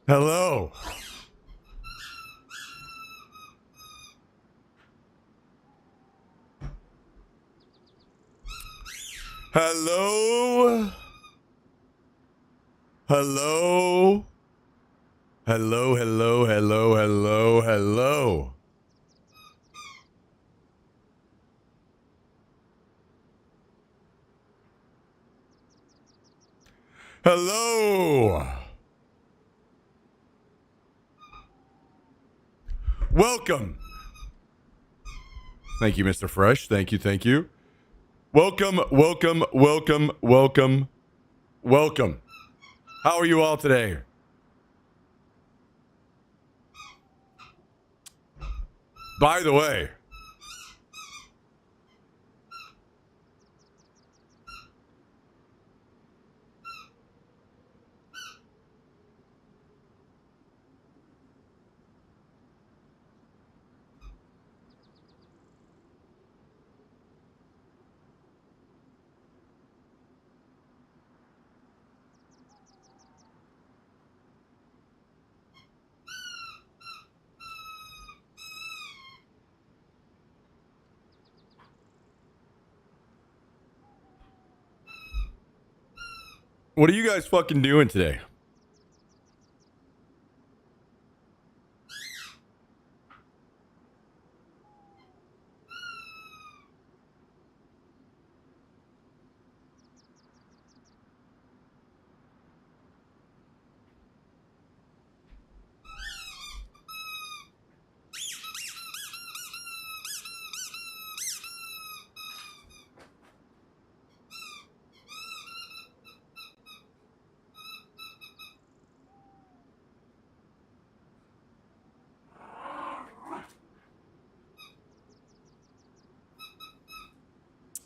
Hello. Hello. Hello. Hello, hello, hello, hello, hello. Hello. Welcome. Thank you, Mr. Fresh. Thank you, thank you. Welcome, welcome, welcome, welcome, welcome. How are you all today? By the way, what are you guys fucking doing today?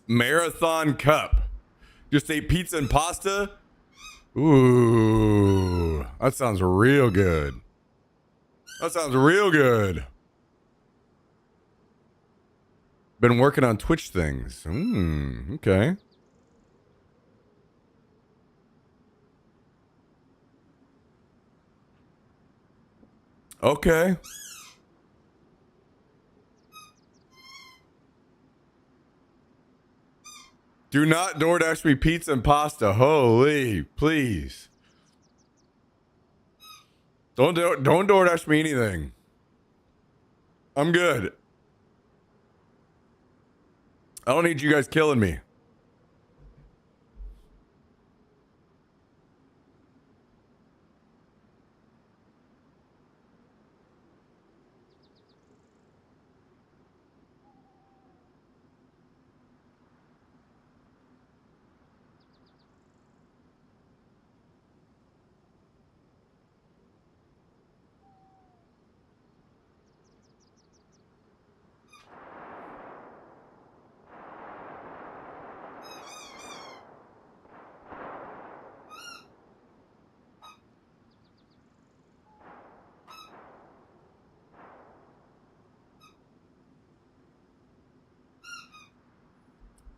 Marathon Cup. Just ate pizza and pasta? Ooh, that sounds real good. That sounds real good. Been working on Twitch things. Okay. Okay. Do not DoorDash me pizza and pasta. Holy, please. Don't DoorDash me anything. I'm good. I don't need you guys killing me.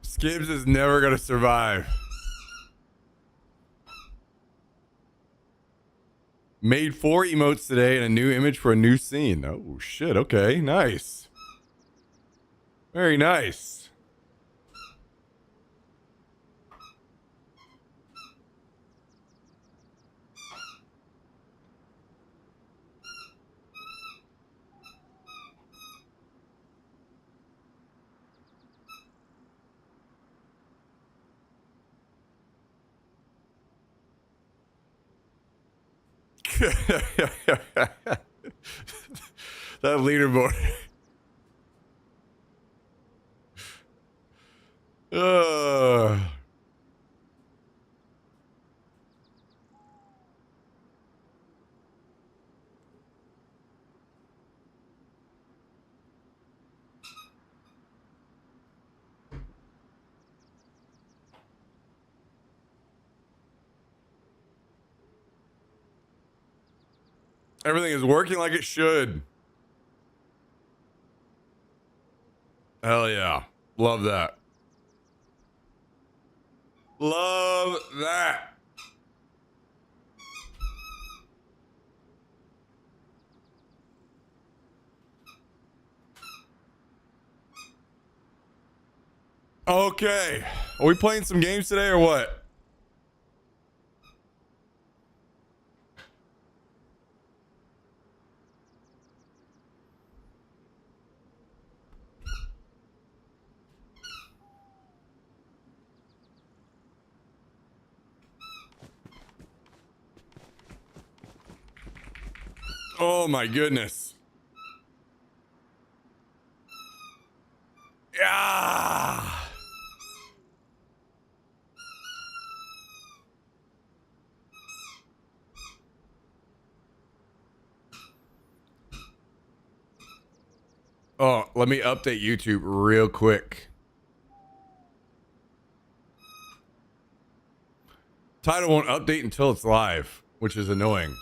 Skibbs is never gonna survive. Made 4 emotes today and a new image for a new scene. Oh shit, okay, nice. Very nice. That leaderboard. Everything is working like it should. Hell yeah. Love that. Love that. Okay. Are we playing some games today or what? Oh my goodness. Yeah. Oh, let me update YouTube real quick. Title won't update until it's live, which is annoying.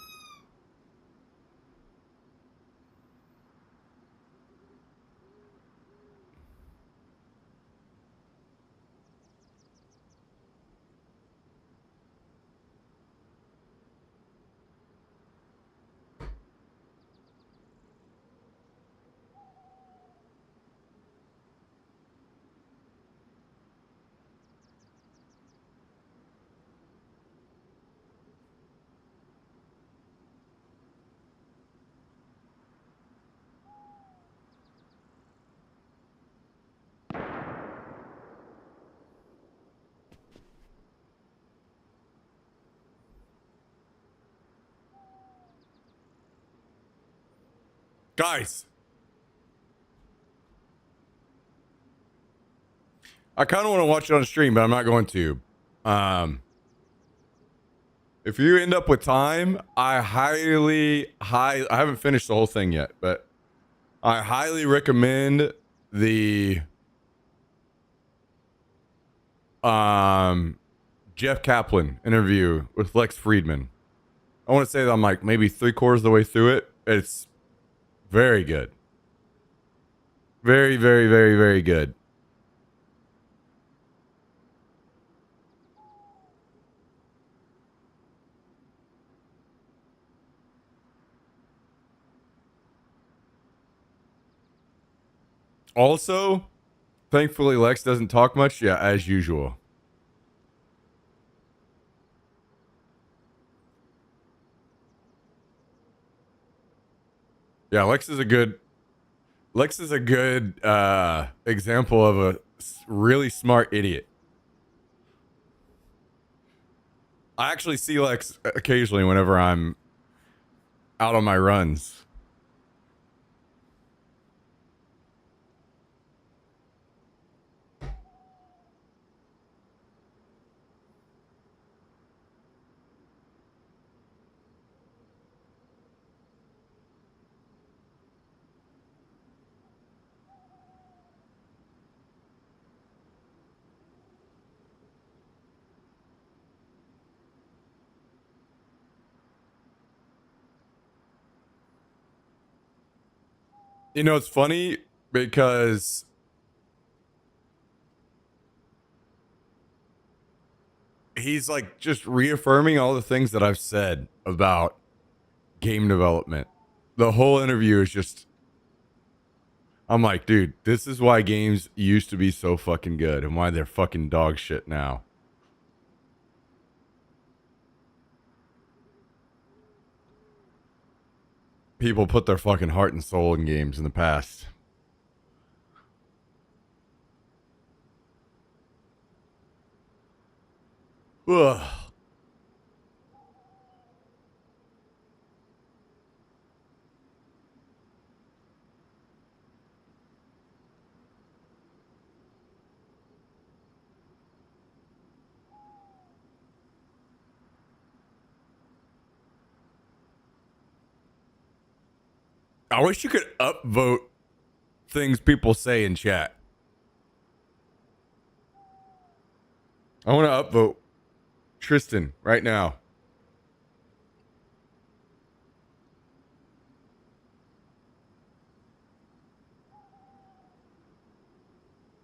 Guys, I kind of want to watch it on stream, but I'm not going to. If you end up with time, I haven't finished the whole thing yet, but I highly recommend the Jeff Kaplan interview with Lex Friedman. I want to say that I'm like maybe 3/4 of the way through it. It's very good. Very, very, very, very good. Also, thankfully Lex doesn't talk much. Yeah, as usual. Yeah, Lex is a good example of a really smart idiot. I actually see Lex occasionally whenever I'm out on my runs. You know, it's funny because he's like just reaffirming all the things that I've said about game development. The whole interview is just, I'm like, dude, this is why games used to be so fucking good and why they're fucking dog shit now. People put their fucking heart and soul in games in the past. Ugh. I wish you could upvote things people say in chat. I want to upvote Tristan right now.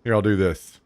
Here, I'll do this.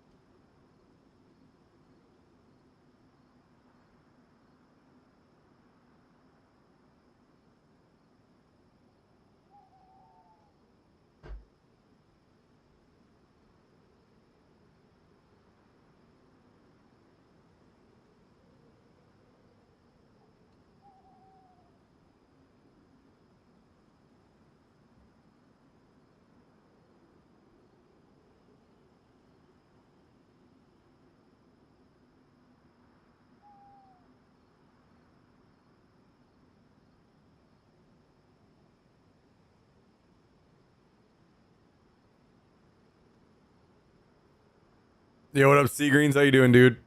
Yo, what up, Sea Greens? How you doing, dude?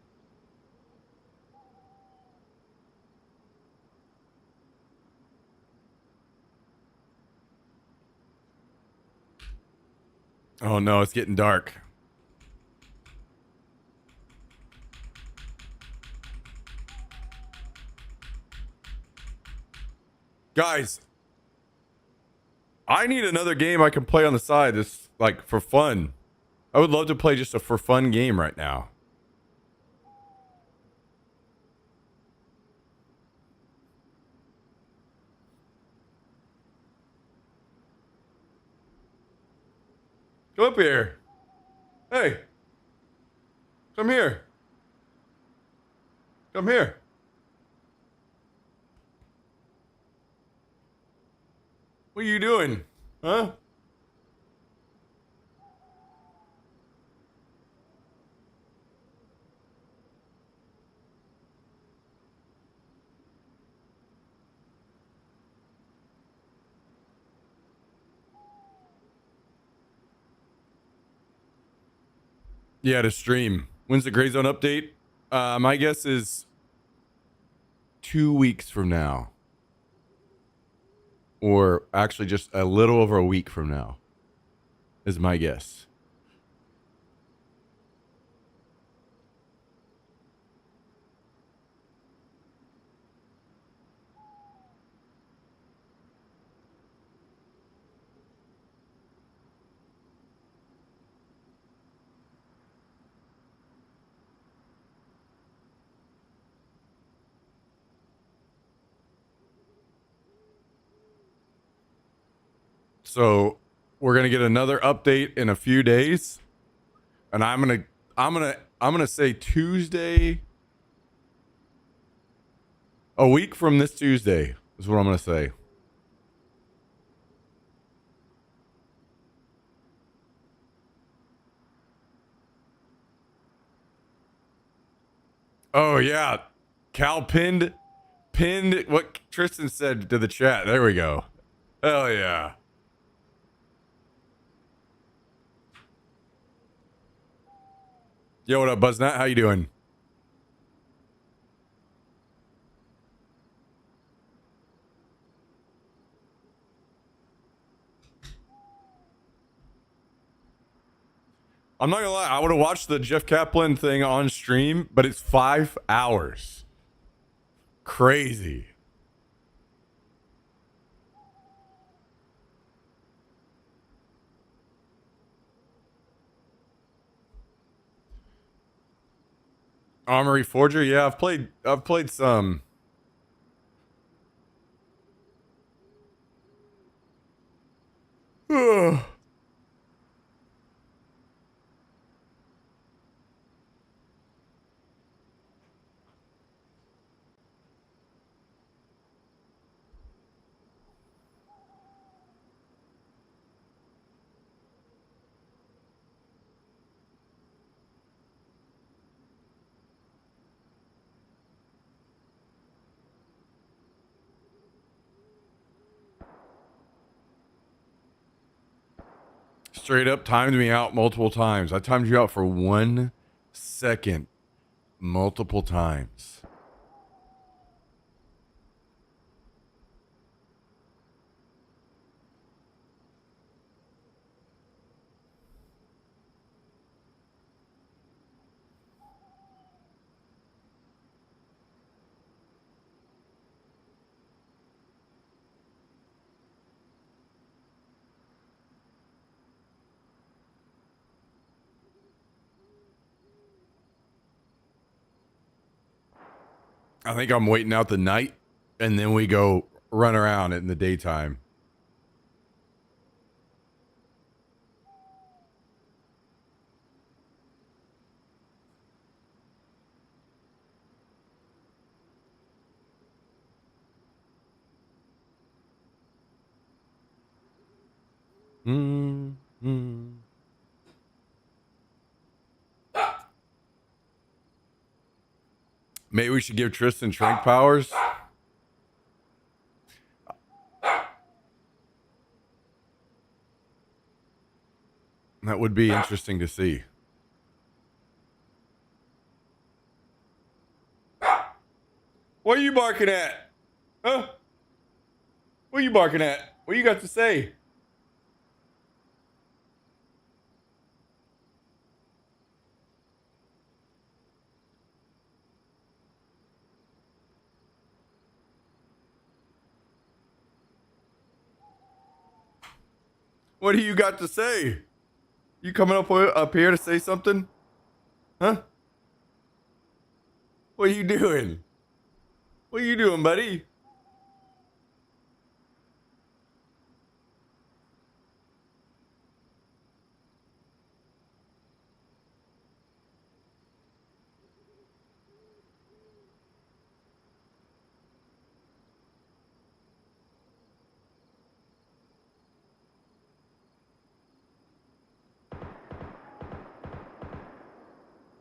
Oh no, it's getting dark. Guys, I need another game I can play on the side. This like for fun. I would love to play just a for fun game right now. Come up here. Hey, come here. Come here. What are you doing? Huh? Yeah, to stream. When's the Gray Zone update? My guess is 2 weeks from now. Or actually just a little over a week from now. Is my guess. So we're gonna get another update in a few days, and I'm gonna say Tuesday, a week from this Tuesday is what I'm gonna say. Oh yeah, Cal pinned what Tristan said to the chat. There we go. Hell yeah. Yo, what up, Buzznat? How you doing? I'm not gonna lie, I would have watched the Jeff Kaplan thing on stream, but it's 5 hours. Crazy. Armory Forger, yeah, I've played some. Straight up timed me out multiple times. I timed you out for 1 second multiple times. I think I'm waiting out the night and then we go run around in the daytime. Mm-hmm. Maybe we should give Tristan Trank powers. That would be interesting to see. you barking at? Huh? What are you barking at? What you got to say? What do you got to say? You coming up here to say something? Huh? What are you doing? What are you doing, buddy?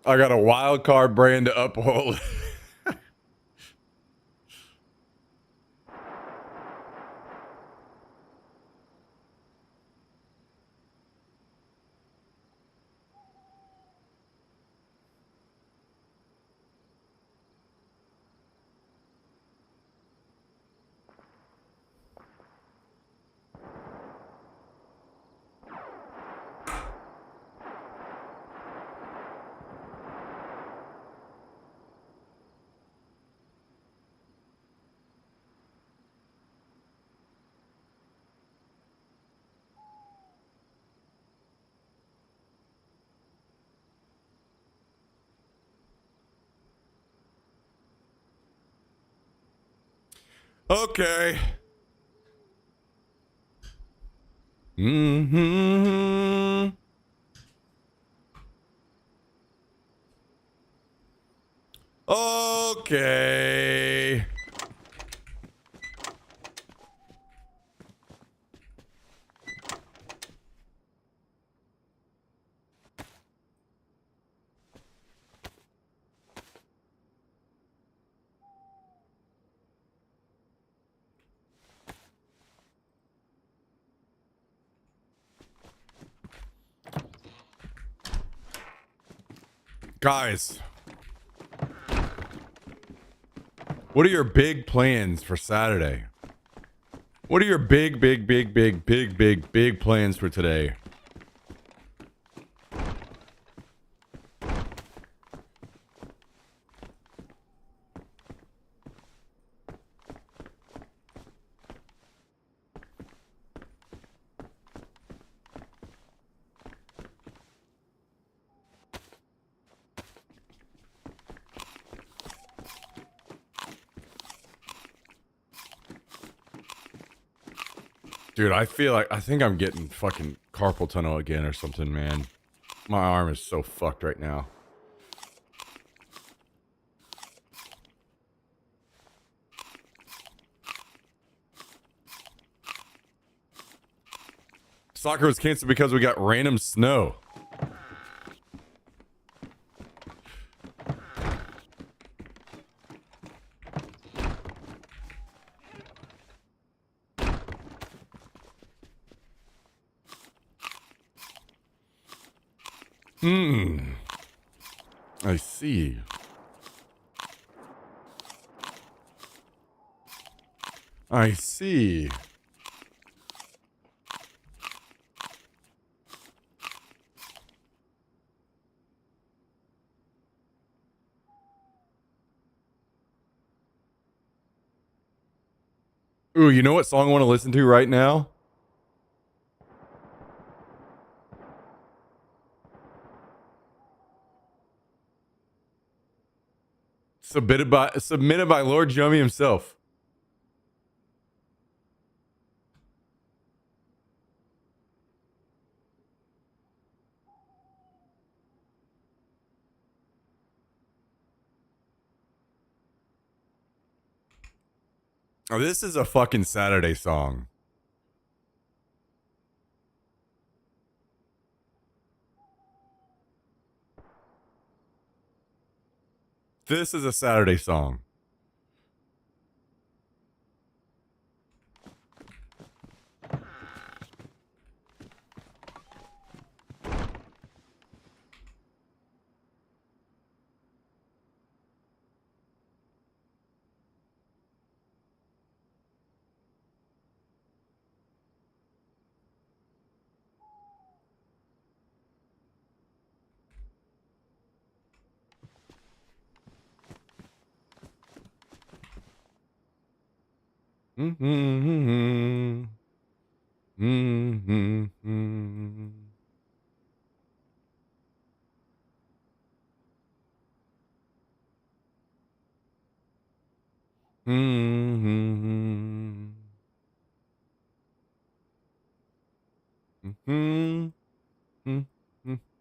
I got a wild card brand to uphold. Okay. Mm-hmm. Okay. Guys, what are your big plans for Saturday? What are your big plans for today? Dude, I think I'm getting fucking carpal tunnel again or something, man. My arm is so fucked right now. Soccer was canceled because we got random snow. I see. I see. Ooh, you know what song I want to listen to right now? Submitted by Lord Jummy himself. Oh, this is a fucking Saturday song. This is a Saturday song. Mm-hmm. Mm-hmm. Mm-hmm. Mm-hmm.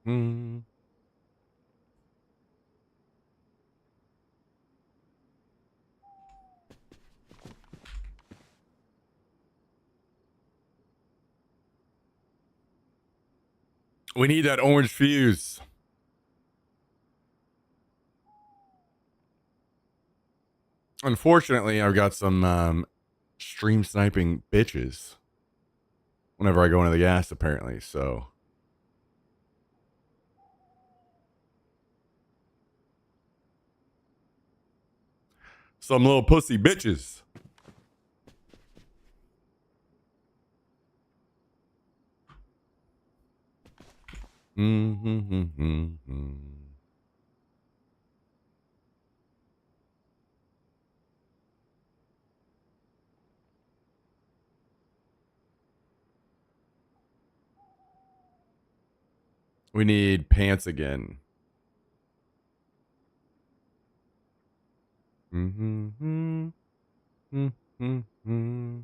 Mm-hmm. We need that orange fuse. Unfortunately, I've got some stream sniping bitches whenever I go into the gas, apparently, so. Some little pussy bitches. Mm-hmm. We need pants again. Mm-hmm. Mm-hmm.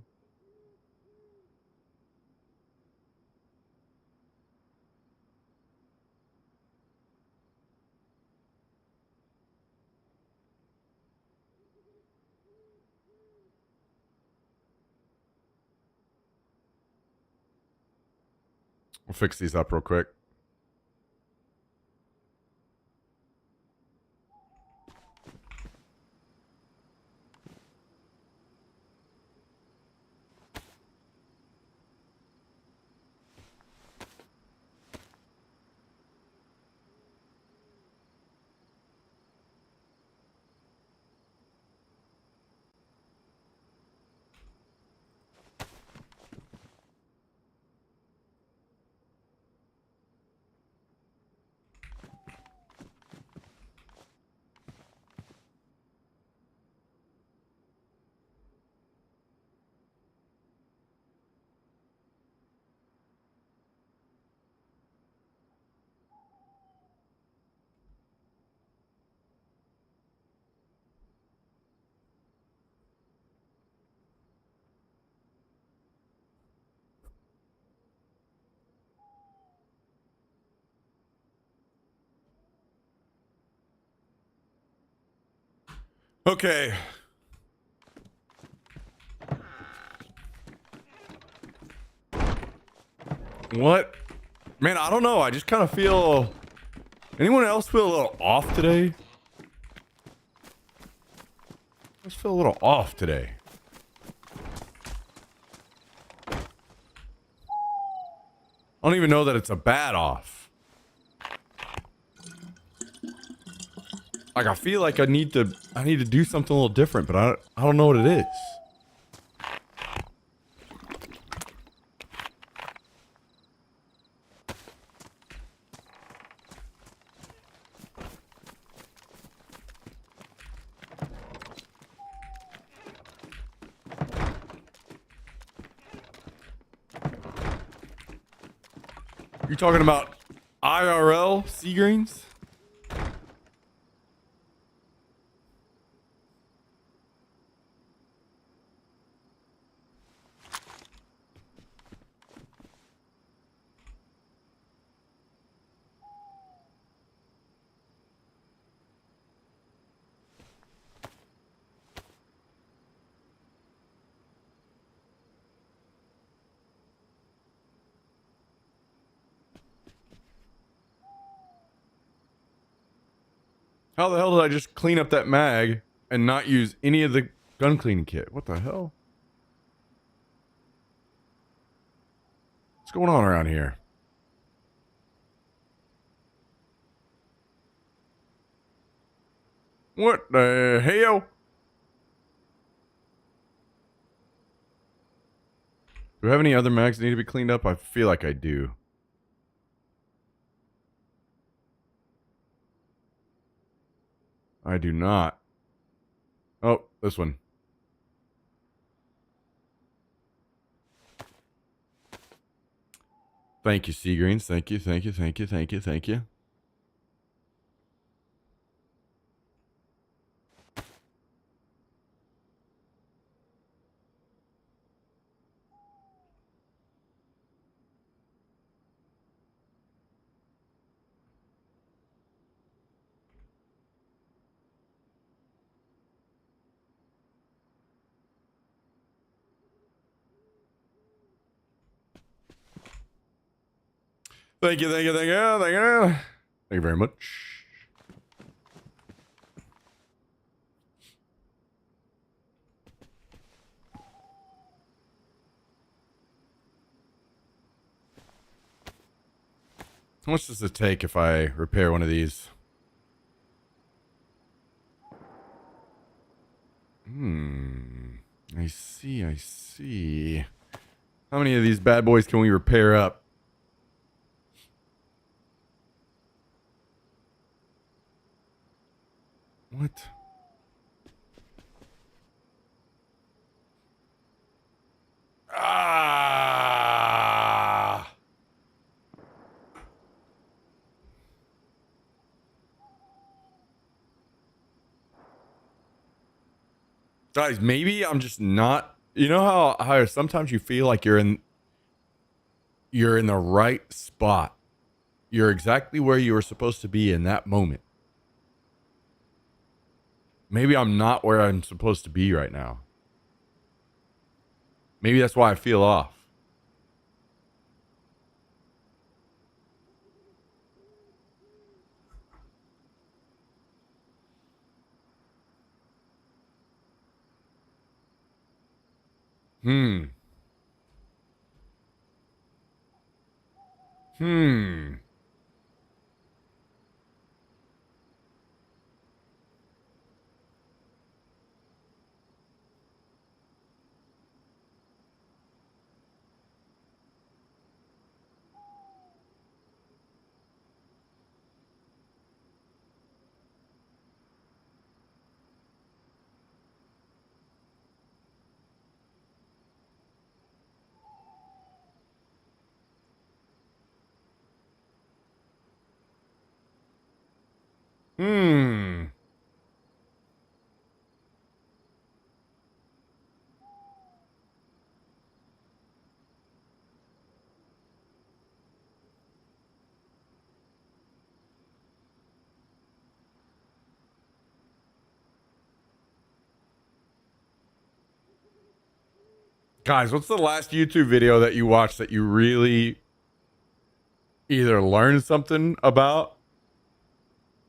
We'll fix these up real quick. Okay. What? Man, I don't know. I just kind of feel. Anyone else feel a little off today? I just feel a little off today. I don't even know that it's a bad off. Like I feel like I need to do something a little different, but I don't know what it is. You talking about IRL sea greens? How the hell did I just clean up that mag and not use any of the gun cleaning kit? What the hell? What's going on around here? What the hell? Do I have any other mags that need to be cleaned up? I feel like I do. I do not. Oh, this one. Thank you, Seagreens. Thank you, thank you, thank you, thank you, thank you. Thank you, thank you, thank you, thank you. Thank you very much. How much does it take if I repair one of these? I see, I see. How many of these bad boys can we repair up? What? Ah! Guys, maybe I'm just not. You know how sometimes you feel like you're in the right spot. You're exactly where you were supposed to be in that moment. Maybe I'm not where I'm supposed to be right now. Maybe that's why I feel off. Hmm. Guys, what's the last YouTube video that you watched that you really either learned something about?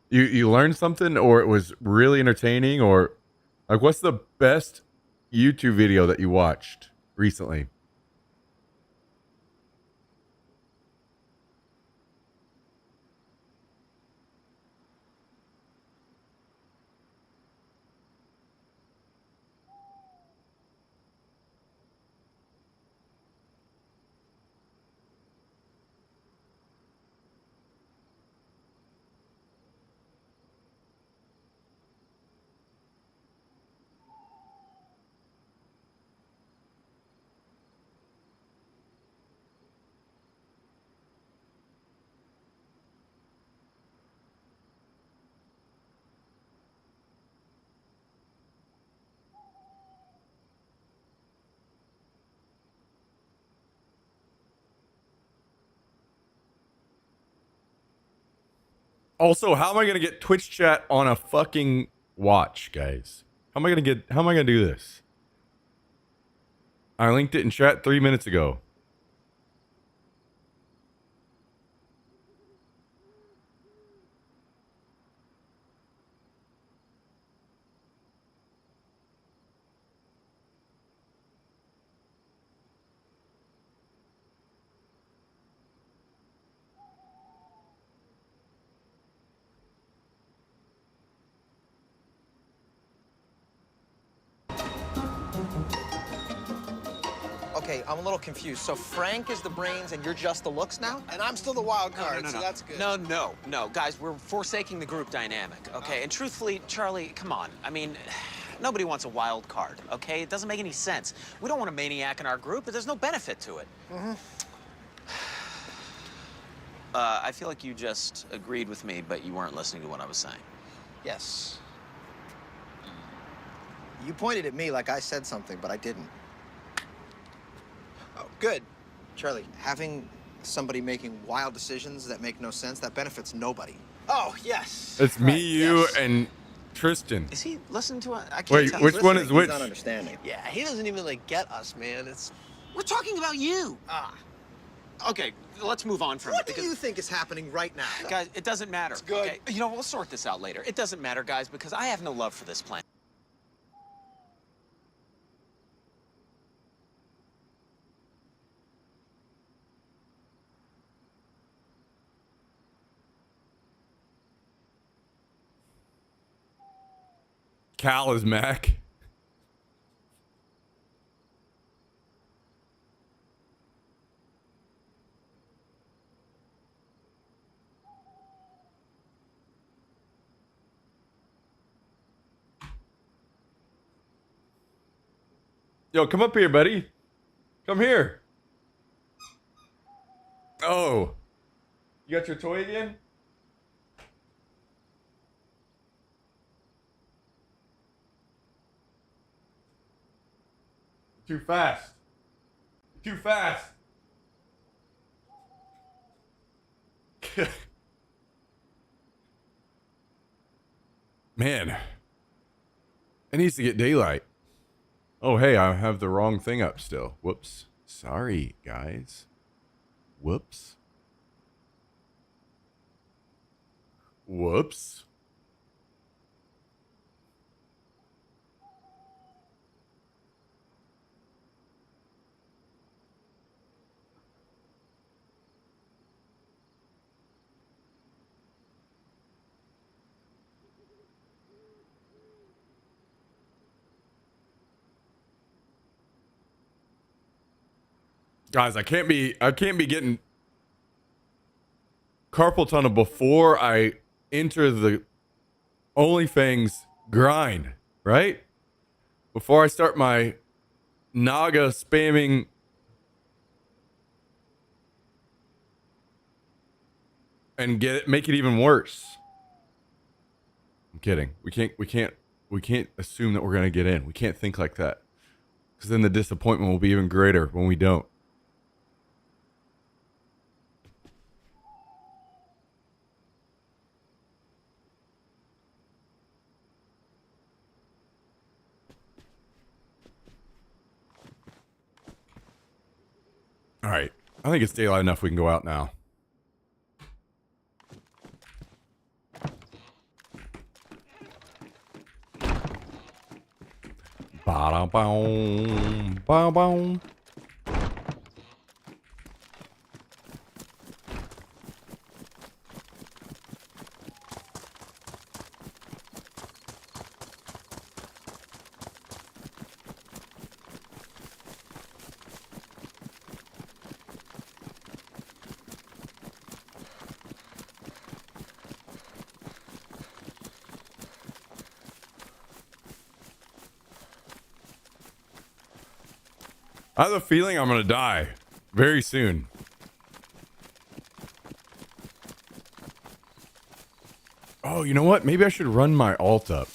You learned something, or it was really entertaining, or like what's the best YouTube video that you watched recently? Also, how am I gonna get Twitch chat on a fucking watch, guys? How am I gonna do this? I linked it in chat 3 minutes ago. Okay, I'm a little confused. So Frank is the brains and you're just the looks now? And I'm still the wild card, so that's good. No. Guys, we're forsaking the group dynamic, okay? And truthfully, Charlie, come on. I mean, nobody wants a wild card, okay? It doesn't make any sense. We don't want a maniac in our group, but there's no benefit to it. I feel like you just agreed with me, but you weren't listening to what I was saying. Yes. You pointed at me like I said something, but I didn't. Oh, good. Charlie, having somebody making wild decisions that make no sense, that benefits nobody. Oh, yes. It's me, Right, you, yes. and Tristan. Is he listening to it? I can't Wait, tell. which one is which? He's not understanding. Yeah, he doesn't even like get us, man. It's We're talking about you. Okay, let's move on from What it. do you think is happening right now? Guys, it doesn't matter. It's good. Okay? You know, we'll sort this out later. It doesn't matter, guys, because I have no love for this plan. Cal is Mac. Yo, come up here, buddy. Come here. Oh. You got your toy again? Too fast. Too fast. Man. It needs to get daylight. Oh, hey, I have the wrong thing up still. Whoops. Sorry, guys. Whoops. Whoops. Guys, I can't be getting carpal tunnel before I enter the OnlyFans grind, right? Before I start my Naga spamming and make it even worse. I'm kidding. We can't assume that we're gonna get in. We can't think like that. Because then the disappointment will be even greater when we don't. All right. I think it's daylight enough we can go out now. Ba-da-boom, ba-boom. I have a feeling I'm going to die very soon. Oh, you know what? Maybe I should run my alt up.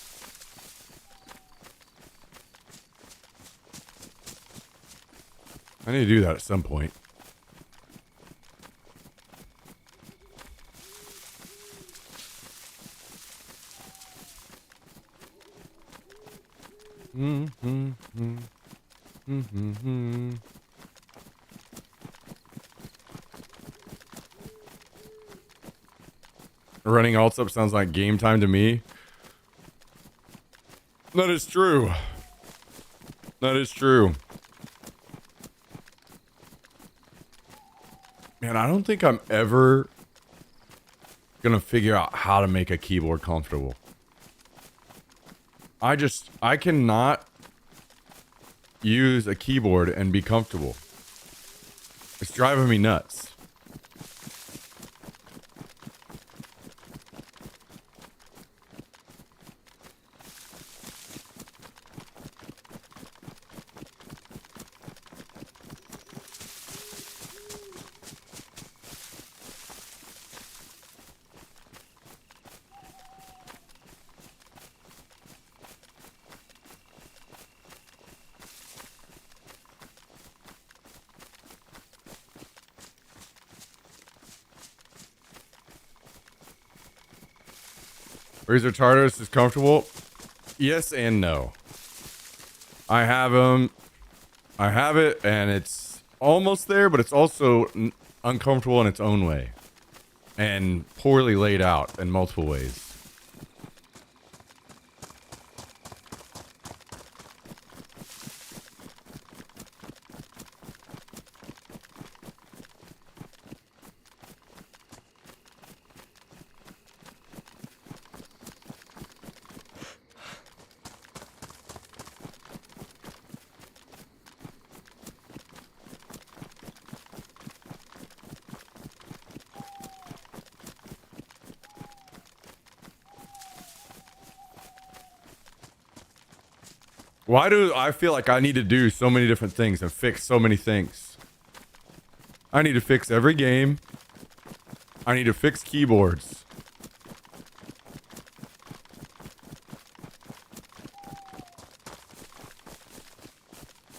I need to do that at some point. Running alts up sounds like game time to me. That is true. That is true. Man, I don't think I'm ever gonna figure out how to make a keyboard comfortable. I cannot use a keyboard and be comfortable. It's driving me nuts. Razor Chernarus is comfortable. Yes and no. I have him. I have it, and it's almost there, but it's also uncomfortable in its own way. And poorly laid out in multiple ways. Why do I feel like I need to do so many different things and fix so many things? I need to fix every game. I need to fix keyboards.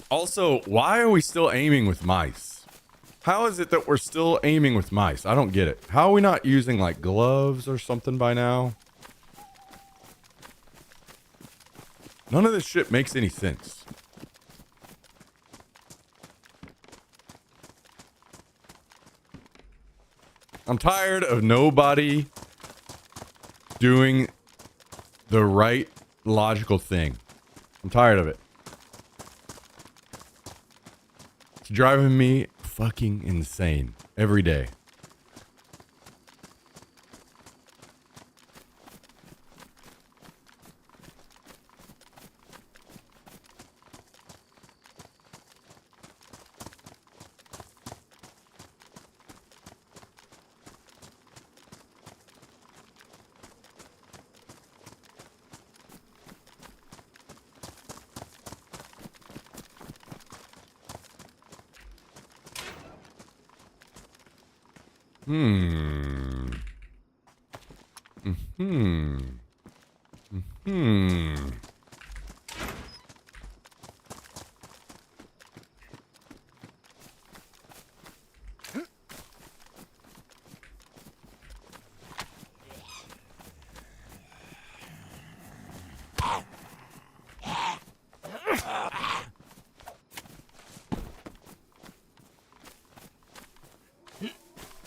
Also, why are we still aiming with mice? How is it that we're still aiming with mice? I don't get it. How are we not using like gloves or something by now? None of this shit makes any sense. I'm tired of nobody doing the right logical thing. I'm tired of it. It's driving me fucking insane every day.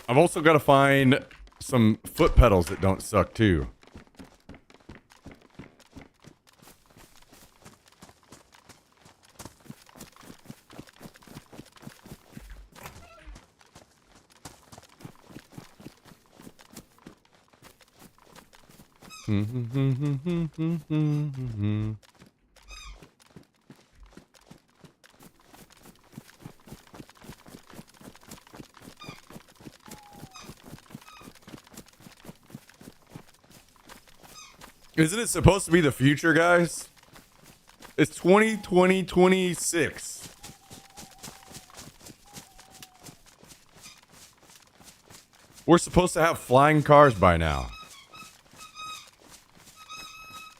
I've also got to find some foot pedals that don't suck too. Isn't it supposed to be the future, guys? It's 2026. We're supposed to have flying cars by now.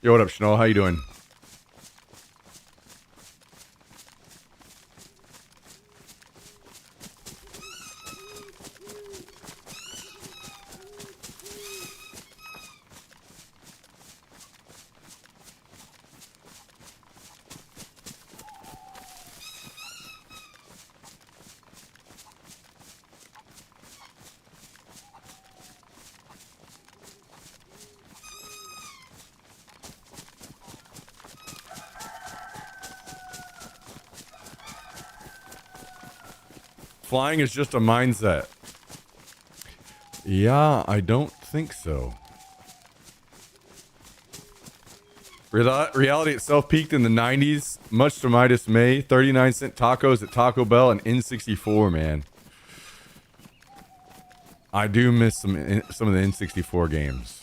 Yo, what up, Schnell? How you doing? Flying is just a mindset. Yeah, I don't think so. Reality itself peaked in the 90s, much to my dismay. 39-cent tacos at Taco Bell and N64, man. I do miss some of the N64 games.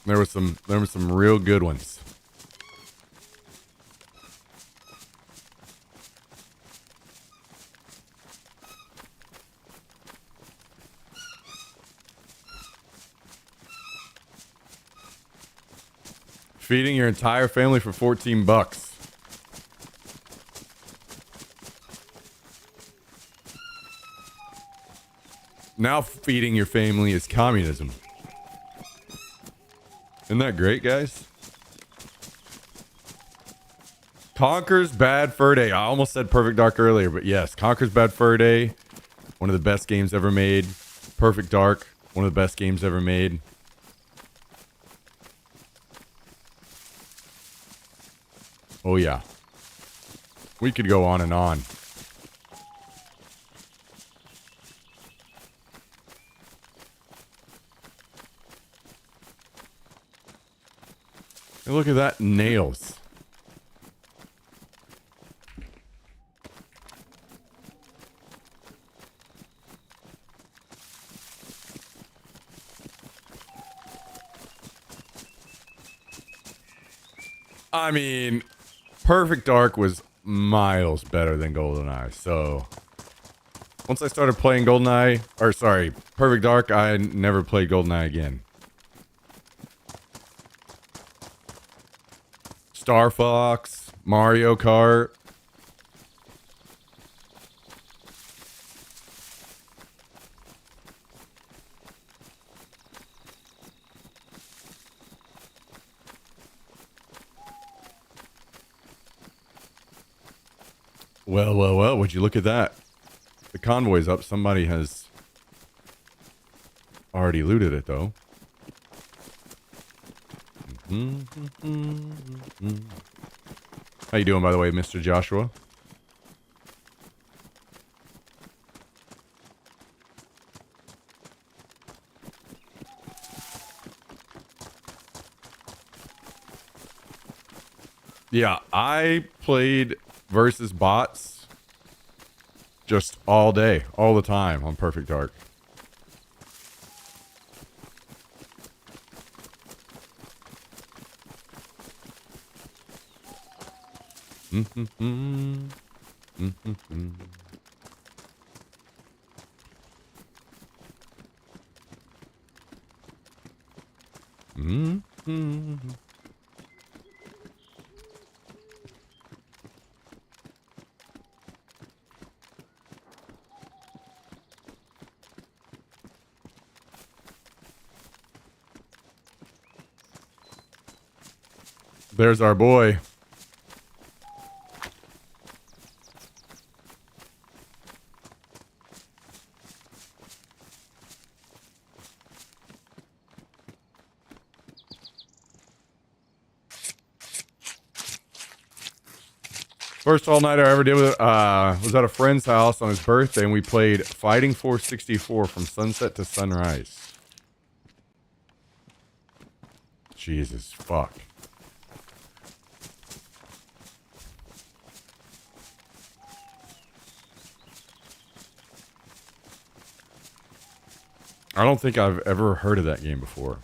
There were some real good ones. Feeding your entire family for 14 bucks. Now feeding your family is communism. Isn't that great, guys? Conker's Bad Fur Day. I almost said Perfect Dark earlier, but yes, Conker's Bad Fur Day. One of the best games ever made. Perfect Dark. One of the best games ever made. Oh, yeah. We could go on and on. Hey, look at that. Nails. I mean, Perfect Dark was miles better than GoldenEye. So, once I started playing GoldenEye, or sorry, Perfect Dark, I never played GoldenEye again. Star Fox, Mario Kart. Well, would you look at that? The convoy's up. Somebody has already looted it, though. How you doing, by the way, Mr. Joshua? Yeah, I played versus bots just all day, all the time on Perfect Dark. There's our boy. First all nighter I ever did with was at a friend's house on his birthday, and we played Fighting Force 64 from sunset to sunrise. Jesus fuck. I don't think I've ever heard of that game before.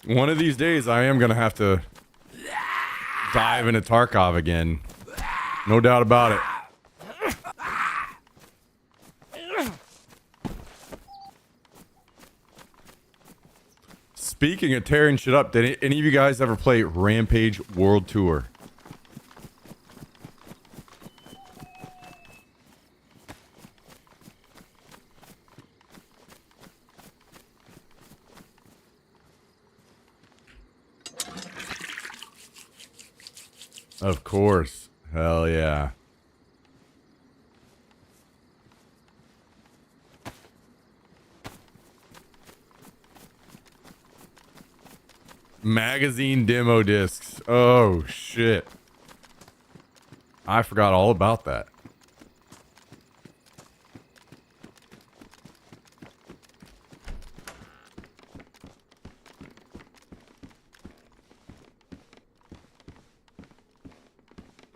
One of these days, I am going to have to dive into Tarkov again. No doubt about it. Speaking of tearing shit up, did any of you guys ever play Rampage World Tour? Of course. Hell yeah. Magazine demo discs. Oh, shit. I forgot all about that.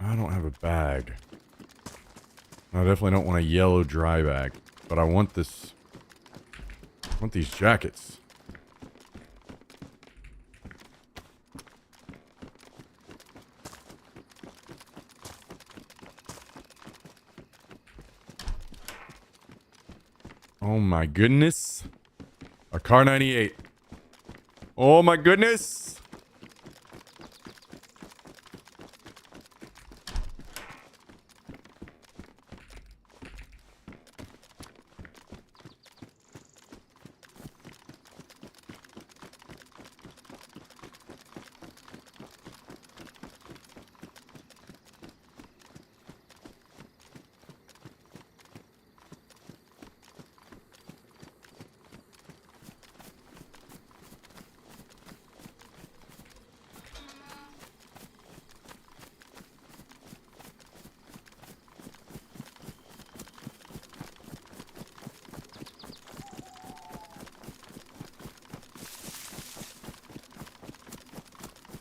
I don't have a bag. I definitely don't want a yellow dry bag. but I want this. I want these jackets. Oh my goodness. A car 98. Oh my goodness.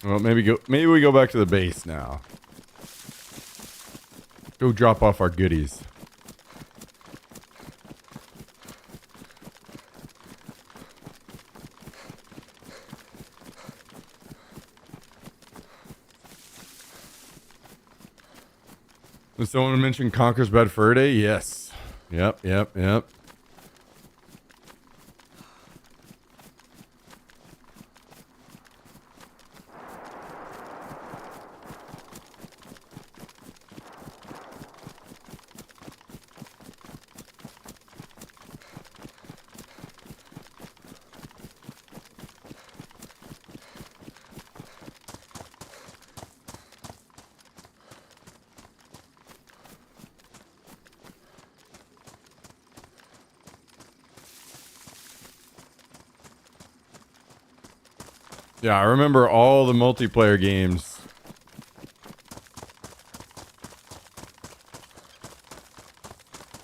Well, maybe we go back to the base now. Go drop off our goodies. Did someone mention Conker's Bad Fur Day? Yes. Yep. Yeah, I remember all the multiplayer games.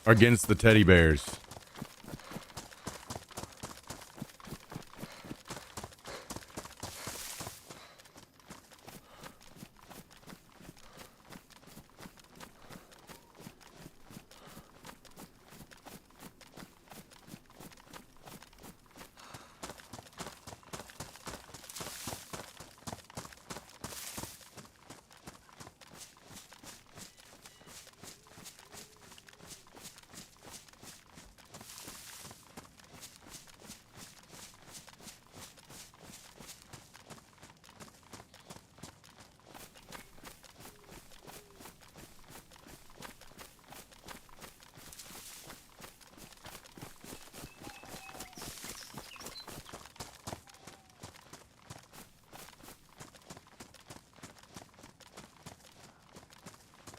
Against the teddy bears.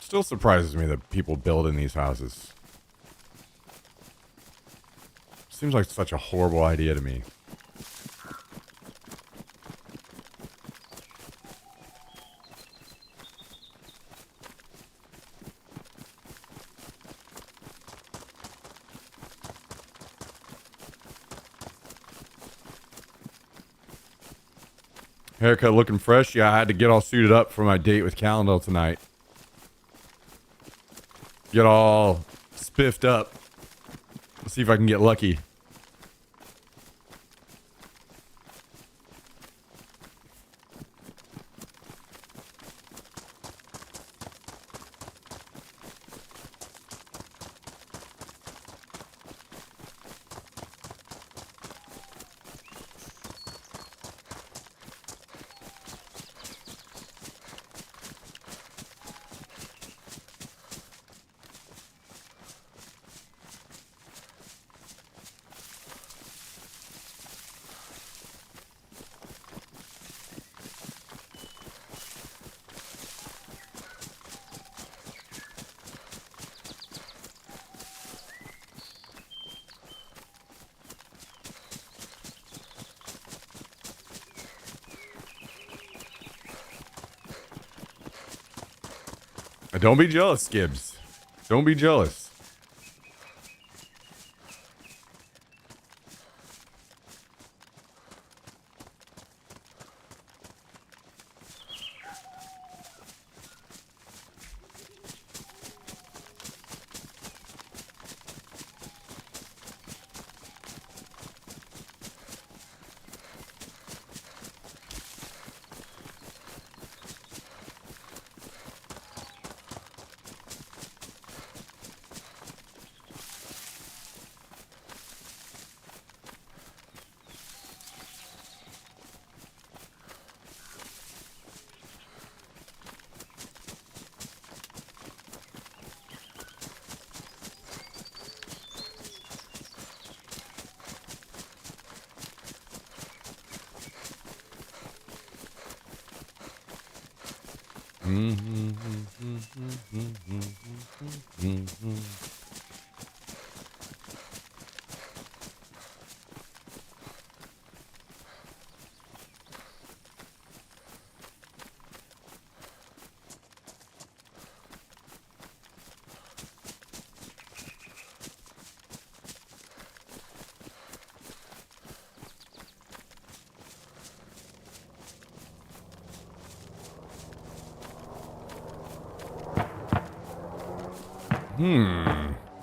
Still surprises me that people build in these houses. Seems like such a horrible idea to me. Haircut looking fresh. Yeah, I had to get all suited up for my date with Callendale tonight. Get all spiffed up. Let's see if I can get lucky. Don't be jealous, Skibbs. Don't be jealous.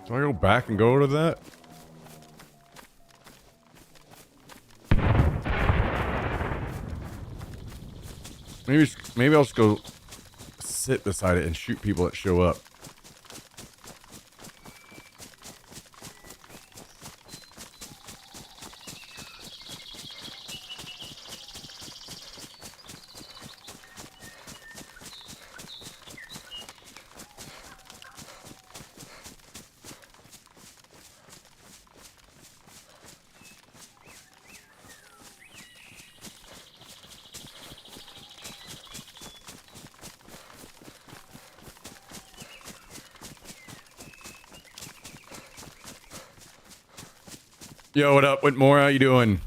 Do I go back and go to that? Maybe I'll just go sit beside it and shoot people that show up. Yo, what up, Whitmore? How you doing?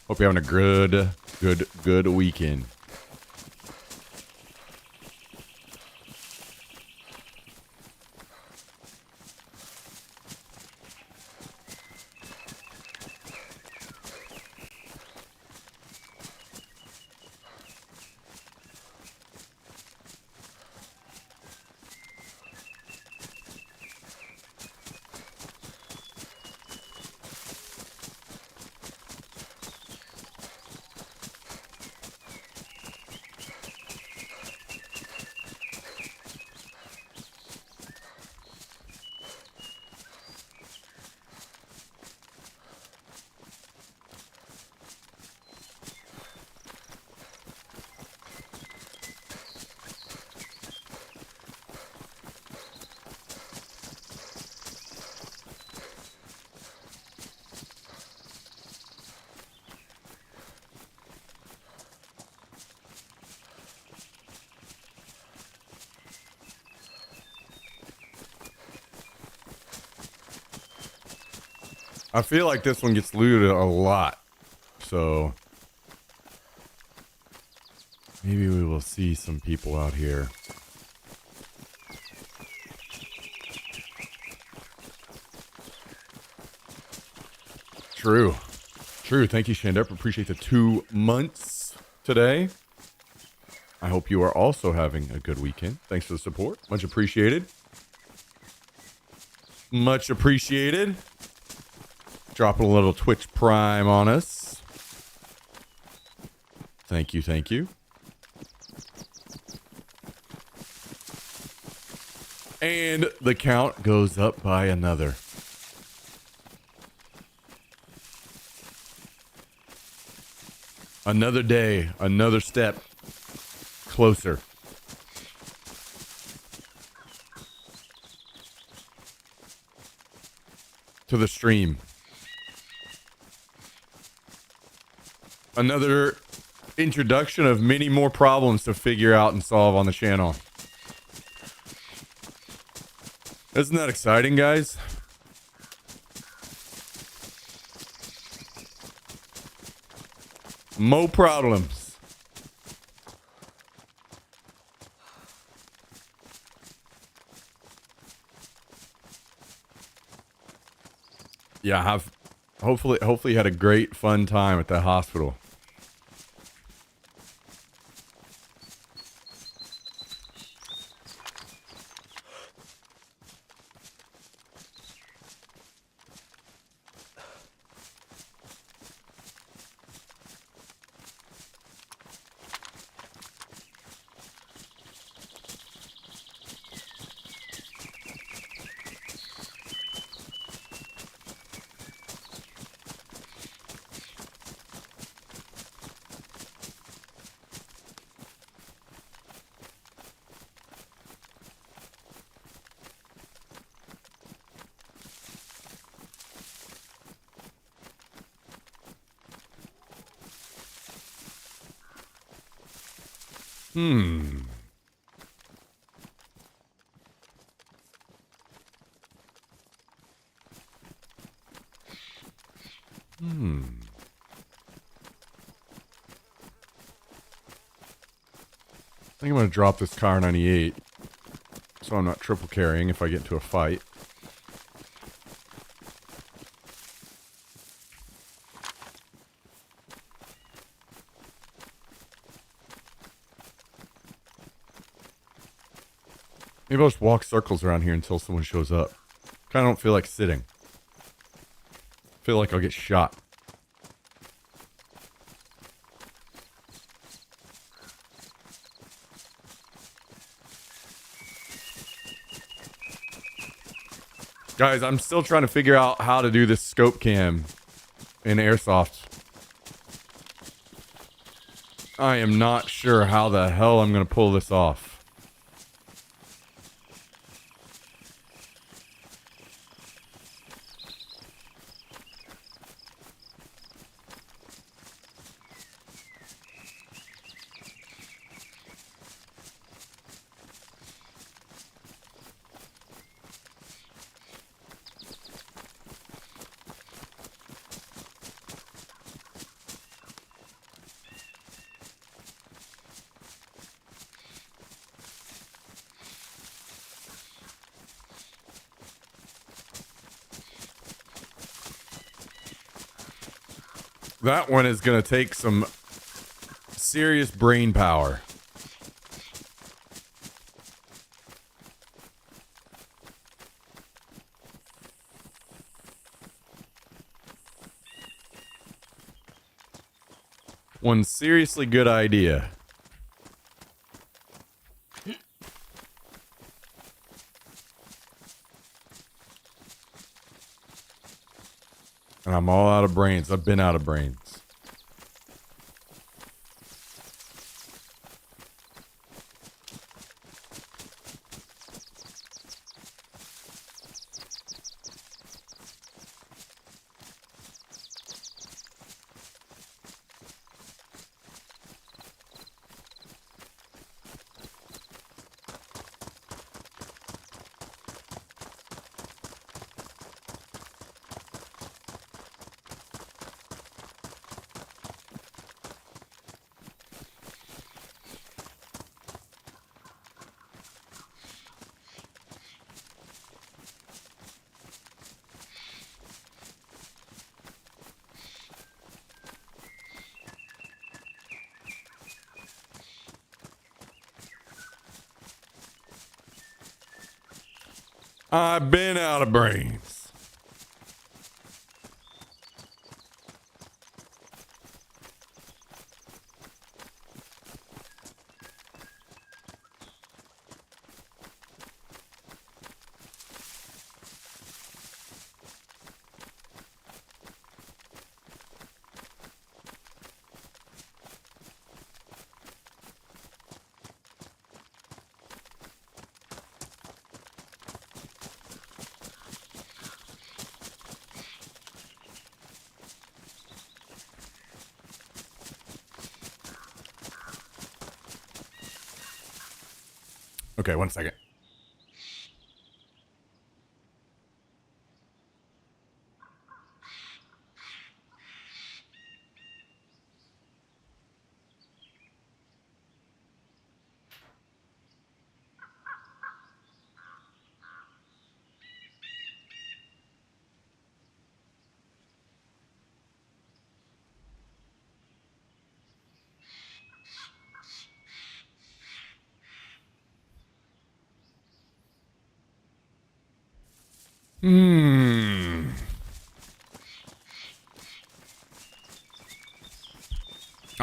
Hope you're having a good weekend. I feel like this one gets looted a lot, so maybe we will see some people out here. True. Thank you, Shandep. Appreciate the 2 months today. I hope you are also having a good weekend. Thanks for the support. Much appreciated. Much appreciated. Dropping a little Twitch Prime on us. Thank you. And the count goes up by another. Another day, another step closer. To the stream. Another introduction of many more problems to figure out and solve on the channel. Isn't that exciting, guys? Mo problems. Yeah, hopefully you had a great fun time at the hospital. think I'm going to drop this Car 98 so I'm not triple carrying if I get into a fight. Maybe I'll just walk circles around here until someone shows up. Kind of don't feel like sitting. Feel like I'll get shot. Guys, I'm still trying to figure out how to do this scope cam in Airsoft. I am not sure how the hell I'm going to pull this off. That one is going to take some serious brain power. One seriously good idea. And I'm all out of brains. I've been out of brains. I've been out of brains. Okay, 1 second.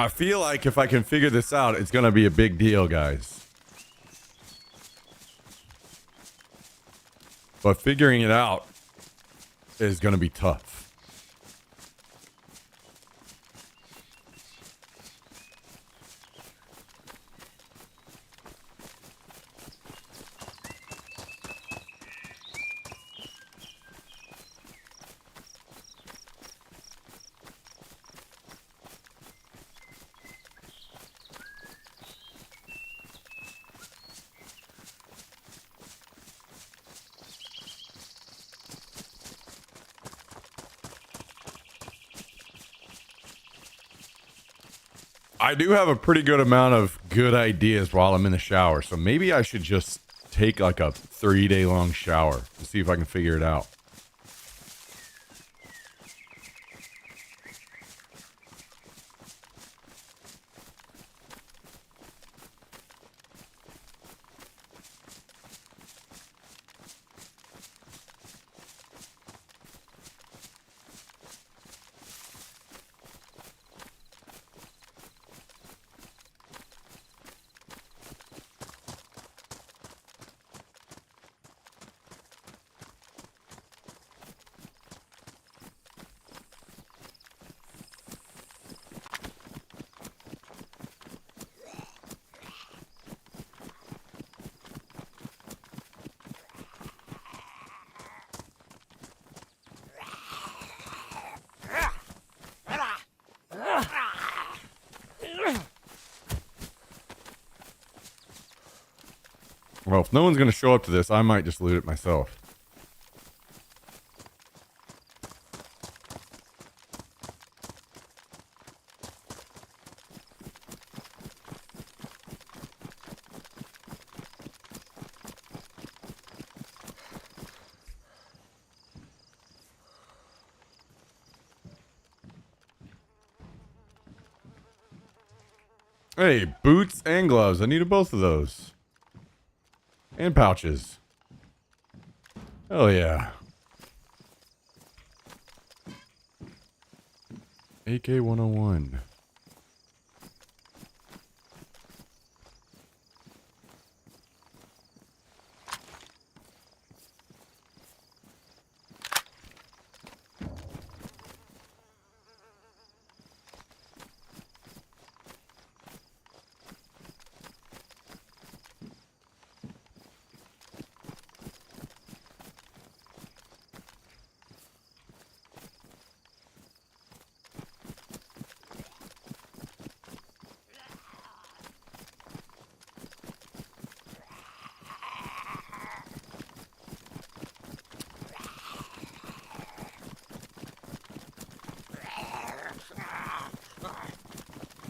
I feel like if I can figure this out, it's going to be a big deal, guys. But figuring it out is going to be tough. I do have a pretty good amount of good ideas while I'm in the shower, so maybe I should just take like a 3-day long shower to see if I can figure it out. Well, if no one's going to show up to this, I might just loot it myself. Hey, boots and gloves. I needed both of those. And pouches. Oh yeah. AK-101.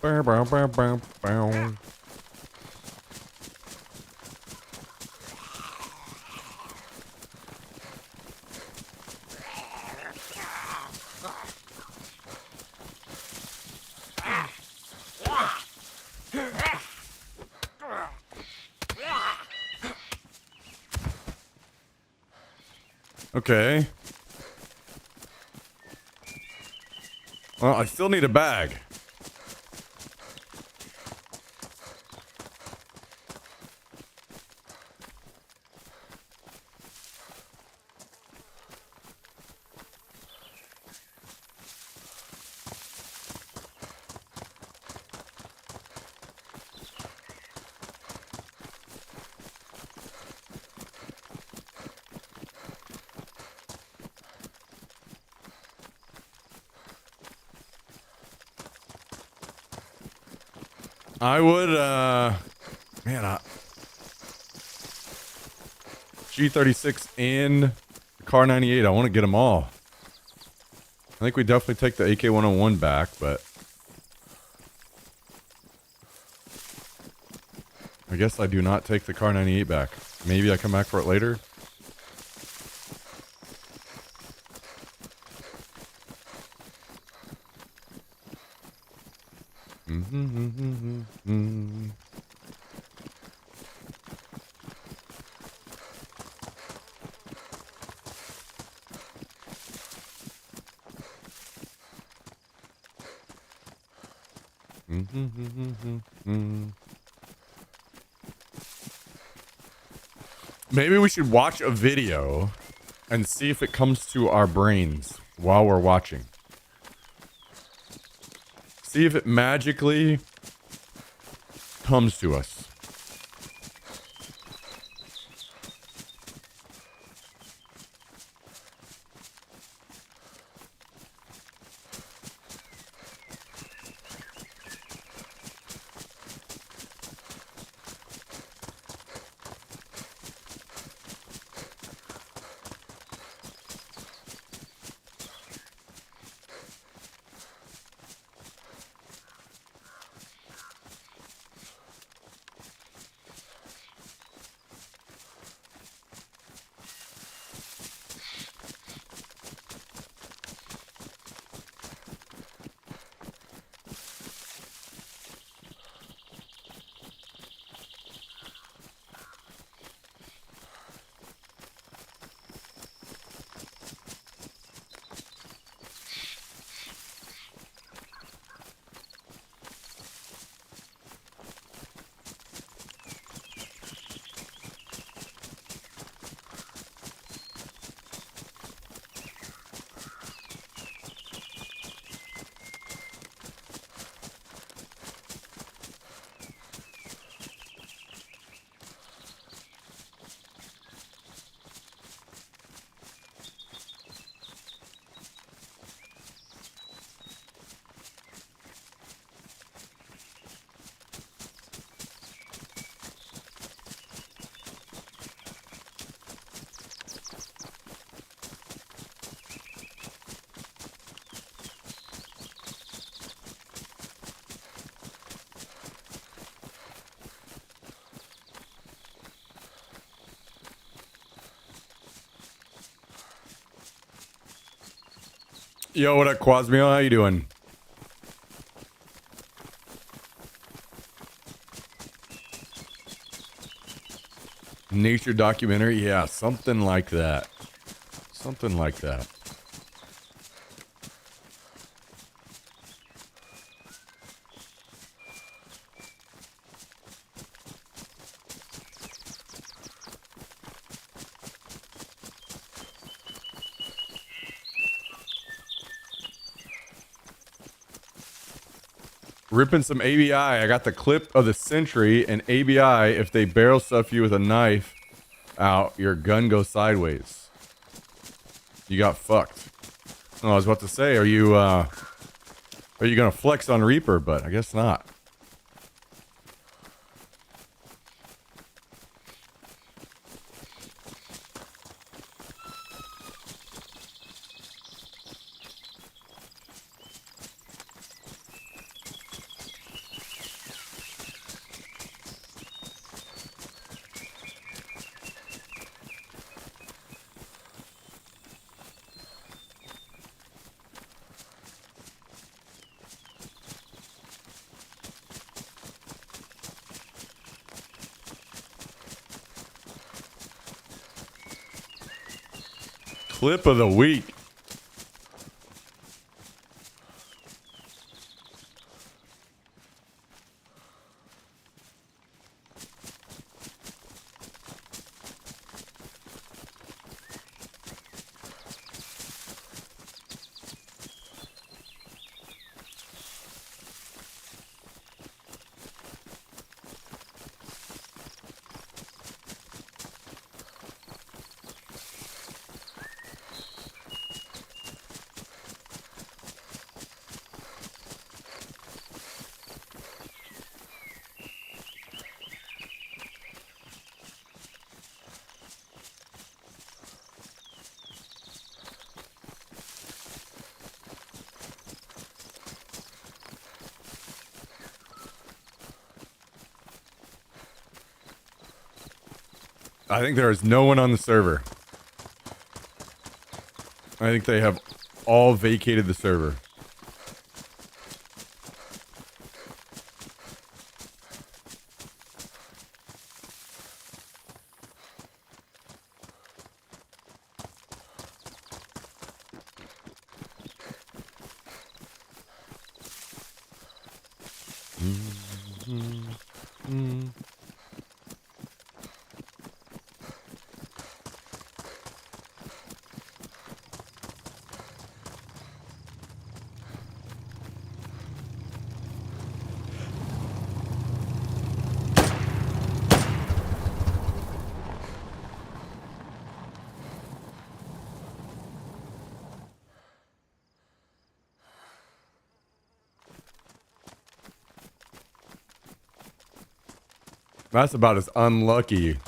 Bow, bow, bow, bow, bow. Okay. Well, I still need a bag. I would, man, G36 and the Car 98. I want to get them all. I think we definitely take the AK-101 back, but I guess I do not take the Car 98 back. Maybe I come back for it later. Maybe we should watch a video and see if it comes to our brains while we're watching. See if it magically comes to us. Yo, what up, Quasmio? How you doing? Nature documentary? Yeah, something like that. Something like that. Ripping some ABI. I got the clip of the Sentry and ABI. If they barrel stuff you with a knife out, your gun goes sideways. You got fucked. Oh, I was about to say, are you gonna flex on Reaper? But I guess not. Clip of the week. I think there is no one on the server. I think they have all vacated the server. That's about as unlucky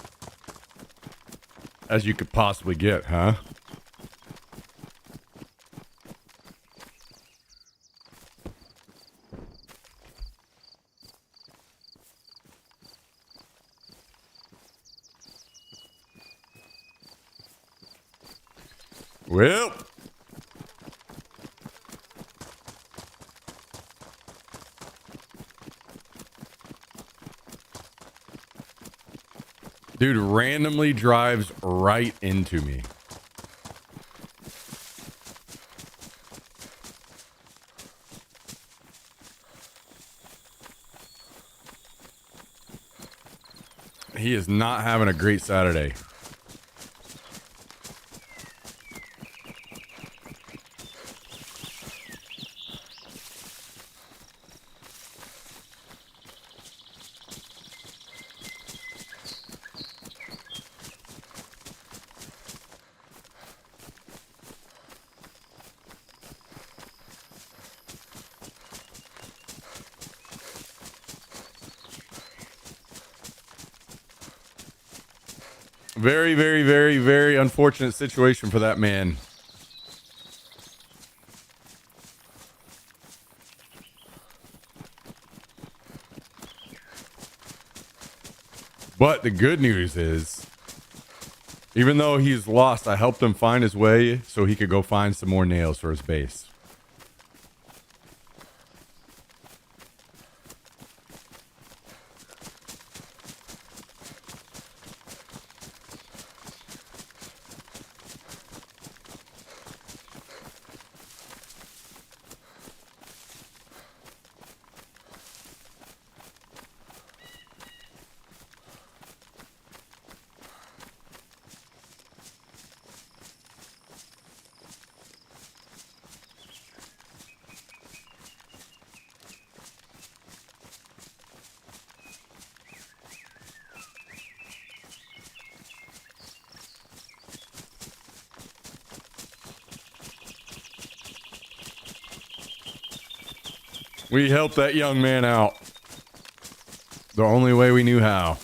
as you could possibly get, huh? Well, dude randomly drives right into me. He is not having a great Saturday. Very, very, very, very unfortunate situation for that man. But the good news is, even though he's lost, I helped him find his way so he could go find some more nails for his base. We helped that young man out the only way we knew how.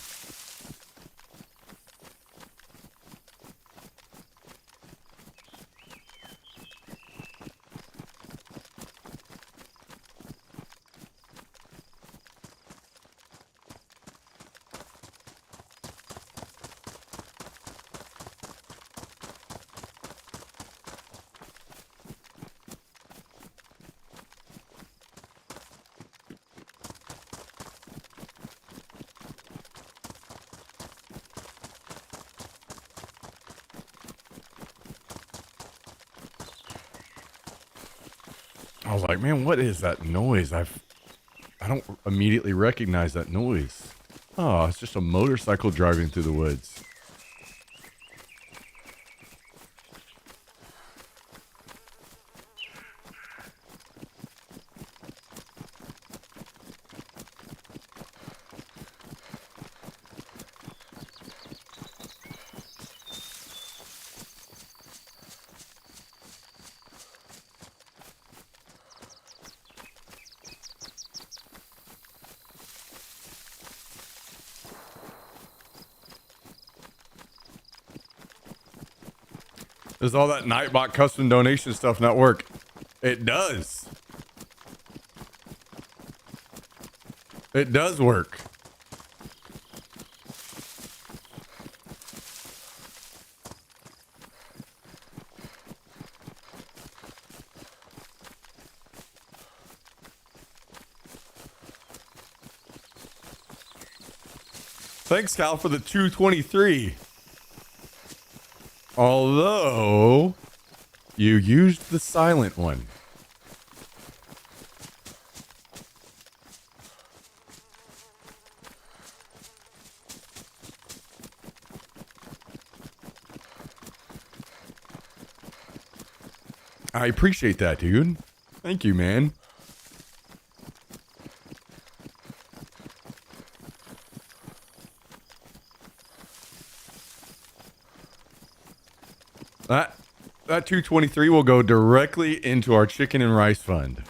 I was like, man, what is that noise? I don't immediately recognize that noise. Oh, it's just a motorcycle driving through the woods. Does all that Nightbot custom donation stuff not work? It does. It does work. Thanks, Cal, for the 223. Although, you used the silent one. I appreciate that, dude. Thank you, man. That 223 will go directly into our chicken and rice fund.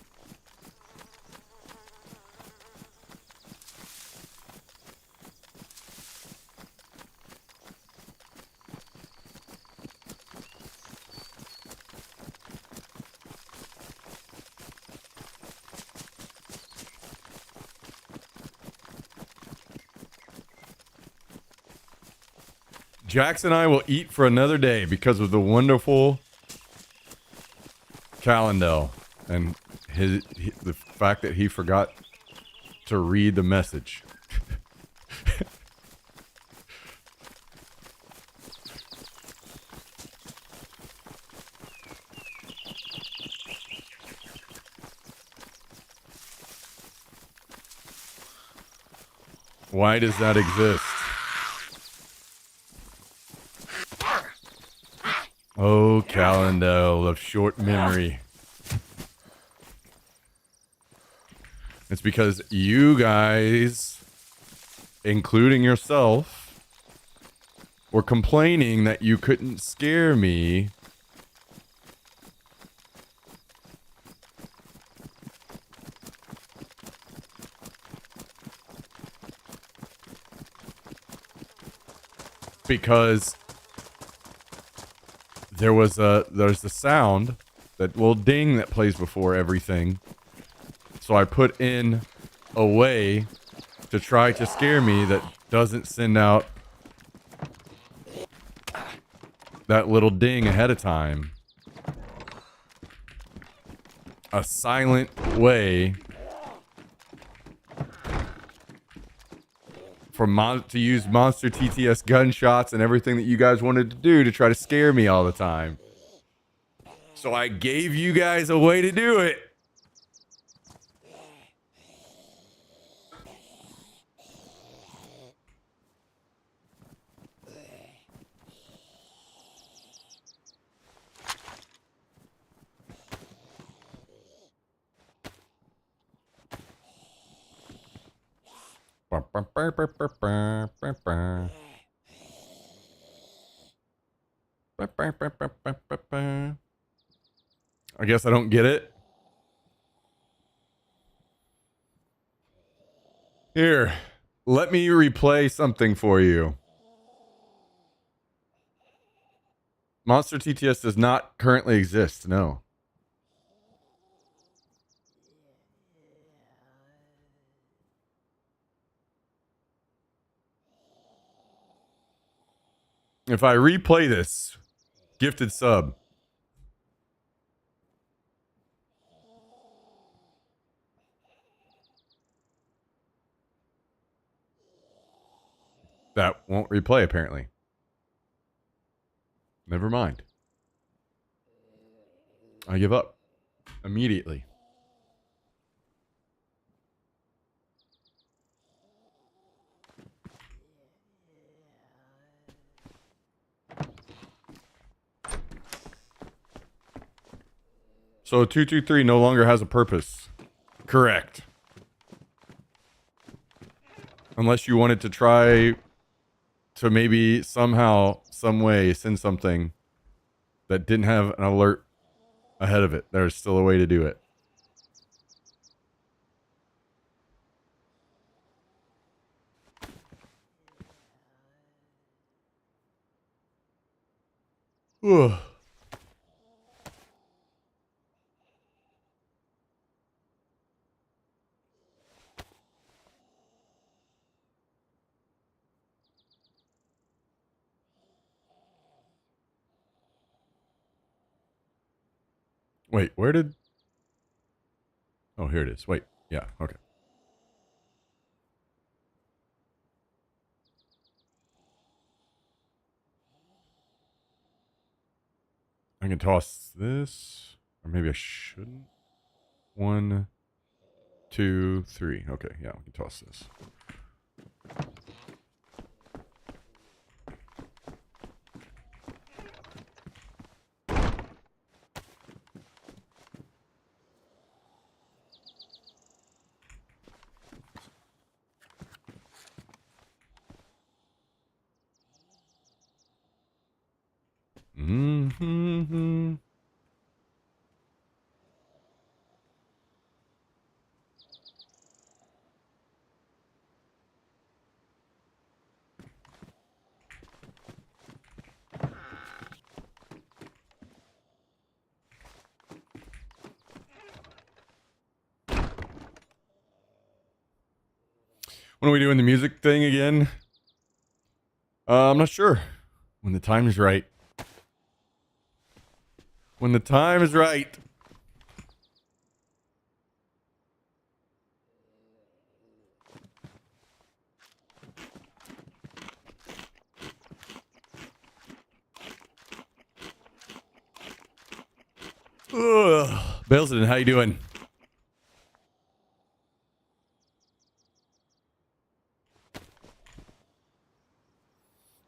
Jax and I will eat for another day because of the wonderful Calendel and the fact that he forgot to read the message. Why does that exist? Oh, Calendel of short memory. It's because you guys, including yourself, were complaining that you couldn't scare me. Because there's the sound, that little ding that plays before everything. So I put in a way to try to scare me that doesn't send out that little ding ahead of time. A silent way for to use monster TTS gunshots and everything that you guys wanted to do to try to scare me all the time. So I gave you guys a way to do it. I guess I don't get it. Here, let me replay something for you. Monster TTS does not currently exist, no. If I replay this, gifted sub. That won't replay, apparently. Never mind. I give up immediately. So 223 no longer has a purpose. Correct. Unless you wanted to try to maybe somehow, some way send something that didn't have an alert ahead of it. There's still a way to do it. Ugh. Wait, where did... Oh, here it is. Wait. Yeah, okay. I can toss this. Or maybe I shouldn't. 1, 2, 3. Okay, yeah, we can toss this. Mm-hmm. When are we doing the music thing again? I'm not sure. When the time is right. When the time is right. Ugh. Belson, how you doing?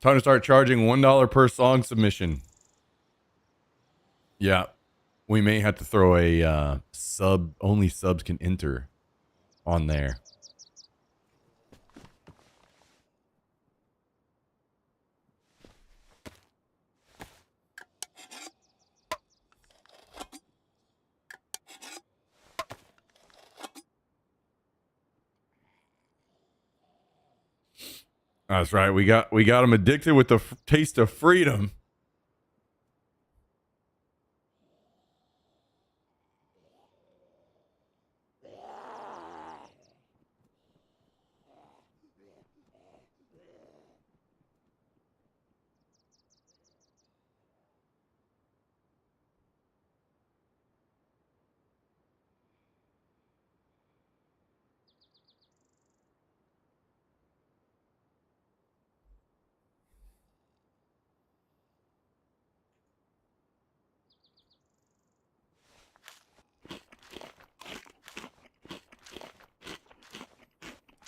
Time to start charging $1 per song submission. Yeah. We may have to throw a sub, only subs can enter on there. That's right. We got them addicted with the taste of freedom.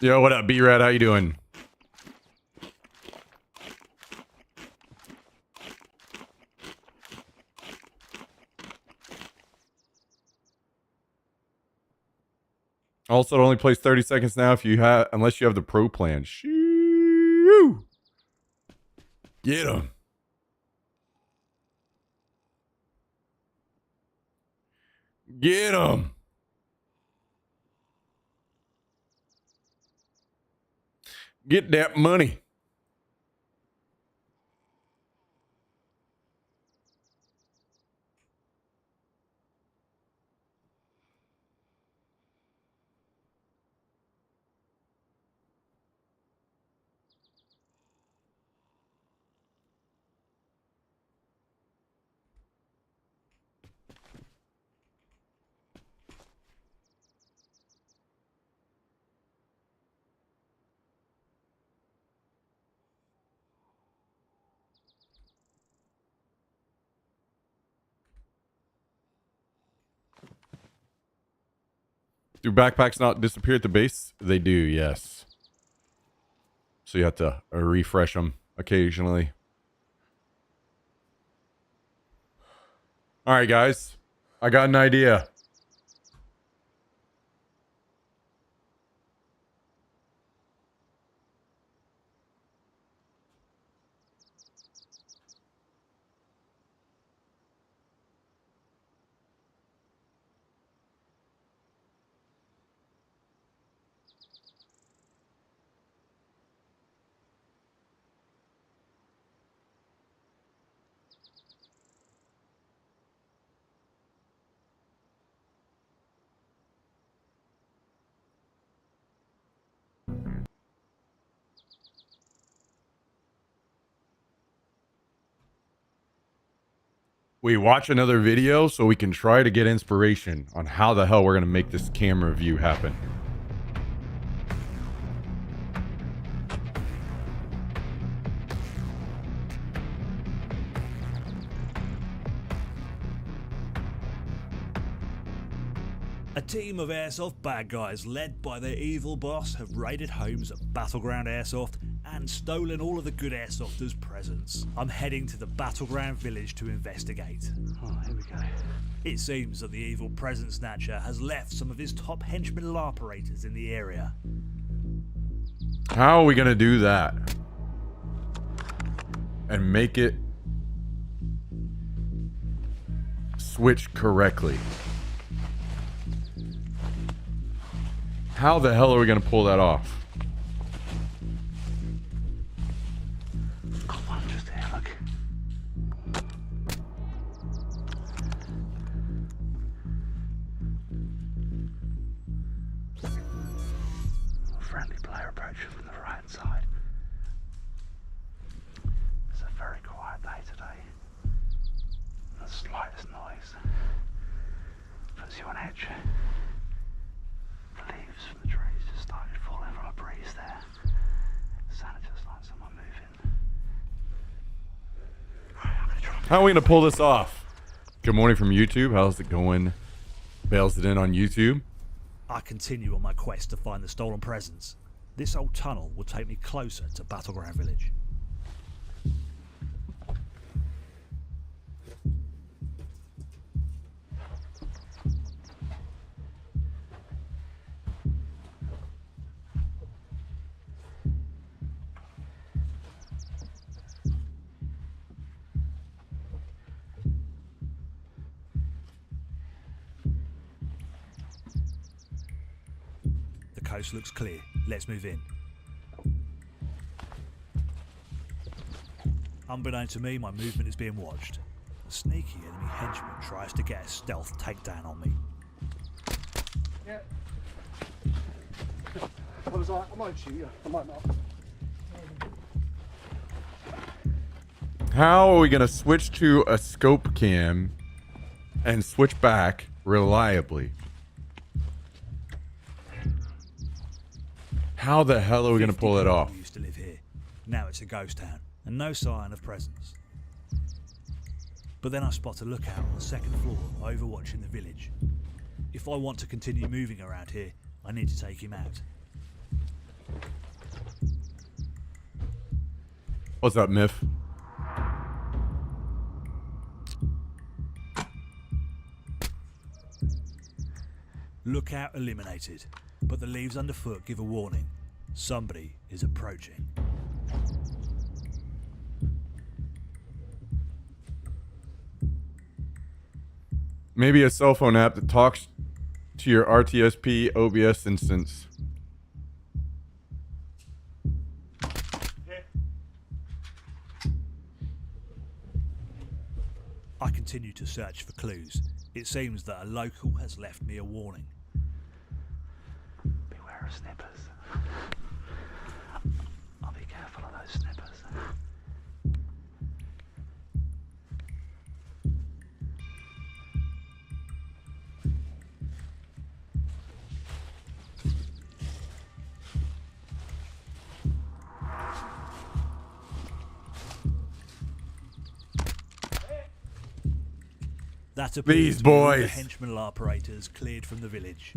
Yo, what up, B-Rad? How you doing? Also, it only plays 30 seconds now if you have, unless you have the pro plan. Shoo! Get him. Get him. Get that money. Do backpacks not disappear at the base? They do, yes. So you have to refresh them occasionally. All right, guys. I got an idea. We watch another video so we can try to get inspiration on how the hell we're going to make this camera view happen. A team of airsoft bad guys led by their evil boss have raided homes at Battleground Airsoft and stolen all of the good airsofters' presents. I'm heading to the Battleground village to investigate. Oh, here we go. It seems that the evil present snatcher has left some of his top henchmen and operators in the area. How are we going to do that? And make it switch correctly? How the hell are we going to pull that off? Come on, just here, look. A friendly player approaching from the right side. It's a very quiet day today. The slightest noise puts you on edge. The leaves from the trees just started falling from a breeze there. Sounded just like someone moving. Right, I'm gonna try and How are we going to pull this off? Good morning from YouTube. How's it going? Bails it in on YouTube. I continue on my quest to find the stolen presents. This old tunnel will take me closer to Battleground Village. The coast looks clear. Let's move in. Unbeknown to me, my movement is being watched. A sneaky enemy henchman tries to get a stealth takedown on me. Yeah. I was like, I might shoot you, I might not. How are we going to switch to a scope cam and switch back reliably? How the hell are we going to 50 pull it people off? used to live here. Now it's a ghost town, and no sign of presence. But then I spot a lookout on the second floor overwatching the village. If I want to continue moving around here, I need to take him out. What's up, Miff? Lookout eliminated, but the leaves underfoot give a warning. Somebody is approaching. Maybe a cell phone app that talks to your RTSP OBS instance. I continue to search for clues. It seems that a local has left me a warning. Beware of snippers. I'll be careful of those snippers. That appears These to be all the boys. henchmen operators cleared from the village.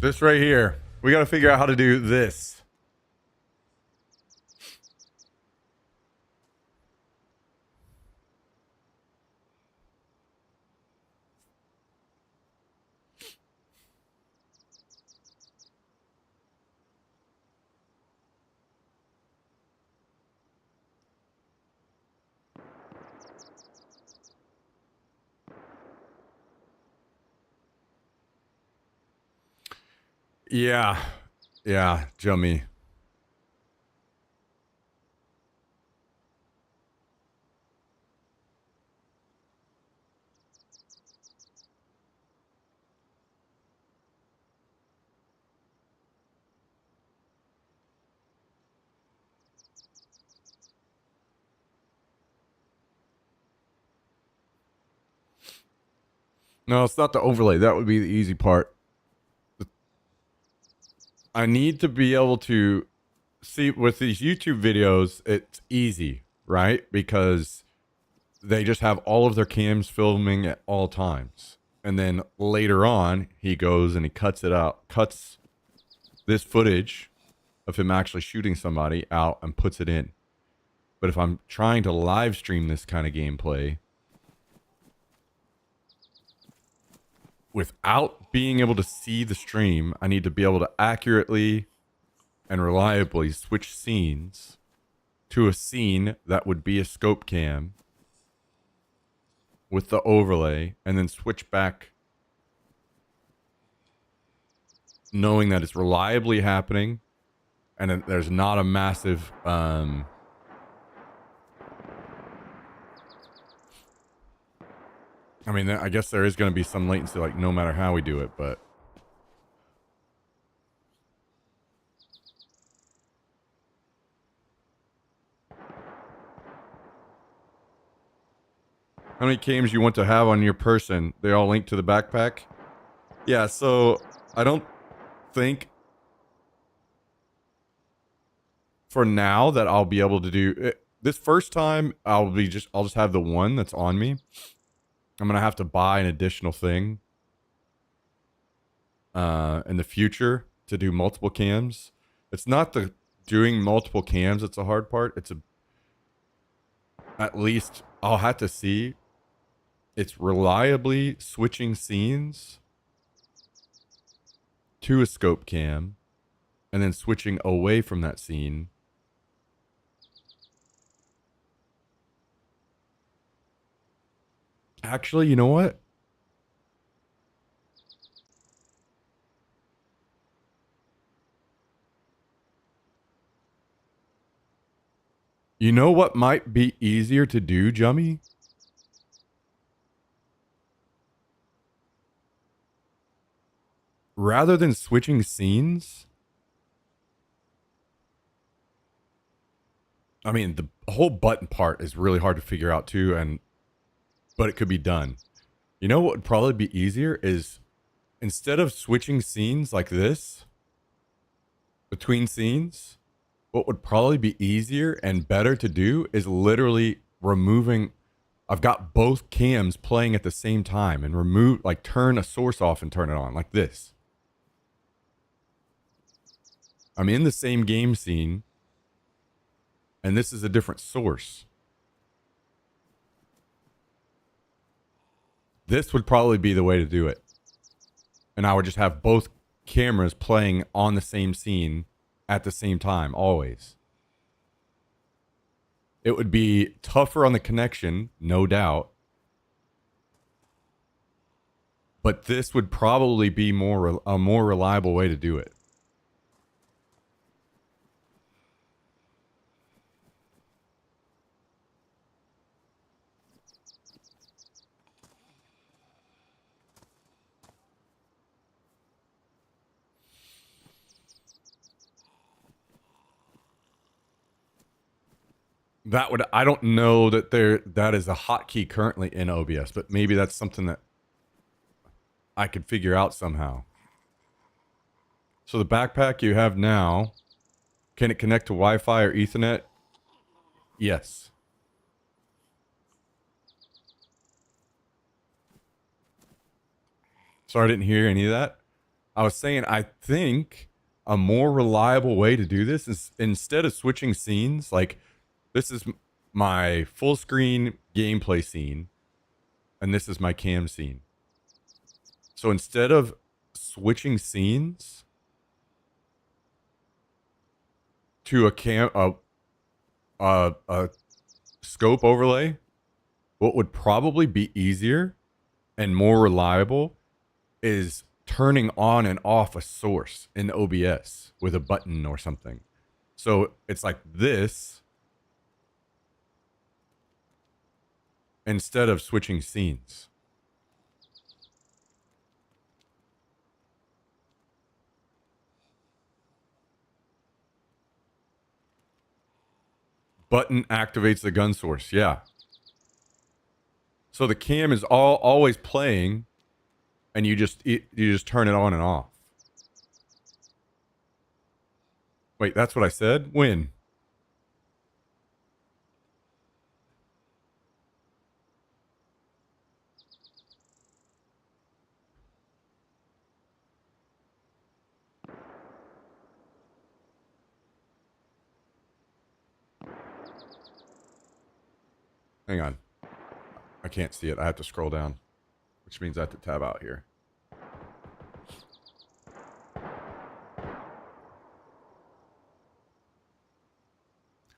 This right here. We got to figure out how to do this. Yeah. Yeah, Jummy. No, it's not the overlay. That would be the easy part. I need to be able to see with these YouTube videos, it's easy, right? Because they just have all of their cams filming at all times. And then later on, he goes and he cuts it out, cuts this footage of him actually shooting somebody out and puts it in. But if I'm trying to live stream this kind of gameplay without being able to see the stream, I need to be able to accurately and reliably switch scenes to a scene that would be a scope cam with the overlay and then switch back knowing that it's reliably happening and there's not a massive I mean, I guess there is going to be some latency, like, no matter how we do it, but... How many cams you want to have on your person? They all link to the backpack? Yeah, so I don't think for now that I'll be able to do it. This first time I'll just have the one that's on me. I'm gonna have to buy an additional thing in the future to do multiple cams. It's not the doing multiple cams that's the hard part. It's at least I'll have to see it's reliably switching scenes to a scope cam and then switching away from that scene. Actually, you know what? You know what might be easier to do, Jummy? Rather than switching scenes, I mean, the whole button part is really hard to figure out too, but it could be done. You know what would probably be easier is instead of switching scenes like this between scenes, what would probably be easier and better to do is literally removing. I've got both cams playing at the same time and turn a source off and turn it on like this. I'm in the same game scene and this is a different source. This would probably be the way to do it. And I would just have both cameras playing on the same scene at the same time, always. It would be tougher on the connection, no doubt. But this would probably be a more reliable way to do it. I don't know that that is a hotkey currently in OBS, but maybe that's something that I could figure out somehow. So the backpack you have now, can it connect to Wi-Fi or Ethernet? Yes. Sorry, I didn't hear any of that. I was saying, I think a more reliable way to do this is instead of switching scenes, like this is my full screen gameplay scene, and this is my cam scene. So instead of switching scenes to a scope overlay, what would probably be easier and more reliable is turning on and off a source in OBS with a button or something. So it's like this instead of switching scenes. Button activates the gun source. Yeah. So the cam is always playing, and you just turn it on and off. Wait, that's what I said? When? Hang on. I can't see it. I have to scroll down, which means I have to tab out here.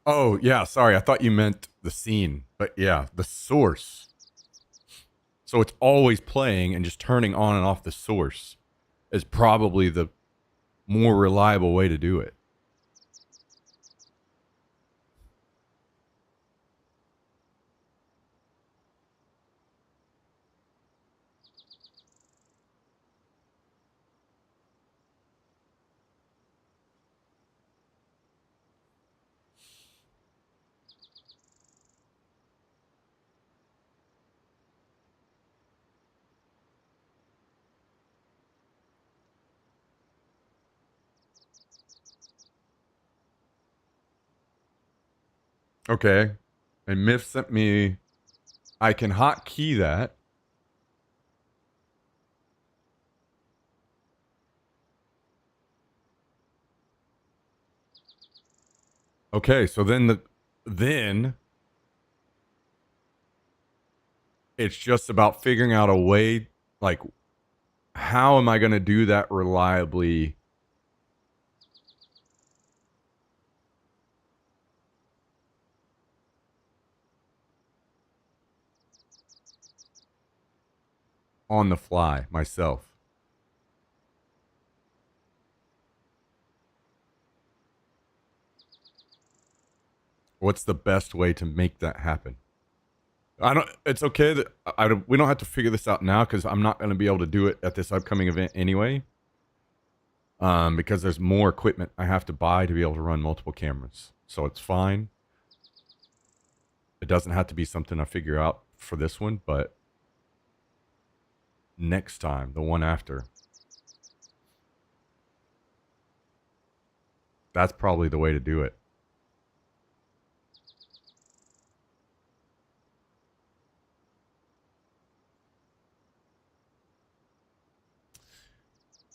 Oh, yeah, sorry. I thought you meant the scene. But yeah, the source. So it's always playing, and just turning on and off the source is probably the more reliable way to do it. Okay. And Myth sent me, I can hotkey that. Okay, so then it's just about figuring out a way, like, how am I going to do that reliably? On the fly myself. What's the best way to make that happen? It's okay that we don't have to figure this out now, because I'm not going to be able to do it at this upcoming event anyway. Because there's more equipment I have to buy to be able to run multiple cameras. So it's fine. It doesn't have to be something I figure out for this one, but next time, the one after, that's probably the way to do it.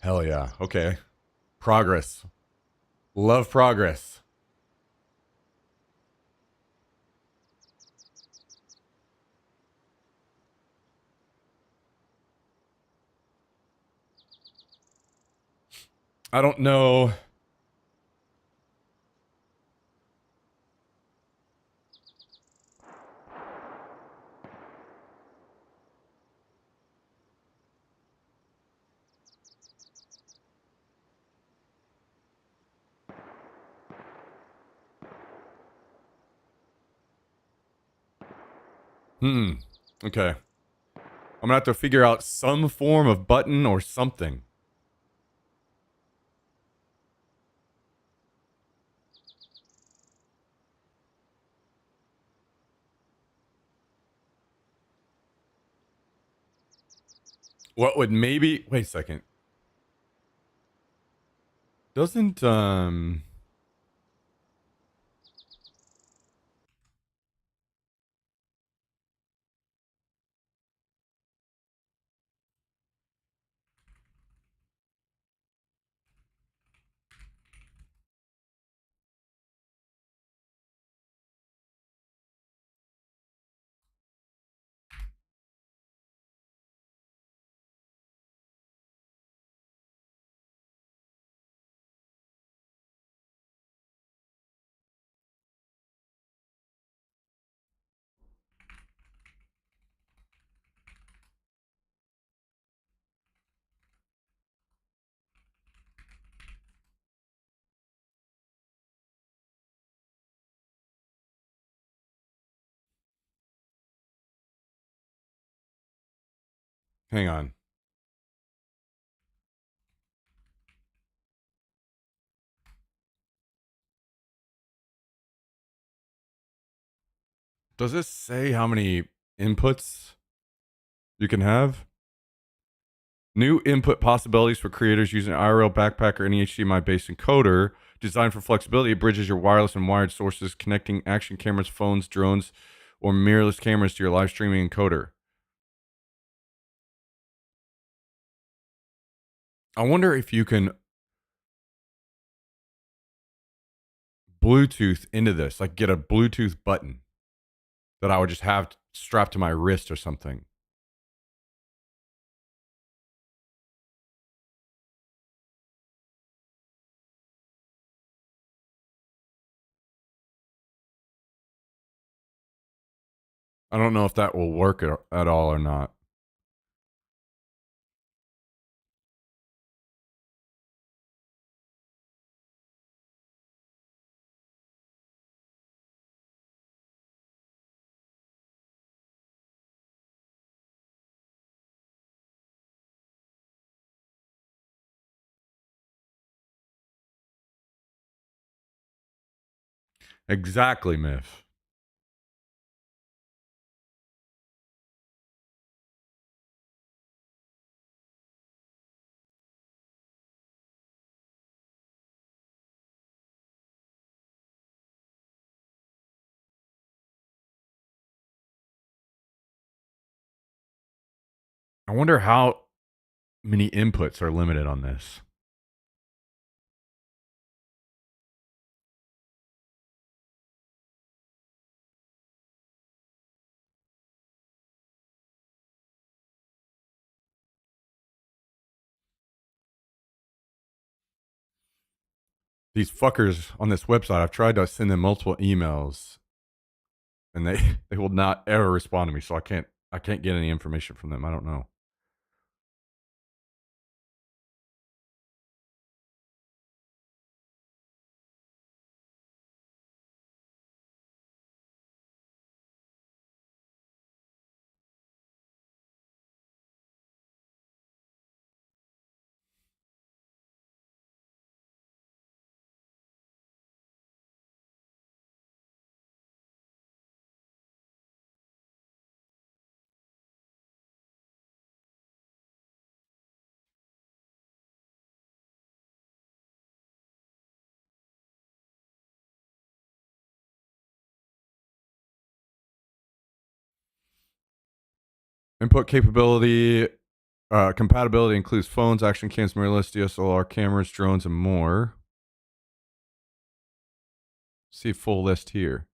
Hell yeah. Okay. Progress. Love progress. I don't know. Okay. I'm gonna have to figure out some form of button or something. What would maybe wait a second. Doesn't hang on. Does this say how many inputs you can have? New input possibilities for creators using IRL Backpack or any HDMI-based encoder designed for flexibility. It bridges your wireless and wired sources, connecting action cameras, phones, drones, or mirrorless cameras to your live streaming encoder. I wonder if you can Bluetooth into this, like get a Bluetooth button that I would just have strapped to my wrist or something. I don't know if that will work at all or not. Exactly, Miff. I wonder how many inputs are limited on this. These fuckers on this website, I've tried to send them multiple emails and they they will not ever respond to me, so I can't get any information from them. I don't know. Input capability, compatibility includes phones, action cams, mirrorless, DSLR cameras, drones, and more. See full list here.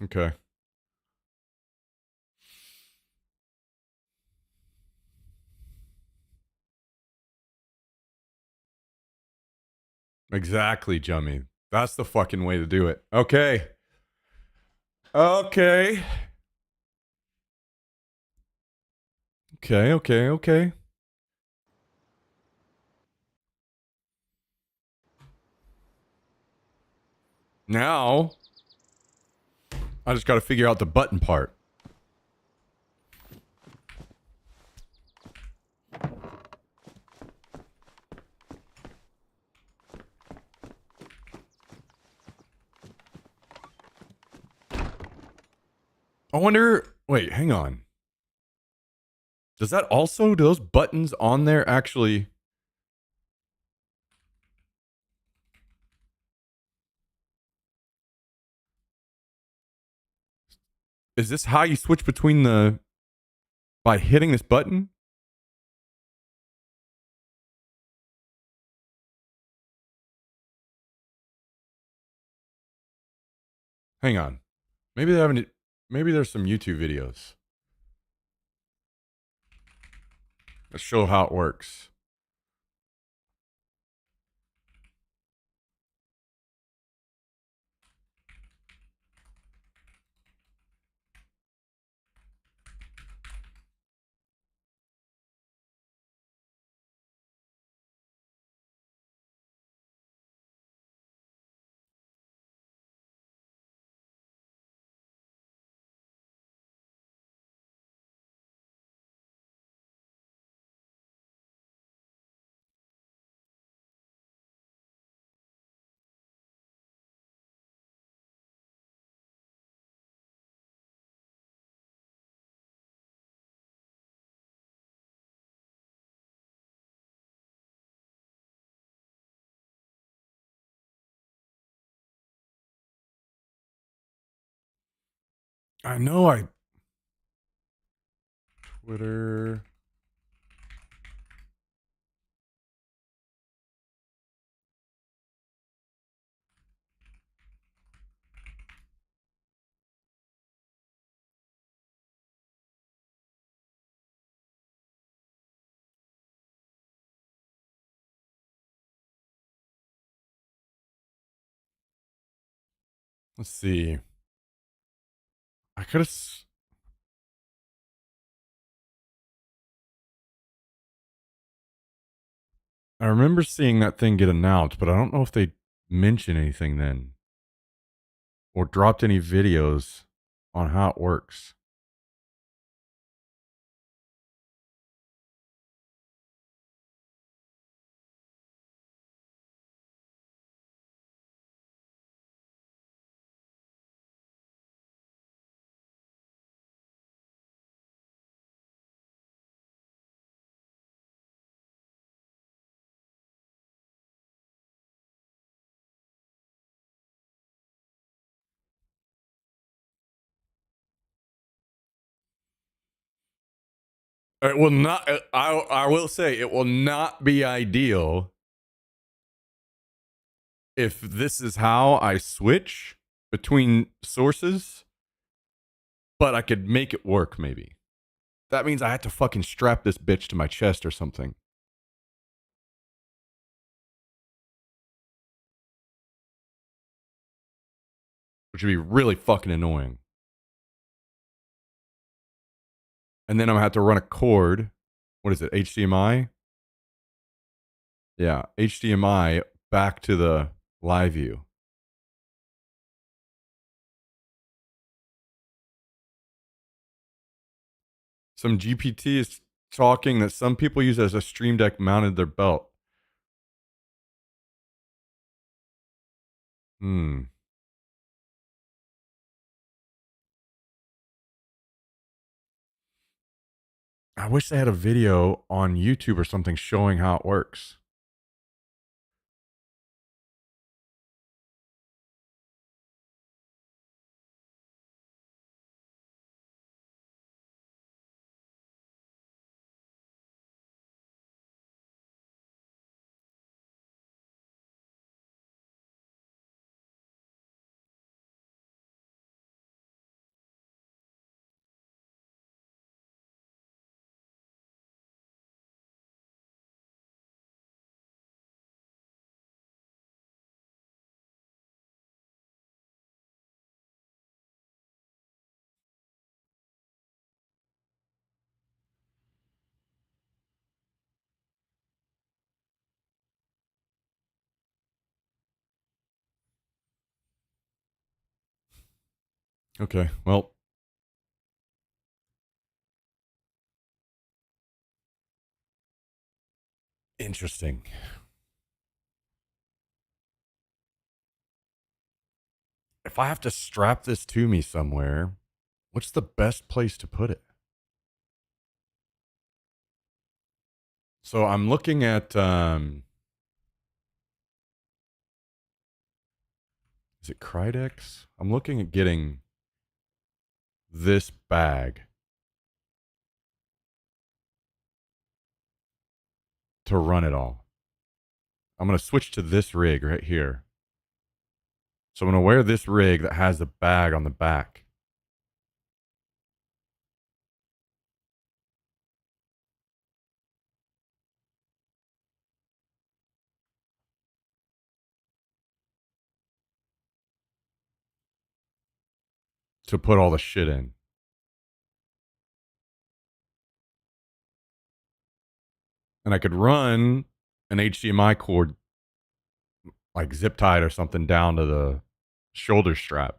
Okay. Exactly, Jummy. That's the fucking way to do it. Okay. Okay. Okay. Now, I just got to figure out the button part. I wonder. Wait, hang on. Does that also, do those buttons on there actually? Is this how you switch between the, by hitting this button? Hang on. Maybe they haven't, maybe there's some YouTube videos that show how it works. I know I, Twitter. Let's see. I could have. I remember seeing that thing get announced, but I don't know if they mentioned anything then or dropped any videos on how it works. It will not. I will say it will not be ideal if this is how I switch between sources, but I could make it work. Maybe that means I have to fucking strap this bitch to my chest or something, which would be really fucking annoying. And then I'm gonna have to run a cord. What is it? HDMI? Yeah, HDMI back to the live view. Some GPT is talking that some people use it as a stream deck mounted their belt. I wish they had a video on YouTube or something showing how it works. Okay, well. Interesting. If I have to strap this to me somewhere, what's the best place to put it? So I'm looking at is it Krydex? I'm looking at getting this bag to run it all. I'm going to switch to this rig right here. So I'm going to wear this rig that has the bag on the back. To put all the shit in. And I could run an HDMI cord, like zip tied or something, down to the shoulder strap.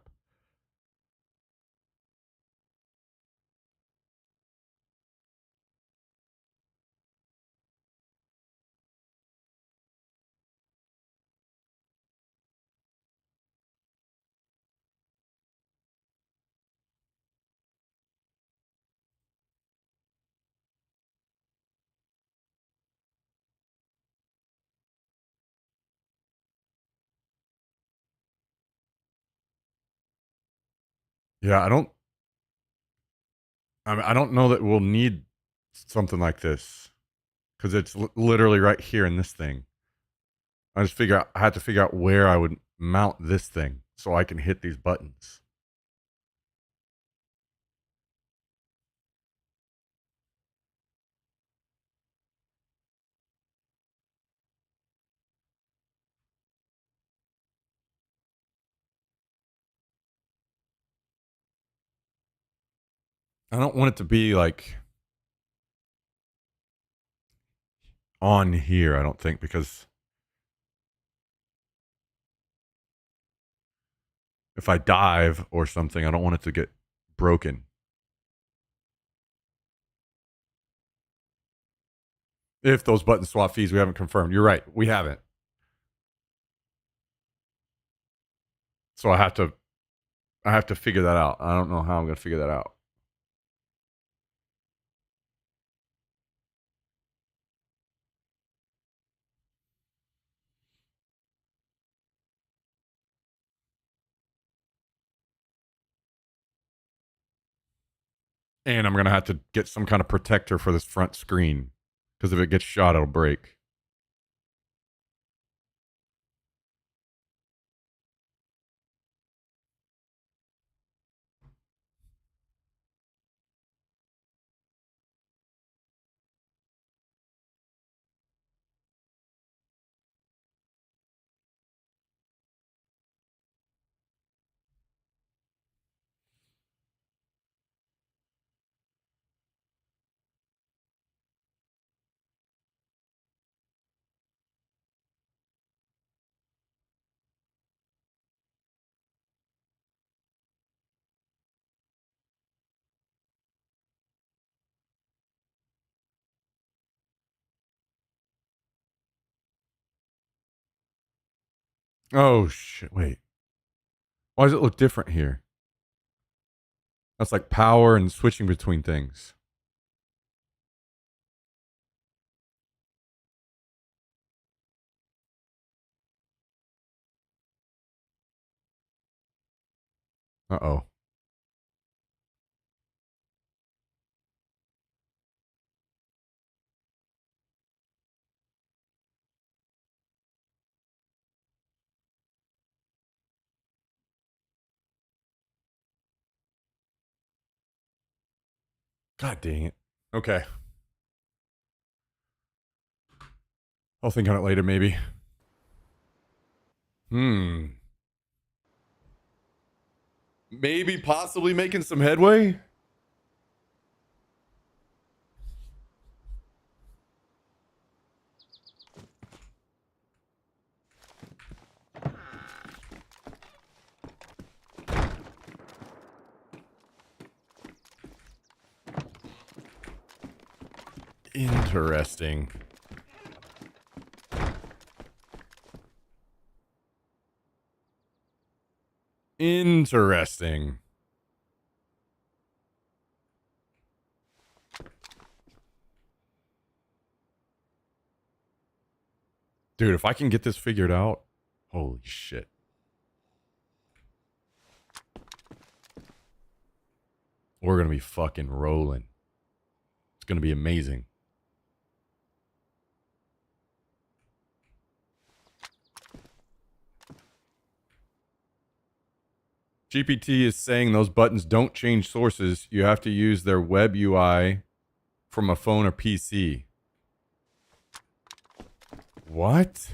Yeah, I don't know that we'll need something like this because it's literally right here in this thing. I had to figure out where I would mount this thing so I can hit these buttons. I don't want it to be like on here, I don't think, because if I dive or something, I don't want it to get broken. If those button swap fees we haven't confirmed. You're right, we haven't. So I have to figure that out. I don't know how I'm going to figure that out. And I'm going to have to get some kind of protector for this front screen because if it gets shot, it'll break. Oh, shit. Wait. Why does it look different here? That's like power and switching between things. Uh-oh. God dang it. Okay. I'll think on it later, maybe. Maybe possibly making some headway? Interesting. Interesting. Dude, if I can get this figured out, holy shit. We're going to be fucking rolling. It's going to be amazing. GPT is saying those buttons don't change sources. You have to use their web UI from a phone or PC. What?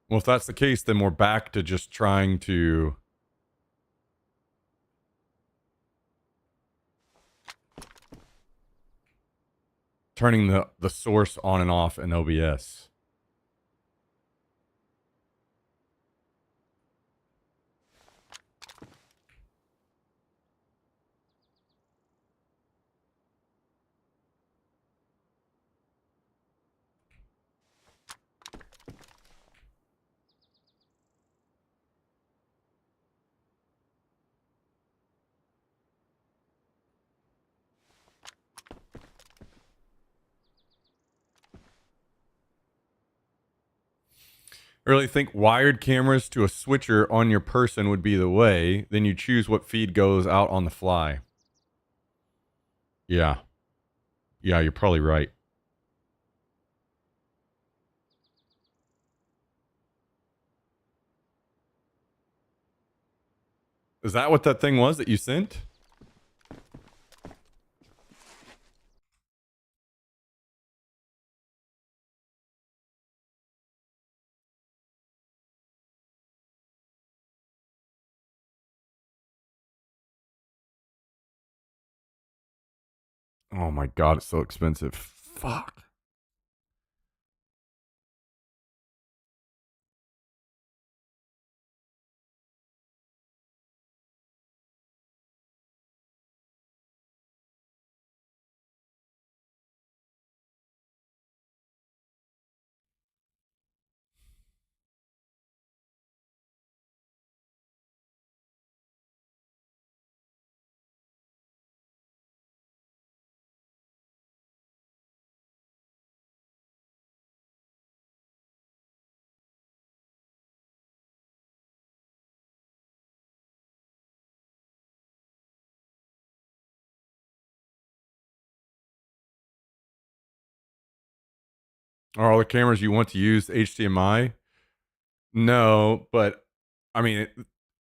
Well, if that's the case, then we're back to just trying to turning the source on and off in OBS. I really think wired cameras to a switcher on your person would be the way. Then you choose what feed goes out on the fly. Yeah. Yeah, you're probably right. Is that what that thing was that you sent? Oh my god, it's so expensive. Fuck. Are all the cameras you want to use HDMI? No, but I mean,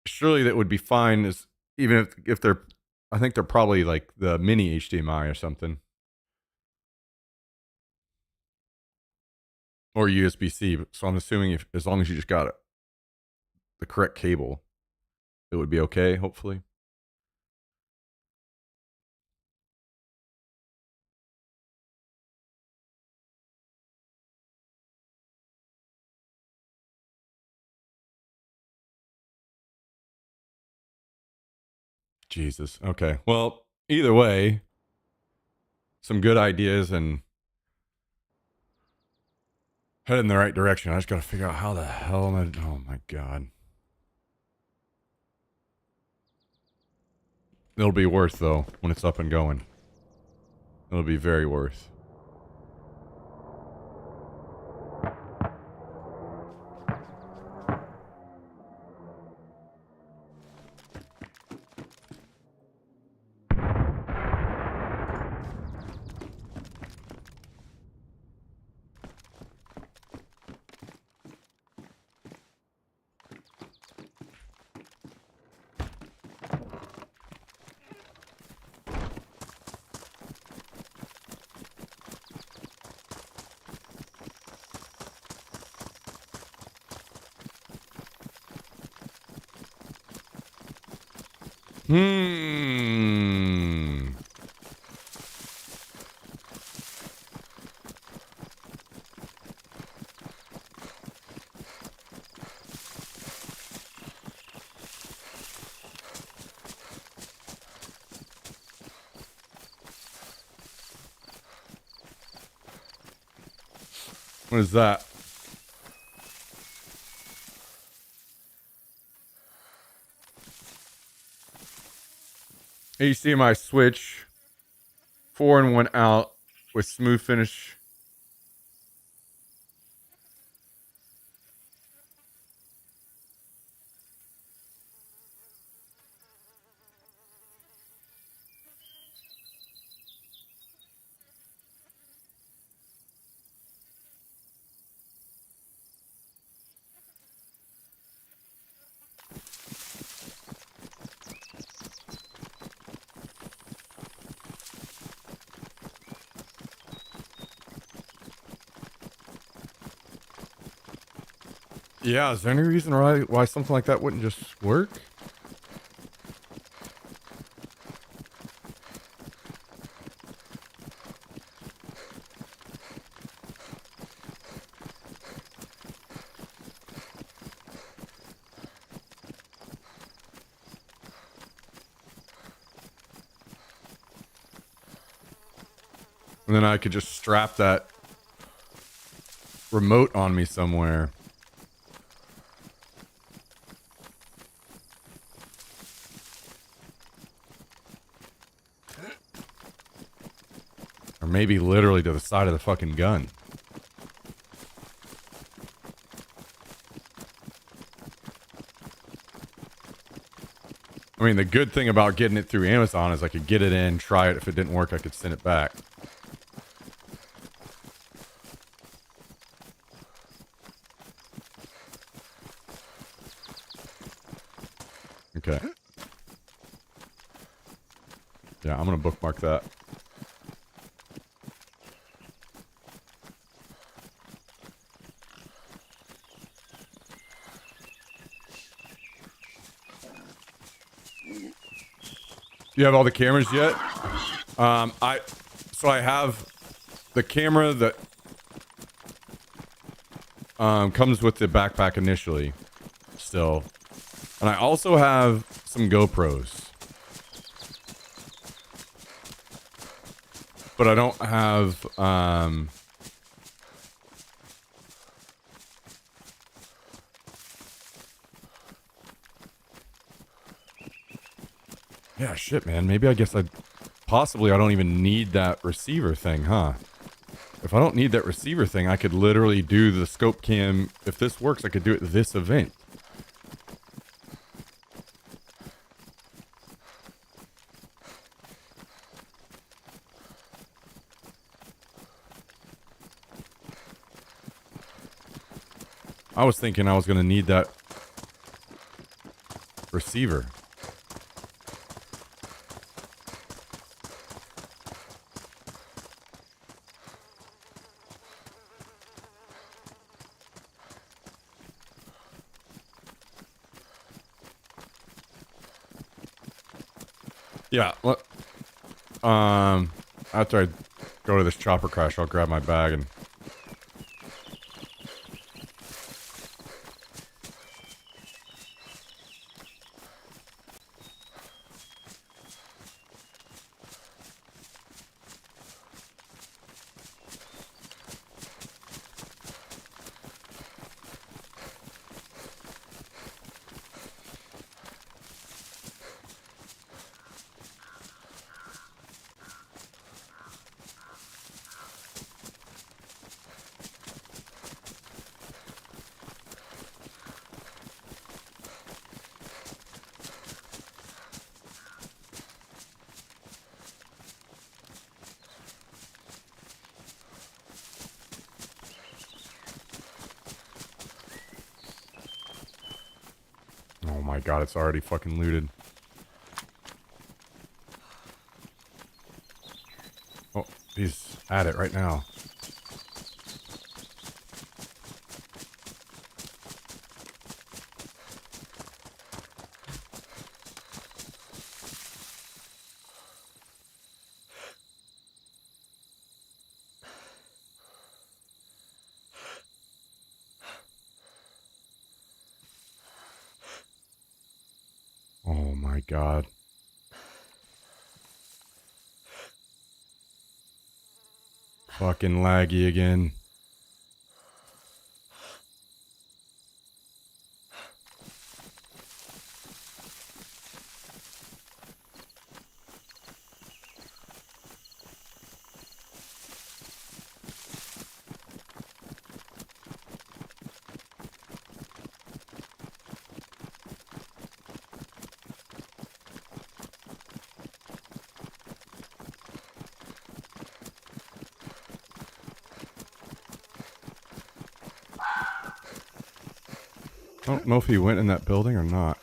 surely that would be fine. As even if they're, I think they're probably like the mini HDMI or something, or USB-C. So I'm assuming if as long as you just got the correct cable, it would be okay. Hopefully. Jesus. Okay. Well, either way, some good ideas and head in the right direction. I just got to figure out how the hell am I. Oh my god. It'll be worth though when it's up and going. It'll be very worth. Hmm. What is that? HDMI switch. 4 and 1 out with smooth finish. Yeah, is there any reason why something like that wouldn't just work? And then I could just strap that remote on me somewhere. Or maybe literally to the side of the fucking gun. I mean, the good thing about getting it through Amazon is I could get it in, try it. If it didn't work, I could send it back. Okay. Yeah, I'm gonna bookmark that. You have all the cameras yet? So I have the camera that comes with the backpack initially, still, and I also have some GoPros, but I don't have yeah, shit, man. Maybe I guess I don't even need that receiver thing, huh? If I don't need that receiver thing, I could literally do the scope cam. If this works, I could do it this event. I was thinking I was going to need that receiver. Yeah. After I go to this chopper crash, I'll grab my bag and. Oh my god, it's already fucking looted. Oh, he's at it right now. Oh my god. Fucking laggy again. don't know if he went in that building or not.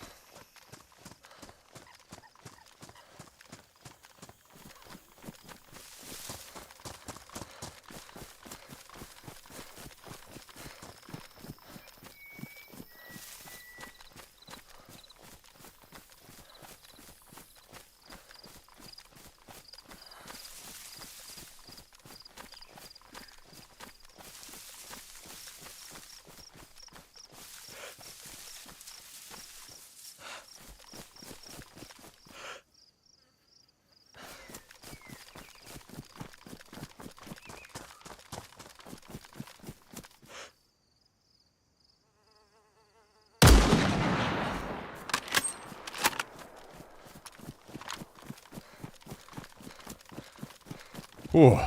Whew.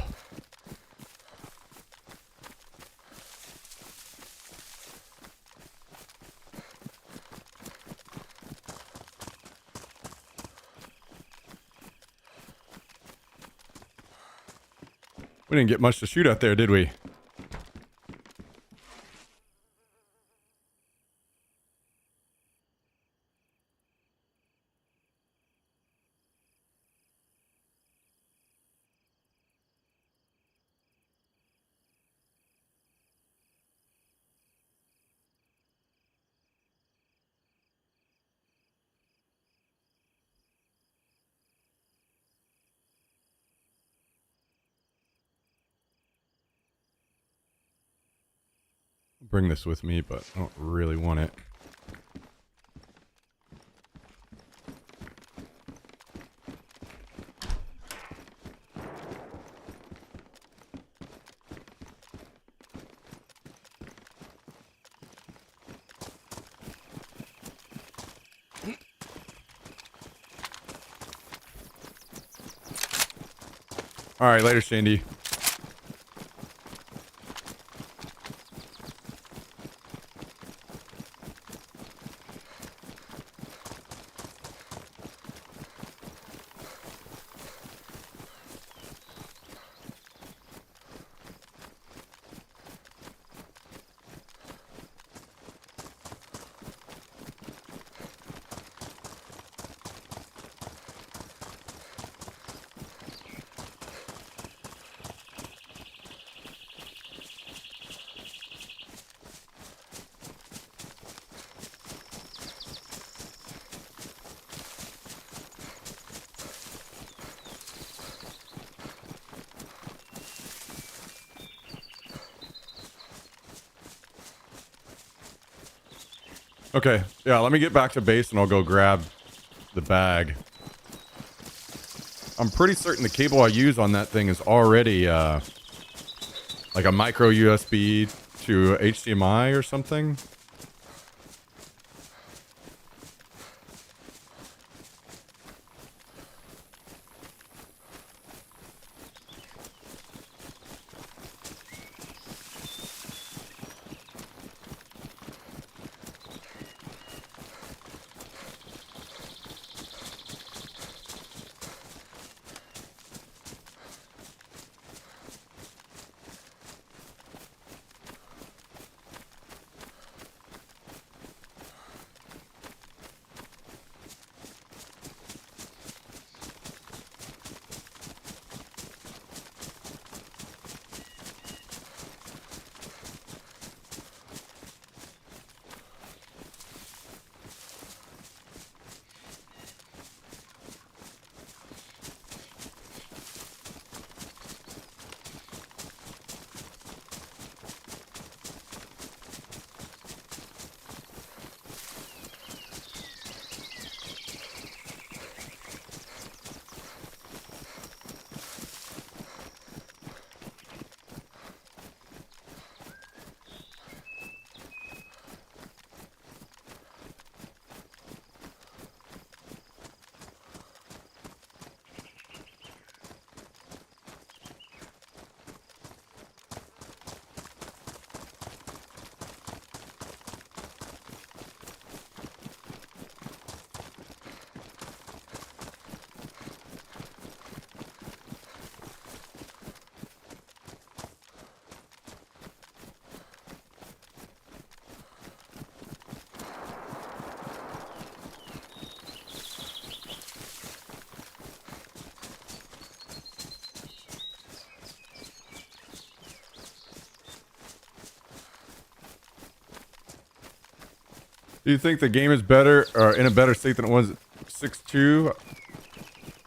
We didn't get much to shoot out there, did we? Bring this with me, but I don't really want it. All right, later, Shandy. Okay, yeah, let me get back to base and I'll go grab the bag. I'm pretty certain the cable I use on that thing is already like a micro USB to HDMI or something. Do you think the game is better or in a better state than it was at 6.2? I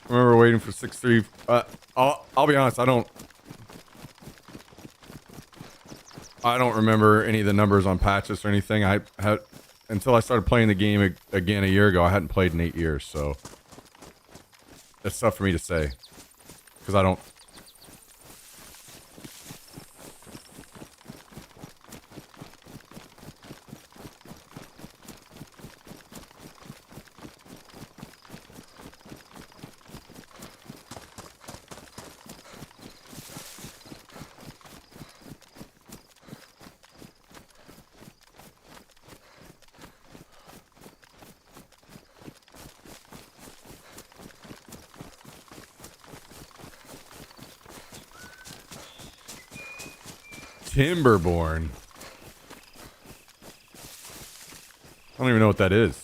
remember waiting for 6.3. I'll be honest, I don't remember any of the numbers on patches or anything. I had until I started playing the game again a year ago. I hadn't played in 8 years, so that's tough for me to say because I don't. Timberborn. I don't even know what that is.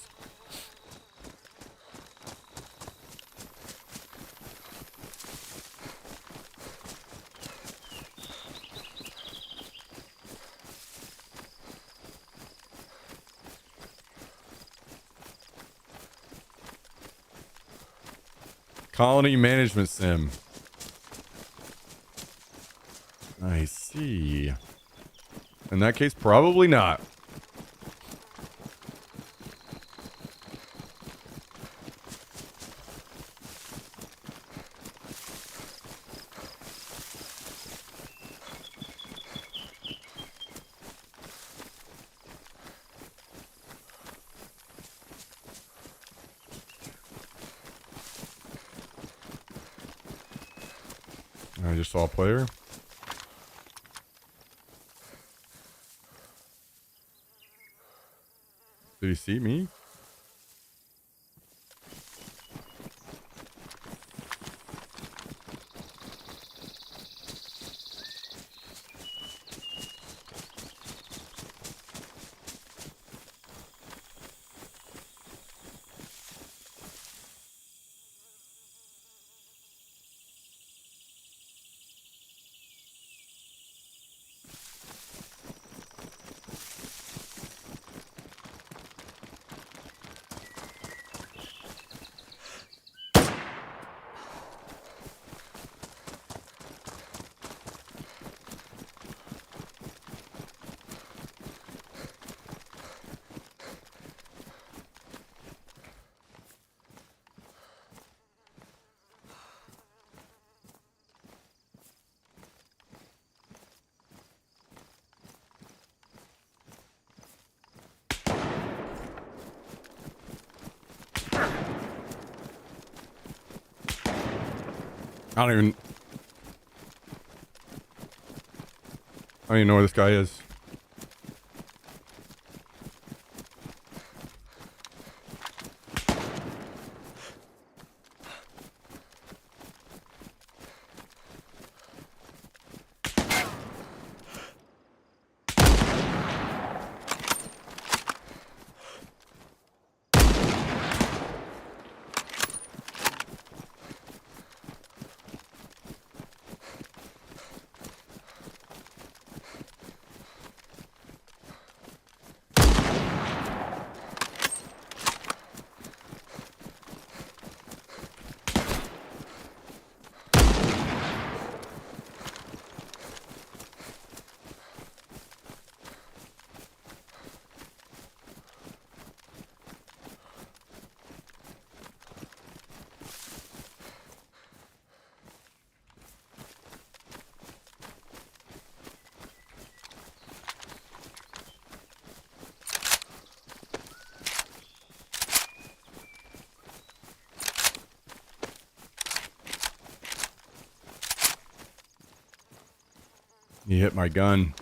Colony management sim. I see. In that case, probably not. I just saw a player. Did he see me? I don't even know where this guy is. He hit my gun.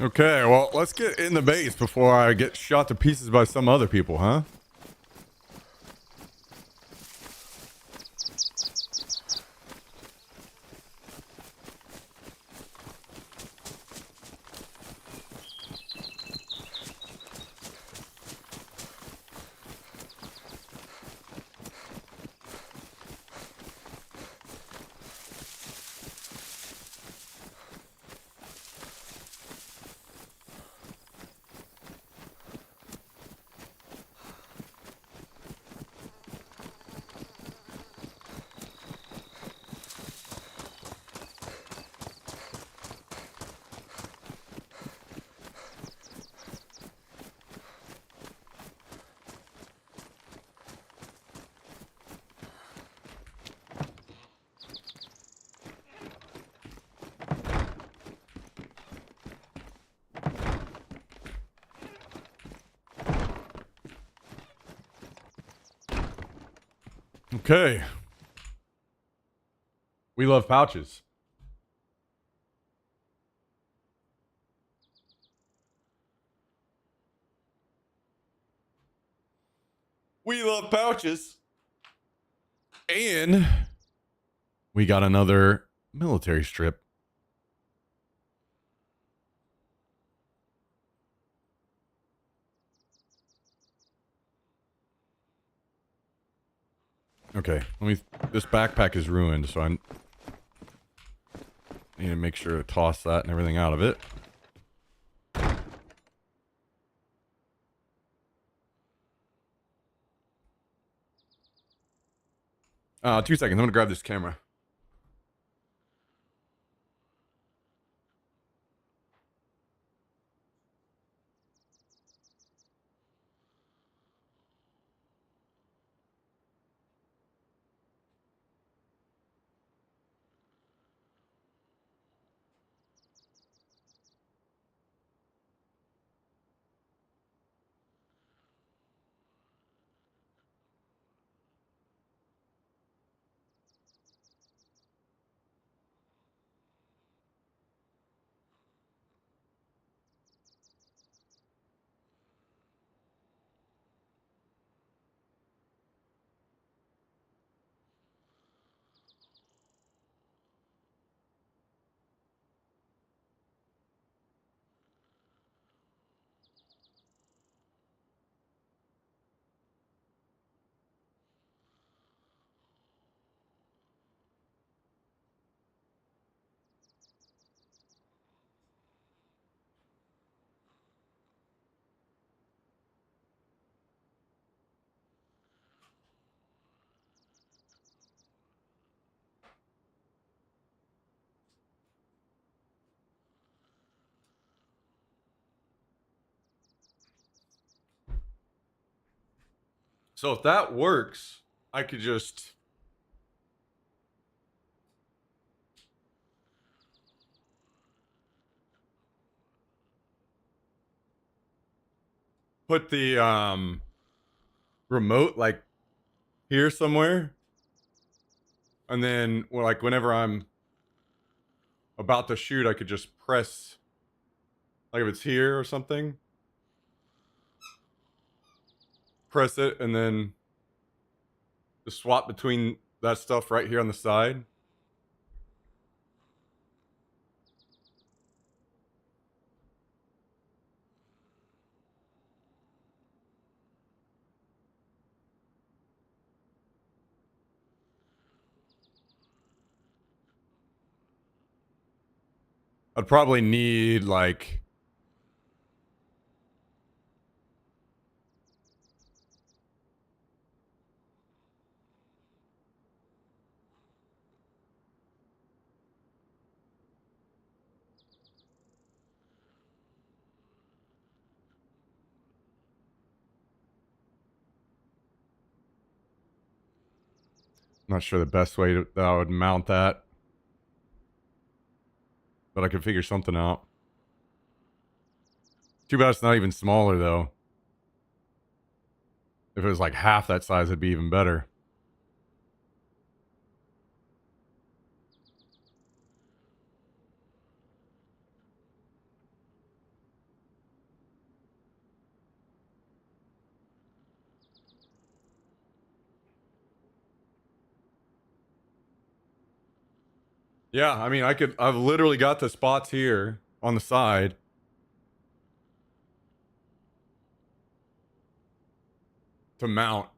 Okay, well, let's get in the base before I get shot to pieces by some other people, huh? Okay. We love pouches. We love pouches. And we got another military strip. Okay, this backpack is ruined, so I need to make sure to toss that and everything out of it. 2 seconds. I'm gonna grab this camera. So if that works, I could just put the remote like here somewhere, and then like whenever I'm about to shoot, I could just press, like if it's here or something, press it, and then just swap between that stuff right here on the side. I'd probably need like not sure the best way that I would mount that, but I could figure something out. Too bad it's not even smaller though. If it was like half that size, it'd be even better. Yeah, I mean, I've literally got the spots here on the side. To mount.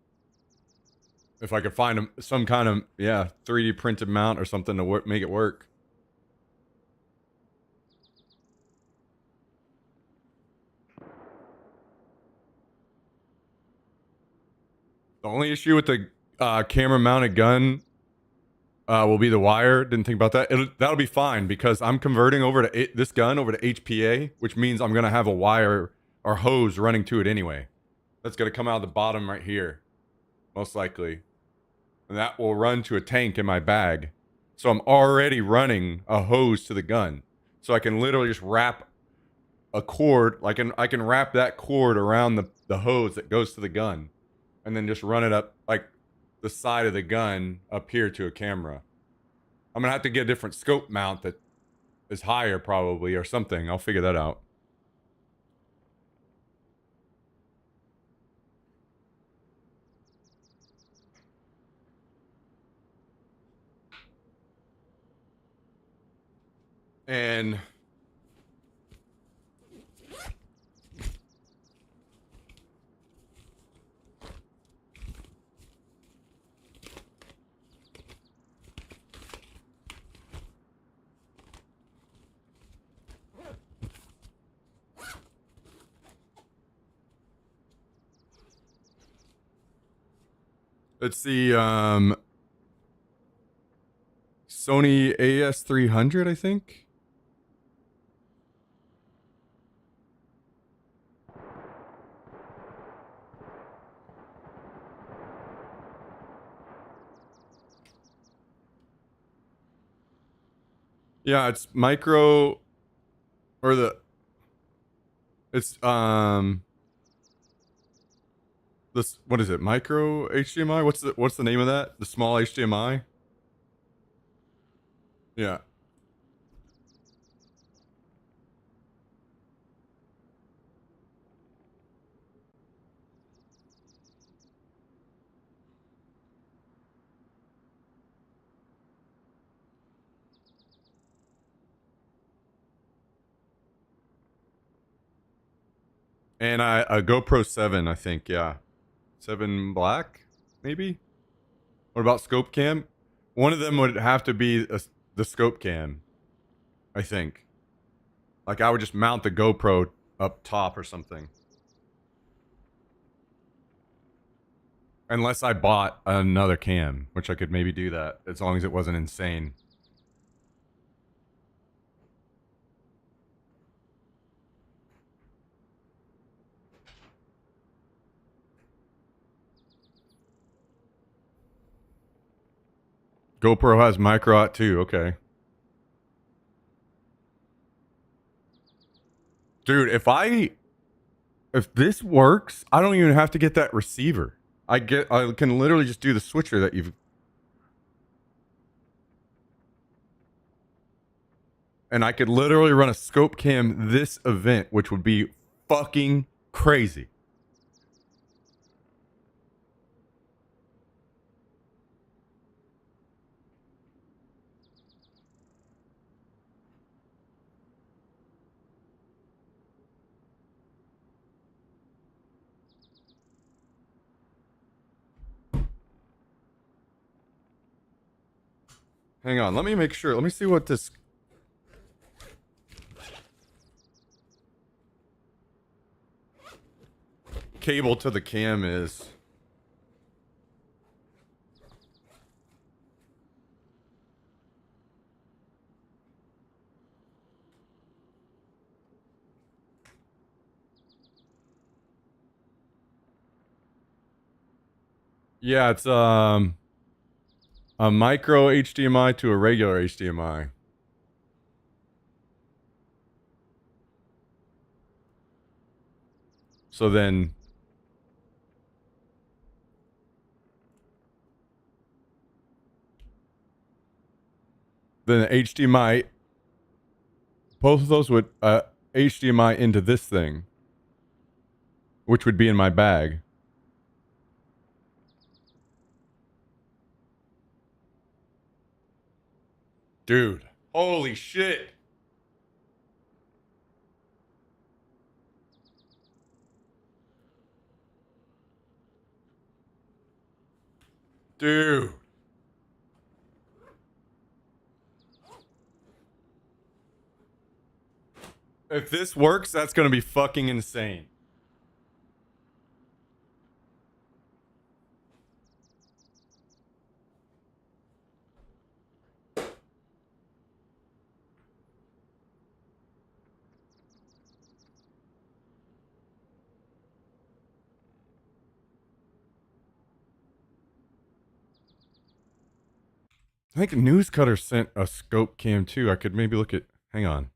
If I could find some kind of, 3D printed mount or something to make it work. The only issue with the camera mounted gun will be the wire. Didn't think about that. That'll be fine because I'm converting over to this gun over to HPA, which means I'm going to have a wire or hose running to it anyway. That's going to come out of the bottom right here, most likely. And that will run to a tank in my bag. So I'm already running a hose to the gun. So I can literally just wrap a cord. I can wrap that cord around the hose that goes to the gun. And then just run it up like the side of the gun up here to a camera. I'm going to have to get a different scope mount that is higher probably or something. I'll figure that out. And it's the Sony AS300, I think. Yeah, it's micro or it's this, what is it? Micro HDMI? What's the name of that? The small HDMI? Yeah. And a GoPro 7, I think, yeah. 7 Black, maybe? What about scope cam? One of them would have to be the scope cam, I think. Like I would just mount the GoPro up top or something. Unless I bought another cam, which I could maybe do that as long as it wasn't insane. GoPro has micro out too, okay. Dude, if this works, I don't even have to get that receiver. I can literally just do the switcher that you've. And I could literally run a scope cam this event, which would be fucking crazy. Hang on, let me make sure. Let me see what this cable to the cam is. Yeah, it's a micro HDMI to a regular HDMI. So then the HDMI, both of those would HDMI into this thing, which would be in my bag. Dude. Holy shit. Dude. If this works, that's going to be fucking insane. I think Newscutter sent a scope cam too. I could maybe look at. Hang on.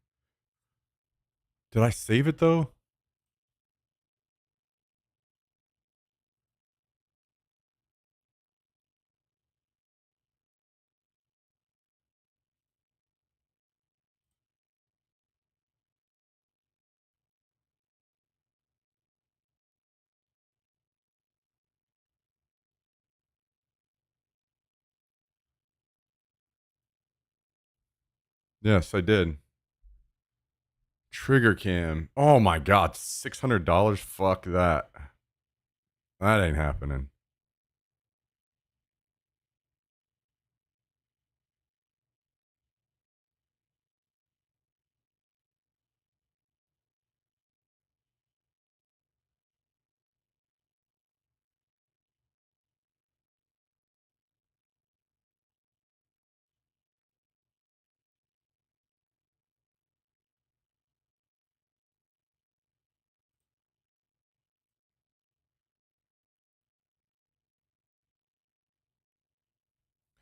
Did I save it though? Yes, I did. Trigger cam. Oh my god, $600. Fuck that. That ain't happening.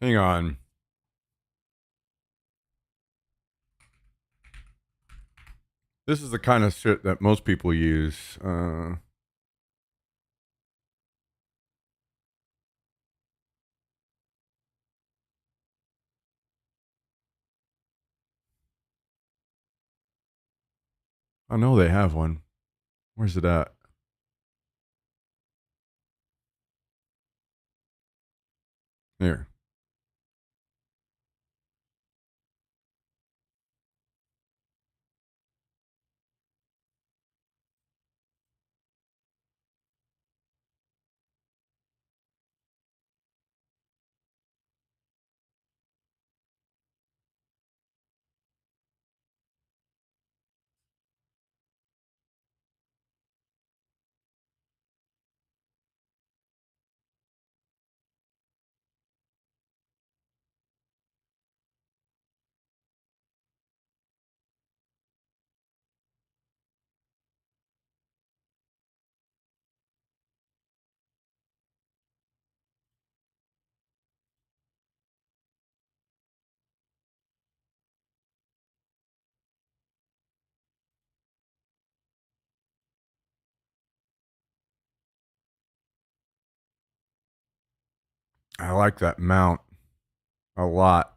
Hang on. This is the kind of shit that most people use. I know they have one. Where's it at? Here. I like that mount a lot.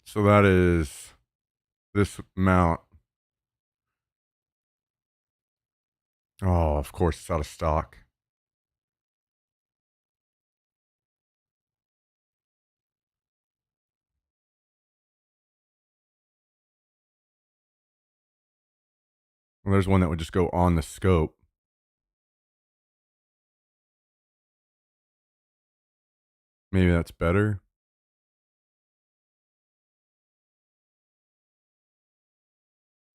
So that is this mount. Oh, of course, it's out of stock. Well, there's one that would just go on the scope. Maybe that's better.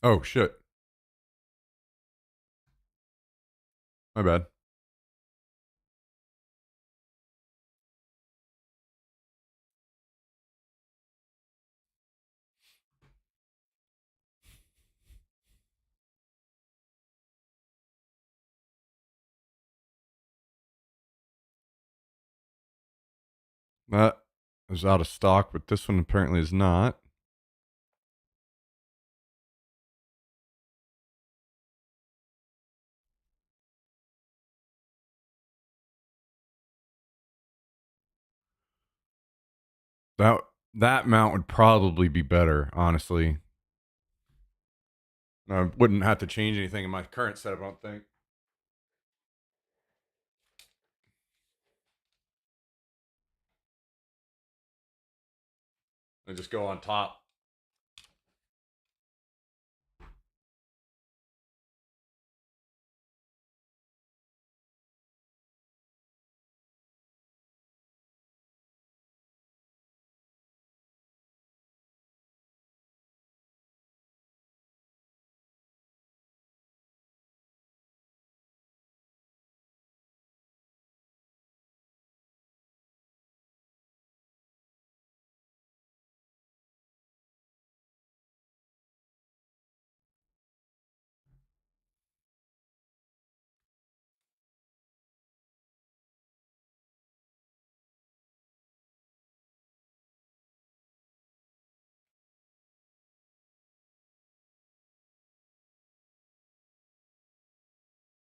Oh, shit. My bad. That is out of stock, but this one apparently is not. That that mount would probably be better, honestly. I wouldn't have to change anything in my current setup, I don't think. I just go on top.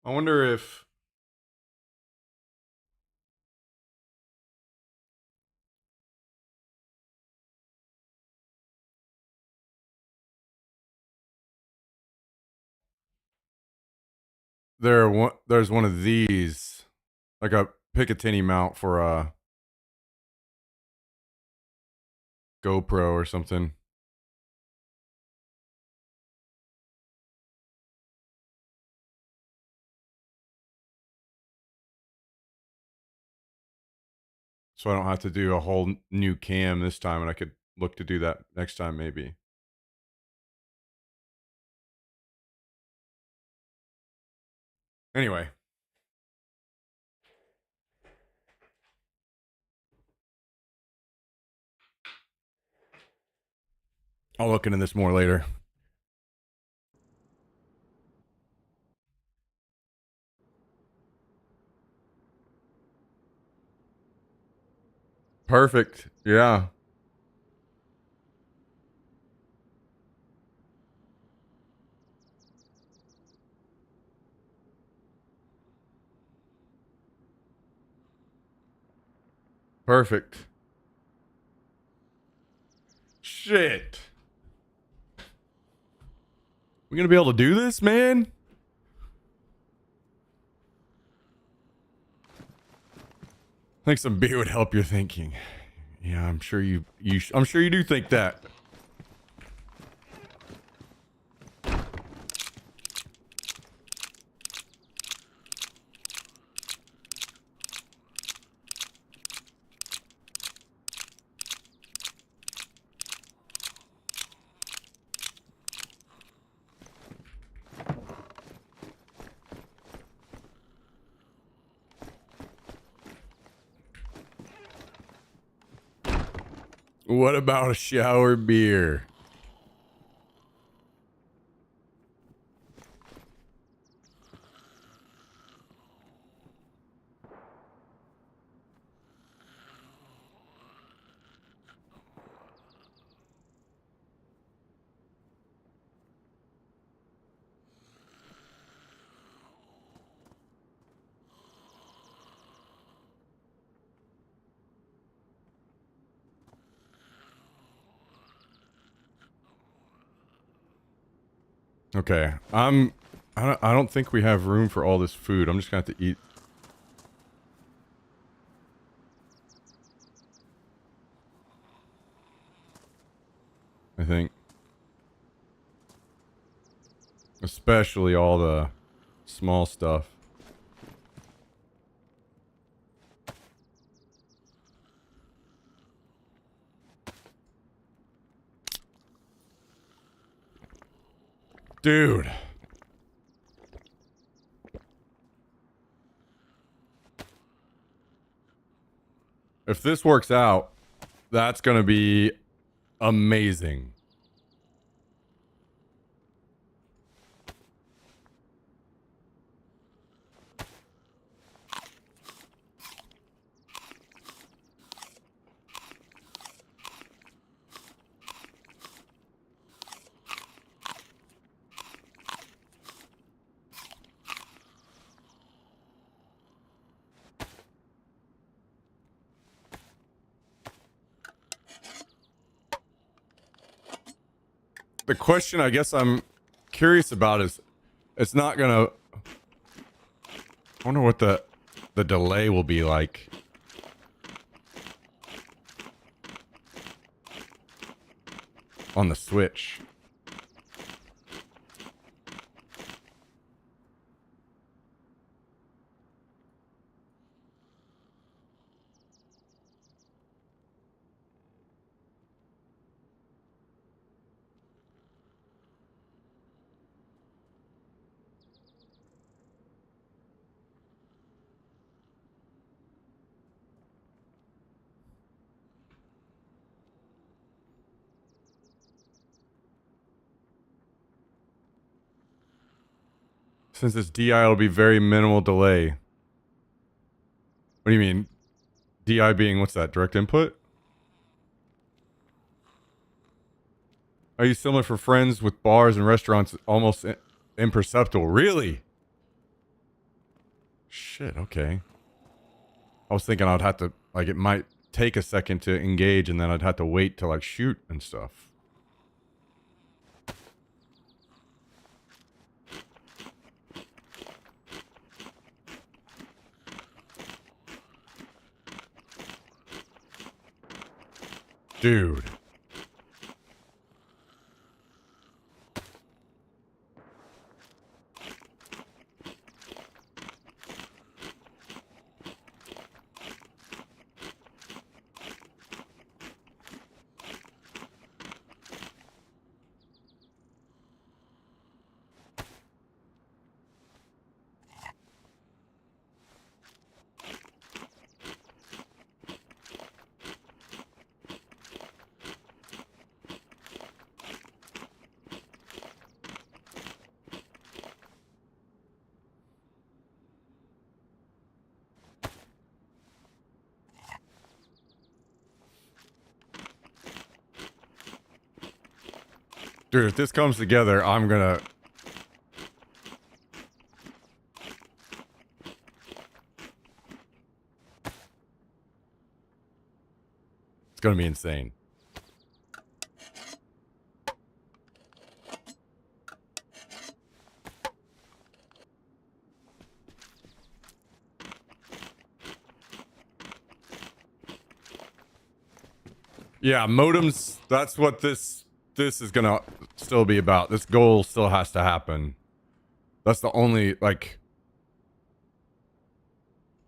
I wonder if there's one of these, like a Picatinny mount for a GoPro or something. So I don't have to do a whole new cam this time, and I could look to do that next time maybe. Anyway. I'll look into this more later. Perfect. Yeah. Perfect. Shit. We gonna be able to do this, man? I think some beer would help your thinking. Yeah, I'm sure I'm sure you do think that. What about a shower beer? Okay, I don't think we have room for all this food. I'm just gonna have to eat. I think, especially all the small stuff. Dude. If this works out, that's gonna be amazing. the question I guess I'm curious about is, it's not gonna. I wonder what the delay will be like. On the Switch. Since it's DI, it'll be very minimal delay. What do you mean? DI being, what's that, direct input? Are you similar for friends with bars and restaurants? Almost imperceptible. Really? Shit, okay. I was thinking I'd have to, like, it might take a second to engage and then I'd have to wait to, like, shoot and stuff. Dude. Dude, if this comes together, I'm gonna... It's gonna be insane. Yeah, modems, that's what this is gonna still be about. This goal still has to happen. That's the only, like,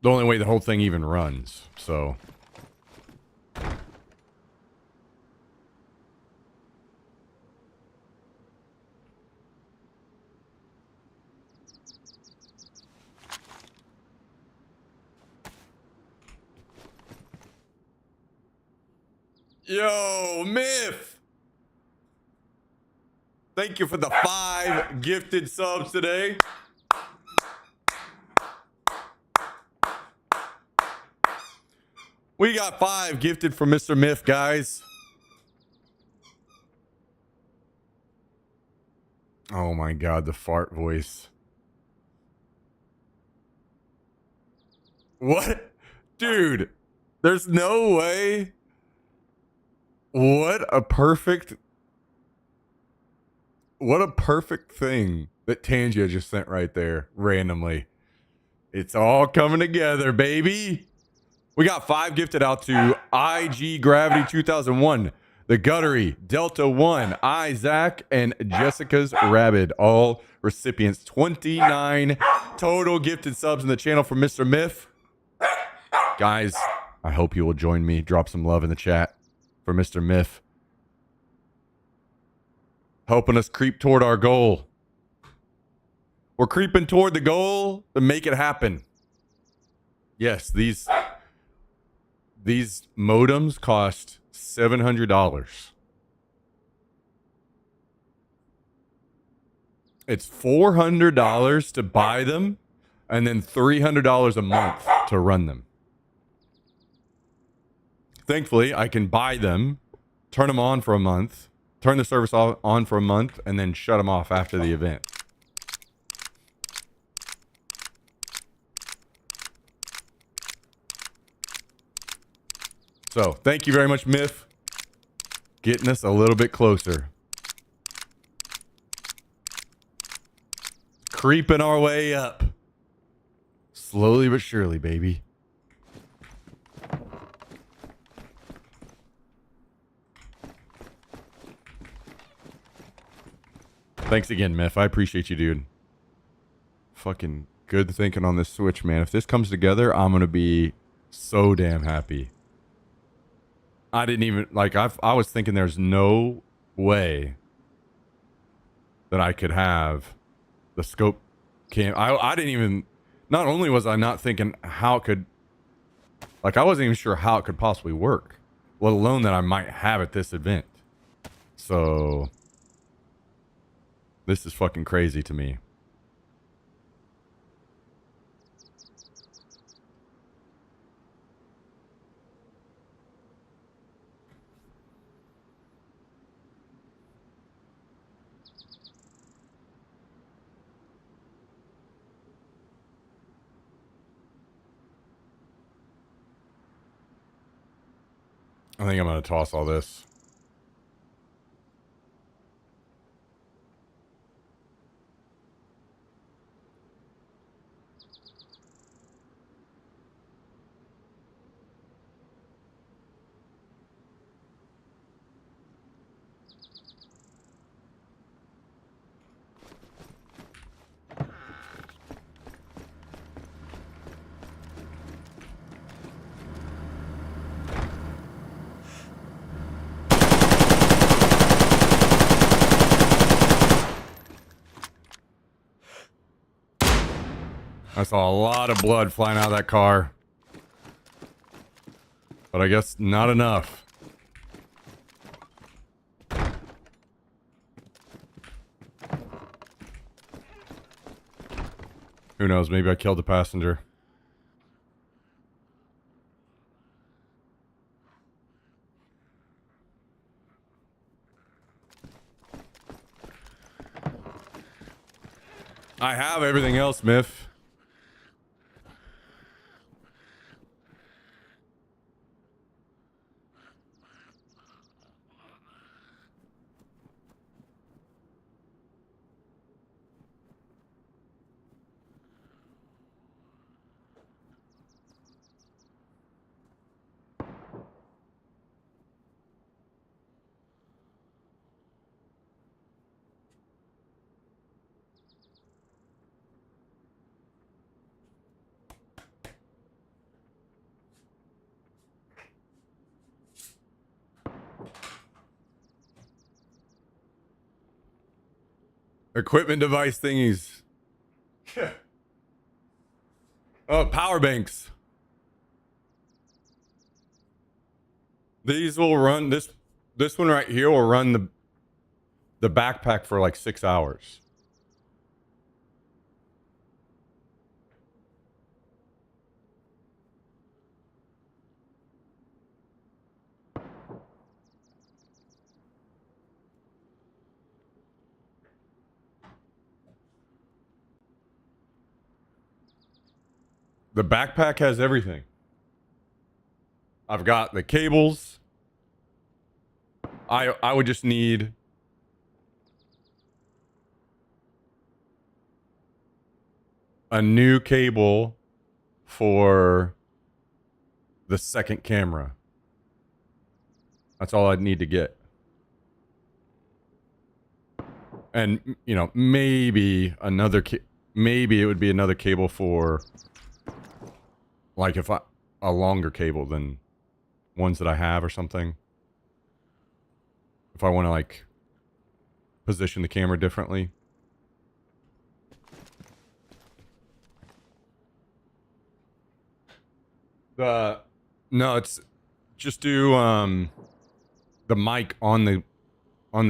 the only way the whole thing even runs, so. Yo, Myth! Thank you for the 5 gifted subs today. We got 5 gifted from Mr. Myth, guys. Oh my god, the fart voice. What? Dude, there's no way. What a perfect thing that Tangia just sent right there randomly. It's all coming together, baby. We got 5 gifted out to IG Gravity 2001, The Guttery, Delta 1, Isaac, and Jessica's Rabid. All recipients. 29 total gifted subs in the channel for Mr. Myth. Guys, I hope you will join me. Drop some love in the chat for Mr. Myth. Helping us creep toward our goal. We're creeping toward the goal to make it happen. Yes, these modems cost $700. It's $400 to buy them and then $300 a month to run them. Thankfully, I can buy them, turn them on for a month, turn the service on for a month, and then shut them off after the event. So, thank you very much, Myth. Getting us a little bit closer. creeping our way up. Slowly but surely, baby. Thanks again, Myth. I appreciate you, dude. Fucking good thinking on this Switch, man. If this comes together, I'm gonna be so damn happy. I didn't even like. I was thinking there's no way that I could have the scope cam. I didn't even. Not only was I not thinking how it could, like I wasn't even sure how it could possibly work, let alone that I might have at this event. So this is fucking crazy to me. I think I'm gonna toss all this. I saw a lot of blood flying out of that car. But I guess not enough. Who knows? Maybe I killed the passenger. I have everything else, Miff. Equipment device thingies. Oh, power banks. These will run this one right here will run the backpack for like 6 hours. The backpack has everything. I've got the cables. I would just need a new cable for the second camera. That's all I'd need to get. And, you know, maybe maybe it would be another cable for, like, a longer cable than ones that I have or something. If I want to, like, position the camera differently. No, it's just do the mic on the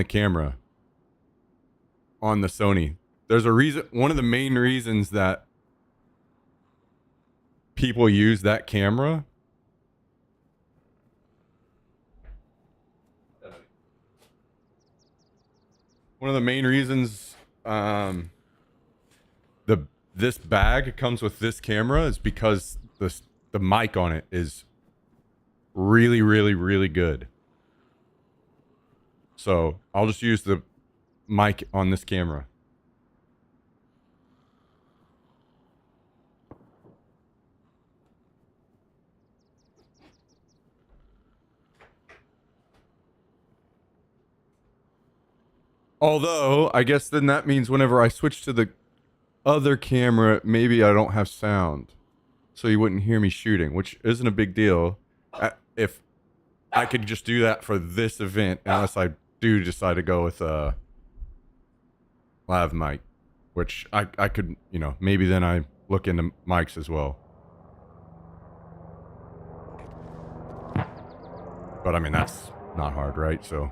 camera on the Sony. There's a reason, one of the main reasons that people use that camera one of the main reasons this bag comes with this camera is because the mic on it is really, really, really good. So I'll just use the mic on this camera. Although, I guess then that means whenever I switch to the other camera, maybe I don't have sound. So you wouldn't hear me shooting, which isn't a big deal. If I could just do that for this event, unless I do decide to go with a lav mic, which I could, you know, maybe then I look into mics as well. But I mean, that's not hard, right? So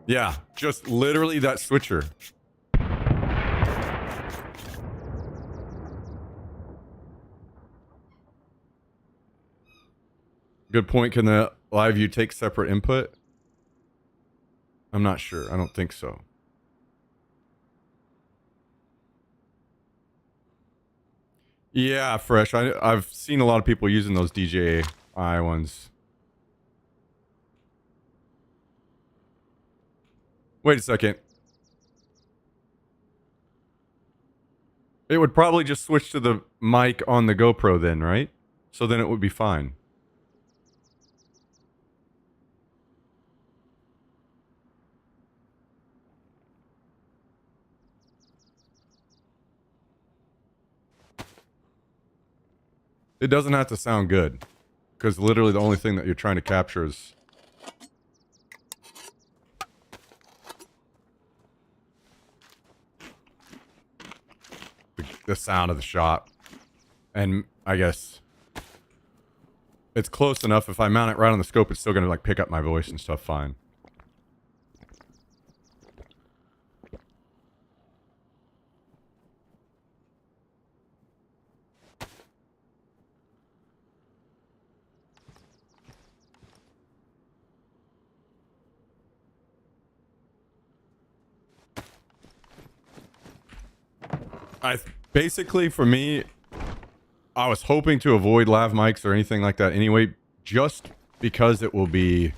yeah, just literally that switcher. Good point. Can the live view take separate input? I'm not sure. I don't think so. Yeah, fresh. I've seen a lot of people using those DJI ones. Wait a second. It would probably just switch to the mic on the GoPro then, right? So then it would be fine. It doesn't have to sound good, because literally the only thing that you're trying to capture is the sound of the shot. And I guess it's close enough. If I mount it right on the scope, it's still going to like pick up my voice and stuff fine. Basically, for me, I was hoping to avoid lav mics or anything like that anyway, just because it will be...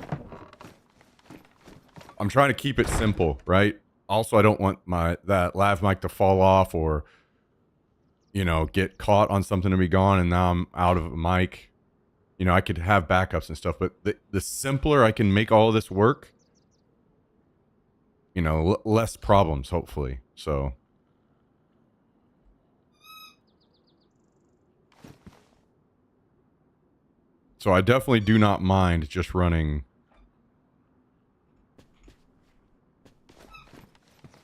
I'm trying to keep it simple, right? Also, I don't want that lav mic to fall off or, you know, get caught on something to be gone and now I'm out of a mic. You know, I could have backups and stuff, but the simpler I can make all of this work, you know, less problems, hopefully. So... So I definitely do not mind just running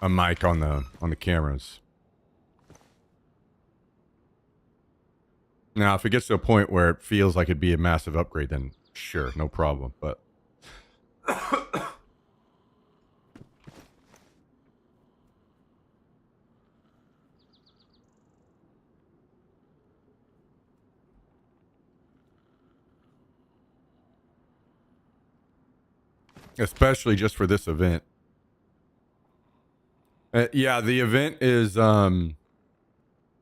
a mic on the cameras. Now, if it gets to a point where it feels like it'd be a massive upgrade, then sure, no problem. But especially just for this event. Yeah, the event is April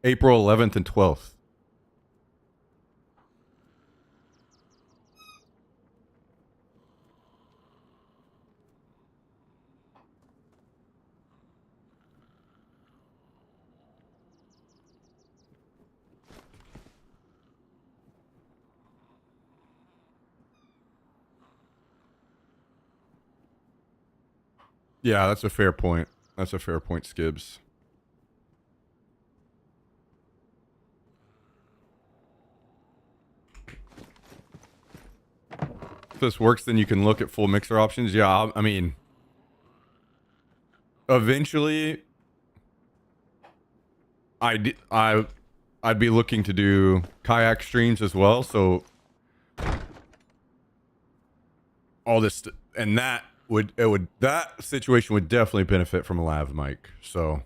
11th and 12th. Yeah, that's a fair point. That's a fair point, Skibbs. If this works, then you can look at full mixer options. Yeah, I mean, eventually, I'd be looking to do kayak streams as well. So all this and that that situation would definitely benefit from a lav mic. So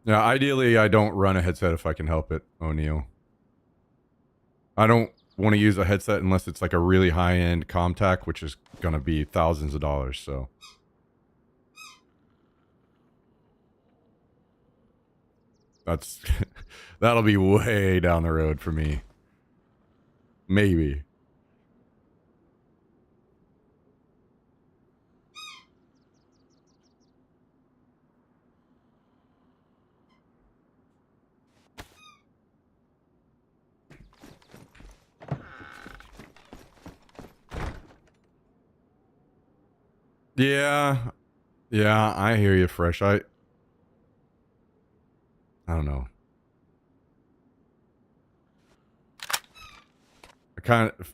yeah, ideally I don't run a headset if I can help it, O'Neill. I don't want to use a headset unless it's like a really high-end Comtac, which is going to be thousands of dollars, so. That'll be way down the road for me. Maybe. Yeah. Yeah, I hear you, Fresh. I don't know. I kind of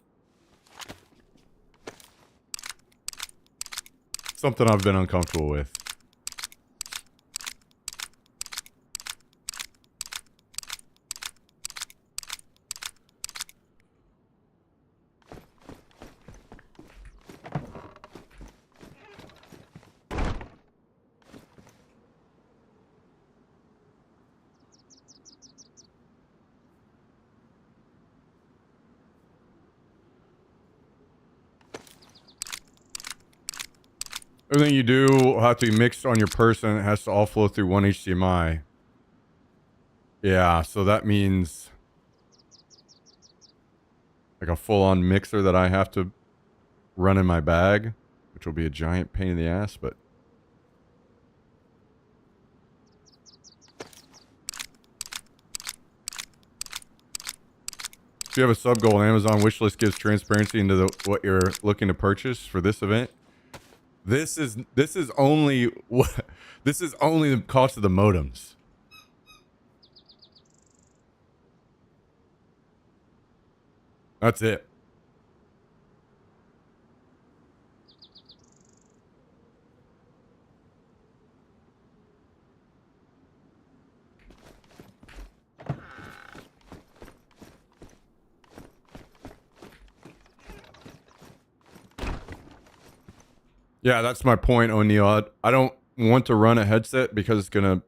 something I've been uncomfortable with. Everything you do will have to be mixed on your person. It has to all flow through one HDMI. Yeah, so that means like a full-on mixer that I have to run in my bag, which will be a giant pain in the ass, but if you have a sub goal, Amazon wishlist gives transparency into what you're looking to purchase for this event. This is only this is only the cost of the modems. That's it. Yeah, that's my point, O'Neill. I don't want to run a headset because it's gonna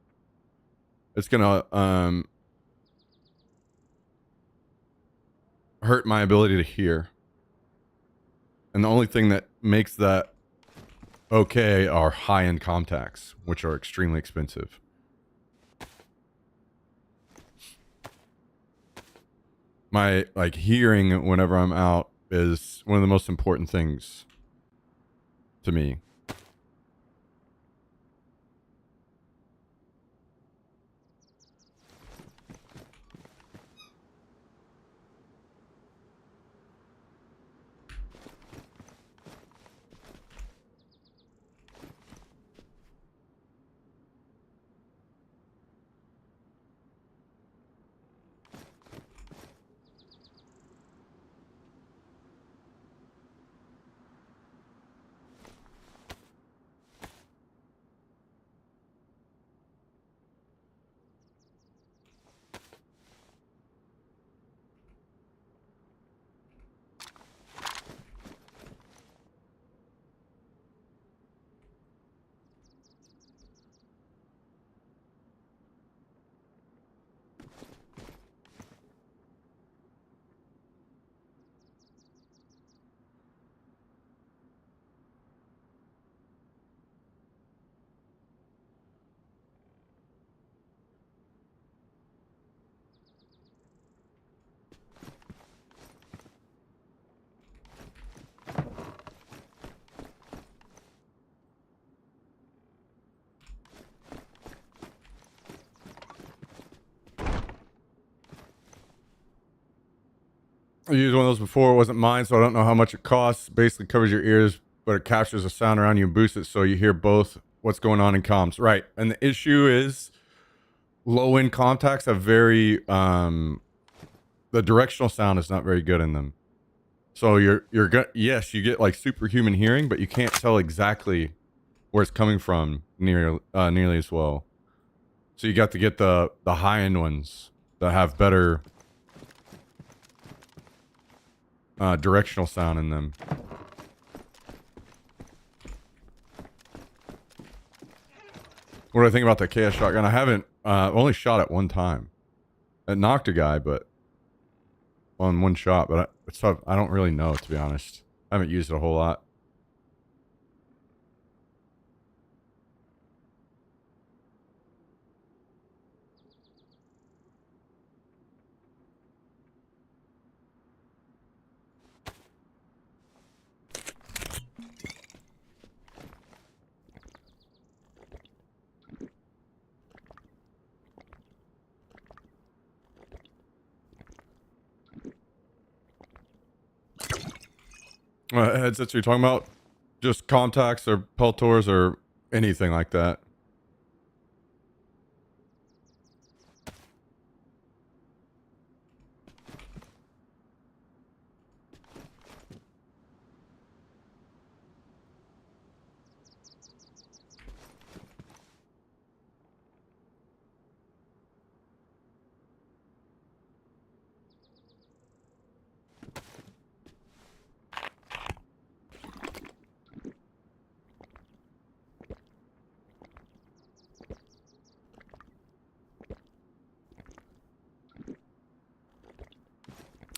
hurt my ability to hear. And the only thing that makes that okay are high-end contacts, which are extremely expensive. My like hearing whenever I'm out is one of the most important things to me. I used one of those before. It wasn't mine, so I don't know how much it costs. Basically covers your ears, but it captures the sound around you and boosts it so you hear both what's going on in comms. Right. And the issue is low-end contacts have very the directional sound is not very good in them. So yes, you get like superhuman hearing, but you can't tell exactly where it's coming from nearly as well. So you got to get the high-end ones that have better directional sound in them. What do I think about the KS shotgun? I haven't only shot it one time. It knocked a guy, but on one shot. But I don't really know, to be honest. I haven't used it a whole lot. Headsets you're talking about? Just contacts or Peltors or anything like that.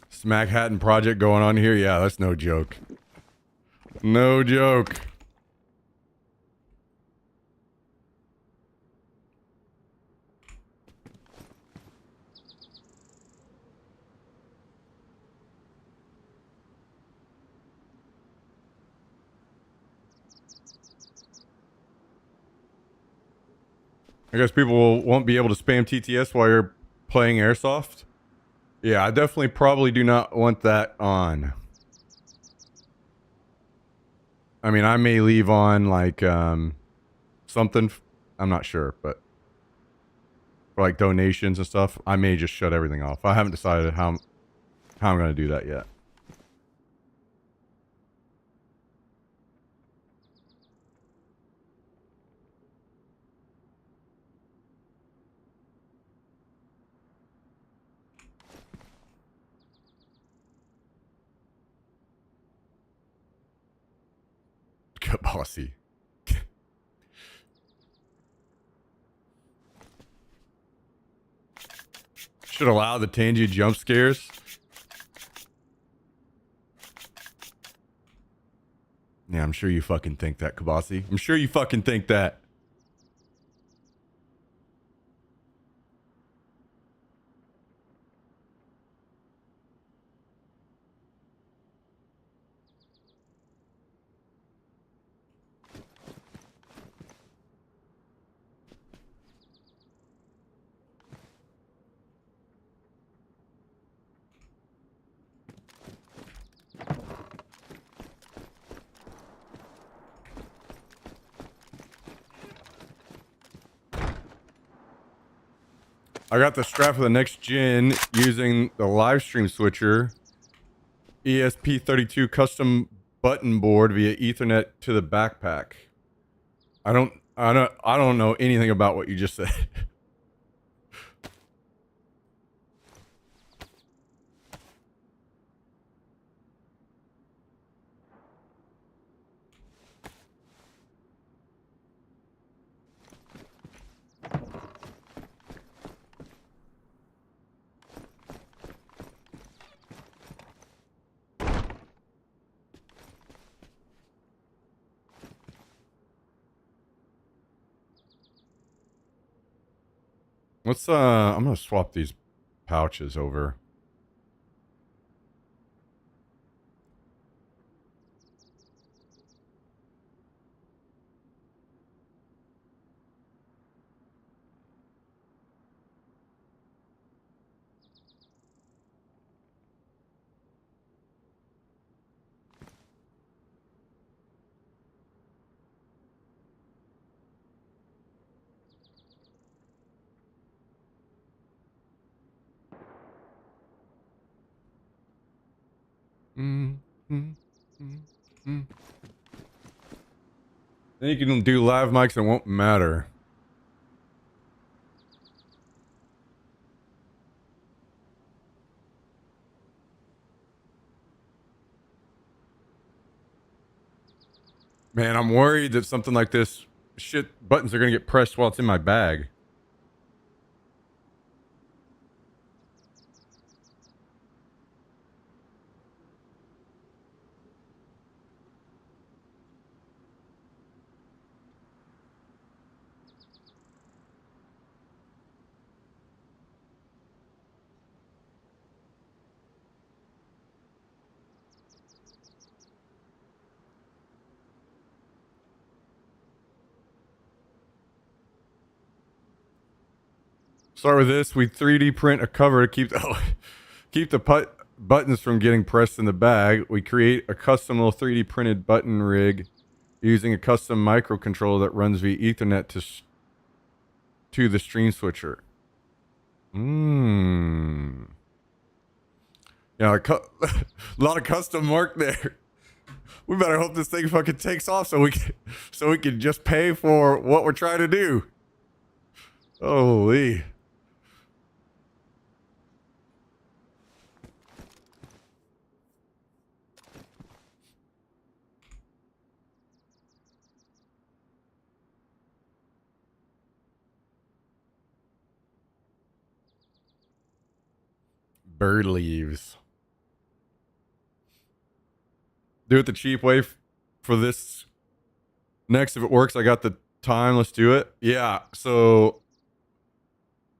Smack Hatton project going on here? Yeah, that's no joke. No joke. I guess people won't be able to spam TTS while you're playing Airsoft. Yeah, I definitely probably do not want that on. I mean, I may leave on like something. I'm not sure, but for like donations and stuff, I may just shut everything off. I haven't decided how I'm going to do that yet. Get bossy. Should allow the Tangy jump scares. Yeah, I'm sure you fucking think that, Kabasi. I'm sure you fucking think that. I got the strap for the next gen using the live stream switcher, ESP32 custom button board via Ethernet to the backpack. I don't know anything about what you just said. Let's I'm gonna swap these pouches over. Then you can do live mics and it won't matter. Man, I'm worried that something like this shit buttons are gonna get pressed while it's in my bag. Start with this. We 3D print a cover to keep the keep the buttons from getting pressed in the bag. We create a custom little 3D printed button rig using a custom microcontroller that runs via Ethernet to the stream switcher. Yeah, a lot of custom work there. We better hope this thing fucking takes off so we can just pay for what we're trying to do. Holy. Bird leaves. Do it the cheap way for this. Next, if it works, I got the time. Let's do it. Yeah. So,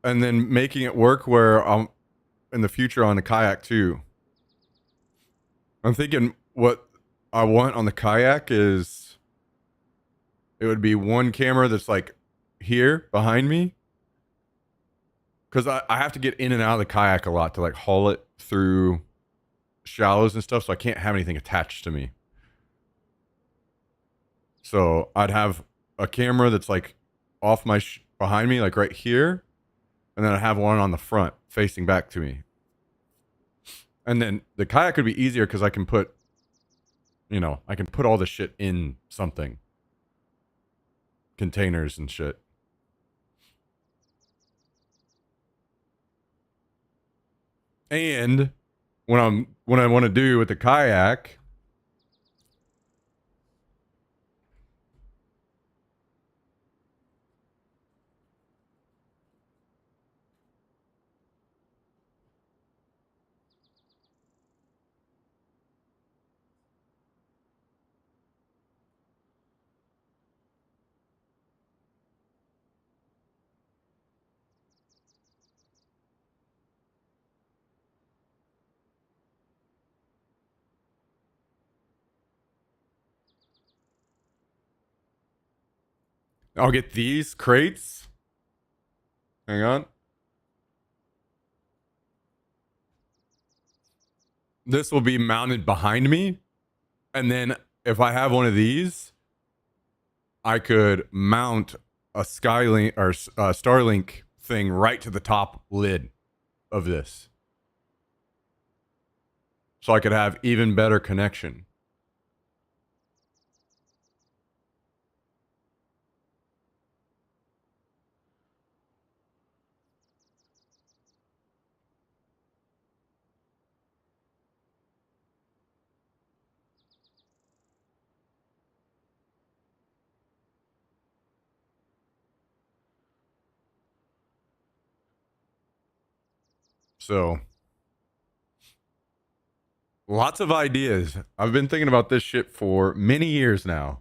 and then making it work where I'm in the future on the kayak too. I'm thinking what I want on the kayak is it would be one camera that's like here behind me. Because I have to get in and out of the kayak a lot to like haul it through shallows and stuff. So I can't have anything attached to me. So I'd have a camera that's like off my behind me, like right here. And then I have one on the front facing back to me. And then the kayak would be easier because I can put, you know, I can put all the shit in something. Containers and shit. And what I want to do with the kayak I'll get these crates. Hang on. This will be mounted behind me. And then if I have one of these, I could mount a Skylink or Starlink thing right to the top lid of this. So I could have even better connection. So, lots of ideas. I've been thinking about this shit for many years now.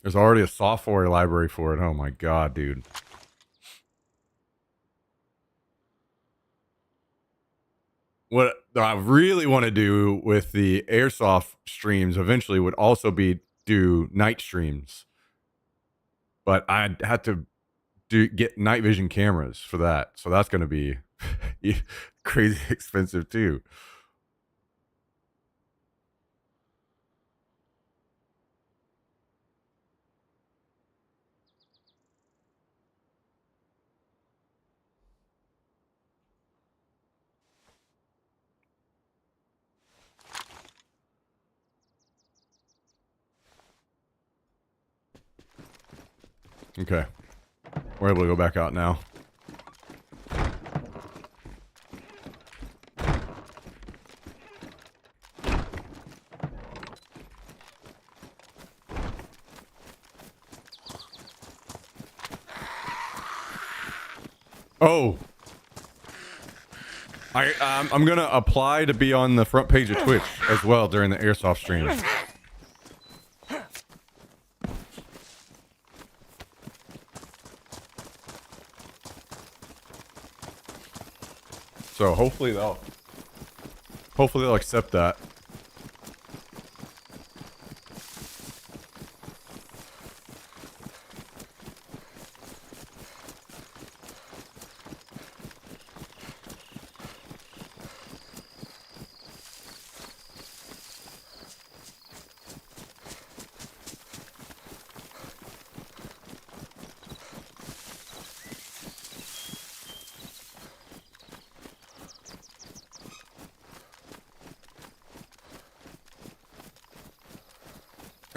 There's already a software library for it. Oh my god, dude. What I really want to do with the airsoft streams eventually would also be do night streams. But I'd have to get night vision cameras for that. So that's going to be crazy expensive too. Okay. We're able to go back out now. Oh. I'm going to apply to be on the front page of Twitch as well during the airsoft streams. So hopefully they'll accept that.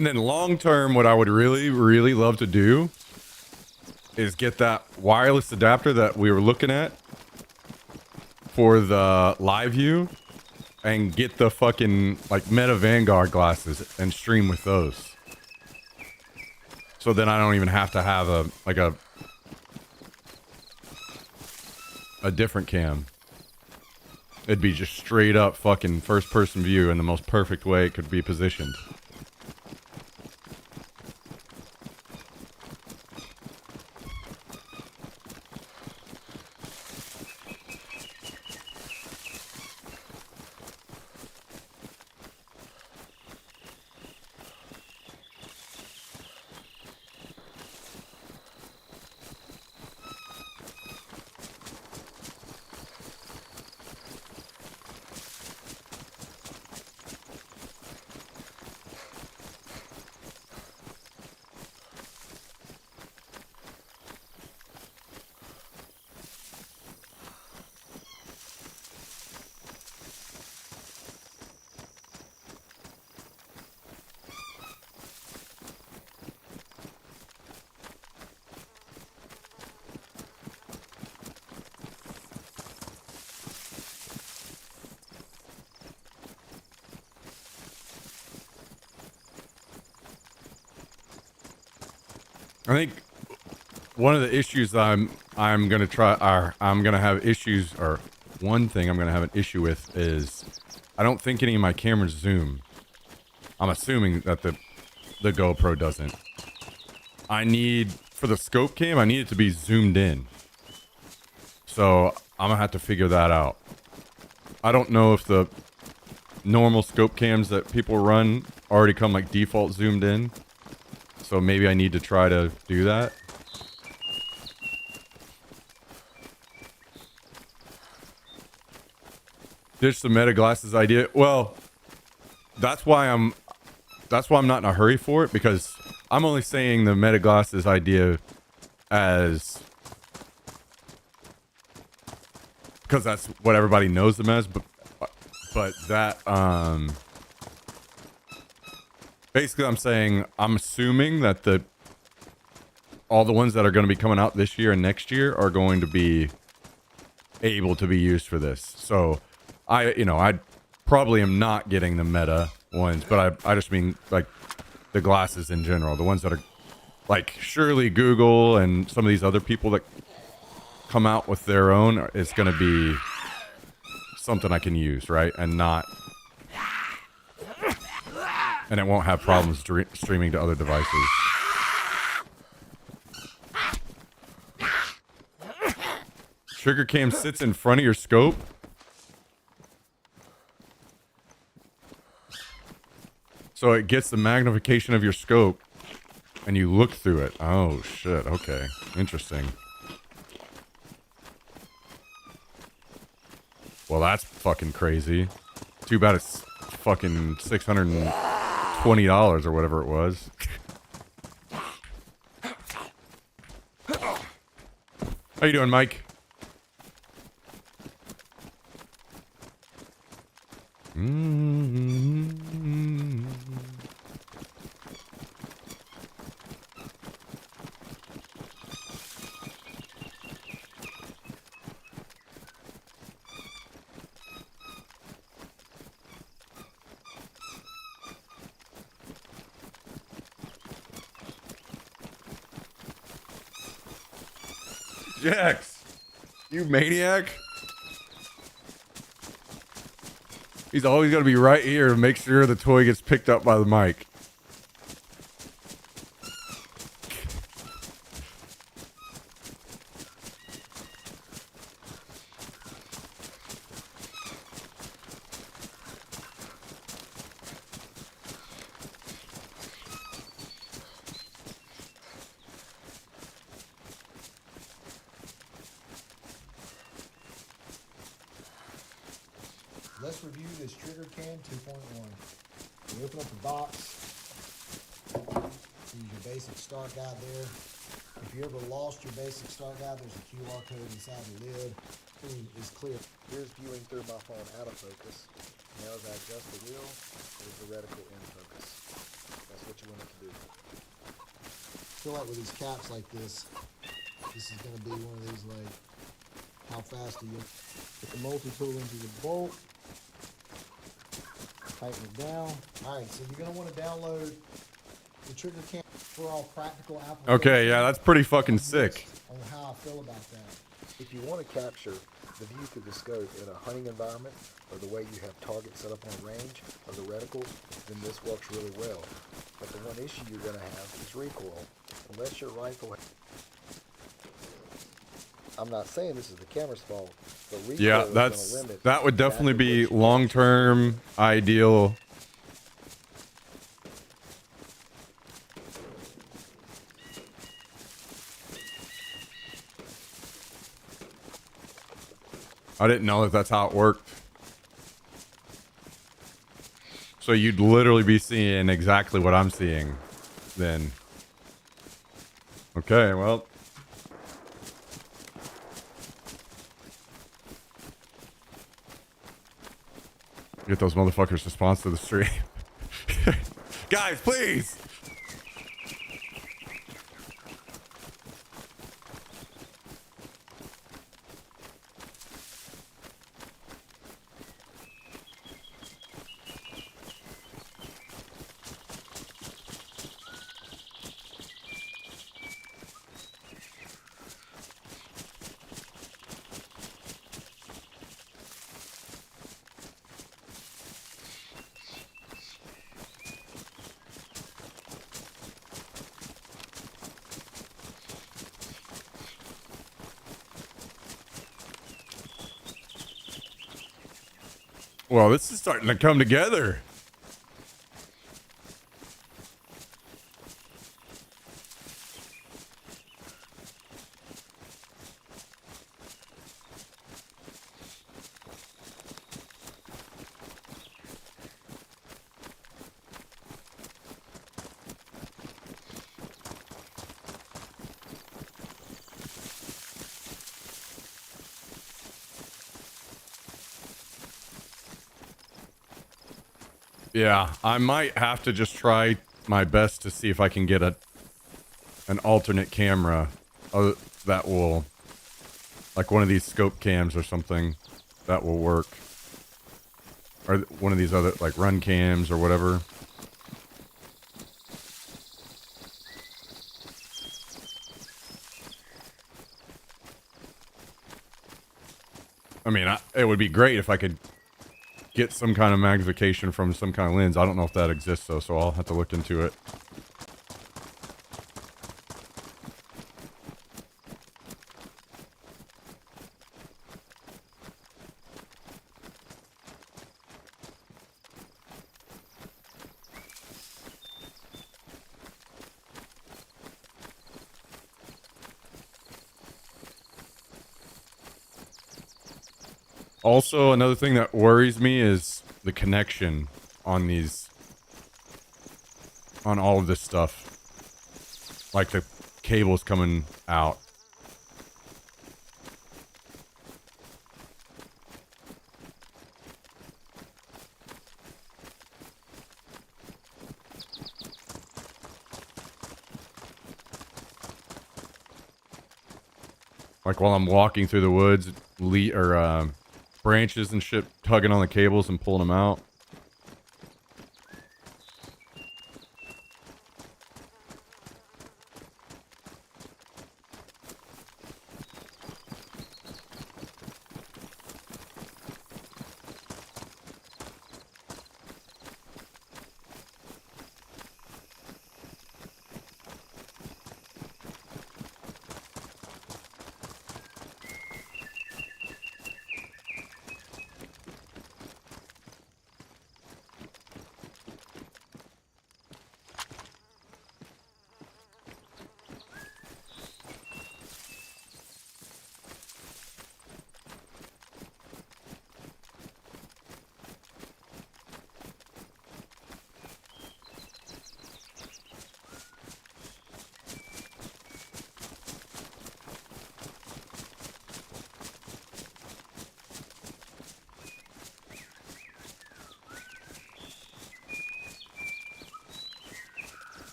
And then long term, what I would really, really love to do is get that wireless adapter that we were looking at for the live view and get the fucking like Meta Vanguard glasses and stream with those. So then I don't even have to have a different cam. It'd be just straight up fucking first person view in the most perfect way it could be positioned. I think one of the issues I'm gonna have issues, or one thing I'm gonna have an issue with is I don't think any of my cameras zoom. I'm assuming that the GoPro doesn't. I need, for the scope cam, I need it to be zoomed in. So I'm gonna have to figure that out. I don't know if the normal scope cams that people run already come like default zoomed in. So maybe I need to try to do that. Ditch the Meta glasses idea. Well, that's why I'm not in a hurry for it, because I'm only saying the Meta glasses idea as because that's what everybody knows them as, but that basically I'm saying I'm assuming that all the ones that are going to be coming out this year and next year are going to be able to be used for this. So I probably am not getting the Meta ones, but I just mean like the glasses in general, the ones that are like surely Google and some of these other people that come out with their own is going to be something I can use, right? And it won't have problems streaming to other devices. Trigger cam sits in front of your scope. So it gets the magnification of your scope and you look through it. Oh shit, okay. Interesting. Well, that's fucking crazy. Too bad it's fucking $620 or whatever it was. How you doing, Mike? Jax, you maniac. He's always got to be right here to make sure the toy gets picked up by the mic. Let's review this Trigger Cam 2.1. You open up the box, use your basic start guide there. If you ever lost your basic start guide, there's a QR code inside the lid. Everything is clear. Here's viewing through my phone out of focus. Now as I adjust the wheel, there's the reticle in focus. That's what you want it to do. I feel like with these caps like this is going to be one of these, like, how fast do you put the multi-tool into the bolt, tighten it down. All right, so you're going to want to download the trigger cam for all practical applications. Okay, yeah, that's pretty fucking sick. On how I feel about that. If you want to capture the view through the scope in a hunting environment, or the way you have targets set up on range, or the reticles, then this works really well. But the one issue you're going to have is recoil. Unless your rifle... I'm not saying this is the camera's fault, but recoil Yeah, is going to that's limit... that would definitely be exactly what you long-term ideal. I didn't know that that's how it worked. So you'd literally be seeing exactly what I'm seeing then. Okay, well. Get those motherfuckers to sponsor the stream. Guys, please! Well, this is starting to come together. Yeah, I might have to just try my best to see if I can get an alternate camera that will, like one of these scope cams or something that will work, or one of these other like run cams or whatever. I mean, it would be great if I could get some kind of magnification from some kind of lens. I don't know if that exists though, so I'll have to look into it. Also, another thing that worries me is the connection on all of this stuff. Like the cables coming out. Like while I'm walking through the woods, branches and shit tugging on the cables and pulling them out.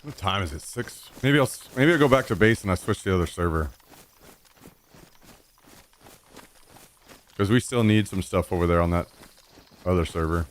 What time is it? 6? Maybe I'll go back to base and I switch to the other server. Because we still need some stuff over there on that other server.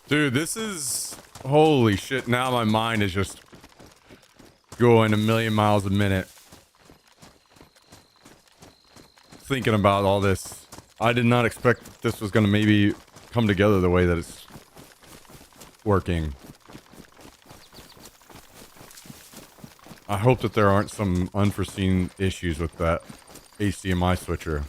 Dude, this is... Holy shit, now my mind is just going a million miles a minute. Thinking about all this. I did not expect this was going to maybe come together the way that it's working. I hope that there aren't some unforeseen issues with that HDMI switcher.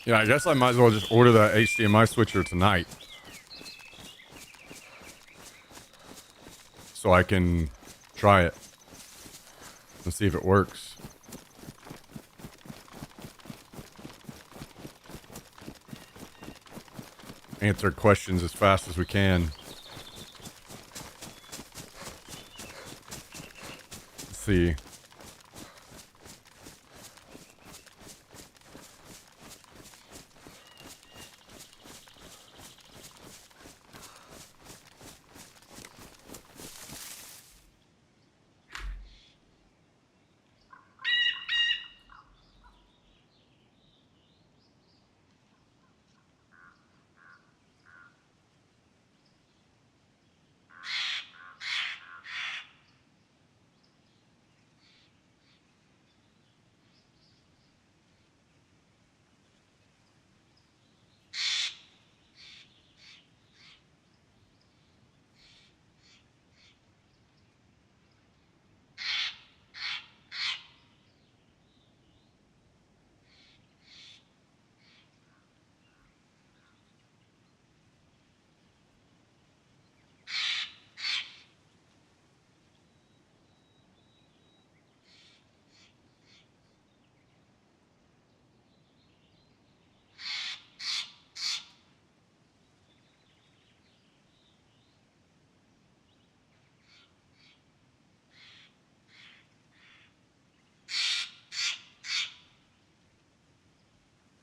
Yeah, I guess I might as well just order that HDMI switcher tonight. So I can try it and see if it works. Answer questions as fast as we can. Let's see.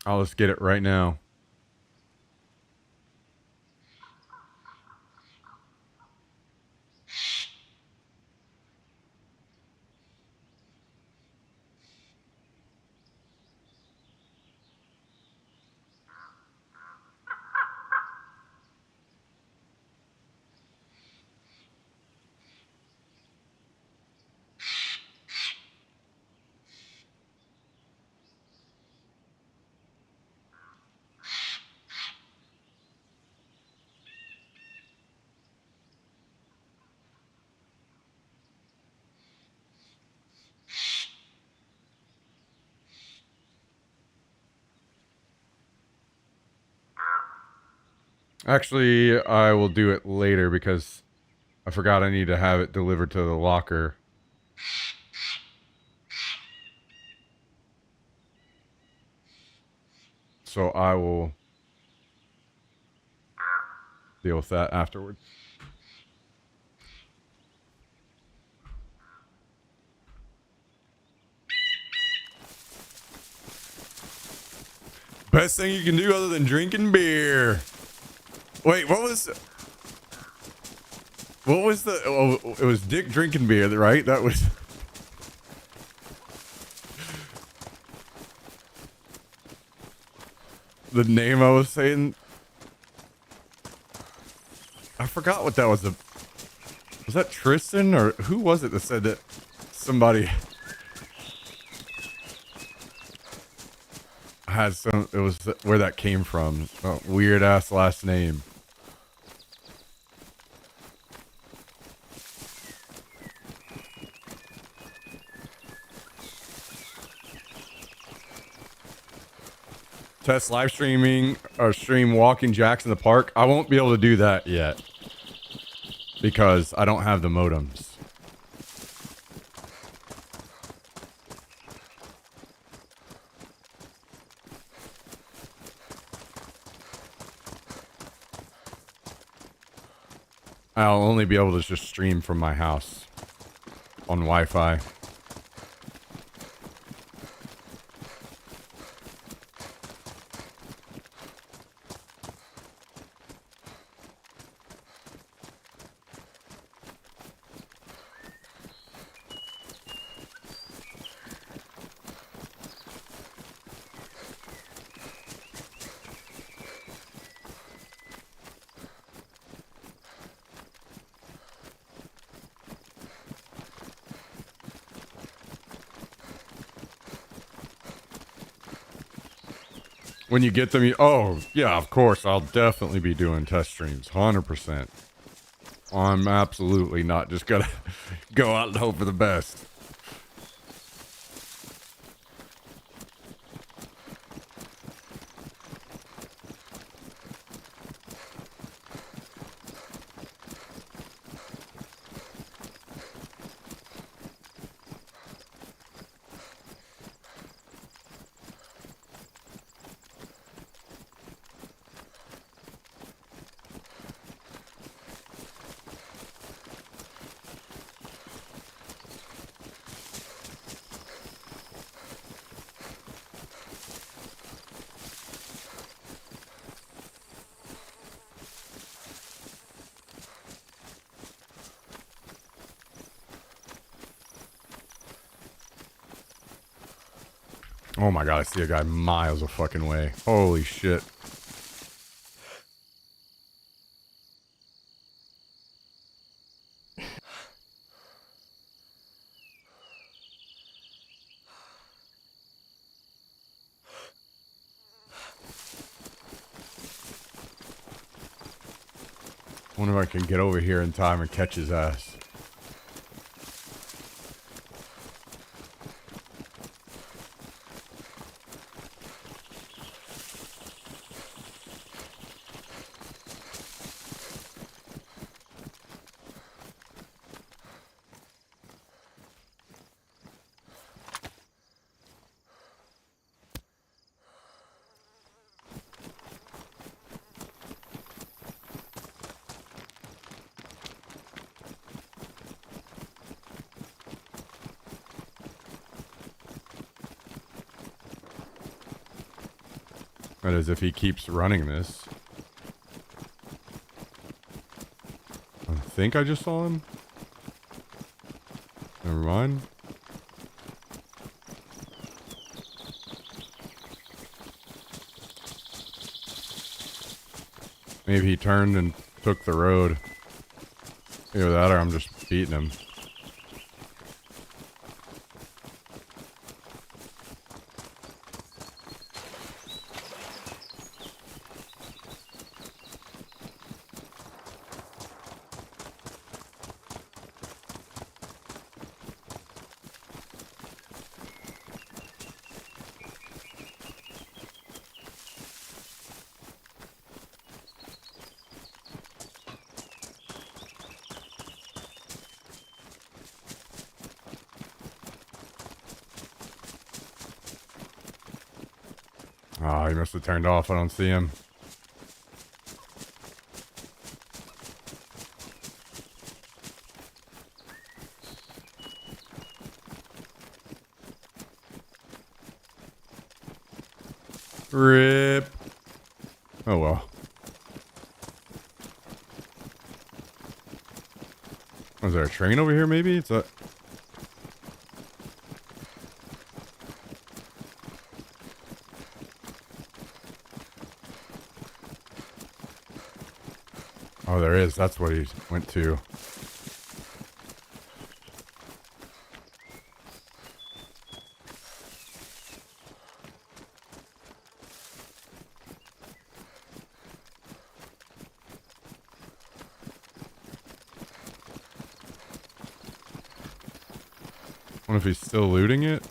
I'll just get it right now. Actually, I will do it later because I forgot I need to have it delivered to the locker. So I will deal with that afterwards. Best thing you can do other than drinking beer. Wait, what was the? Oh, it was Dick drinking beer, right? That was. The name I was saying. I forgot what that was. Was that Tristan or who was it that said that somebody had some? It was where that came from. Oh, weird ass last name. Test live streaming or stream walking jacks in the park. I won't be able to do that yet because I don't have the modems. I'll only be able to just stream from my house on Wi-Fi. When you get them, oh, yeah, of course. I'll definitely be doing test streams. 100%. I'm absolutely not just going to go out and hope for the best. Oh my god, I see a guy miles a fucking way. Holy shit. Wonder if I can get over here in time and catch his ass. That is, if he keeps running this. I think I just saw him. Never mind. Maybe he turned and took the road. Either that or I'm just beating him. Oh, he must have turned off. I don't see him. Rip. Oh well. Was there a train over here maybe? It's a... Oh, there is. That's what he went to. Wonder if he's still looting it.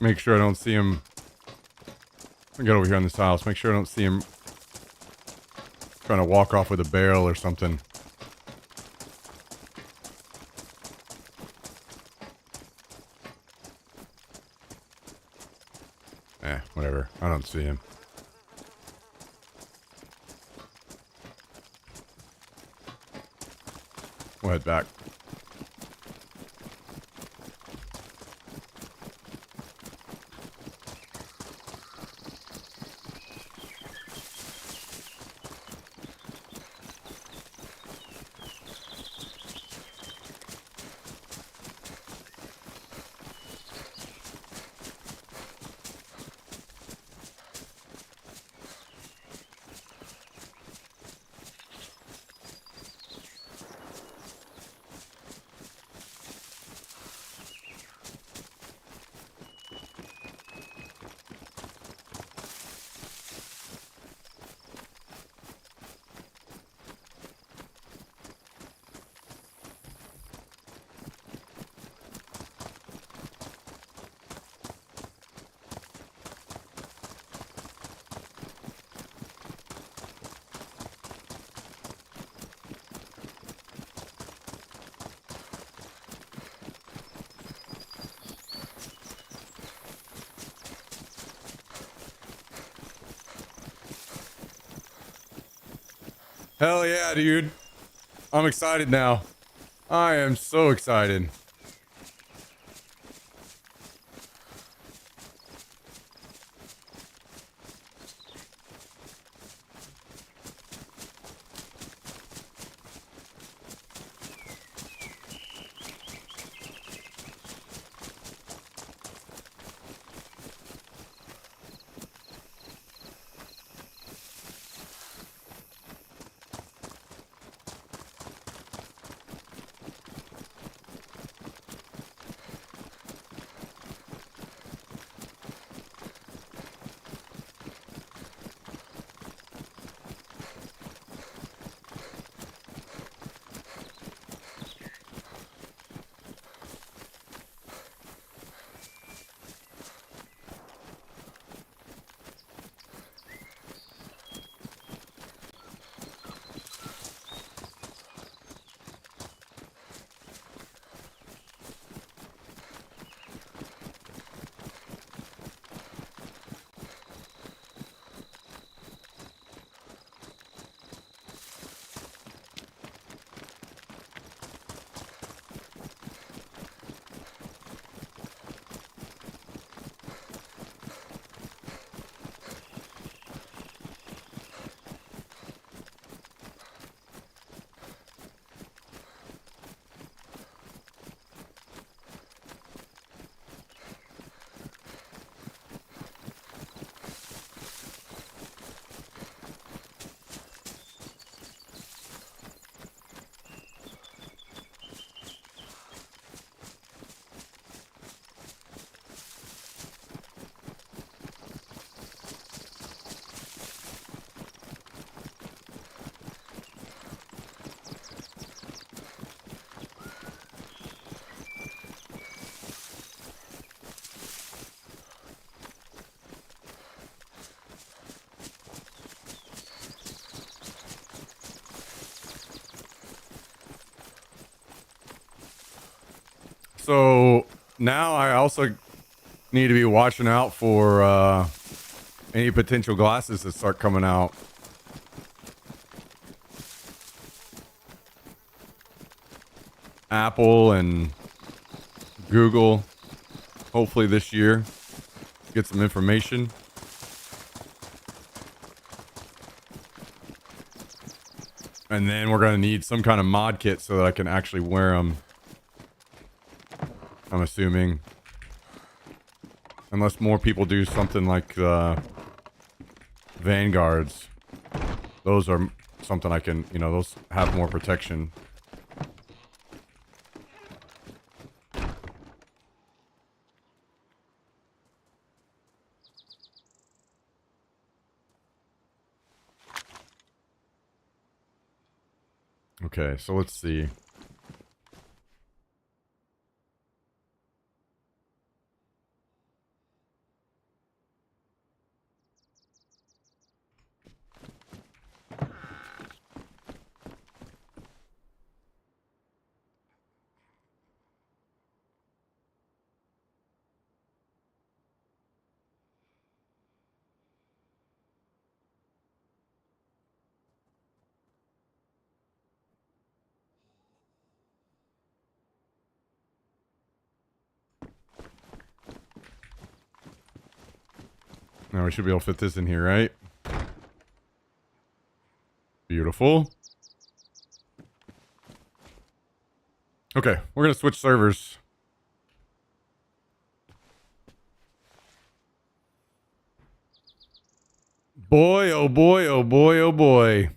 Make sure I don't see him. I get over here on this house. Make sure I don't see him trying to walk off with a barrel or something. Whatever. I don't see him. We'll head back. Hell yeah, dude. I'm excited now. I am so excited. So now I also need to be watching out for any potential glasses that start coming out. Apple and Google, hopefully this year, get some information. And then we're going to need some kind of mod kit so that I can actually wear them. I'm assuming. Unless more people do something like Vanguards. Those are something I can, you know, those have more protection. Okay, so let's see. Now we should be able to fit this in here, right? Beautiful. Okay, we're going to switch servers. Boy, oh boy, oh boy, oh boy.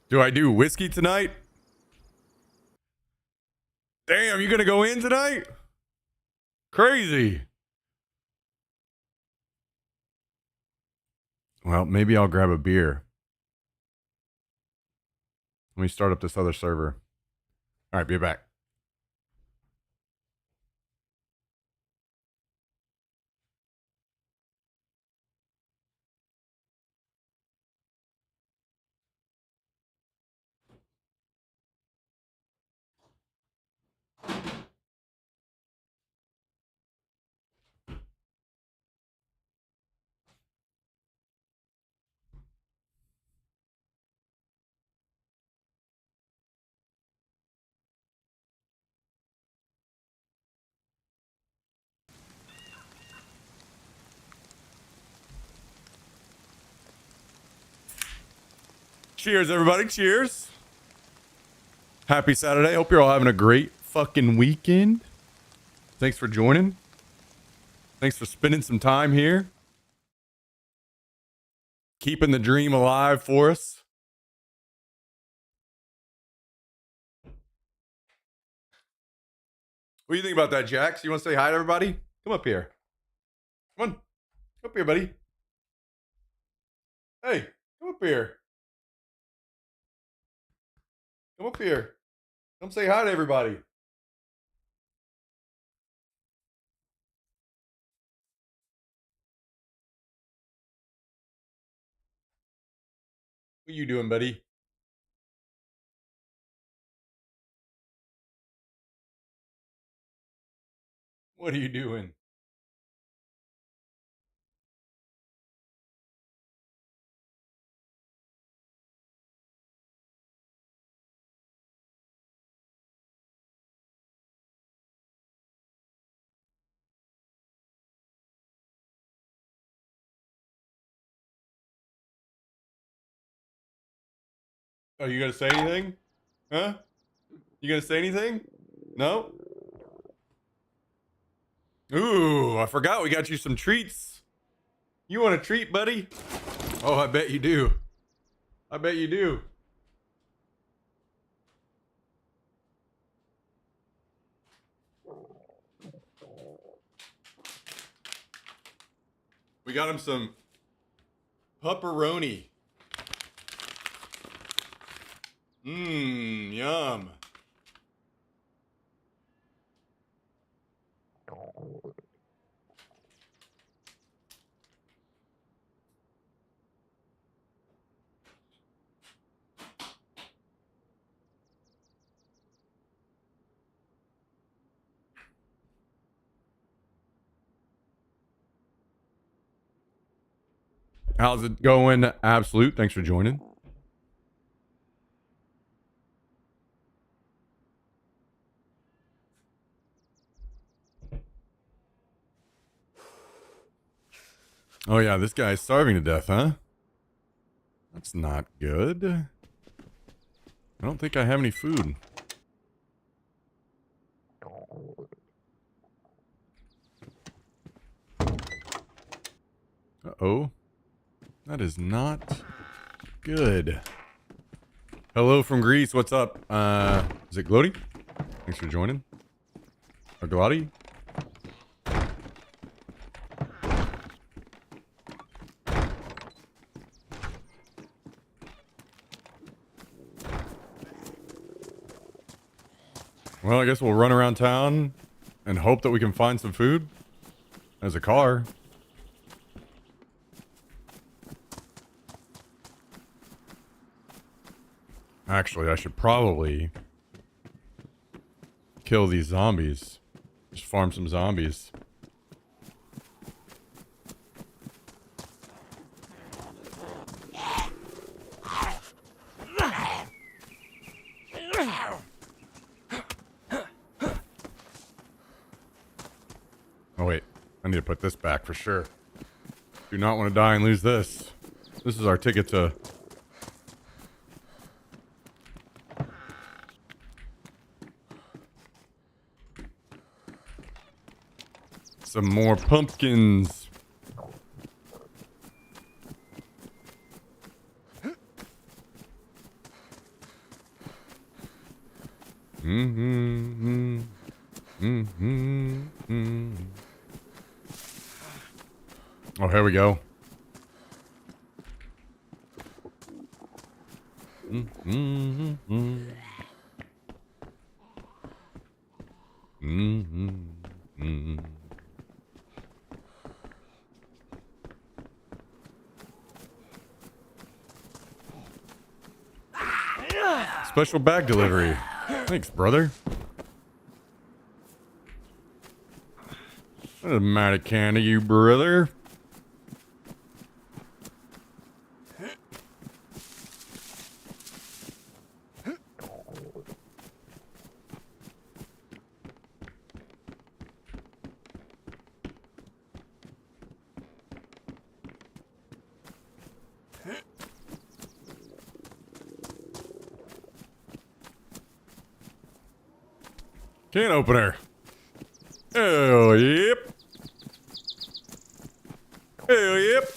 Do I do whiskey tonight? Damn, you gonna go in tonight? Crazy. Well, maybe I'll grab a beer. Let me start up this other server. All right, be back. Cheers, everybody. Cheers. Happy Saturday. Hope you're all having a great fucking weekend. Thanks for joining. Thanks for spending some time here. Keeping the dream alive for us. What do you think about that, Jax? You want to say hi to everybody? Come up here. Come on. Come up here, buddy. Hey, come up here. Come up here. Come say hi to everybody. What you doing, buddy? What are you doing? Oh, you gonna say anything? Huh? You gonna say anything? No? Ooh, I forgot we got you some treats. You want a treat, buddy? Oh, I bet you do. I bet you do. We got him some pepperoni. Mmm, yum. How's it going, Absolute? Thanks for joining. Oh yeah, this guy's starving to death, huh? That's not good. I don't think I have any food. Uh-oh. That is not good. Hello from Greece. What's up? Is it Glody? Thanks for joining. Or Glody? Well, I guess we'll run around town and hope that we can find some food. There's a car. Actually, I should probably kill these zombies. Just farm some zombies. Oh wait, I need to put this back for sure. Do not want to die and lose this. This is our ticket to... some more pumpkins. Oh, here we go. Special bag delivery. Thanks, brother. What a mighty kind of you, brother. Can opener. Oh, yep. Oh, yep.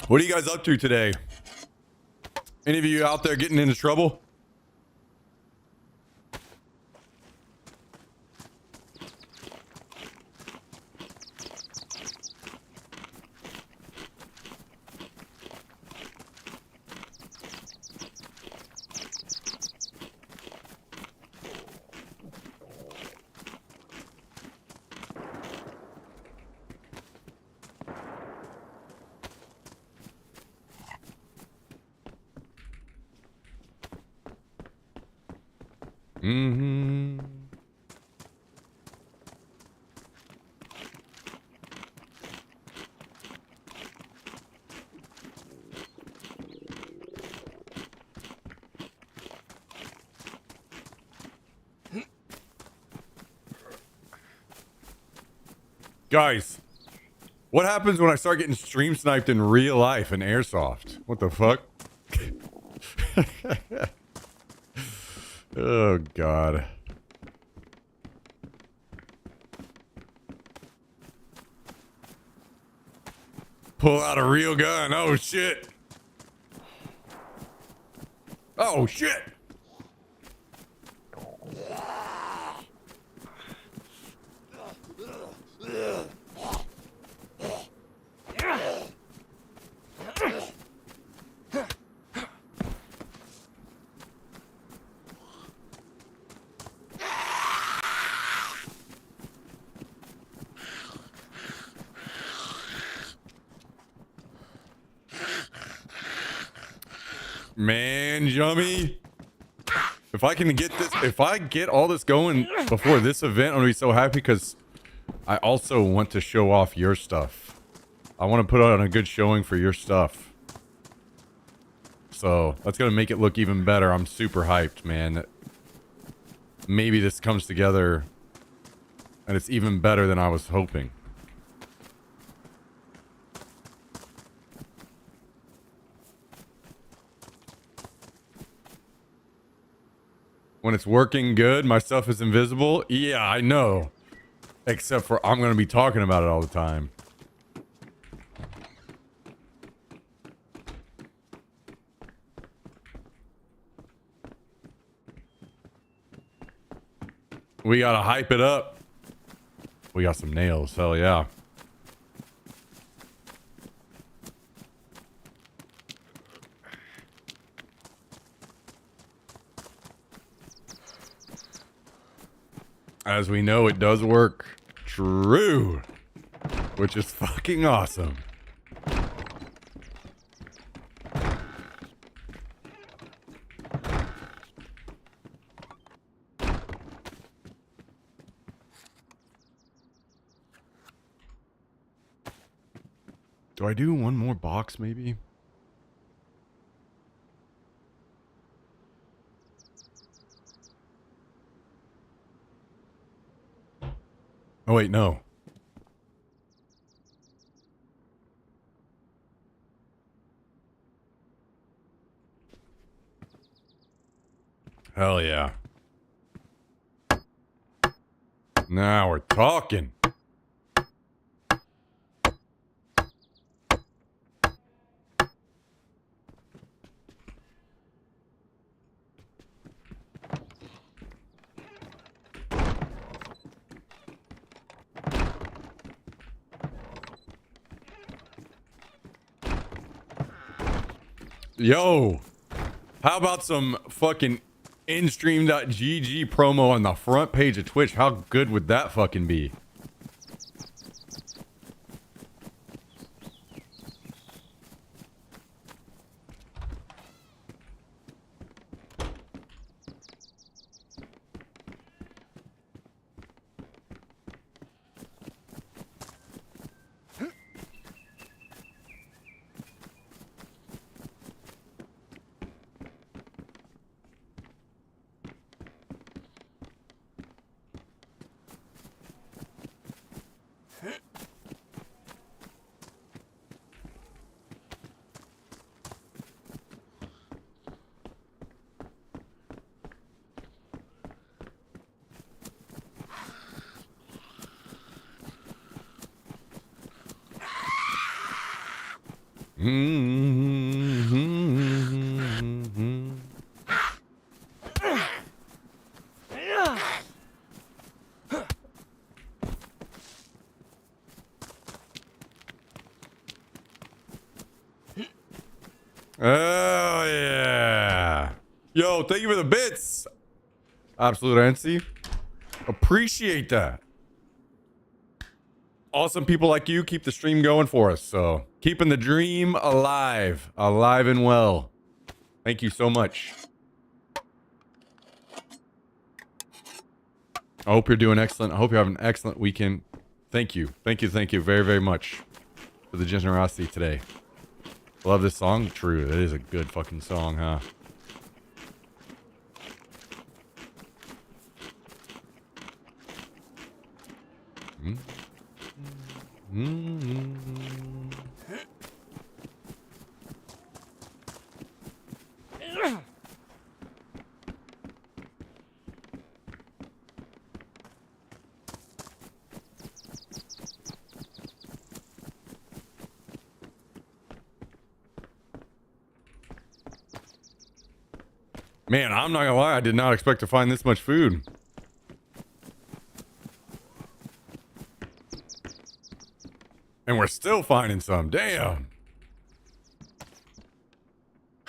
What are you guys up to today? Any of you out there getting into trouble? Mm-hmm. Guys, what happens when I start getting stream sniped in real life in airsoft? What the fuck? Oh, God. Pull out a real gun. Oh, shit. Oh, shit. Man, yummy. If I can get this, if I get all this going before this event, I'm gonna be so happy because I also want to show off your stuff. I want to put on a good showing for your stuff. So that's gonna make it look even better. I'm super hyped, man. Maybe this comes together and it's even better than I was hoping. When it's working good, my stuff is invisible. Yeah, I know. Except for I'm going to be talking about it all the time. We got to hype it up. We got some nails. Hell yeah. As we know, it does work. True. Which is fucking awesome. Do I do one more box, maybe? Oh, wait, no. Hell yeah. Now we're talking. Yo, how about some fucking InStream.gg promo on the front page of Twitch? How good would that fucking be? Oh, yeah. Yo, thank you for the bits. Absolute Antsy. Appreciate that. Awesome people like you keep the stream going for us. So keeping the dream alive. Alive and well. Thank you so much. I hope you're doing excellent. I hope you have an excellent weekend. Thank you. Thank you. Thank you very, very much for the generosity today. Love this song. True. That is a good fucking song, huh? Man, I'm not gonna lie, I did not expect to find this much food. And we're still finding some. Damn.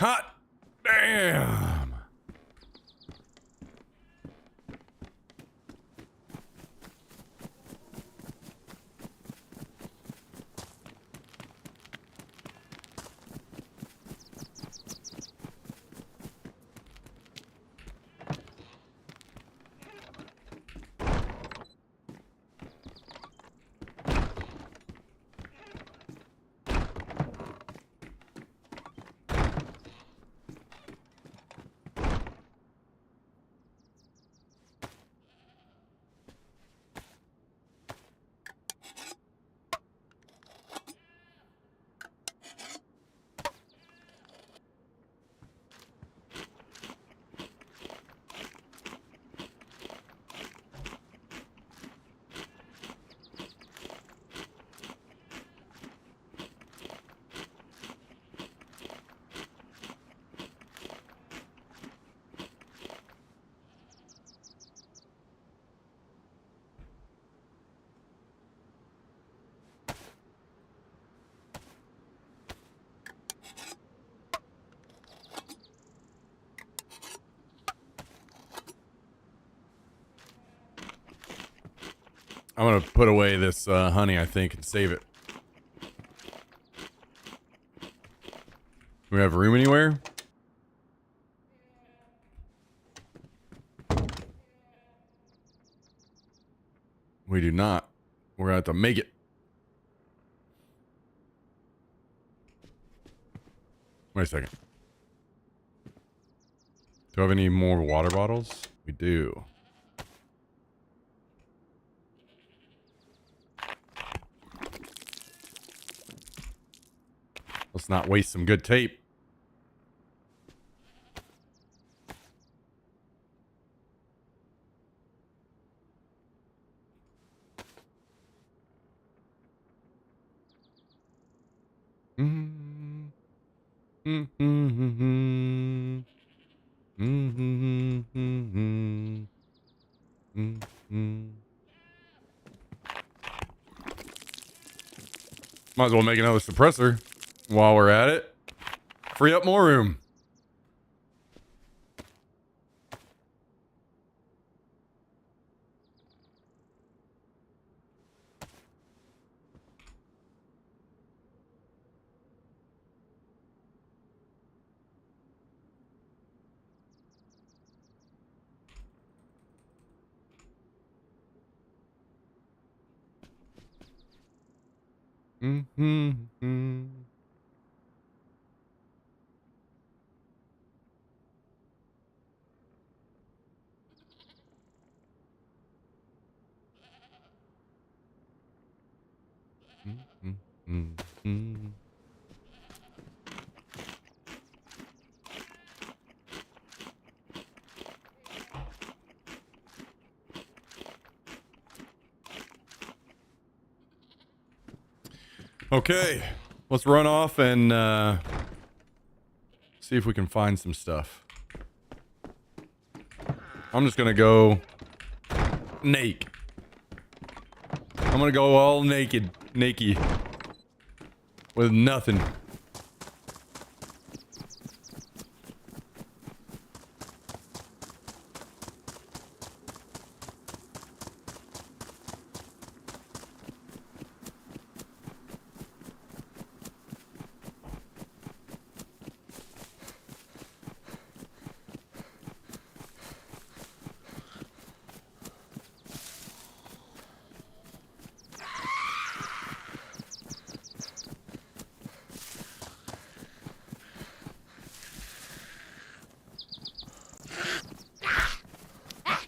Hot damn. I'm gonna put away this honey, I think, and save it. Do we have room anywhere? We do not. We're gonna have to make it. Wait a second. Do I have any more water bottles? We do. Let's not waste some good tape. Might as well make another suppressor while we're at it. Free up more room. Okay, let's run off and see if we can find some stuff. I'm just gonna go naked. I'm gonna go all naked with nothing.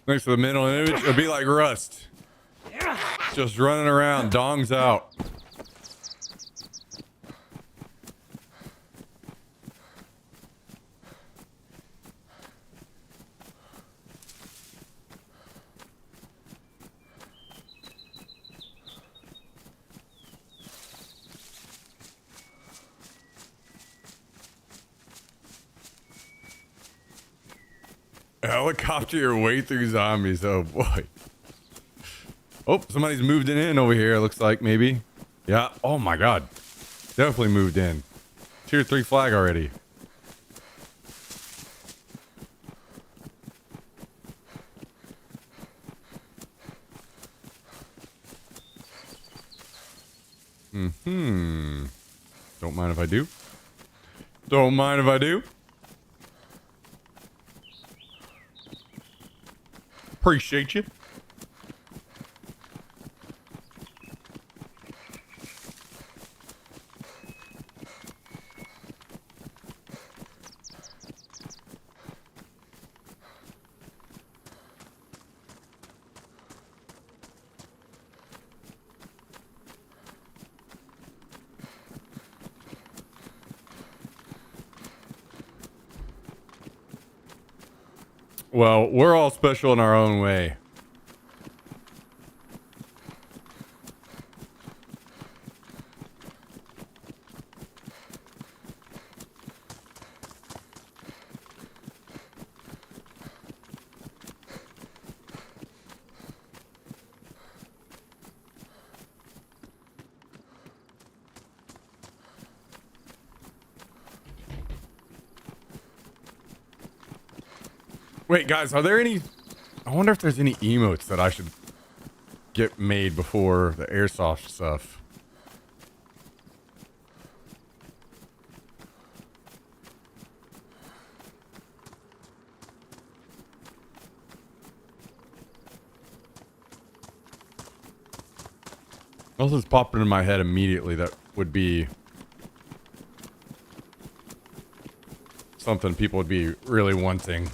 Thanks for the mental image. It'd be like Rust. Just running around, dongs out. Helicopter your way through zombies. Oh boy. Oh, somebody's moved it in over here. It looks like maybe. Yeah. Oh my god. Definitely moved in. Tier 3 flag already. Hmm. Don't mind if I do. Don't mind if I do. Appreciate you. Well, we're all special in our own way. Wait, guys, are there any... I wonder if there's any emotes that I should get made before the airsoft stuff. Nothing's popping in my head immediately that would be something people would be really wanting.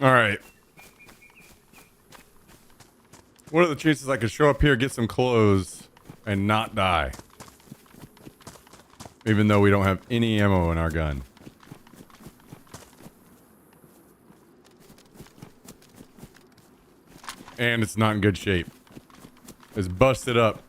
All right. What are the chances I could show up here, get some clothes, and not die? Even though we don't have any ammo in our gun. And it's not in good shape. It's busted up.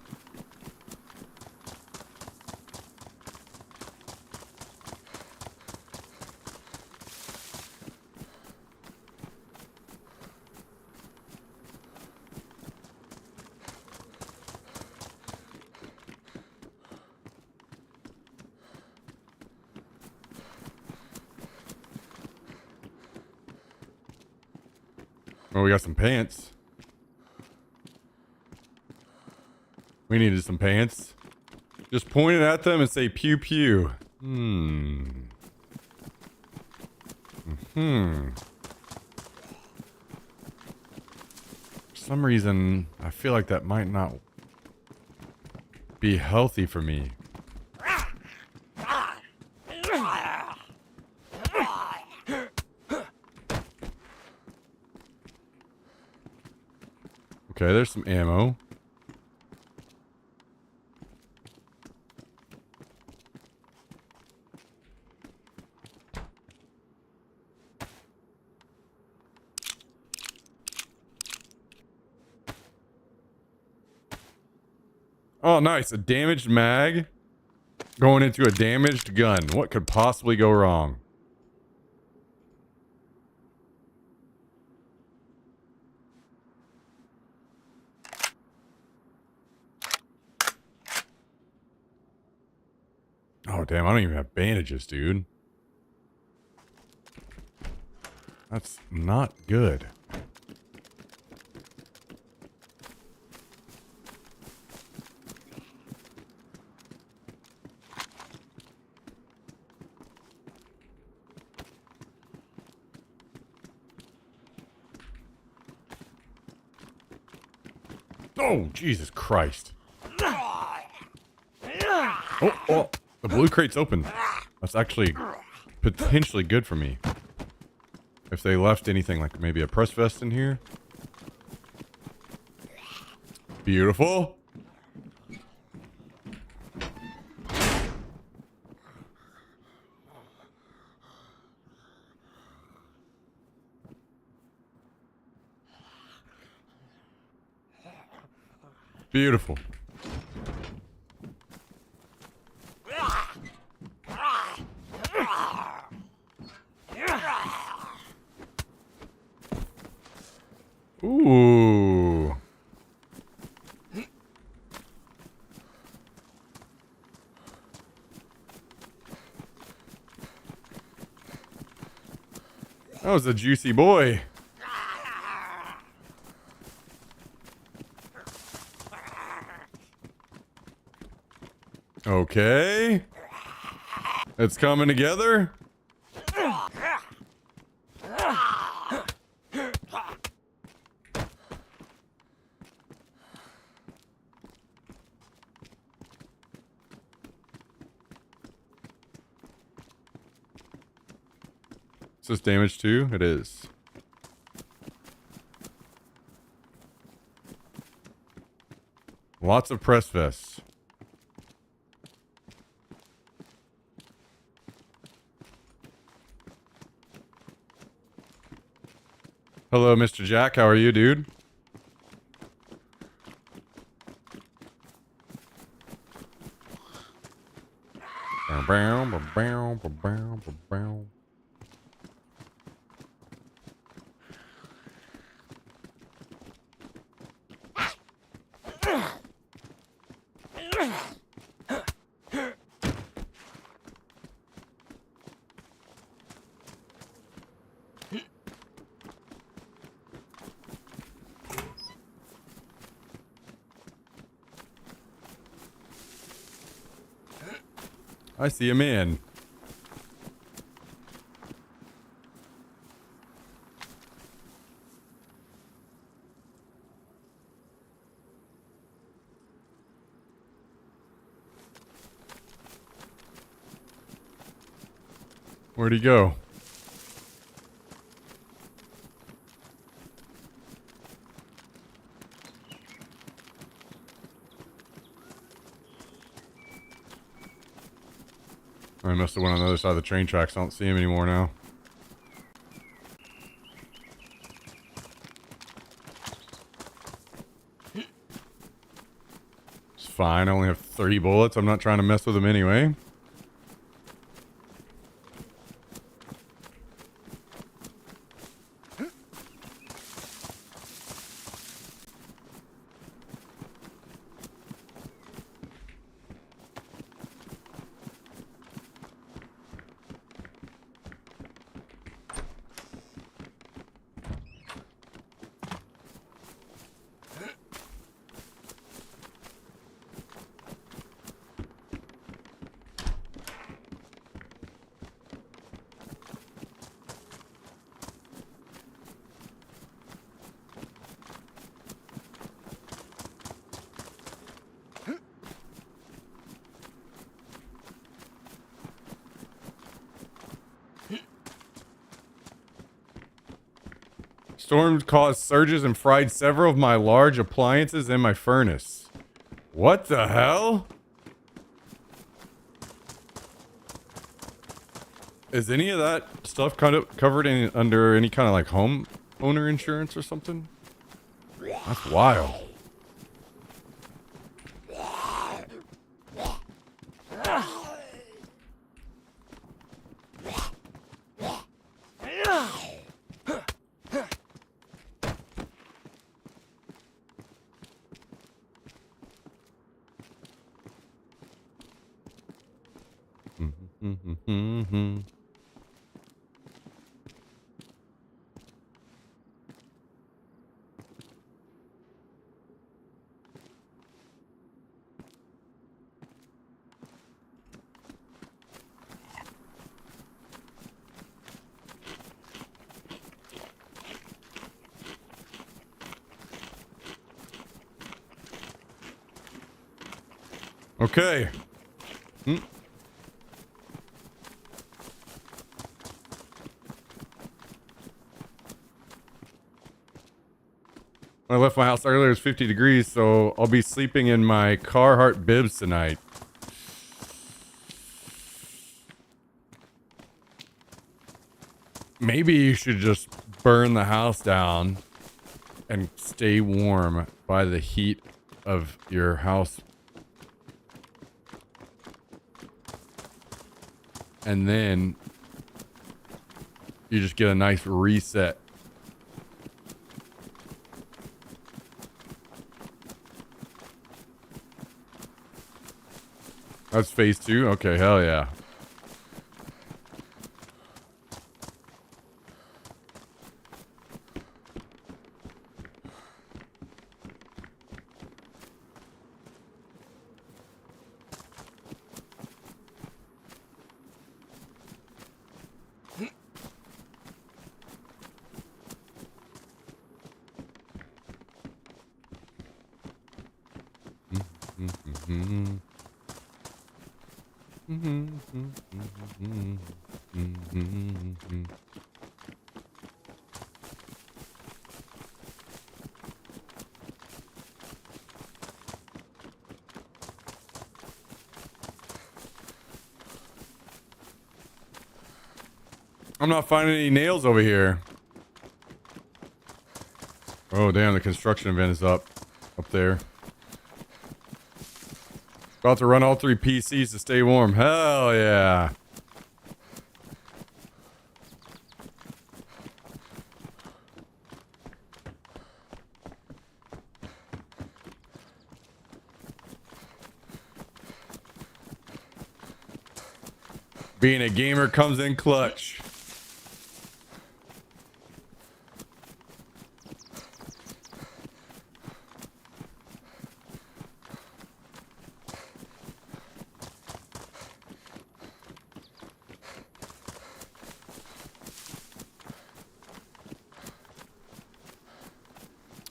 Oh, we got some pants. We needed some pants. Just point it at them and say pew pew. For some reason, I feel like that might not be healthy for me. Okay, there's some ammo. Oh, nice. A damaged mag going into a damaged gun. What could possibly go wrong? Oh, damn. I don't even have bandages, dude. That's not good. Oh, Jesus Christ. Oh, the blue crate's open. That's actually potentially good for me. If they left anything like maybe a press vest in here. Beautiful. Beautiful. Ooh. That was a juicy boy. Okay. It's coming together. Is this damage too? It is. Lots of press vests. Hello, Mr. Jack. How are you, dude? Bow, bow, bow, bow, bow, bow, bow. I see a man. Where'd he go? I must have went on the other side of the train tracks. I don't see him anymore now. It's fine. I only have 30 bullets. I'm not trying to mess with him anyway. Storm caused surges and fried several of my large appliances in my furnace. What the hell? Is any of that stuff kind of covered in under any kind of like homeowner insurance or something? That's wild. Okay. When I left my house earlier, it was 50 degrees, so I'll be sleeping in my Carhartt bibs tonight. Maybe you should just burn the house down and stay warm by the heat of your house. And then you just get a nice reset. That's phase 2? Okay, hell yeah. I'm not finding any nails over here. Oh, damn, the construction event is up there. About to run all 3 PCs to stay warm. Hell yeah. Being a gamer comes in clutch.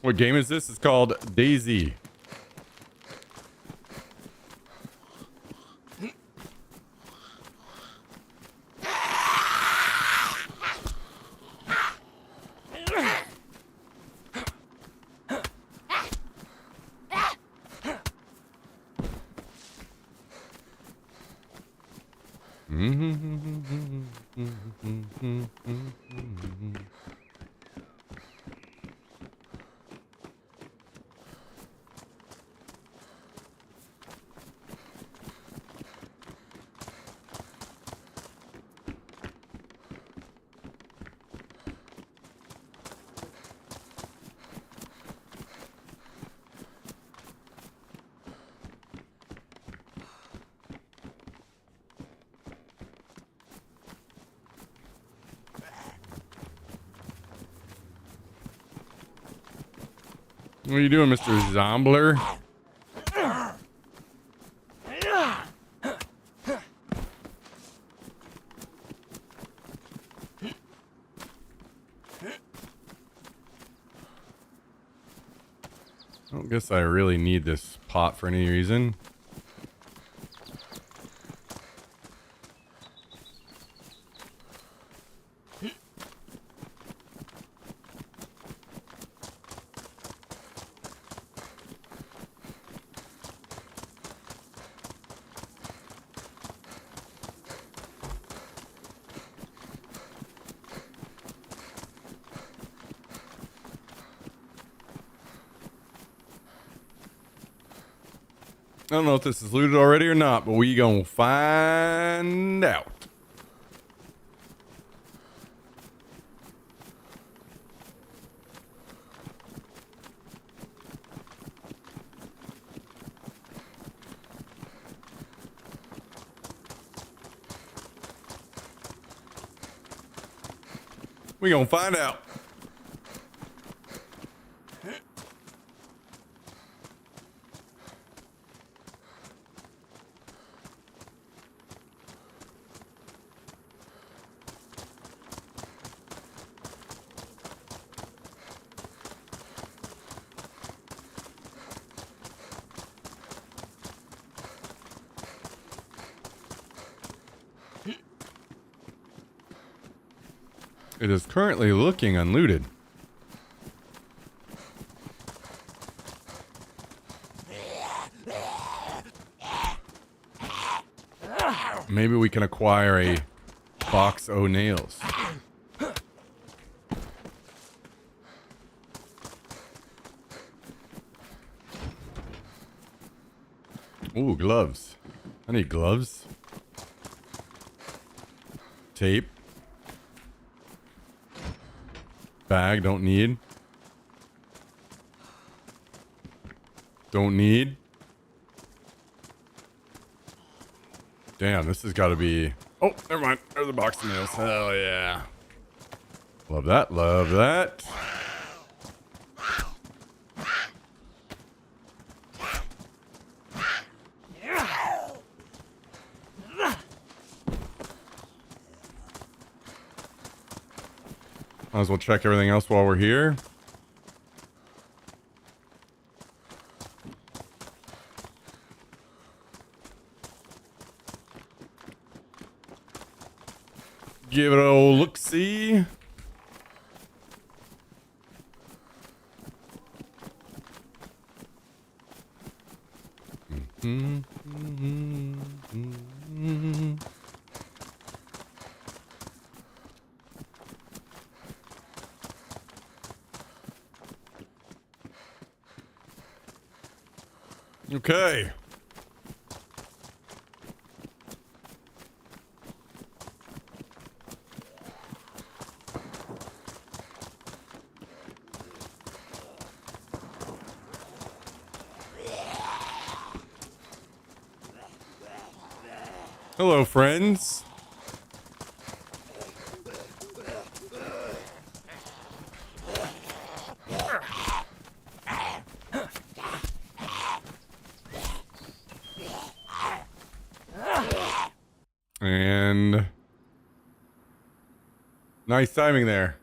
What game is this? It's called Daisy. What are you doing, Mr. Zombler? I don't guess I really need this pot for any reason. I don't know if this is looted already or not, but we gonna find out. We gonna find out. It is currently looking unlooted. Maybe we can acquire a box o' nails. Ooh, gloves. I need gloves. Tape. Bag, don't need. Don't need. Damn, this has got to be... Oh, never mind. There's a box of nails. Hell yeah. Love that. Love that. Might as well check everything else while we're here. Give it a old look-see. Okay. Hello, friends. And nice timing there.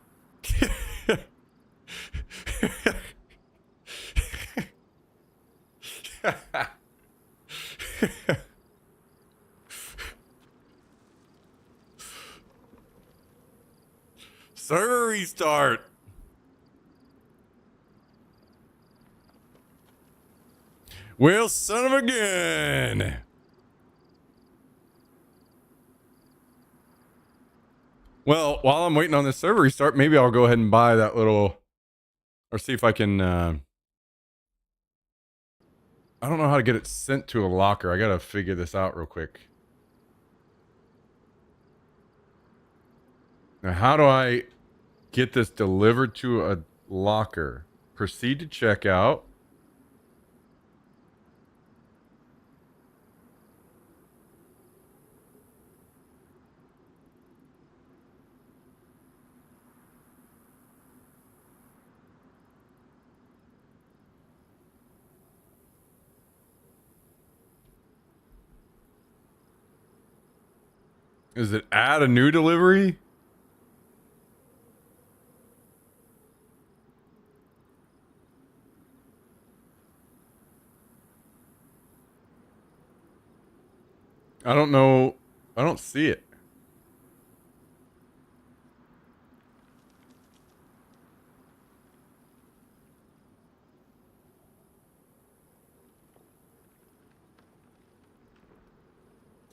Server restart. Well, son of a gun. Well, while I'm waiting on this server restart, maybe I'll go ahead and buy that little, or see if I can, I don't know how to get it sent to a locker. I gotta figure this out real quick. Now, how do I get this delivered to a locker? Proceed to checkout. Is it add a new delivery? I don't know. I don't see it.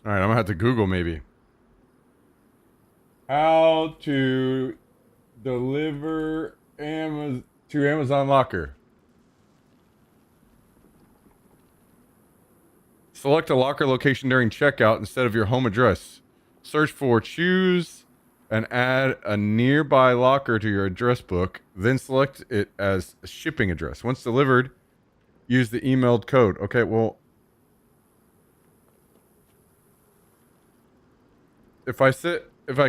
All right, I'm gonna have to Google maybe. How to deliver to Amazon Locker. Select a locker location during checkout instead of your home address. Search for choose and add a nearby locker to your address book. Then select it as a shipping address. Once delivered, use the emailed code. Okay, well, if I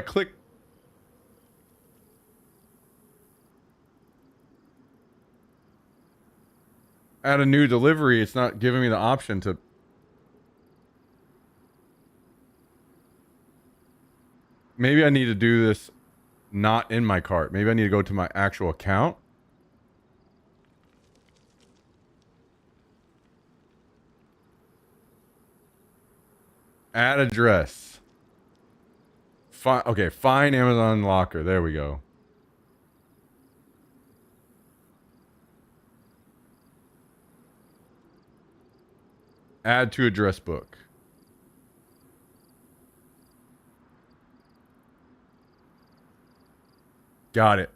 click, add a new delivery, it's not giving me the option to. Maybe I need to do this not in my cart. Maybe I need to go to my actual account. Add address. Okay, find Amazon locker. There we go. Add to address book. Got it.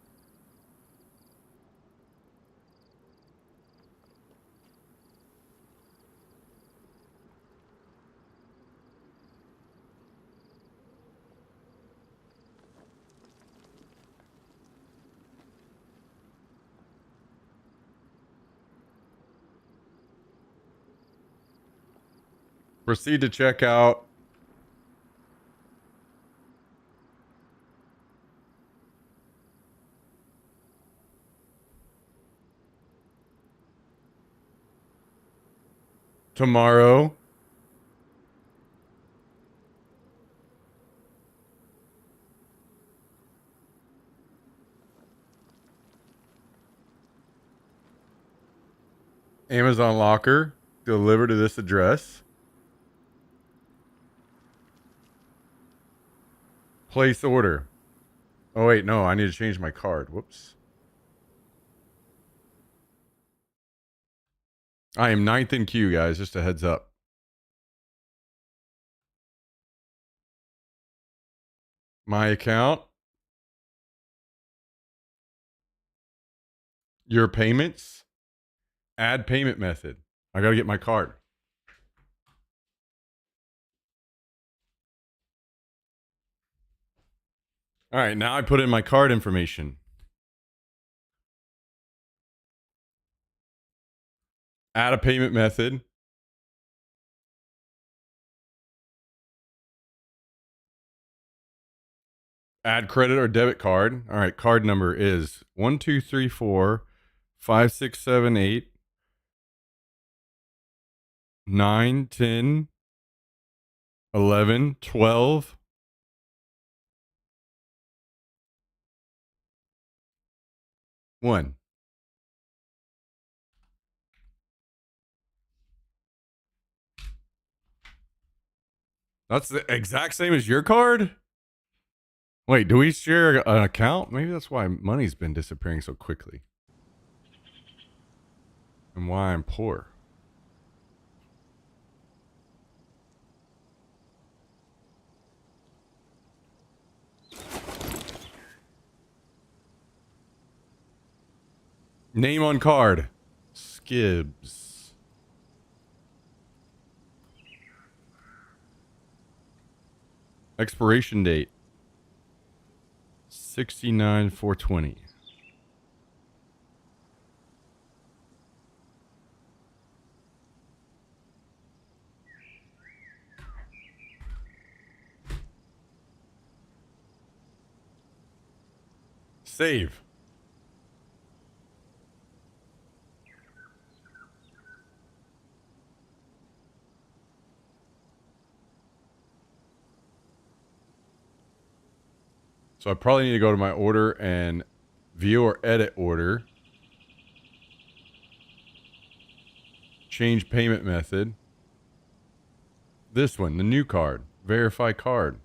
Proceed to checkout. Tomorrow. Amazon locker. Deliver to this address. Place order. Oh, wait, no. I need to change my card. Whoops. I am 9th in queue, guys. Just a heads up. My account. Your payments. Add payment method. I got to get my card. All right, now I put in my card information. Add a payment method. Add credit or debit card. All right, card number is 1234 5678 9 10 11 12 1. That's the exact same as your card? Wait, do we share an account? Maybe that's why money's been disappearing so quickly. And why I'm poor. Name on card. Skibbs. Expiration date. 69/4/20. Save. So I probably need to go to my order and view or edit order. Change payment method. This one, the new card. Verify card.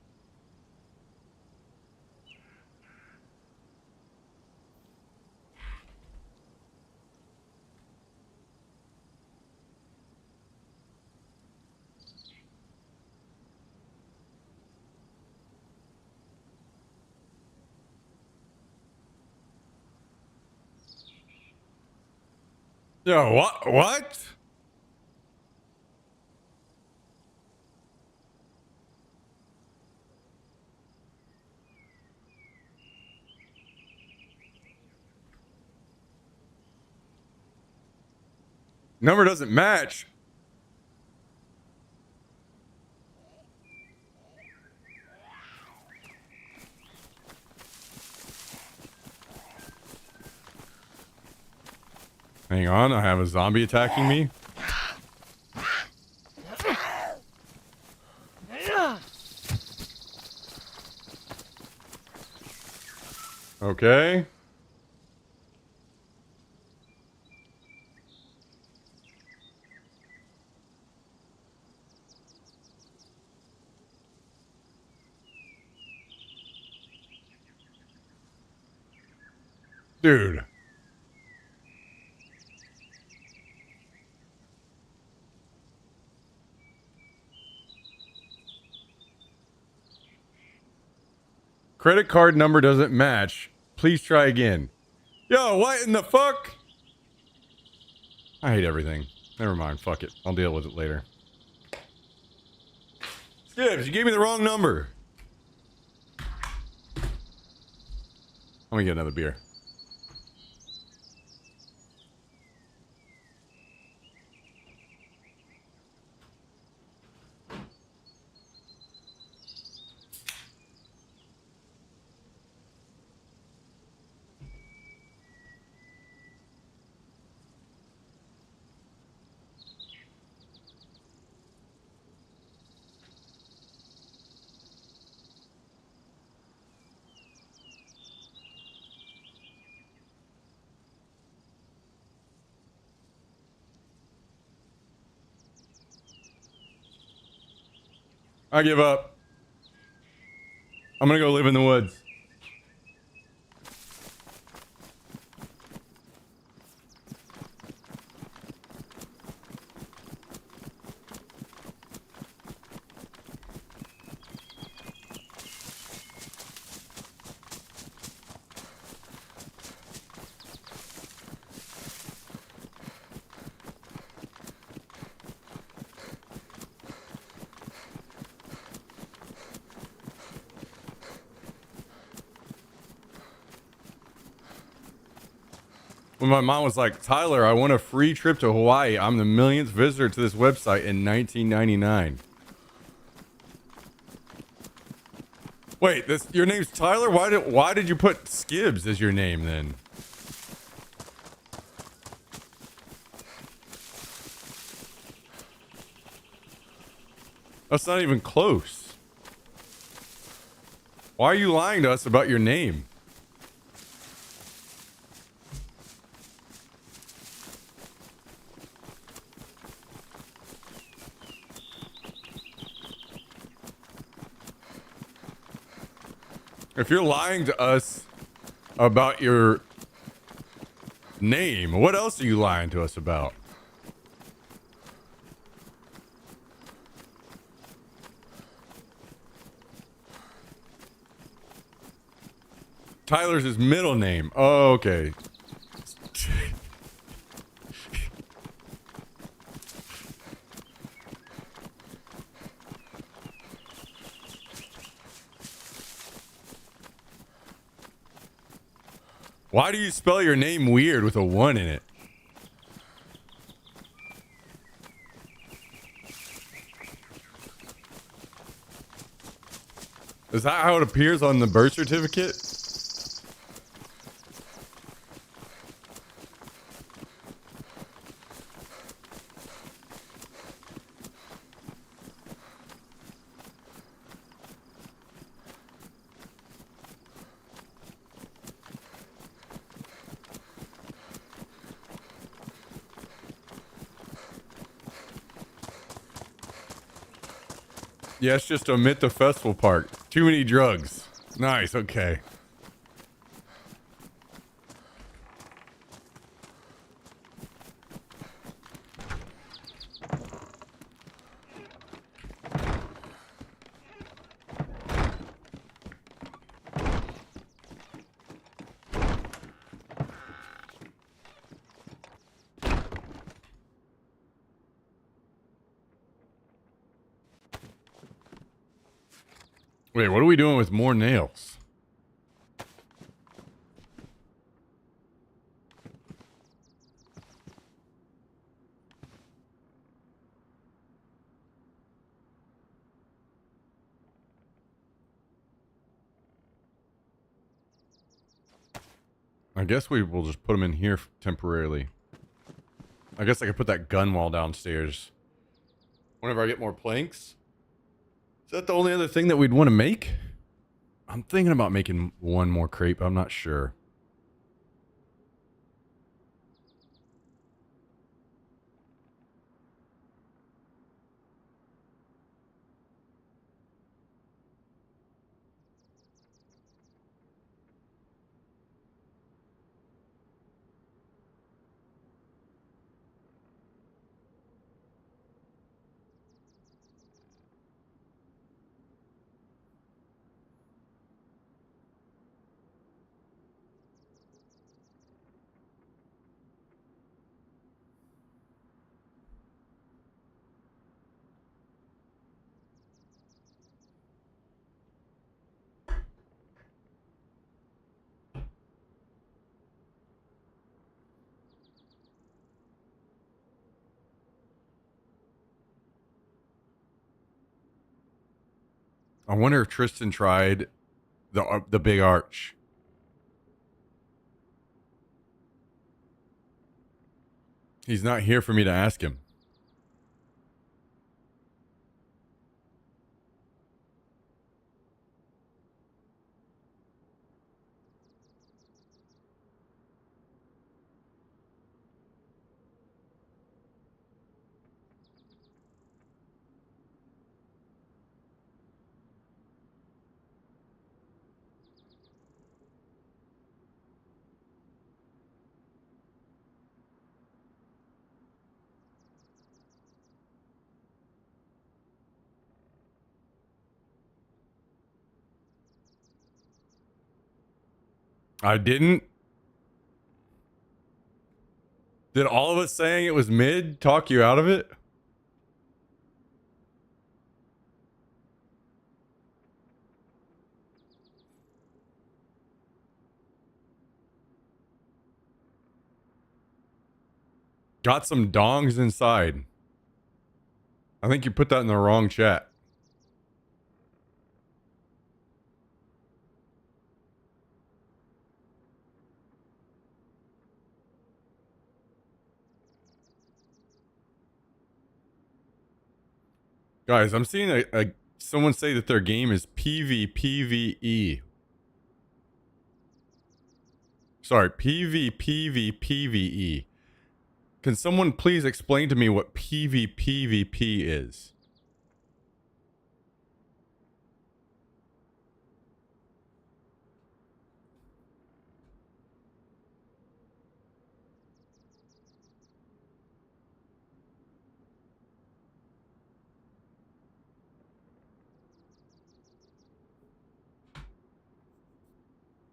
Yo, what? What? Number doesn't match. Hang on, I have a zombie attacking me. Okay. Dude. Credit card number doesn't match. Please try again. Yo, what in the fuck? I hate everything. Never mind. Fuck it. I'll deal with it later. Skibbs, you gave me the wrong number. Let me get another beer. I give up. I'm gonna go live in the woods. When my mom was like, Tyler, I want a free trip to Hawaii. I'm the millionth visitor to this website in 1999. Wait, your name's Tyler? Why did you put Skibbs as your name then? That's not even close. Why are you lying to us about your name? If you're lying to us about your name, what else are you lying to us about? Tyler's his middle name. Oh, okay. Why do you spell your name weird with a 1 in it? Is that how it appears on the birth certificate? Yes, just omit the festival part. Too many drugs. Nice, okay. Wait, what are we doing with more nails? I guess we will just put them in here temporarily. I guess I could put that gun wall downstairs. Whenever I get more planks. Is that the only other thing that we'd want to make? I'm thinking about making one more crepe. I'm not sure. I wonder if Tristan tried the big arch. He's not here for me to ask him. I didn't. Did all of us saying it was mid talk you out of it? Got some dongs inside. I think you put that in the wrong chat. Guys, I'm seeing someone say that their game is PvPvE. Sorry, PvPvPvE. Can someone please explain to me what PvPvP is?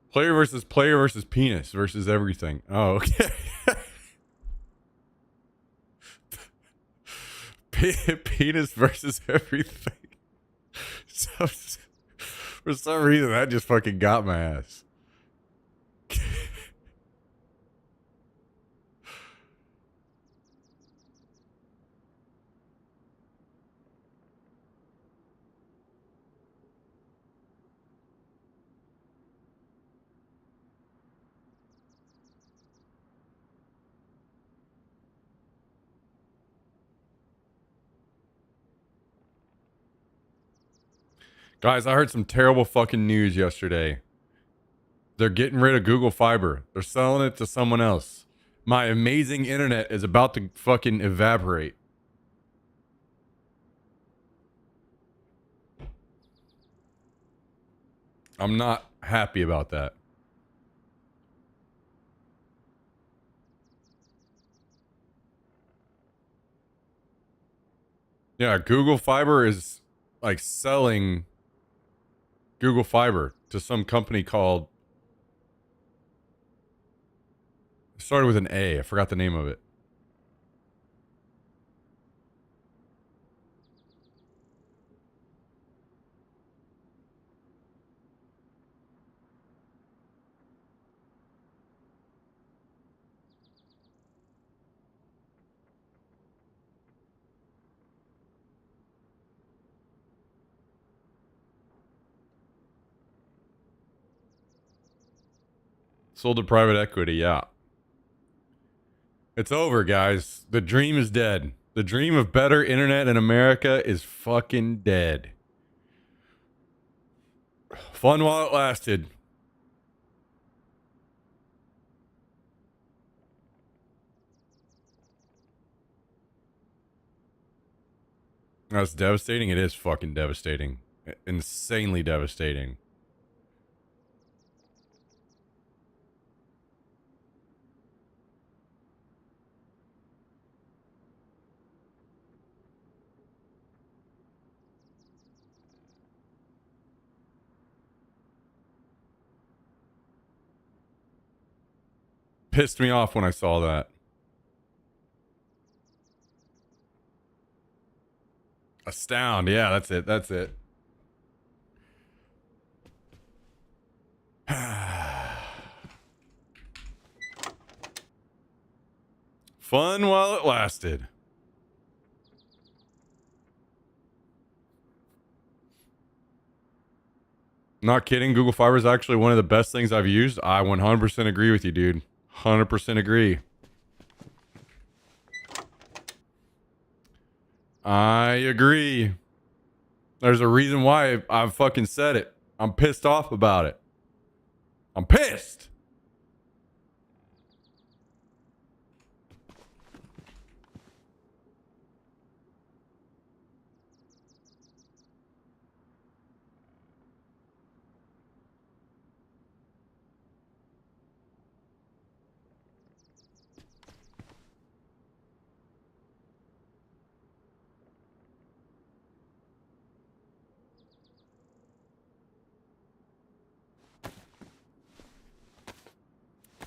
Player versus penis versus everything. Oh, okay. Penis versus everything. So, for some reason, that just fucking got my ass. Guys, I heard some terrible fucking news yesterday. They're getting rid of Google Fiber. They're selling it to someone else. My amazing internet is about to fucking evaporate. I'm not happy about that. Yeah, Google Fiber is like selling Google Fiber to some company called, it started with an A. I forgot the name of it. Sold to private equity, yeah. It's over, guys. The dream is dead. The dream of better internet in America is fucking dead. Fun while it lasted. That's devastating. It is fucking devastating. Insanely devastating. Pissed me off when I saw that. Astound. Yeah, that's it. That's it. Fun while it lasted. Not kidding. Google Fiber is actually one of the best things I've used. I 100% agree with you, dude. 100% agree. I agree. There's a reason why I've fucking said it. I'm pissed off about it. I'm pissed.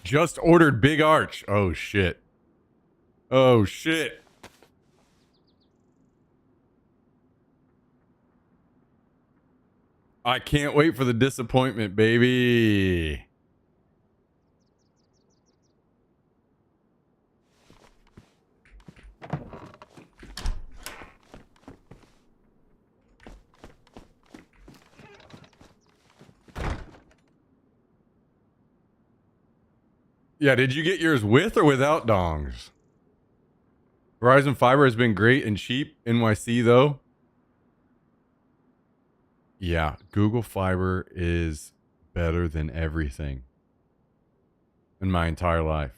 Just ordered Big Arch. Oh, shit. Oh, shit. I can't wait for the disappointment, baby. Yeah, did you get yours with or without dongs? Verizon Fiber has been great and cheap. NYC, though. Yeah, Google Fiber is better than everything in my entire life.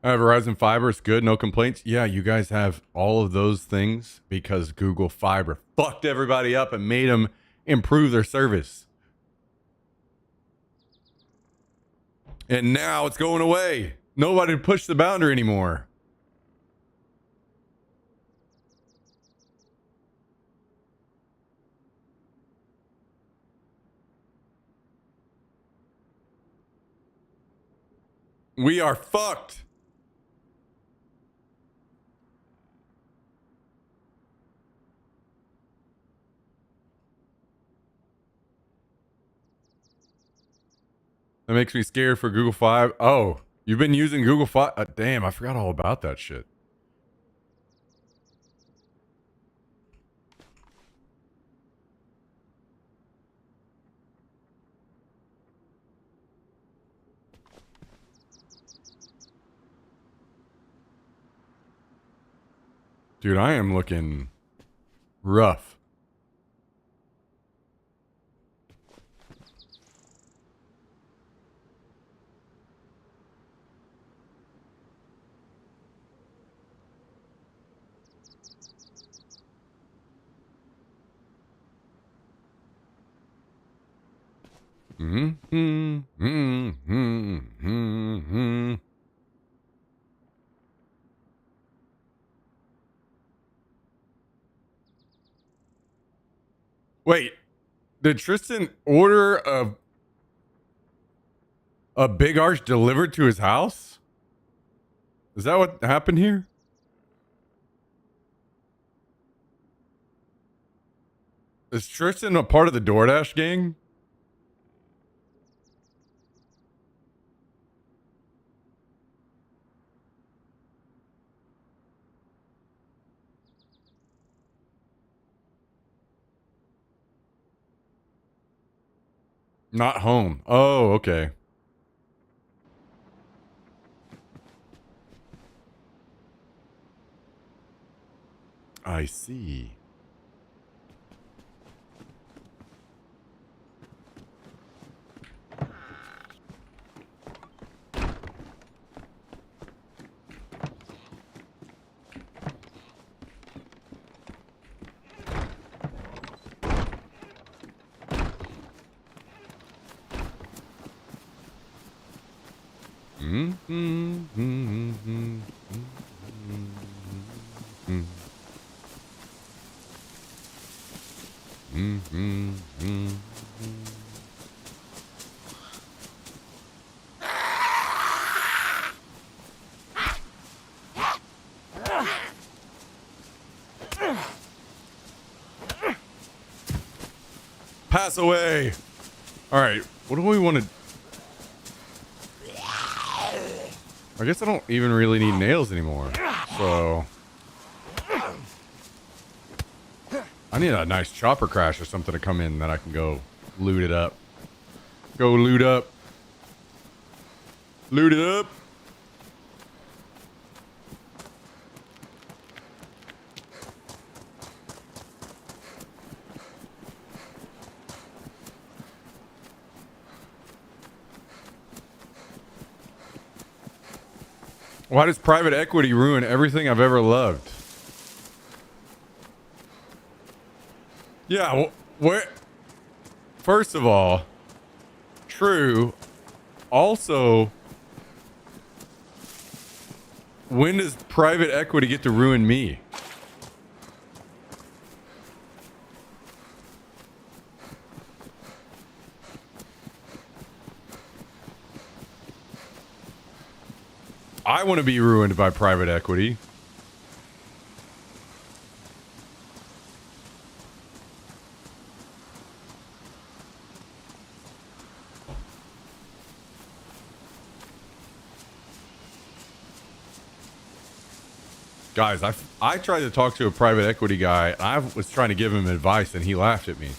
Verizon Fiber is good, no complaints. Yeah, you guys have all of those things because Google Fiber fucked everybody up and made them improve their service. And now it's going away. Nobody push the boundary anymore. We are fucked. That makes me scared for Google Fiber. Oh, you've been using Google Fiber. Damn, I forgot all about that shit. Dude, I am looking rough. Wait, did Tristan order a big arch delivered to his house? Is that what happened here? Is Tristan a part of the DoorDash gang? Not home. Oh, okay. I see. Pass away. All right. What do we want to? I guess I don't even really need nails anymore. So I need a nice chopper crash or something to come in that I can go loot it up. Go loot up. Loot it up. Why does private equity ruin everything I've ever loved? Yeah, where? First of all, true. Also, when does private equity get to ruin me? I want to be ruined by private equity. Guys, I tried to talk to a private equity guy. I was trying to give him advice and he laughed at me.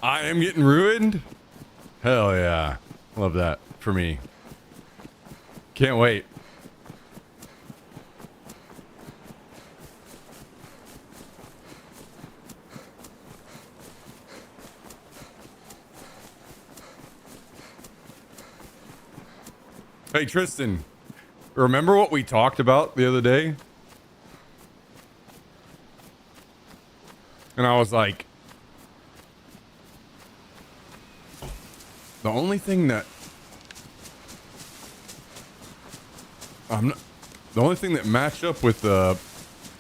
I am getting ruined? Hell yeah. Love that for me. Can't wait. Hey, Tristan, remember what we talked about the other day? And I was like, the only thing that the only thing that matched up with the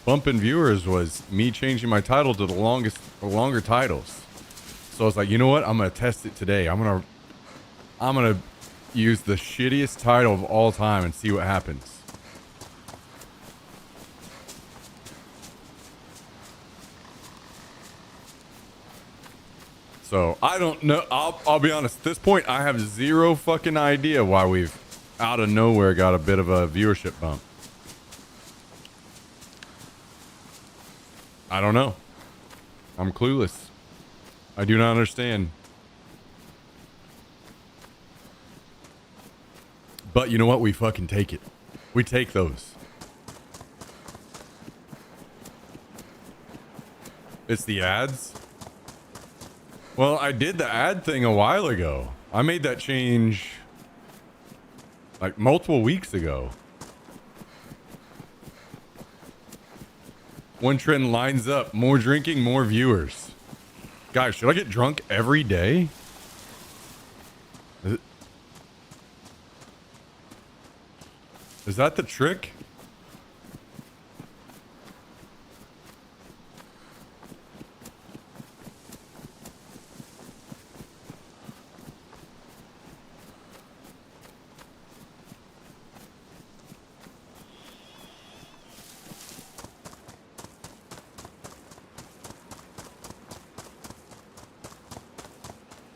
bump in viewers was me changing my title to the longer titles. So I was like, you know what? I'm gonna test it today. I'm gonna use the shittiest title of all time and see what happens. So I don't know. I'll be honest. At this point, I have zero fucking idea why we've out of nowhere got a bit of a viewership bump. I don't know. I'm clueless. I do not understand. But you know what? We fucking take it. We take those. It's the ads. Well, I did the ad thing a while ago. I made that change like multiple weeks ago. One trend lines up. More drinking, more viewers. Guys, should I get drunk every day? Is that the trick?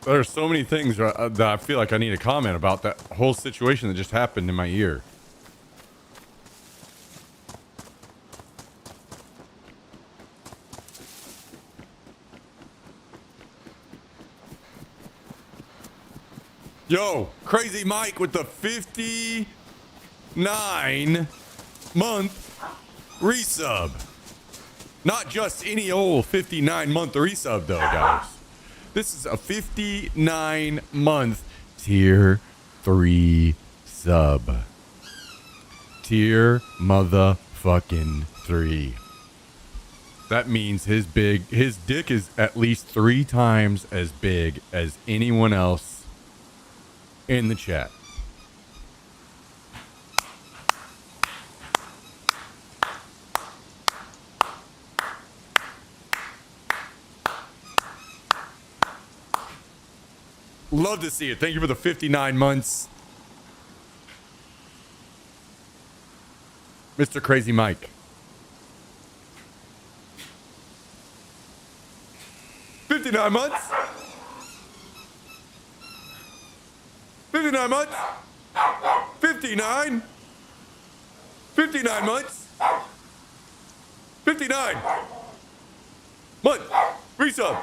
There are so many things that I feel like I need to comment about that whole situation that just happened in my ear. Yo, Crazy Mike with the 59-month resub. Not just any old 59-month resub, though, guys. This is a 59-month tier 3 sub. Tier motherfucking 3. That means his dick is at least 3 times as big as anyone else in the chat. Love to see it. Thank you for the 59 months, Mr. Crazy Mike. 59 months? 59 months? 59? 59 months? 59 month resub.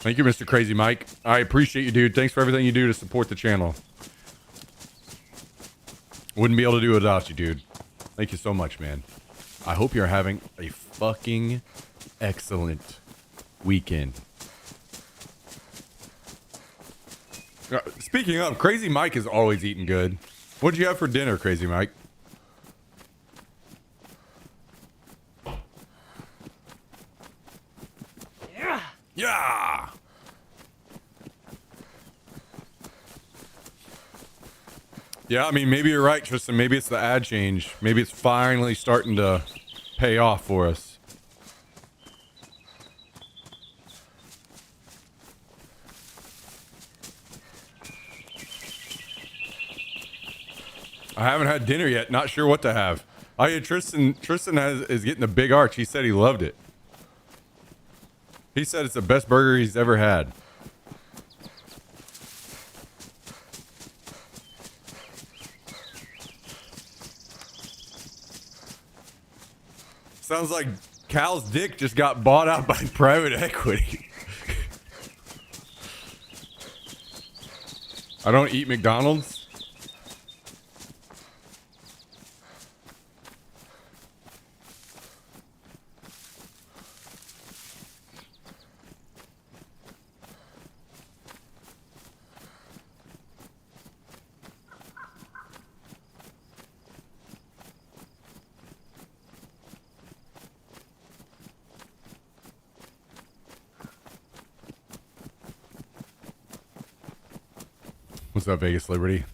Thank you, Mr. Crazy Mike. I appreciate you, dude. Thanks for everything you do to support the channel. Wouldn't be able to do it without you, dude. Thank you so much, man. I hope you're having a fucking excellent weekend. Speaking of, Crazy Mike is always eating good. What'd you have for dinner, Crazy Mike? Yeah! Yeah, I mean, maybe you're right, Tristan. Maybe it's the ad change. Maybe it's finally starting to pay off for us. I haven't had dinner yet. Not sure what to have. Oh yeah, Tristan is getting a big arch. He said he loved it. He said it's the best burger he's ever had. Sounds like Cal's dick just got bought out by private equity. I don't eat McDonald's. What's up, Vegas Liberty?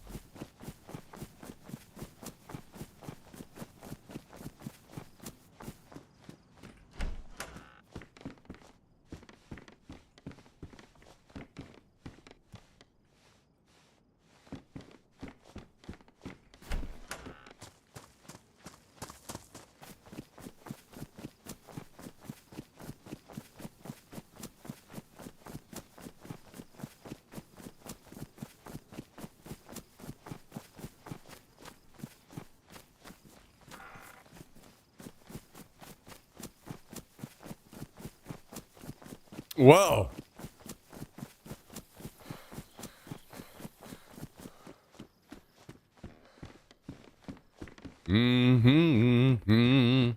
Whoa. Mm-hmm.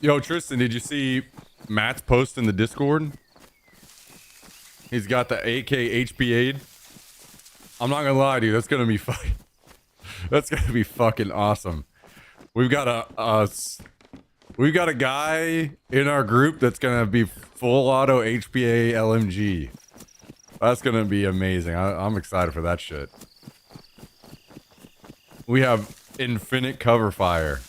Yo, Tristan, did you see Matt's post in the Discord? He's got the AK HPA'd. I'm not gonna lie, dude. That's gonna be fucking. That's gonna be fucking awesome. We've got a guy in our group that's gonna be full auto HPA LMG. That's gonna be amazing. I'm excited for that shit. We have infinite cover fire.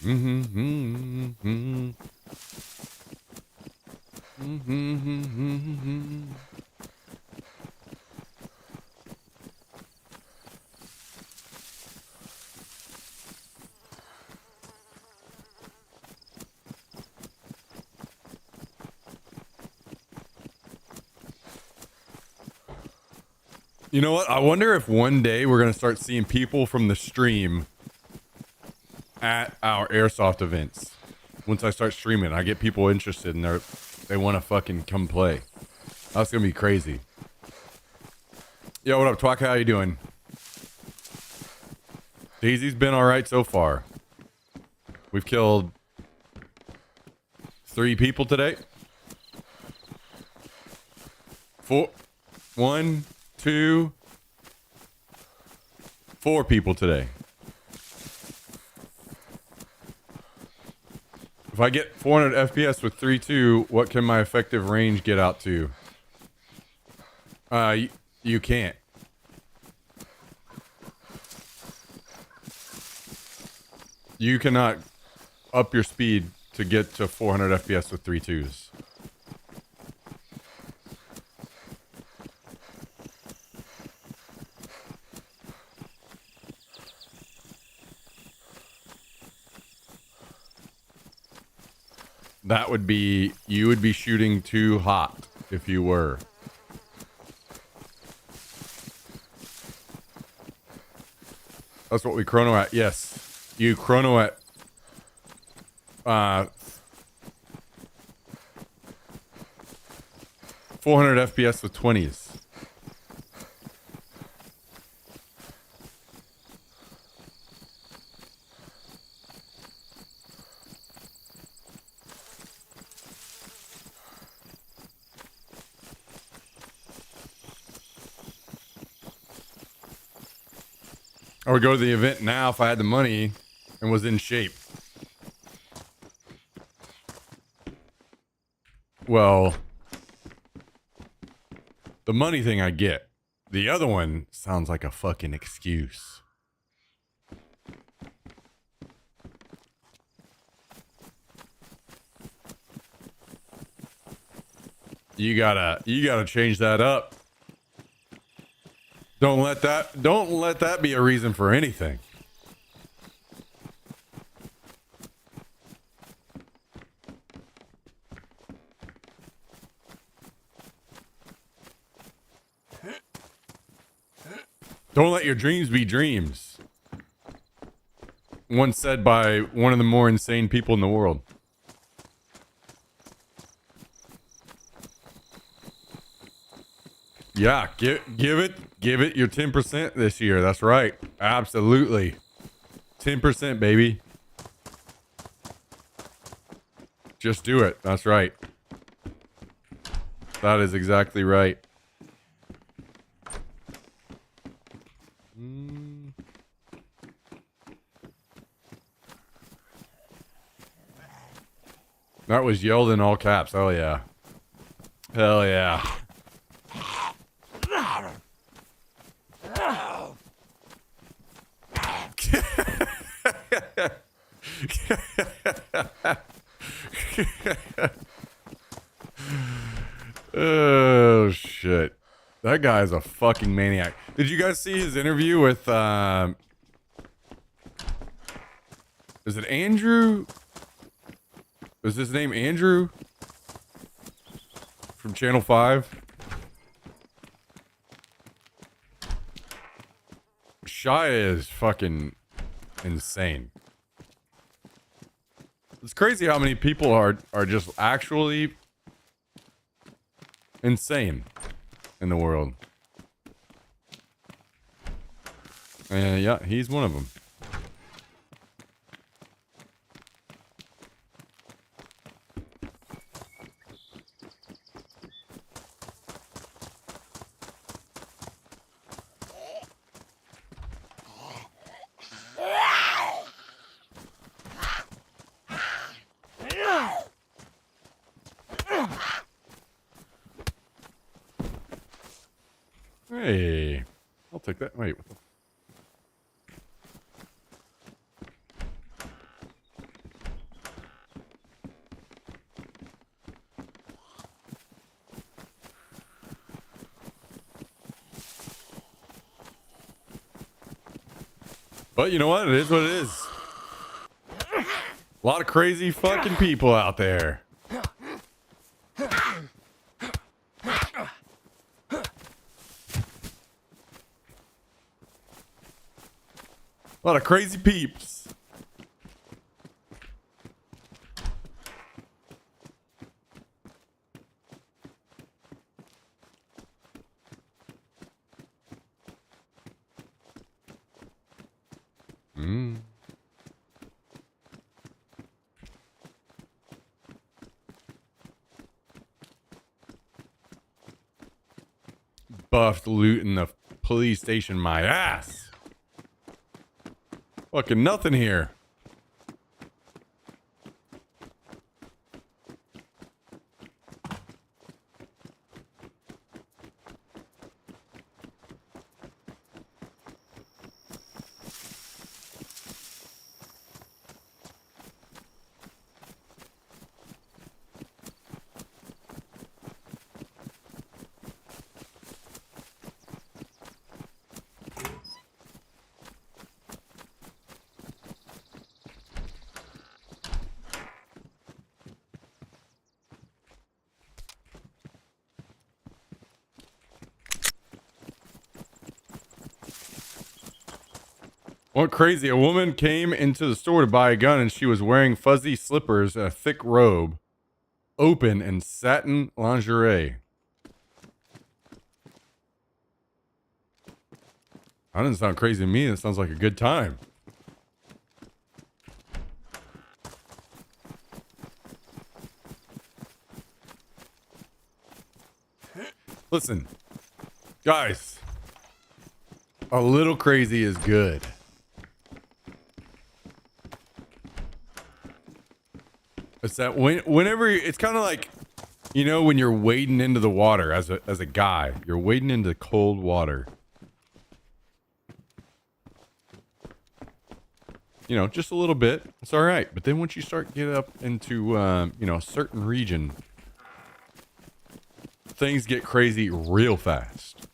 You know what? I wonder if one day we're going to start seeing people from the stream at our airsoft events. Once I start streaming, I get people interested and they want to fucking come play. That's going to be crazy. Yo, what up, Twack? How you doing? Daisy's been all right so far. We've killed 3 people today. 4, 1, 2, 4 people today. If I get 400 FPS with 3.2, what can my effective range get out to? You can't. You cannot up your speed to get to 400 FPS with 3.2s. That would be, you would be shooting too hot if you were. That's what we chrono at. Yes. You chrono at 400 FPS with 20s. I would go to the event now if I had the money and was in shape. Well, the money thing I get. The other one sounds like a fucking excuse. You gotta change that up. Don't let that be a reason for anything. Don't let your dreams be dreams. Once said by one of the more insane people in the world. Yeah, give it your 10% this year. That's right. Absolutely. 10%, baby. Just do it. That's right. That is exactly right. That was yelled in all caps. Oh yeah. Hell yeah. Oh shit. That guy is a fucking maniac. Did you guys see his interview with is it Andrew? Is his name Andrew? From Channel 5? Shia is fucking insane. It's crazy how many people are just actually insane in the world. And yeah, he's one of them. Hey, I'll take that. Wait, what the? But you know what? It is what it is. A lot of crazy fucking people out there. A lot of crazy peeps. Buffed loot in the police station, my ass. Fucking nothing here. What crazy? A woman came into the store to buy a gun and she was wearing fuzzy slippers and a thick robe, open and satin lingerie. That doesn't sound crazy to me. It sounds like a good time. Listen, guys, a little crazy is good. It's that whenever it's kind of like, you know, when you're wading into the water as a guy, you're wading into cold water. You know, just a little bit. It's all right. But then once you start getting up into, you know, a certain region, things get crazy real fast.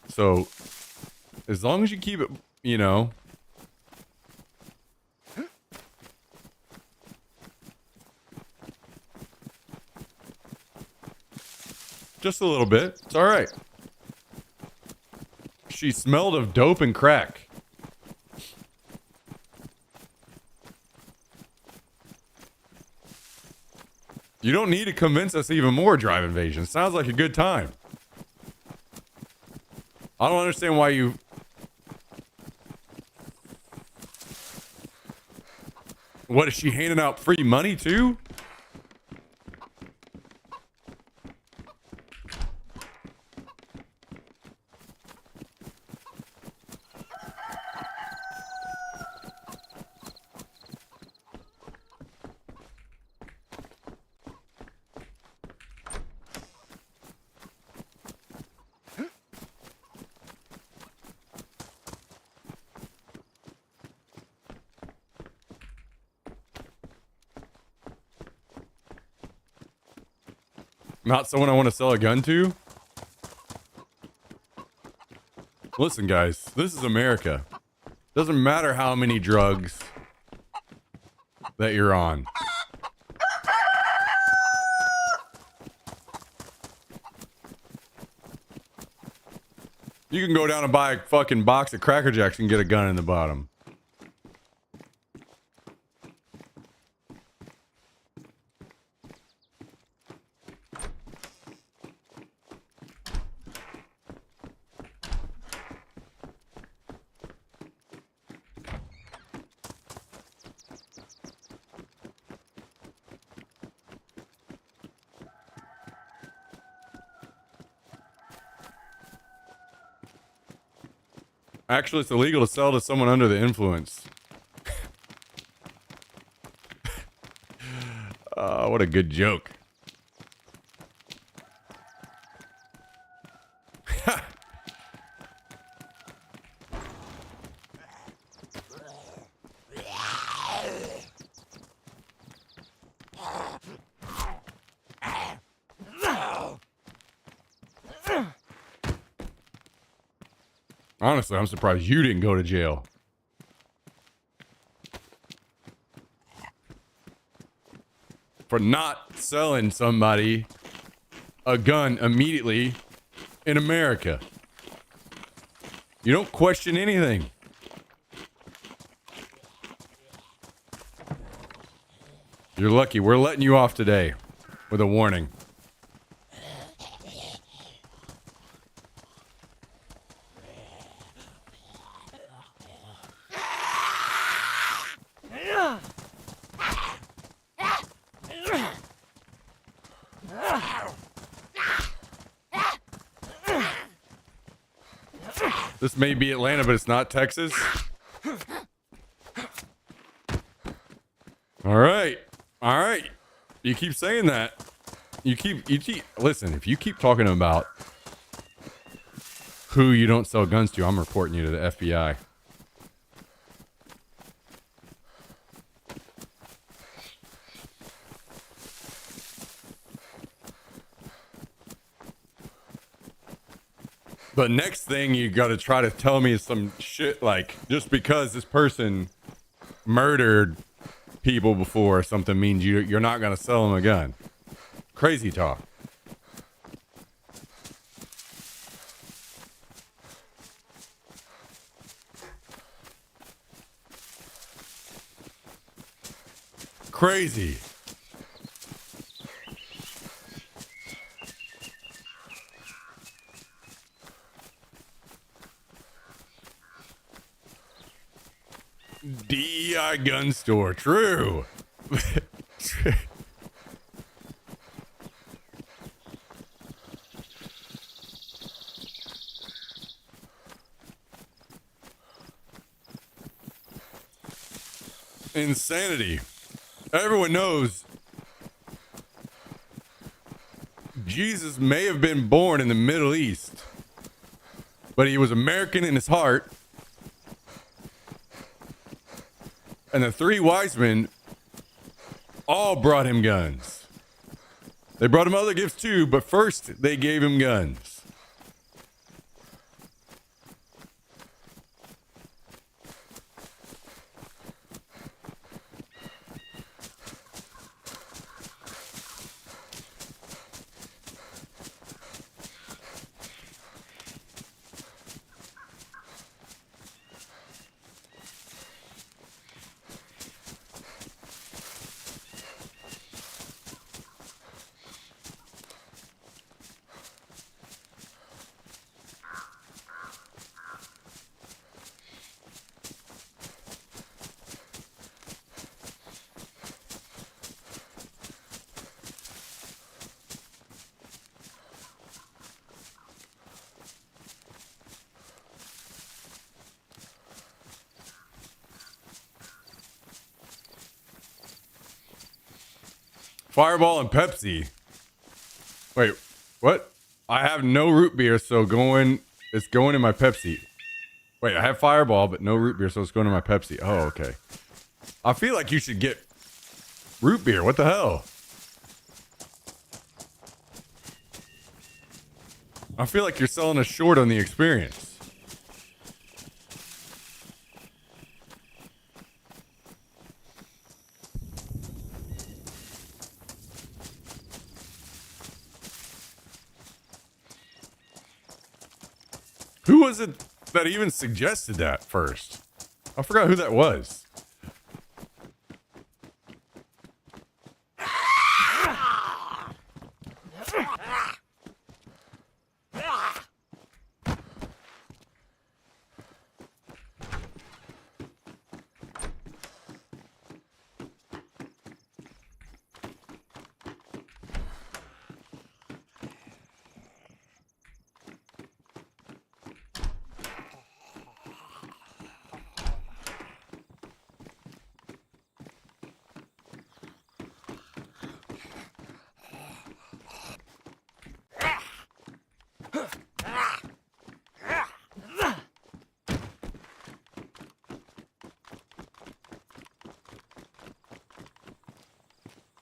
So as long as you keep it, you know, just a little bit. It's all right. She smelled of dope and crack. You don't need to convince us even more, Drive Invasion. Sounds like a good time. I don't understand why you... What, is she handing out free money too? Not someone I want to sell a gun to? Listen, guys, this is America. Doesn't matter how many drugs that you're on. You can go down and buy a fucking box of Cracker Jacks and get a gun in the bottom. Actually, it's illegal to sell to someone under the influence. What a good joke. Honestly, I'm surprised you didn't go to jail. for not selling somebody a gun immediately in America. You don't question anything. You're lucky. We're letting you off today with a warning. This may be Atlanta, but it's not Texas. All right. All right. You keep saying that. You keep listen, if you keep talking about who you don't sell guns to, I'm reporting you to the FBI. But next thing you got to try to tell me is some shit like just because this person murdered people before or something means you're not going to sell them a gun. Crazy talk. Crazy. DEI gun store. True. Insanity. Everyone knows Jesus may have been born in the Middle East, but he was American in his heart. And the three wise men all brought him guns. They brought him other gifts too, but first they gave him guns. Fireball and Pepsi. Wait, what? I have no root beer, so it's going in my Pepsi. Wait, I have Fireball, but no root beer, so it's going in my Pepsi. Oh, okay. I feel like you should get root beer. What the hell? I feel like you're selling us short on the experience. Who was it that even suggested that first? I forgot who that was.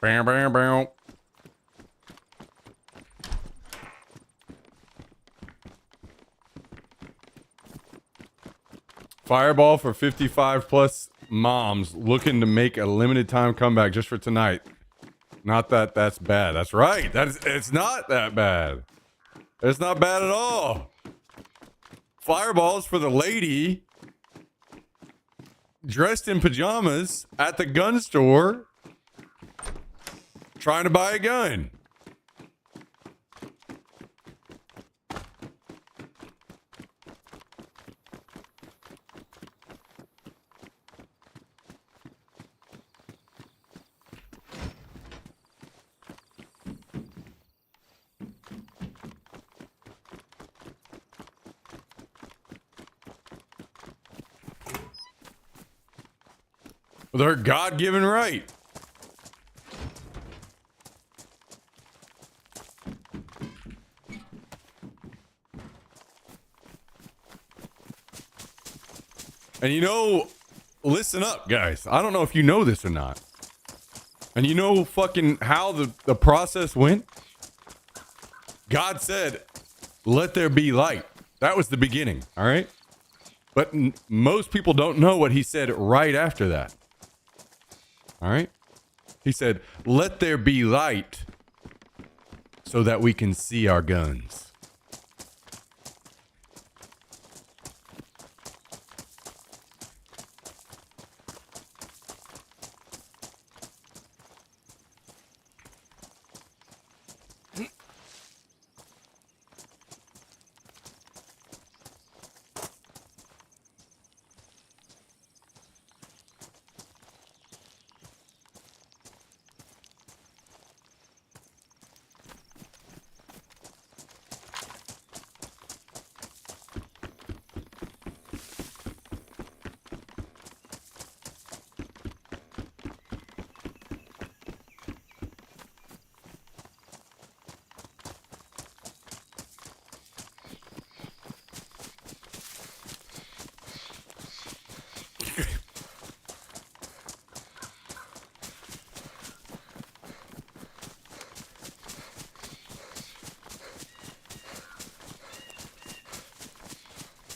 Bam, bam, bam. Fireball for 55 plus moms looking to make a limited time comeback just for tonight. Not that that's bad. That's right. It's not that bad. It's not bad at all. Fireballs for the lady dressed in pajamas at the gun store trying to buy a gun. With her God-given right. And you know, listen up, guys. I don't know if you know this or not. And you know fucking how the process went? God said, let there be light. That was the beginning, all right? But most people don't know what he said right after that. All right? He said, let there be light so that we can see our guns.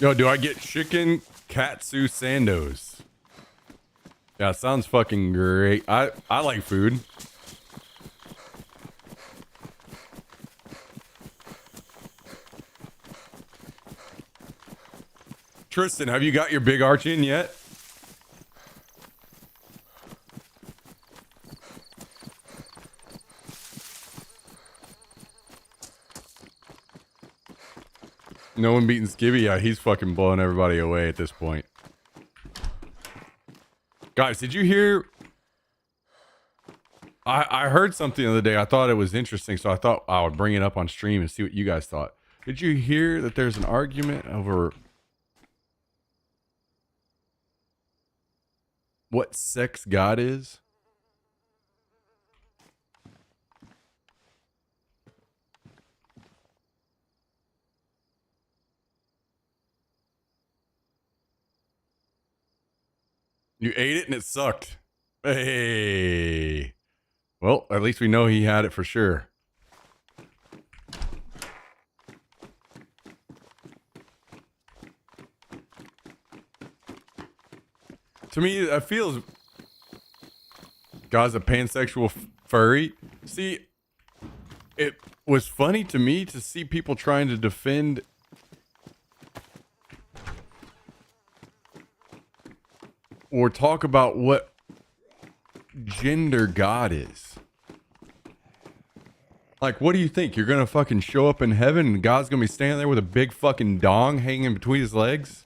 Yo, do I get chicken katsu sandos? Yeah, sounds fucking great. I like food. Tristan, have you got your big arch in yet? No one beating Skibby? Yeah, he's fucking blowing everybody away at this point. Guys, did you hear? I heard something the other day. I thought it was interesting, so I thought I would bring it up on stream and see what you guys thought. Did you hear that there's an argument over what sex God is? You ate it and it sucked. Hey. Well, at least we know he had it for sure. To me, that feels God's a pansexual furry. See, it was funny to me to see people trying to defend or talk about what gender God is. Like, what do you think? You're gonna fucking show up in heaven and God's gonna be standing there with a big fucking dong hanging between his legs?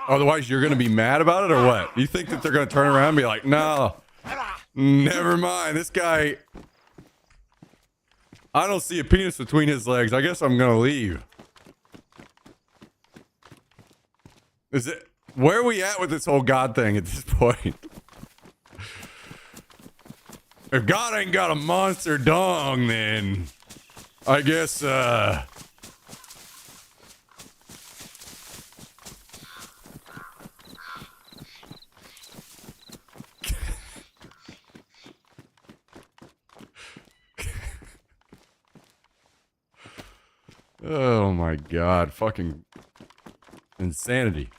Otherwise, you're gonna be mad about it or what? You think that they're gonna turn around and be like, no, never mind. This guy, I don't see a penis between his legs. I guess I'm gonna leave. Is it? Where are we at with this whole God thing at this point? If God ain't got a monster dong, then I guess, oh my God, fucking insanity.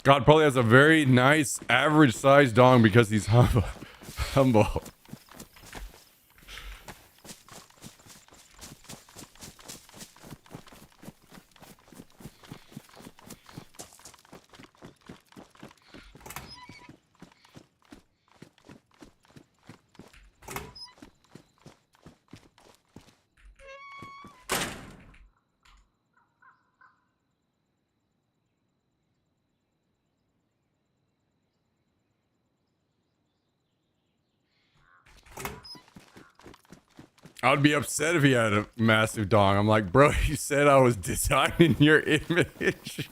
God probably has a very nice average sized dong because he's humble. I would be upset if he had a massive dong. I'm like, bro, you said I was designing your image.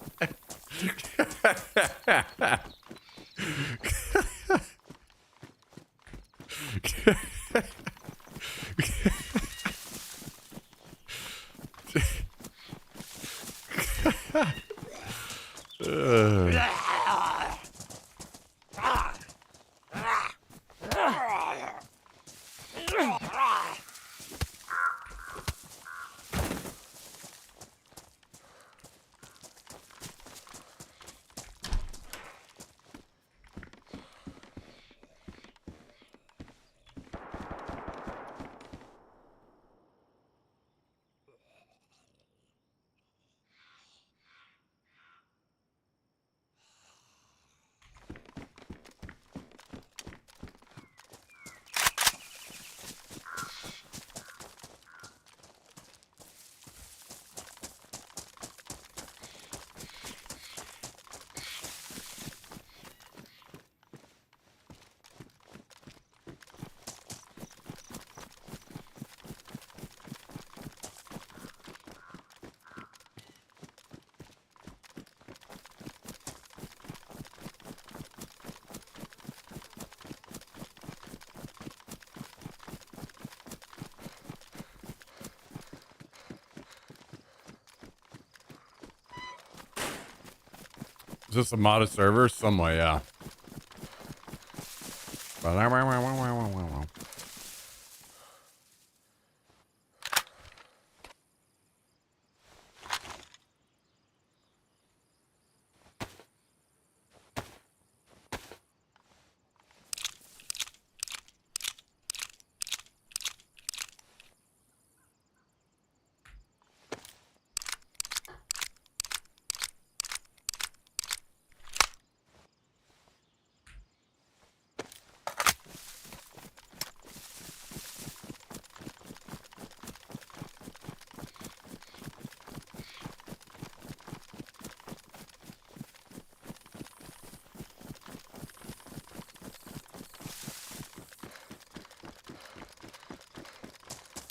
Is this a modded server? Some way, yeah.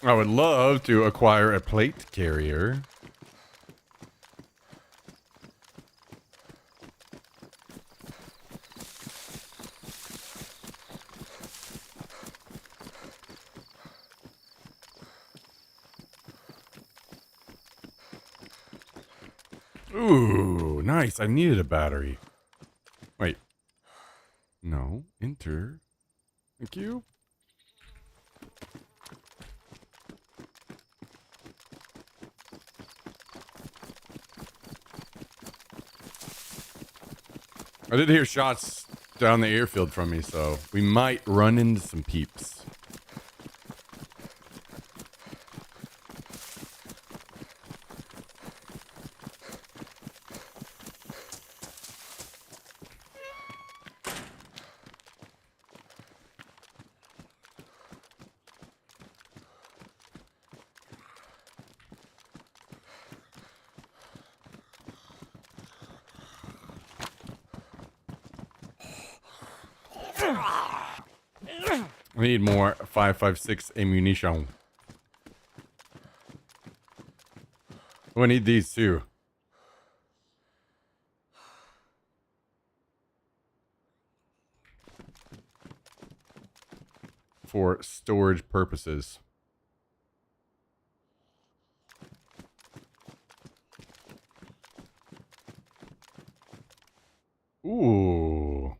I would love to acquire a plate carrier. Ooh, nice. I needed a battery. Wait. No. Enter. Thank you. I did hear shots down the airfield from me, so we might run into some peeps. I need more 5.56 ammunition. Oh, I need these too. For storage purposes. Ooh.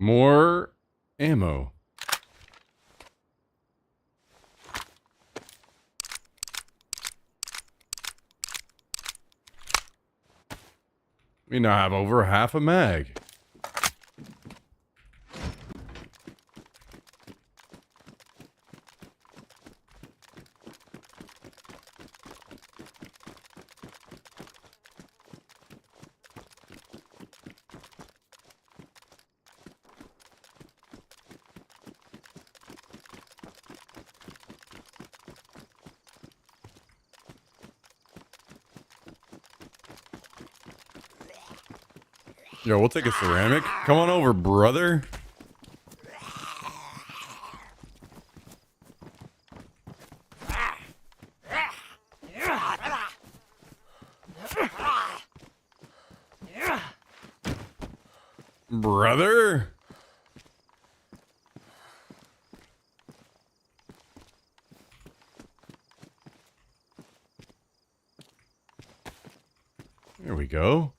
More ammo. We now have over half a mag. Yo, we'll take a ceramic. Come on over, brother. Brother. There we go.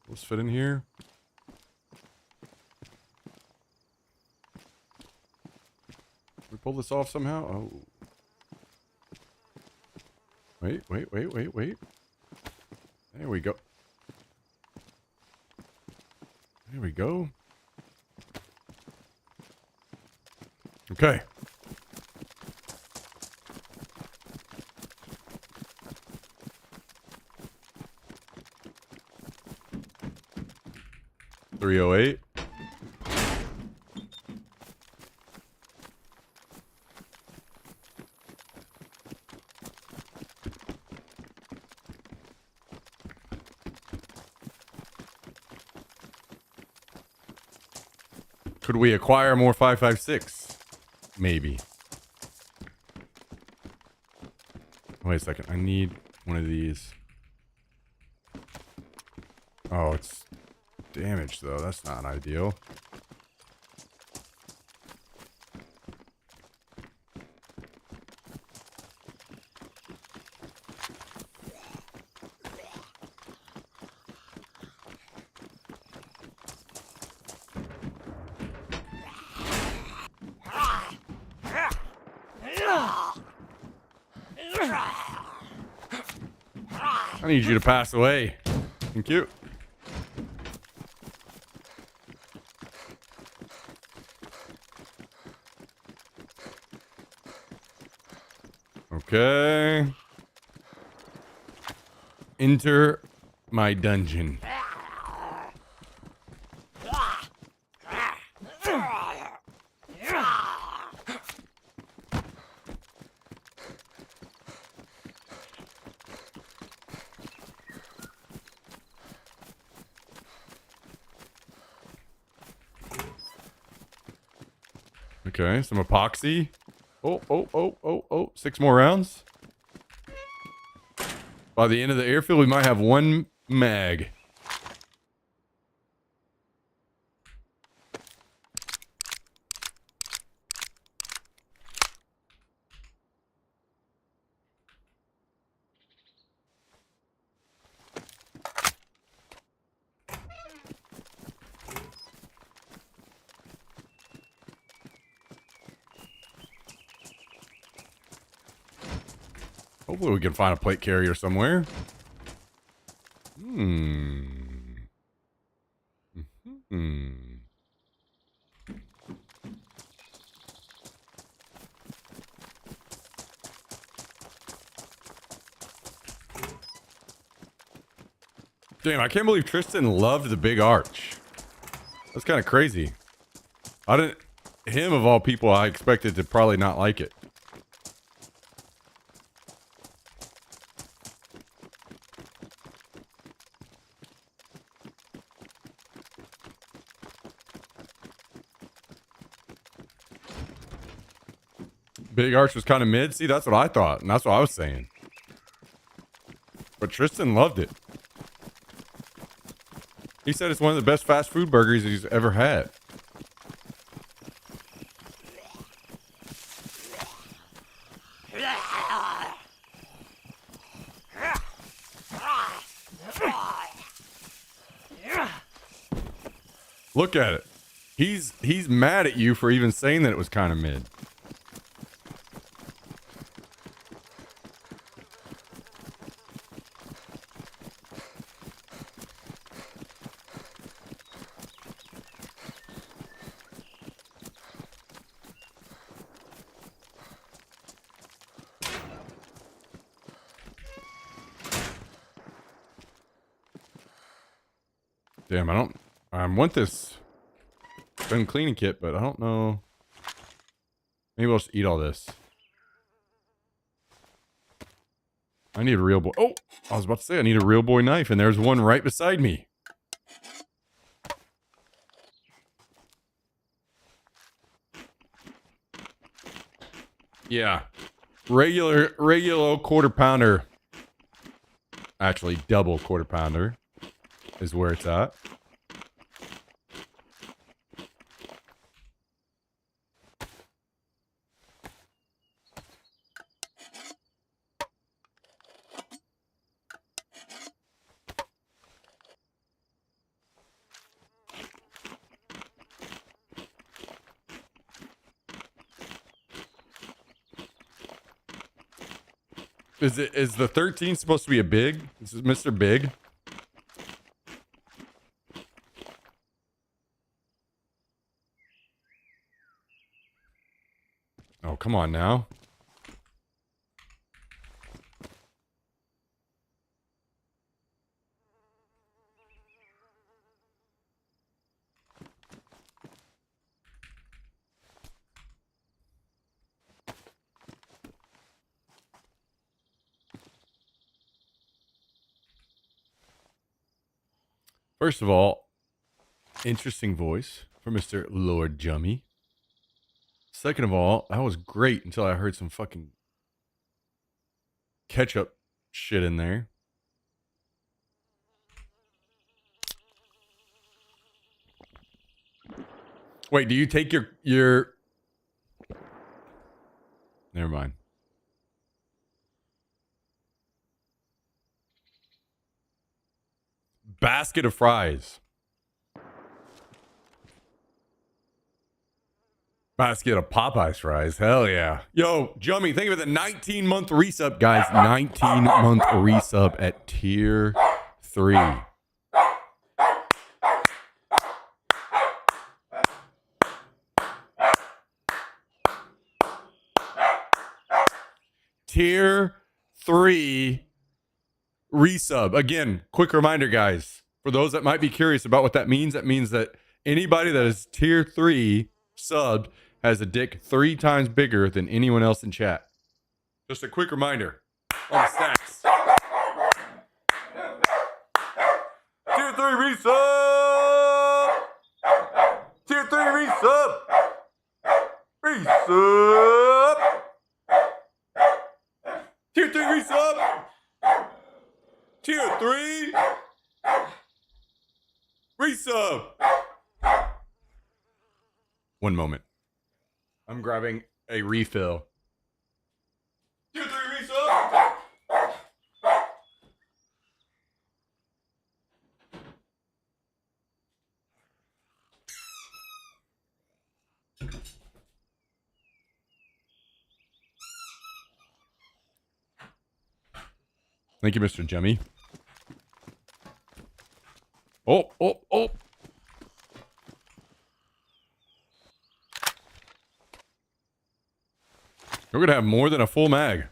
Let's fit in here. Can we pull this off somehow? Oh. Wait. There we go. There we go. Okay. .308. Could we acquire more 5.56? Maybe. Wait a second. I need one of these. Oh, it's damaged though. That's not ideal. I need you to pass away. Thank you. Okay. Enter my dungeon. Okay, some epoxy. Oh, 6 more rounds. By the end of the airfield, we might have 1 mag. Hopefully we can find a plate carrier somewhere. Damn, I can't believe Tristan loved the big arch. That's kind of crazy. Him of all people, I expected to probably not like it. Big arch was kind of mid. See, that's what I thought, and that's what I was saying. But Tristan loved it. He said it's one of the best fast food burgers he's ever had. Look at it. He's mad at you for even saying that it was kind of mid. Damn, I want this gun cleaning kit, but I don't know. Maybe I'll just eat all this. I need a real boy. Oh, I was about to say I need a real boy knife, and there's one right beside me. Yeah. Regular old quarter pounder. Actually, double quarter pounder is where it's at. Is the 13 supposed to be a big? This is Mr. Big. Oh, come on now. First of all, interesting voice for Mr. Lord Jummy. Second of all, that was great until I heard some fucking ketchup shit in there. Wait, do you take your Never mind. Basket of fries. Basket of Popeyes fries. Hell yeah. Yo, Jummy, think of it. The 19-month resub, guys. 19-month resub at tier 3. Tier 3 resub. Again, quick reminder, guys. For those that might be curious about what that means that anybody that is tier 3 subbed has a dick 3 times bigger than anyone else in chat. Just a quick reminder on the stats. Tier 3 resub! Tier 3 resub! Resub! Tier 3 resub! Tier 3 resub! One moment. I'm grabbing a refill. Tier 3 resub! Thank you, Mr. Jemmy. Oh. We're going to have more than a full mag.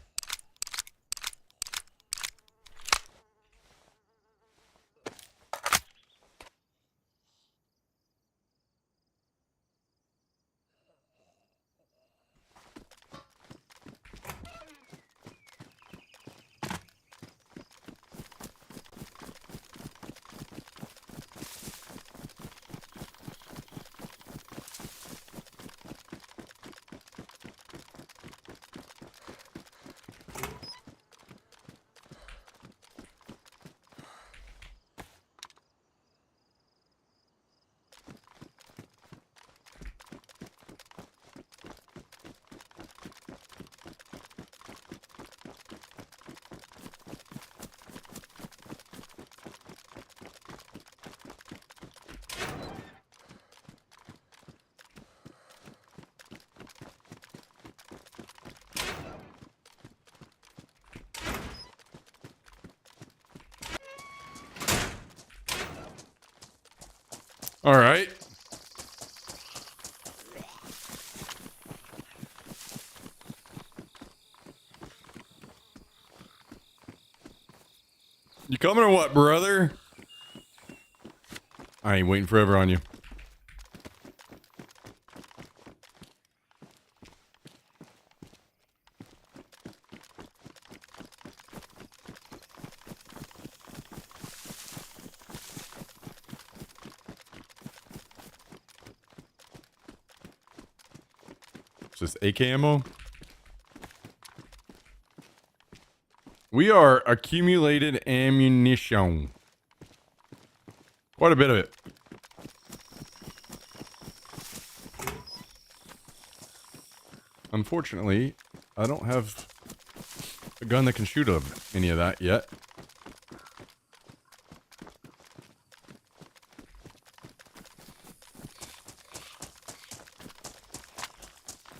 All right. You coming or what, brother? I ain't waiting forever on you. Just AK ammo. We are accumulated ammunition. Quite a bit of it. Unfortunately, I don't have a gun that can shoot any of that yet.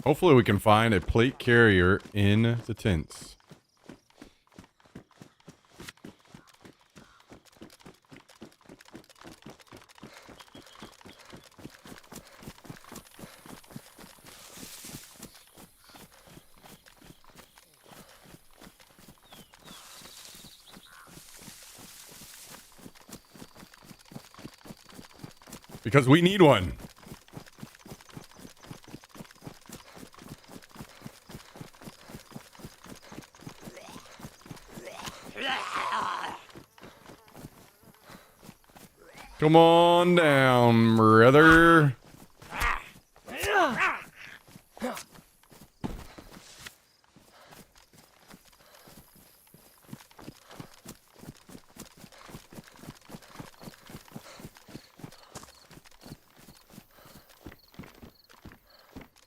Hopefully we can find a plate carrier in the tents. Because we need one. Come on down, brother.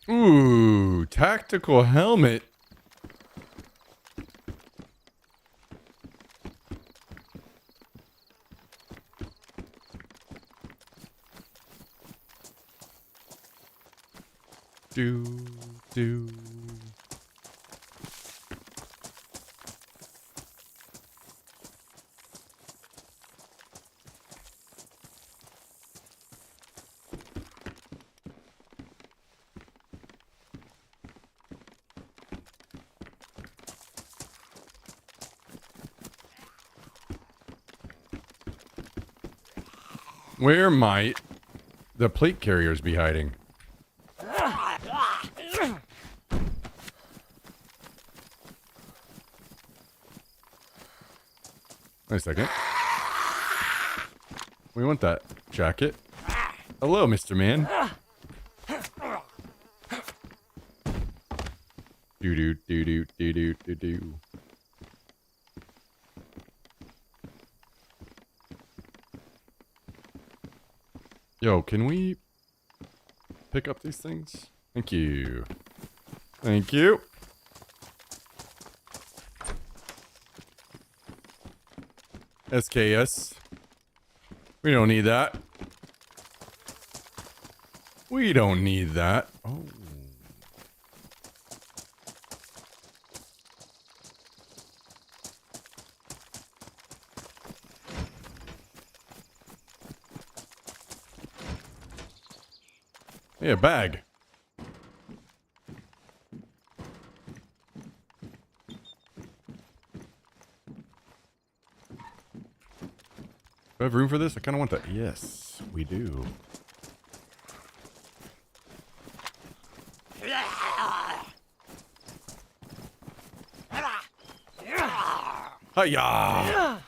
Ooh, tactical helmet. Do. Where might the plate carriers be hiding? Wait a second. We want that jacket. Hello, Mr. Man. Do. Yo, can we pick up these things? Thank you. Thank you. SKS. We don't need that. We don't need that. Oh. Hey, a bag. Do I have room for this? I kind of want that. Yes, we do. Hiya!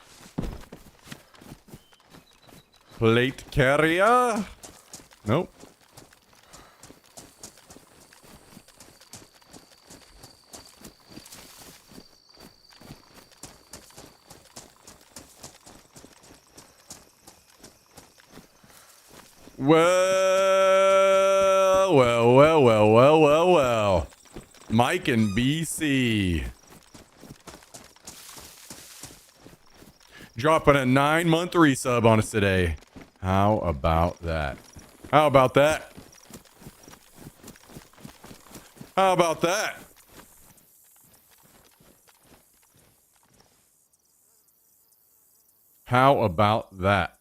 Plate carrier? Nope. Well. Mike in BC. Dropping a 9-month resub on us today. How about that? How about that? How about that? How about that?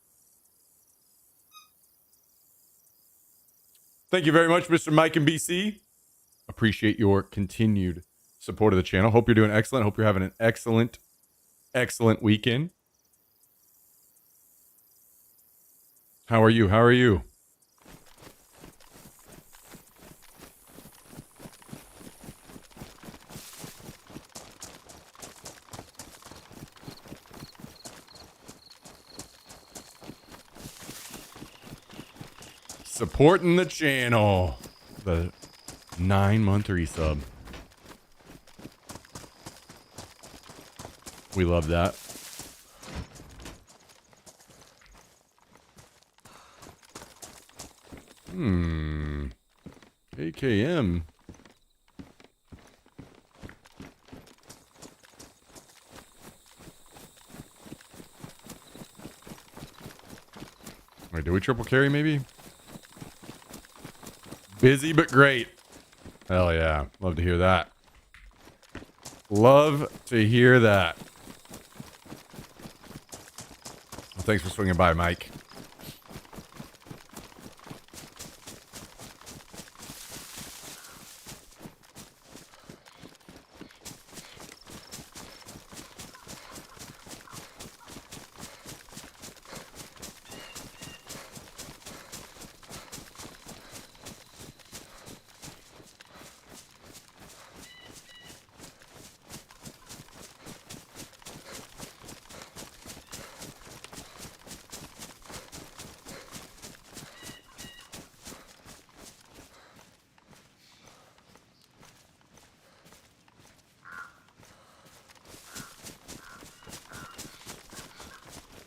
Thank you very much, Mr. Mike and BC. Appreciate your continued support of the channel. Hope you're doing excellent. Hope you're having an excellent weekend. How are you? How are you? Supporting the channel. The 9-month resub. We love that. AKM. Wait, do we triple carry maybe? Busy but great. Hell yeah. Love to hear that. Love to hear that. Well, thanks for swinging by, Mike.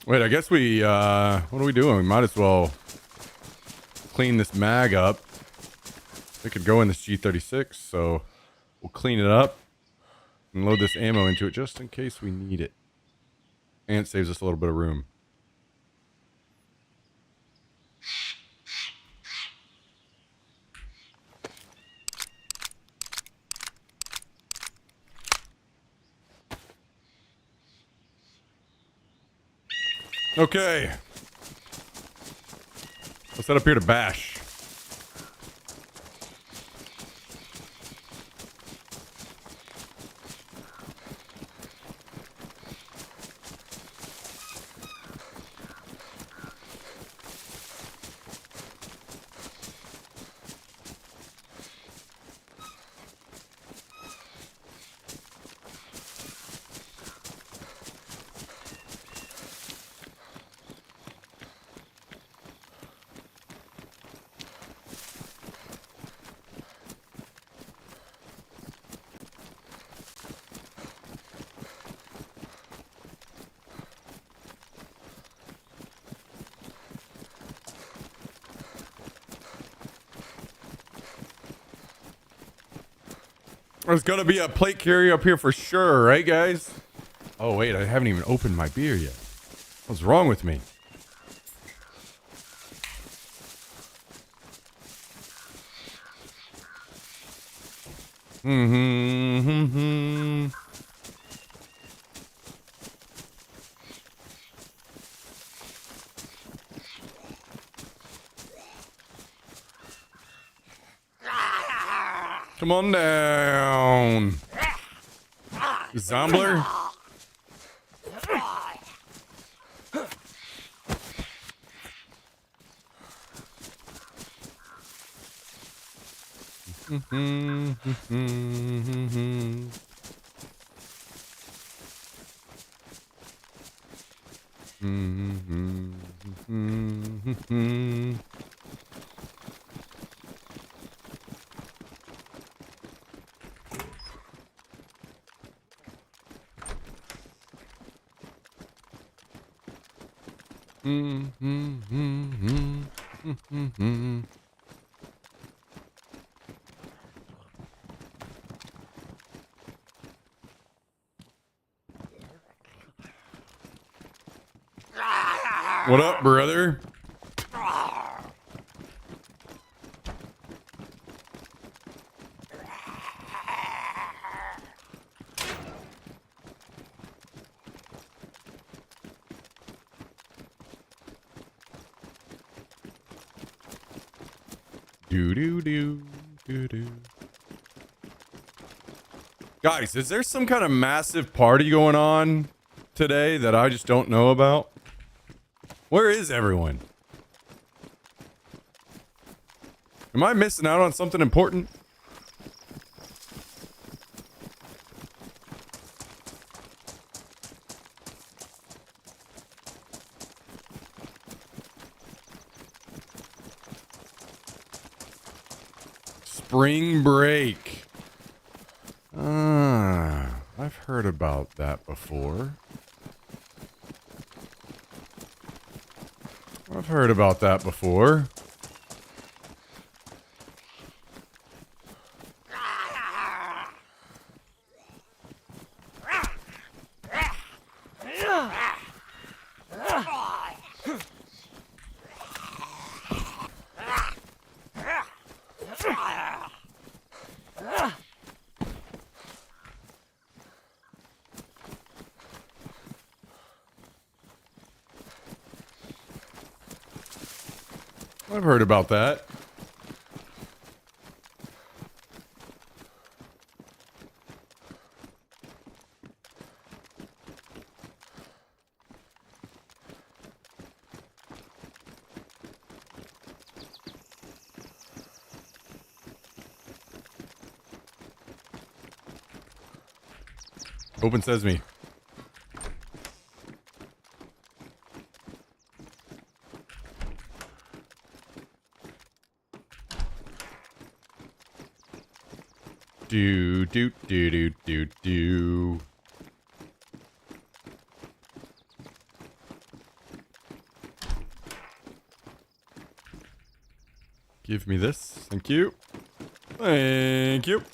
Wait, I guess we, what are we doing? We might as well clean this mag up. It could go in this G36, so we'll clean it up and load this ammo into it just in case we need it. And it saves us a little bit of room. Okay. Let's head up here to Bash. There's gonna be a plate carrier up here for sure, right, guys? Oh, wait, I haven't even opened my beer yet. What's wrong with me? Come on down. Zombler? What up, brother? Do do do do do. Guys, is there some kind of massive party going on today that I just don't know about? Where is everyone? Am I missing out on something important? Spring break. I've heard about that before. I've heard about that before. I've heard about that. Open sesame. Do do do do do do. Give me this. Thank you. Thank you.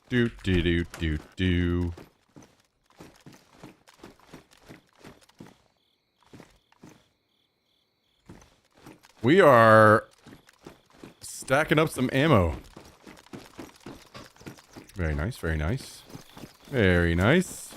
Do do do do do. We are stacking up some ammo. Very nice, very nice. Very nice.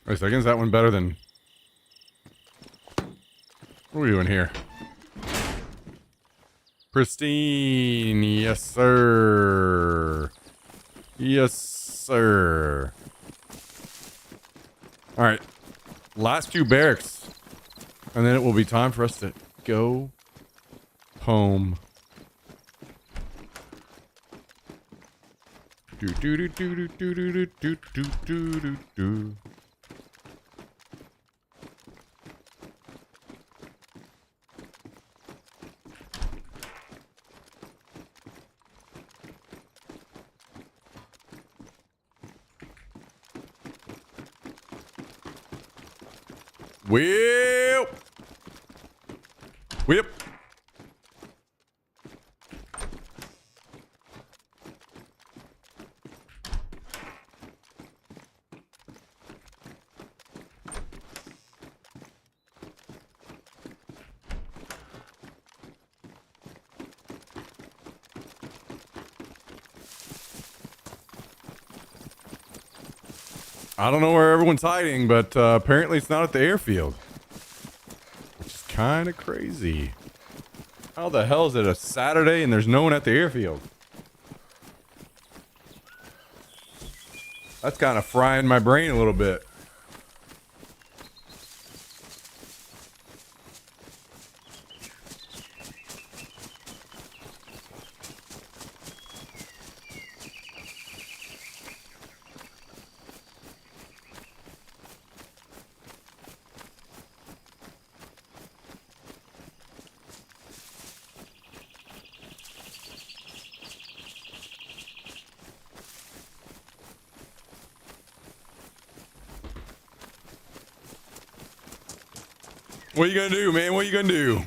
Wait seconds, that one better than... What are we doing here? Pristine, yes sir. Yes sir. Alright, last two barracks. And then it will be time for us to go home. Do do do do do do do do do do do. Whip! Whip! I don't know where everyone's hiding, but apparently it's not at the airfield. Which is kind of crazy. How the hell is it a Saturday and there's no one at the airfield? That's kind of frying my brain a little bit. What are you gonna do, man? What are you gonna do?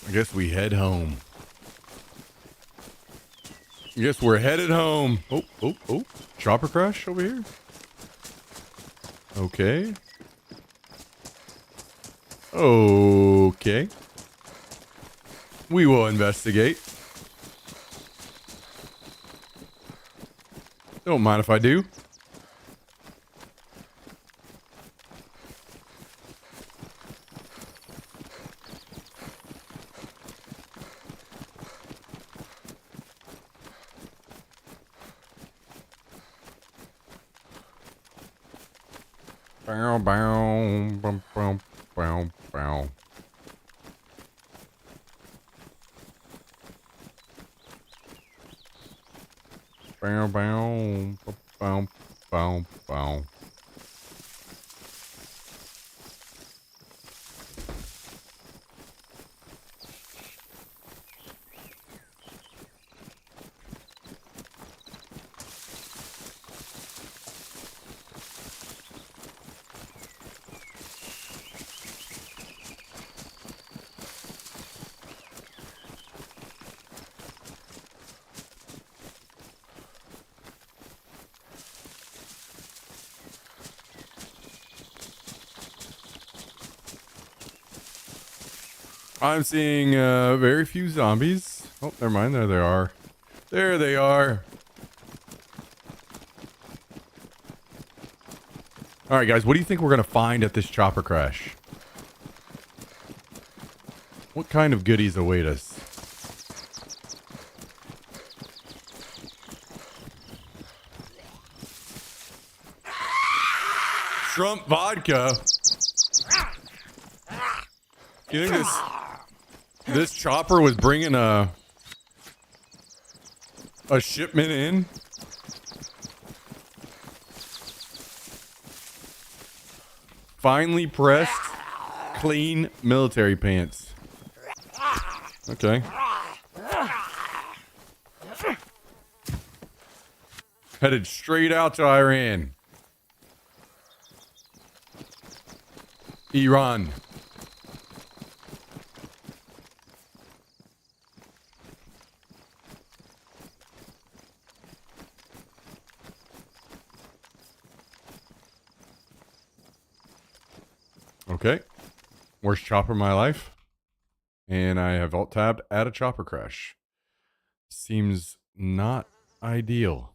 I guess we head home. I guess we're headed home. Oh, oh, oh. Chopper crash over here. Okay. Okay. We will investigate. Don't mind if I do. Bow, bow, bow, bow, bow, bow. Bow, bow, bow, bow, bow. I'm seeing very few zombies. Oh, never mind. There they are. There they are. All right, guys. What do you think we're going to find at this chopper crash? What kind of goodies await us? Trump vodka. You think this chopper was bringing a shipment in? Finely pressed, clean military pants. Okay. Headed straight out to Iran. Iran. Okay. Worst chopper of my life. And I have alt tabbed add a chopper crash. Seems not ideal.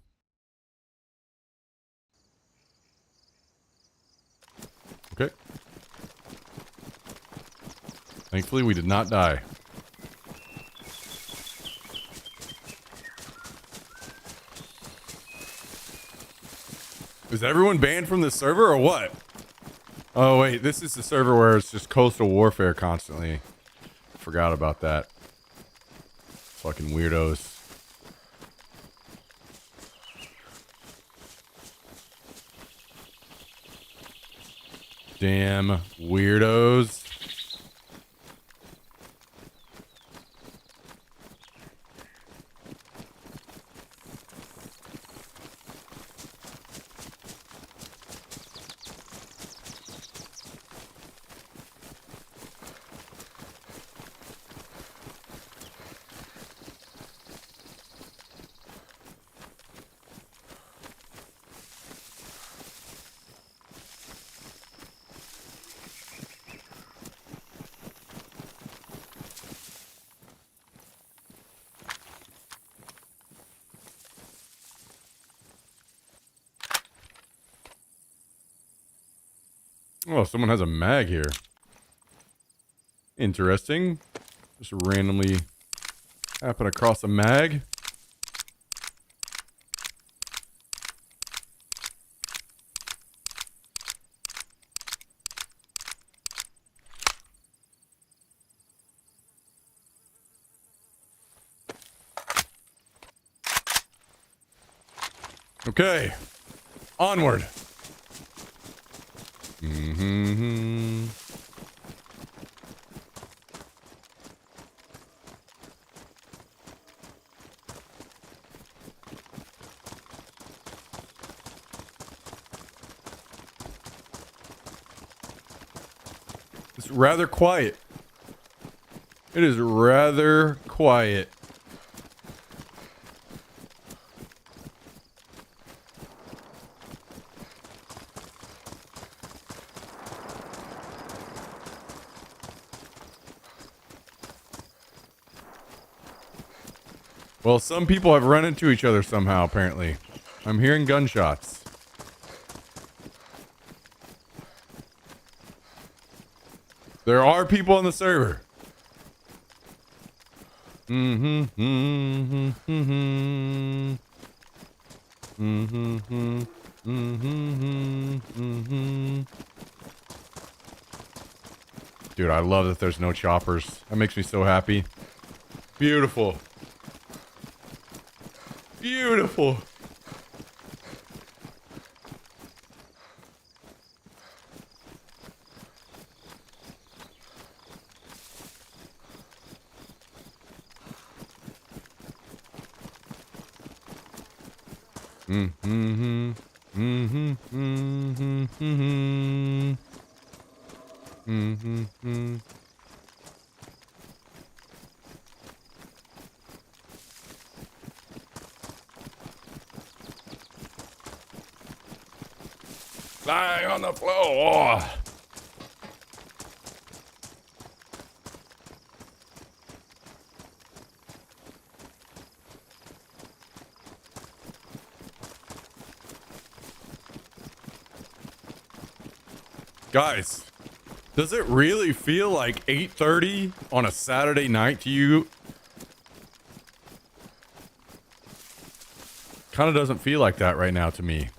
Okay. Thankfully, we did not die. Is everyone banned from the server or what? Oh, wait. This is the server where it's just coastal warfare constantly. Forgot about that. Fucking weirdos. Damn weirdos. Oh, someone has a mag here. Interesting. Just randomly happen across a mag. Okay. Onward. Mm-hmm. It's rather quiet. It is rather quiet. Well, some people have run into each other somehow, apparently. I'm hearing gunshots. There are people on the server. Dude, I love that there's no choppers. That makes me so happy. Beautiful. Beautiful. Lying on the floor. Guys, does it really feel like 8:30 on a Saturday night to you? Kind of doesn't feel like that right now to me.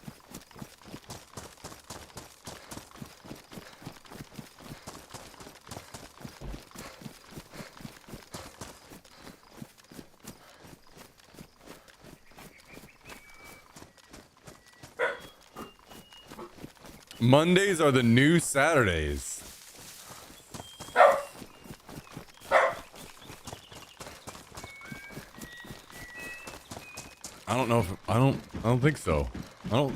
Mondays are the new Saturdays. I don't know if I don't think so. I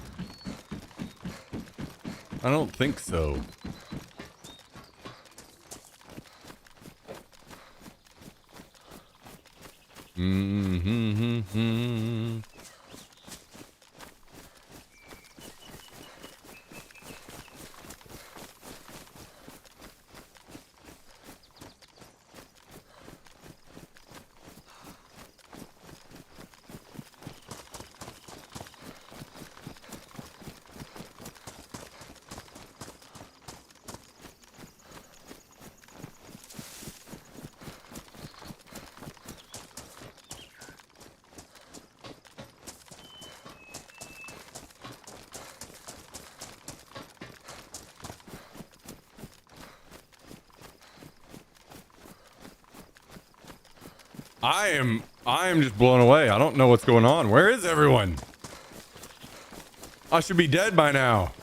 don't think so. I am just blown away. I don't know what's going on. Where is everyone? I should be dead by now.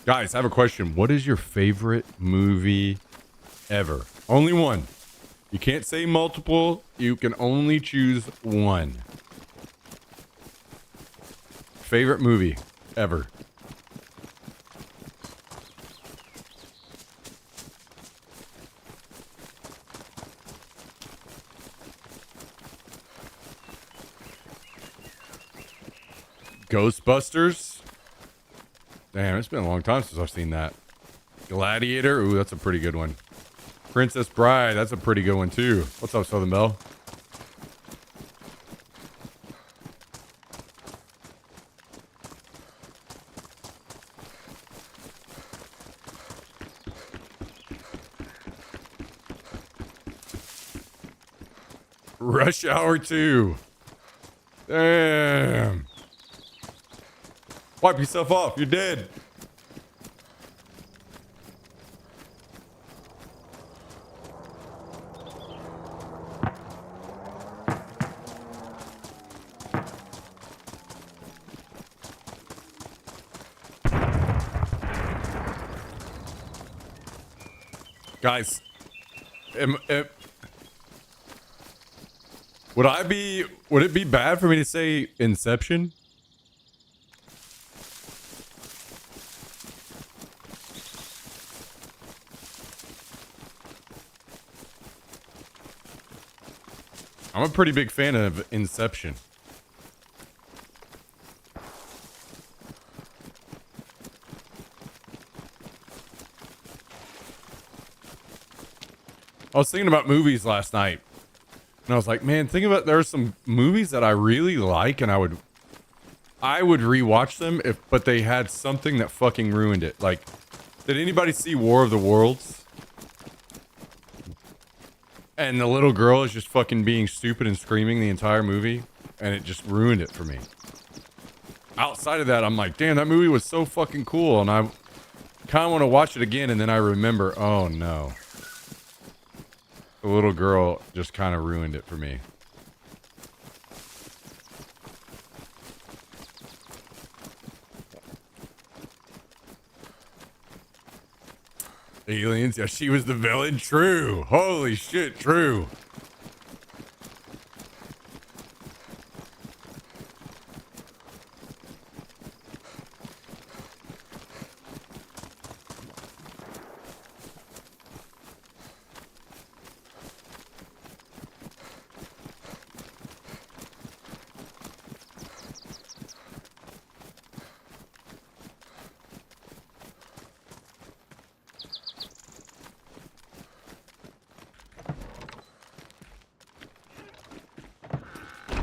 Guys, I have a question. What is your favorite movie ever? Only one. You can't say multiple. You can only choose one. Favorite movie ever. Ghostbusters? Damn, it's been a long time since I've seen that. Gladiator? Ooh, that's a pretty good one. Princess Bride? That's a pretty good one too. What's up, Southern Belle? Rush Hour 2. Damn. Wipe yourself off. You're dead. Guys, Would it be bad for me to say Inception? I'm a pretty big fan of Inception. I was thinking about movies last night, and I was like, man, think about there's some movies that I really like, and I would rewatch them but they had something that fucking ruined it. Like, did anybody see War of the Worlds? And the little girl is just fucking being stupid and screaming the entire movie, and it just ruined it for me. Outside of that, I'm like, damn, that movie was so fucking cool, and I kind of want to watch it again, and then I remember, oh no. The little girl just kind of ruined it for me. Aliens, yeah, she was the villain. True. Holy shit, true.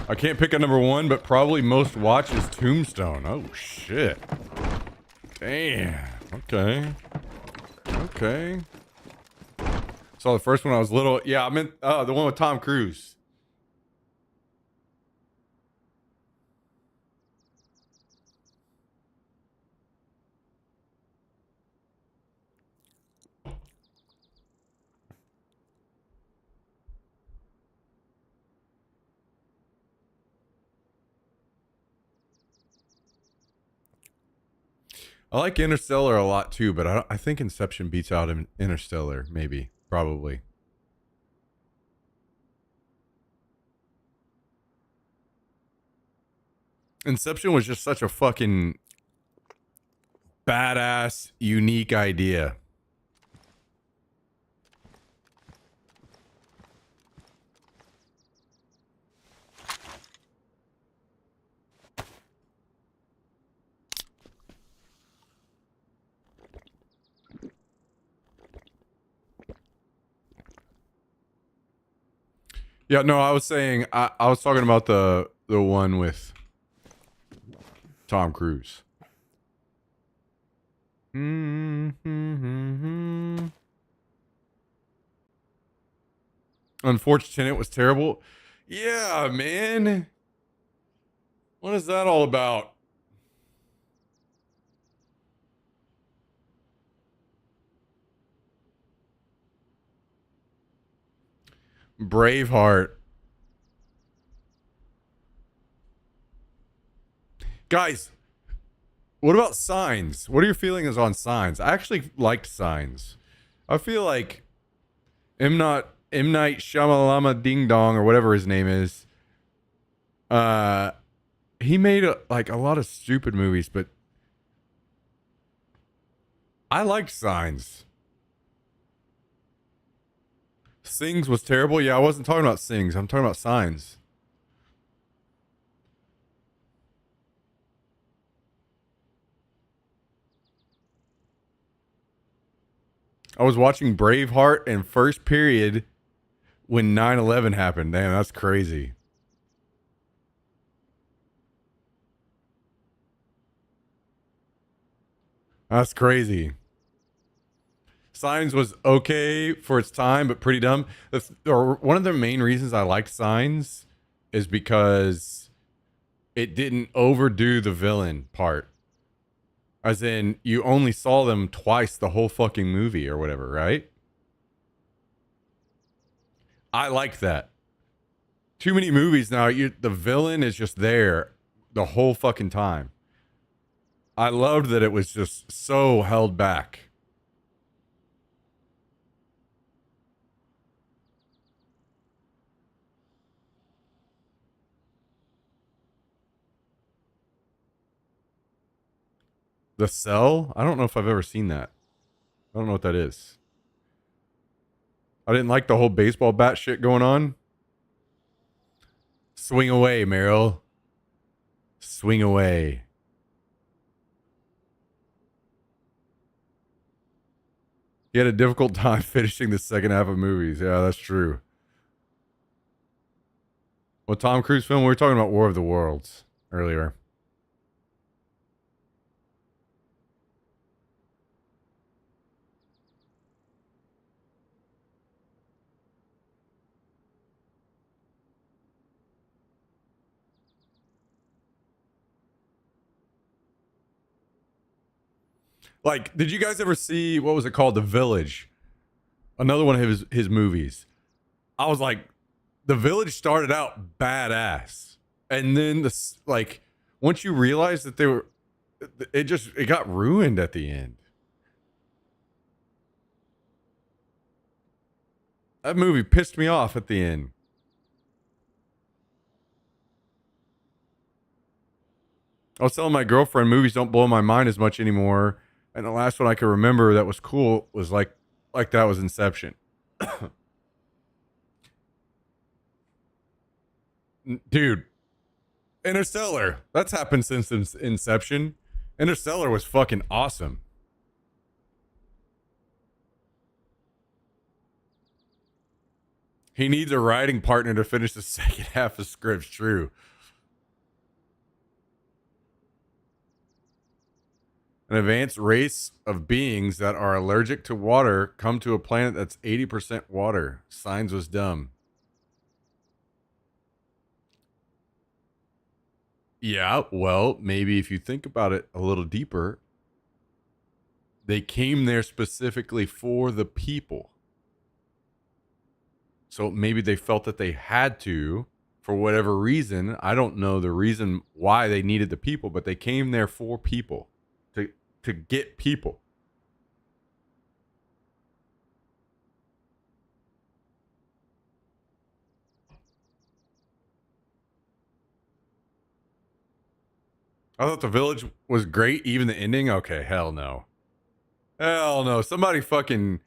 I can't pick a number one, but probably most watched is Tombstone. Oh, shit. Damn. Okay. Okay. Saw the first one when I was little. Yeah, I meant the one with Tom Cruise. I like Interstellar a lot too, but I think Inception beats out Interstellar, maybe, probably. Inception was just such a fucking badass, unique idea. Yeah, no, I was saying I was talking about the one with Tom Cruise. Unfortunate Tenant was terrible. Yeah, man. What is that all about? Braveheart. Guys, what about Signs? What are your feelings on Signs? I actually liked Signs. I feel like M. Night Shyamalama Ding Dong or whatever his name is. He made a lot of stupid movies, but I liked Signs. Sings was terrible. Yeah, I wasn't talking about Sings. I'm talking about Signs. I was watching Braveheart in first period when 9/11 happened. Damn, that's crazy. That's crazy. Signs was okay for its time, but pretty dumb. One of the main reasons I liked Signs is because it didn't overdo the villain part. As in, you only saw them twice the whole fucking movie or whatever, right? I like that. Too many movies now, the villain is just there the whole fucking time. I loved that it was just so held back. The Cell? I don't know if I've ever seen that. I don't know what that is. I didn't like the whole baseball bat shit going on. Swing away, Meryl. Swing away. He had a difficult time finishing the second half of movies. Yeah, that's true. What Tom Cruise film? We were talking about War of the Worlds earlier. Like, did you guys ever see, what was it called? The Village. Another one of his movies. I was like, The Village started out badass. And then like, once you realize that they were, it got ruined at the end. That movie pissed me off at the end. I was telling my girlfriend movies don't blow my mind as much anymore. And the last one I could remember that was cool was like that was Inception. Dude, Interstellar. That's happened since Inception. Interstellar was fucking awesome. He needs a writing partner to finish the second half of scripts. True. An advanced race of beings that are allergic to water come to a planet that's 80% water. Signs was dumb. Yeah, well, maybe if you think about it a little deeper, they came there specifically for the people. So maybe they felt that they had to, for whatever reason. I don't know the reason why they needed the people, but they came there for people. To get people. I thought The Village was great, even the ending. Okay, hell no. Hell no. Somebody fucking,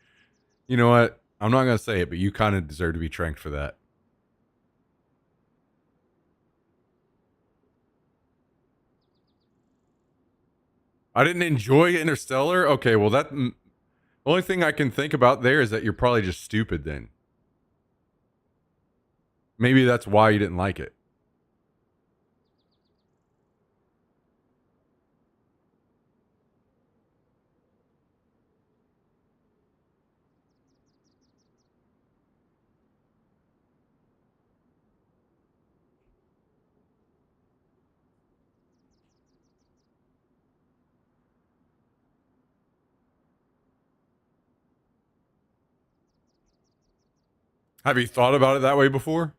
you know what? I'm not going to say it, but you kind of deserve to be tranked for that. I didn't enjoy Interstellar. Okay, well, the only thing I can think about there is that you're probably just stupid then. Maybe that's why you didn't like it. Have you thought about it that way before?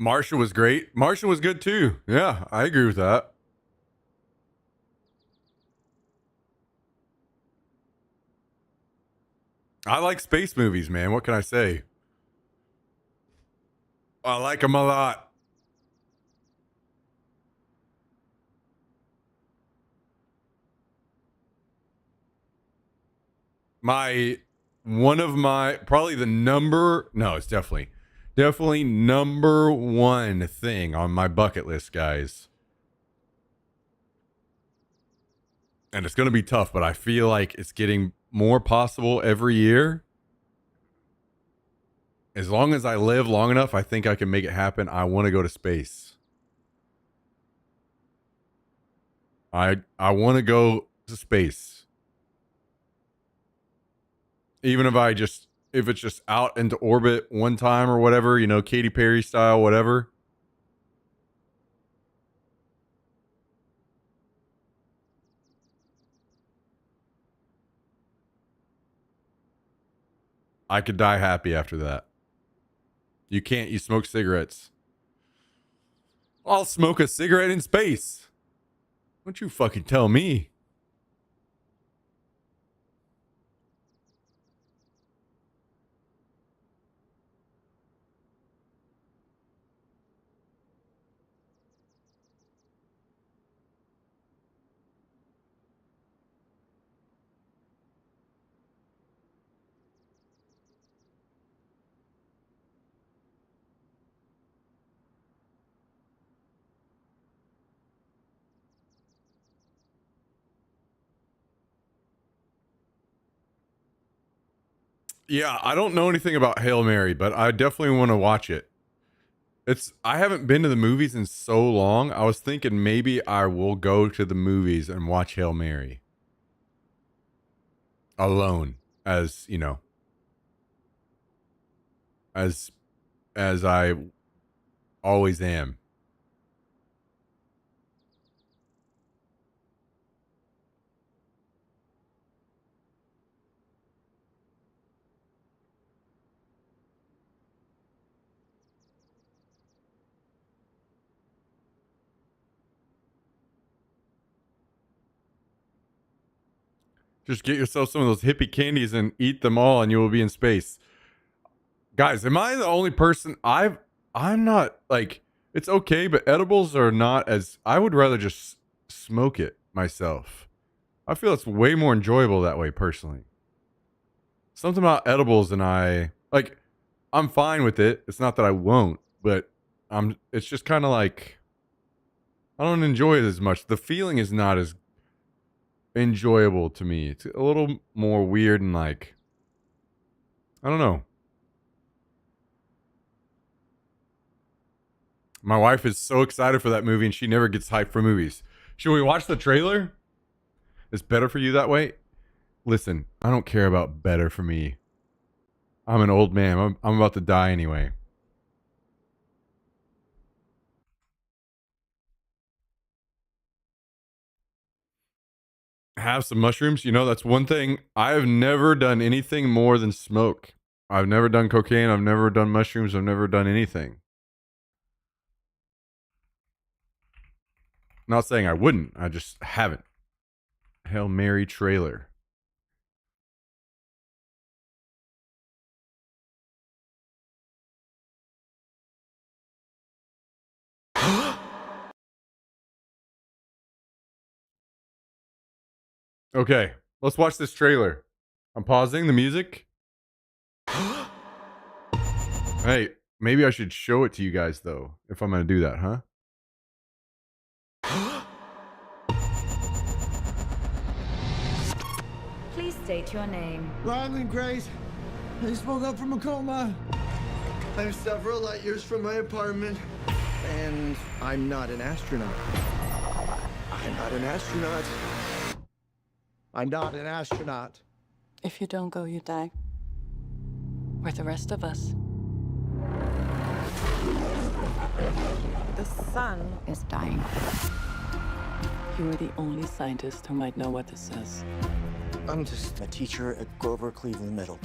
Martian was great. Martian was good too. Yeah, I agree with that. I like space movies, man. What can I say? I like them a lot. Probably the number, no, it's definitely number one thing on my bucket list, guys. And it's going to be tough, but I feel like it's getting more possible every year. As long as I live long enough, I think I can make it happen. I want to go to space. I want to go to space. Even if it's just out into orbit one time or whatever, Katy Perry style, whatever. I could die happy after that. You can't. You smoke cigarettes. I'll smoke a cigarette in space. Don't you fucking tell me. Yeah, I don't know anything about Hail Mary, but I definitely want to watch it. I haven't been to the movies in so long. I was thinking maybe I will go to the movies and watch Hail Mary alone, as you know, as I always am. Just get yourself some of those hippie candies and eat them all, and you will be in space. Guys, am I the only person? I'm not like it's okay, but edibles are not as. I would rather just smoke it myself. I feel it's way more enjoyable that way personally. Something about edibles and I like. I'm fine with it. It's not that I won't, but It's just kind of like I don't enjoy it as much. The feeling is not as enjoyable to me. It's a little more weird and like I don't know. My wife is so excited for that movie and she never gets hyped for movies. Should we watch the trailer? It's better for you that way? Listen, I don't care about better for me. I'm an old man. I'm about to die anyway. Have some mushrooms. You know, that's one thing. I have never done anything more than smoke. I've never done cocaine. I've never done mushrooms. I've never done anything. Not saying I wouldn't. I just haven't. Hail Mary trailer. Okay, let's watch this trailer. I'm pausing the music. Hey, maybe I should show it to you guys though, if I'm gonna do that, huh? Please state your name. Ryland Grace. I just woke up from a coma. I'm several light years from my apartment. And I'm not an astronaut. I'm not an astronaut. I'm not an astronaut. If you don't go, you die. With the rest of us. The sun is dying. You are the only scientist who might know what this says. I'm just a teacher at Grover Cleveland Middle.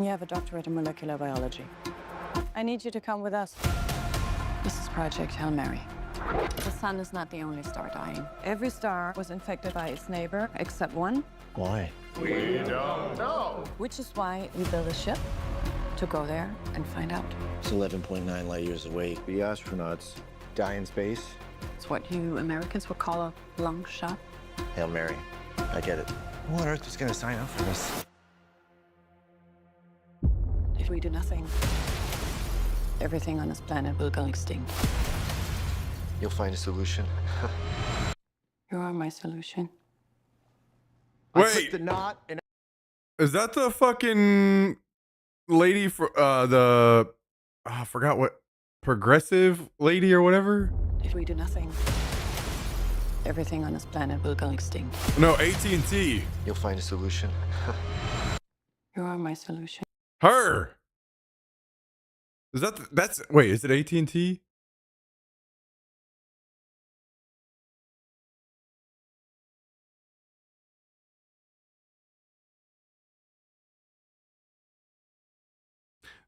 You have a doctorate in molecular biology. I need you to come with us. This is Project Hail Mary. The sun is not the only star dying. Every star was infected by its neighbor, except one. Why? We don't know. Which is why we built a ship to go there and find out. It's 11.9 light years away. The astronauts die in space. It's what you Americans would call a long shot. Hail Mary. I get it. Who on earth is going to sign up for this? If we do nothing, everything on this planet will go extinct. You'll find a solution. You are my solution. I Wait, put the knot in. is that the fucking lady for I forgot what progressive lady or whatever? If we do nothing, everything on this planet will go extinct. No, AT&T. You'll find a solution. You are my solution. Her. Is that's wait, is it AT&T?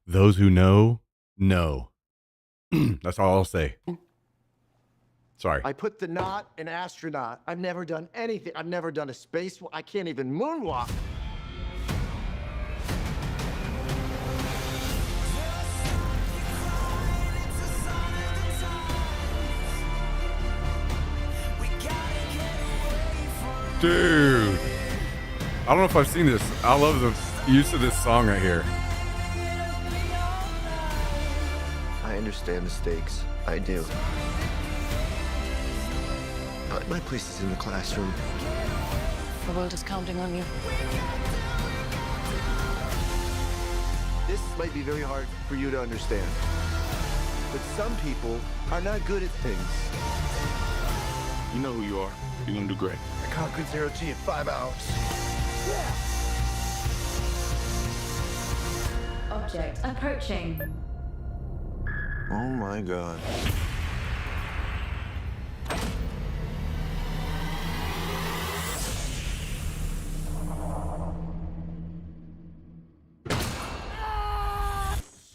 Those who know. That's all I'll say. Sorry. I put the knot in astronaut. I've never done anything. I've never done a space. I can't even moonwalk. Dude. I don't know if I've seen this. I love the use of this song right here. I understand the stakes. I do. But my place is in the classroom. The world is counting on you. This might be very hard for you to understand. But some people are not good at things. You know who you are. You're gonna do great. I conquered zero G in 5 hours. Object approaching. Oh my God.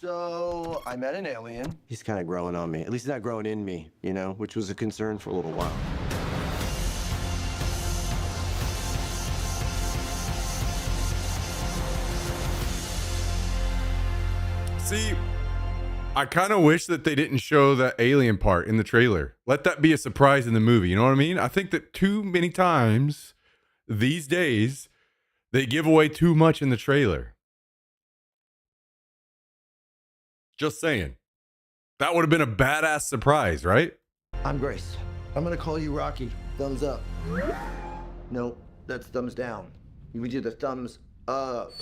So I met an alien. He's kind of growing on me. At least not growing in me, you know, which was a concern for a little while. See, I kind of wish that they didn't show that alien part in the trailer. Let that be a surprise in the movie. You know what I mean? I think that too many times these days, they give away too much in the trailer. Just saying. That would have been a badass surprise, right? I'm Grace. I'm gonna call you Rocky. Thumbs up. Nope, that's thumbs down. You would do the thumbs up.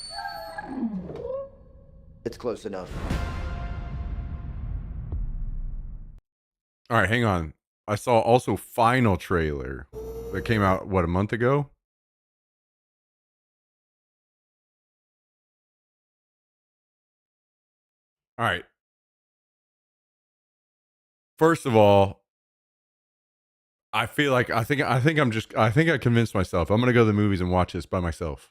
It's close enough. All right, hang on. I saw also Final trailer that came out, what, a month ago? All right. First of all, I feel like I think I convinced myself. I'm gonna go to the movies and watch this by myself.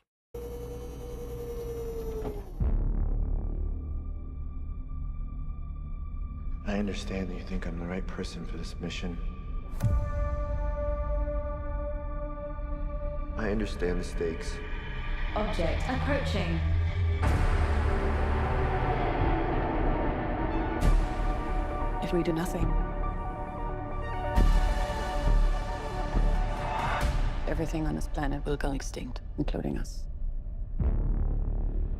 I understand that you think I'm the right person for this mission. I understand the stakes. Object approaching. If we do nothing, everything on this planet will go extinct, including us.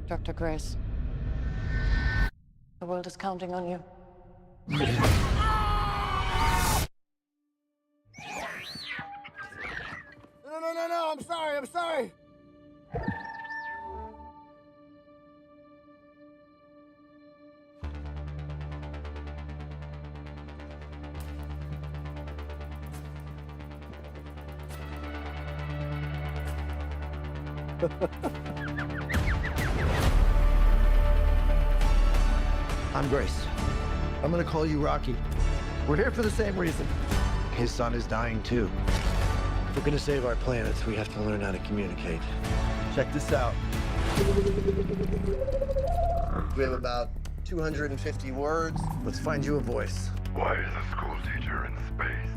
Dr. Grace, the world is counting on you. No, I'm sorry. I'm Grace. I'm gonna call you Rocky. We're here for the same reason. His son is dying too. If we're gonna save our planet, we have to learn how to communicate. Check this out. We have about 250 words. Let's find you a voice. Why is a school teacher in space?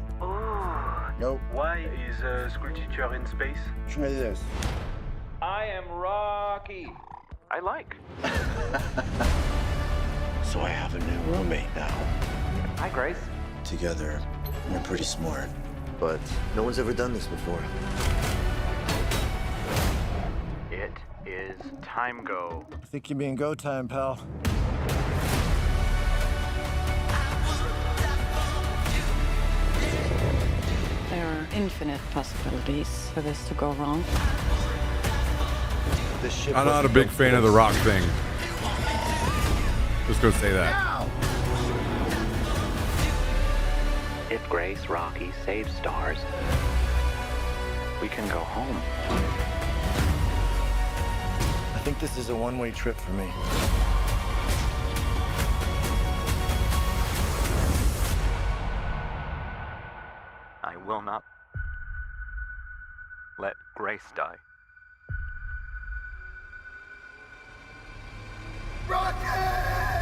Nope. Why is a school teacher in space? Try this. I am Rocky. I like. So I have a new roommate now. Hi, Grace. Together, we're pretty smart. But no one's ever done this before. It is time go. I think you're being go time, pal. There are infinite possibilities for this to go wrong. This ship I'm not a big fan of the rock thing. Just go say that. If Grace Rocky saves stars, we can go home. I think this is a one-way trip for me. I will not let Grace die. Rocky!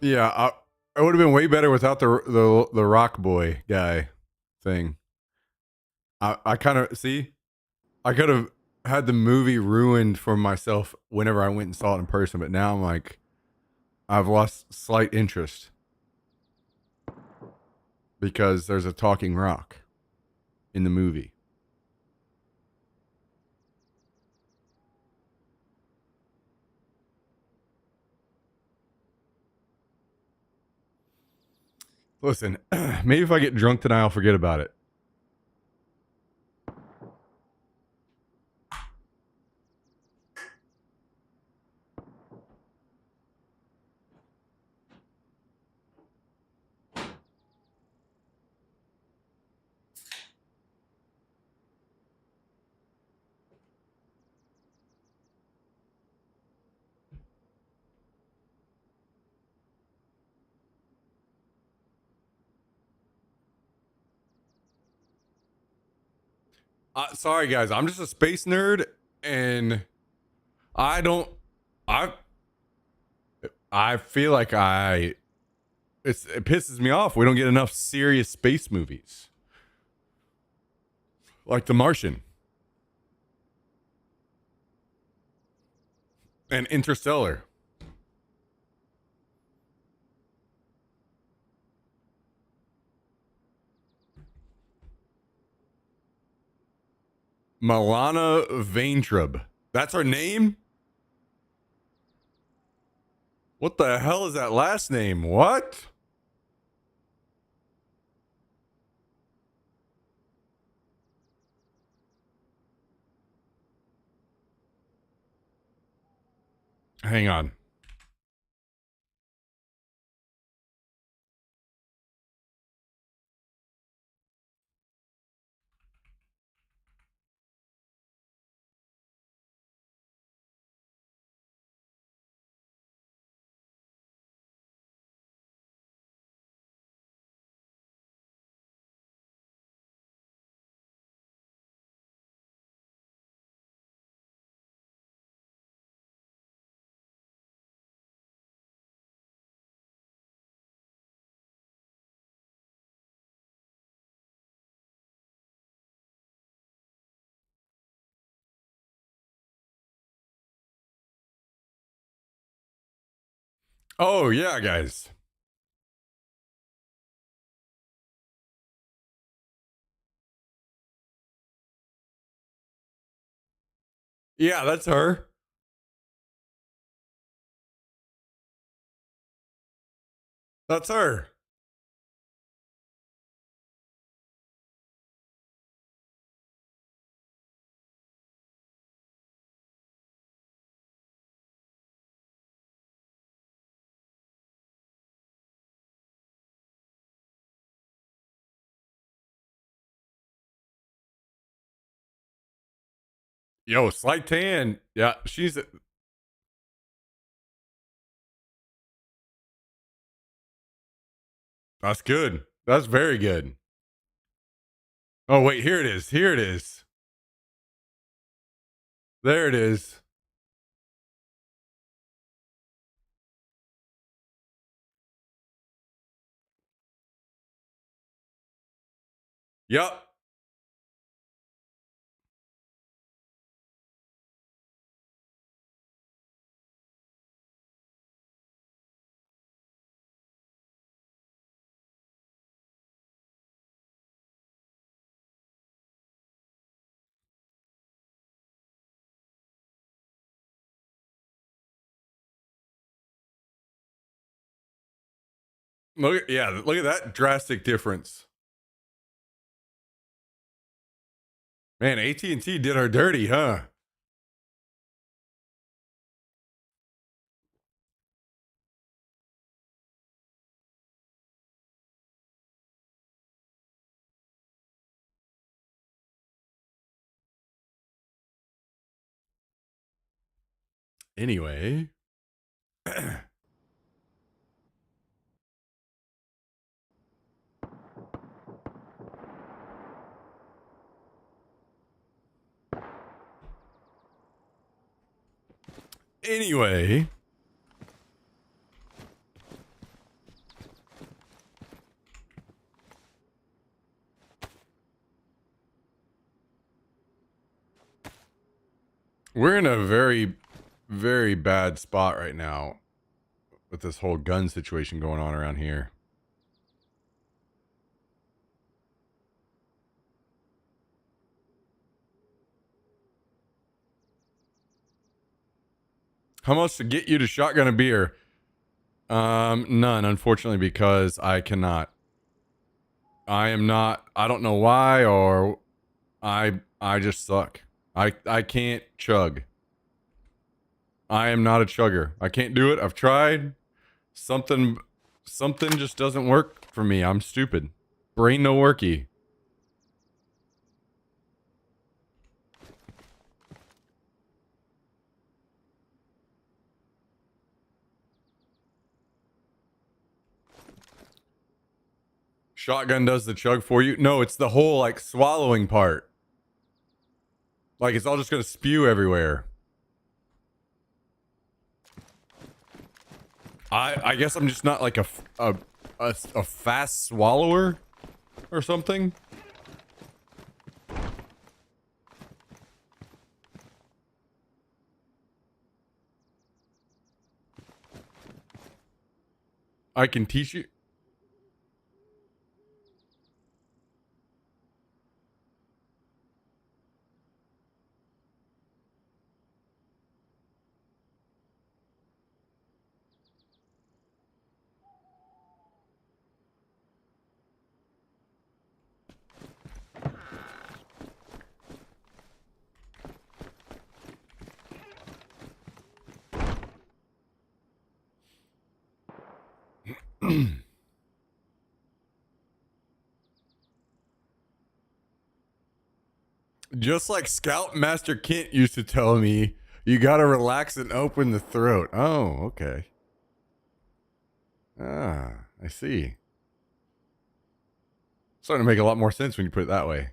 Yeah, it would have been way better without the Rock Boy guy thing. I kind of see. I could have had the movie ruined for myself whenever I went and saw it in person, but now I'm like, I've lost slight interest because there's a talking rock in the movie. Listen, maybe if I get drunk tonight, I'll forget about it. Sorry, guys. I'm just a space nerd, and I don't. I I feel like it pisses me off. We don't get enough serious space movies like The Martian and Interstellar. Milana Vaintrub. That's her name? What the hell is that last name? What? Hang on. Oh, yeah, guys. Yeah, that's her. That's her. Yo, slight tan. Yeah, that's good. That's very good. Oh, wait, here it is. Here it is. There it is. Yup. Look at that drastic difference. Man, AT&T did her dirty, huh? Anyway. Anyway. We're in a very, very bad spot right now with this whole gun situation going on around here. How much to get you to shotgun a beer? None, unfortunately, because I cannot. I am not, I don't know why, or I just suck. I can't chug. I am not a chugger. I can't do it. I've tried. Something just doesn't work for me. I'm stupid. Brain no worky. Shotgun does the chug for you? No, it's the whole like swallowing part. Like it's all just gonna spew everywhere. I guess I'm just not like a fast swallower or something. I can teach you. Just like Scoutmaster Kent used to tell me, you gotta relax and open the throat. Oh, okay. Ah, I see. Starting to make a lot more sense when you put it that way.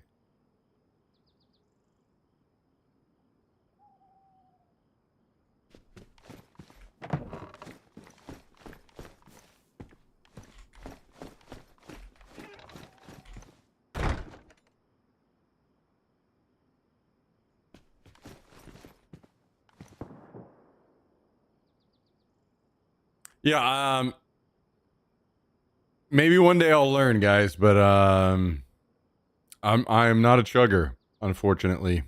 Yeah, maybe one day I'll learn, guys, but I am not a chugger, unfortunately.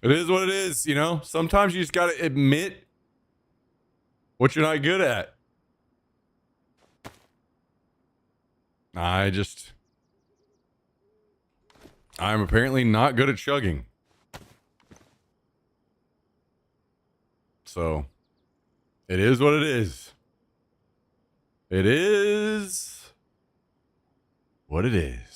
It is what it is, you know? Sometimes you just got to admit what you're not good at. I'm apparently not good at chugging. So, it is what it is. It is what it is.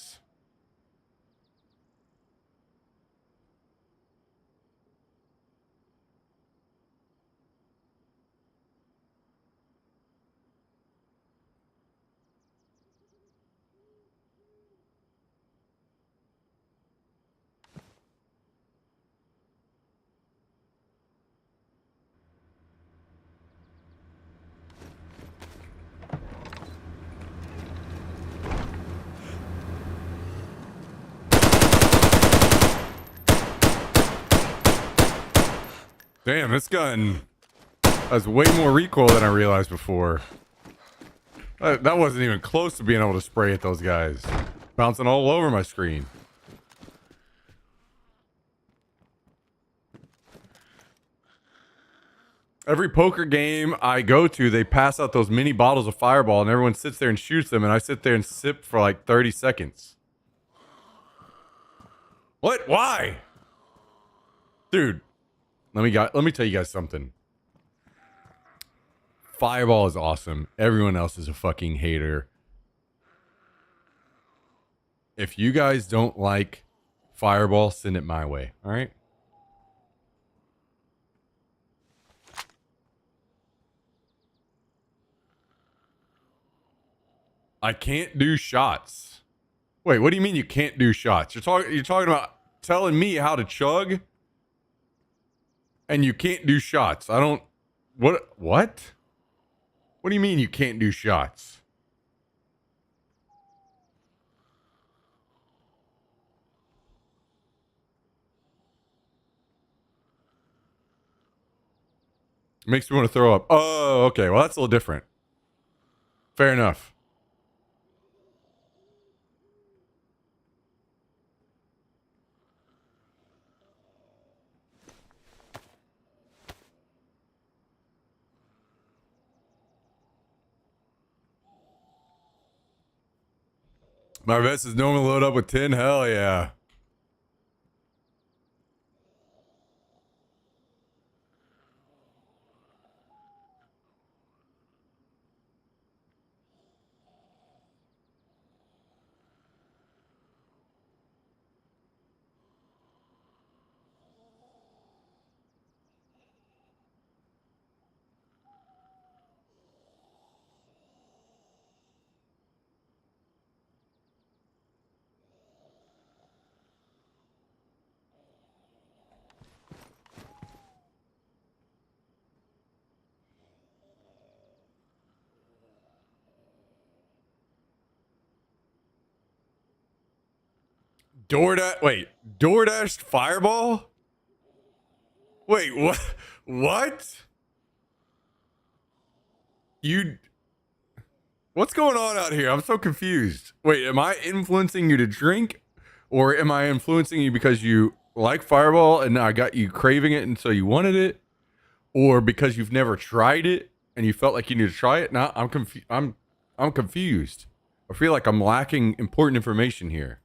Damn, this gun has way more recoil than I realized before. That wasn't even close to being able to spray at those guys. Bouncing all over my screen. Every poker game I go to, they pass out those mini bottles of Fireball and everyone sits there and shoots them and I sit there and sip for like 30 seconds. What? Why? Dude, let me tell you guys something. Fireball is awesome. Everyone else is a fucking hater. If you guys don't like fireball, send it my way. All right. I can't do shots. Wait, what do you mean you can't do shots? You're talking about telling me how to chug and you can't do shots. I don't what? What do you mean you can't do shots? Makes me want to throw up. Oh, okay. Well, that's a little different. Fair enough. My vest is normally loaded up with 10. Hell yeah. DoorDash Fireball? Wait, what? What? What's going on out here? I'm so confused. Wait, am I influencing you to drink? Or am I influencing you because you like Fireball and I got you craving it and so you wanted it? Or because you've never tried it and you felt like you need to try it? Now I'm confused. I'm confused. I feel like I'm lacking important information here.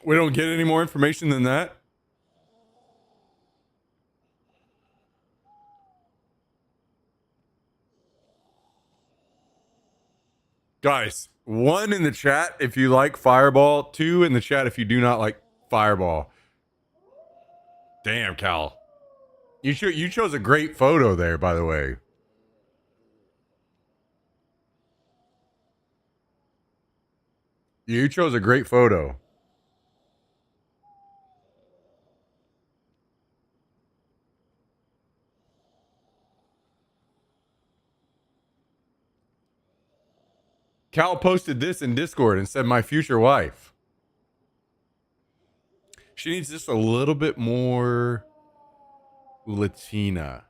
We don't get any more information than that? Guys, 1 in the chat if you like Fireball, 2 in the chat if you do not like Fireball. Damn, Cal. You chose a great photo there, by the way. You chose a great photo. Cal posted this in Discord and said, my future wife. She needs just a little bit more Latina.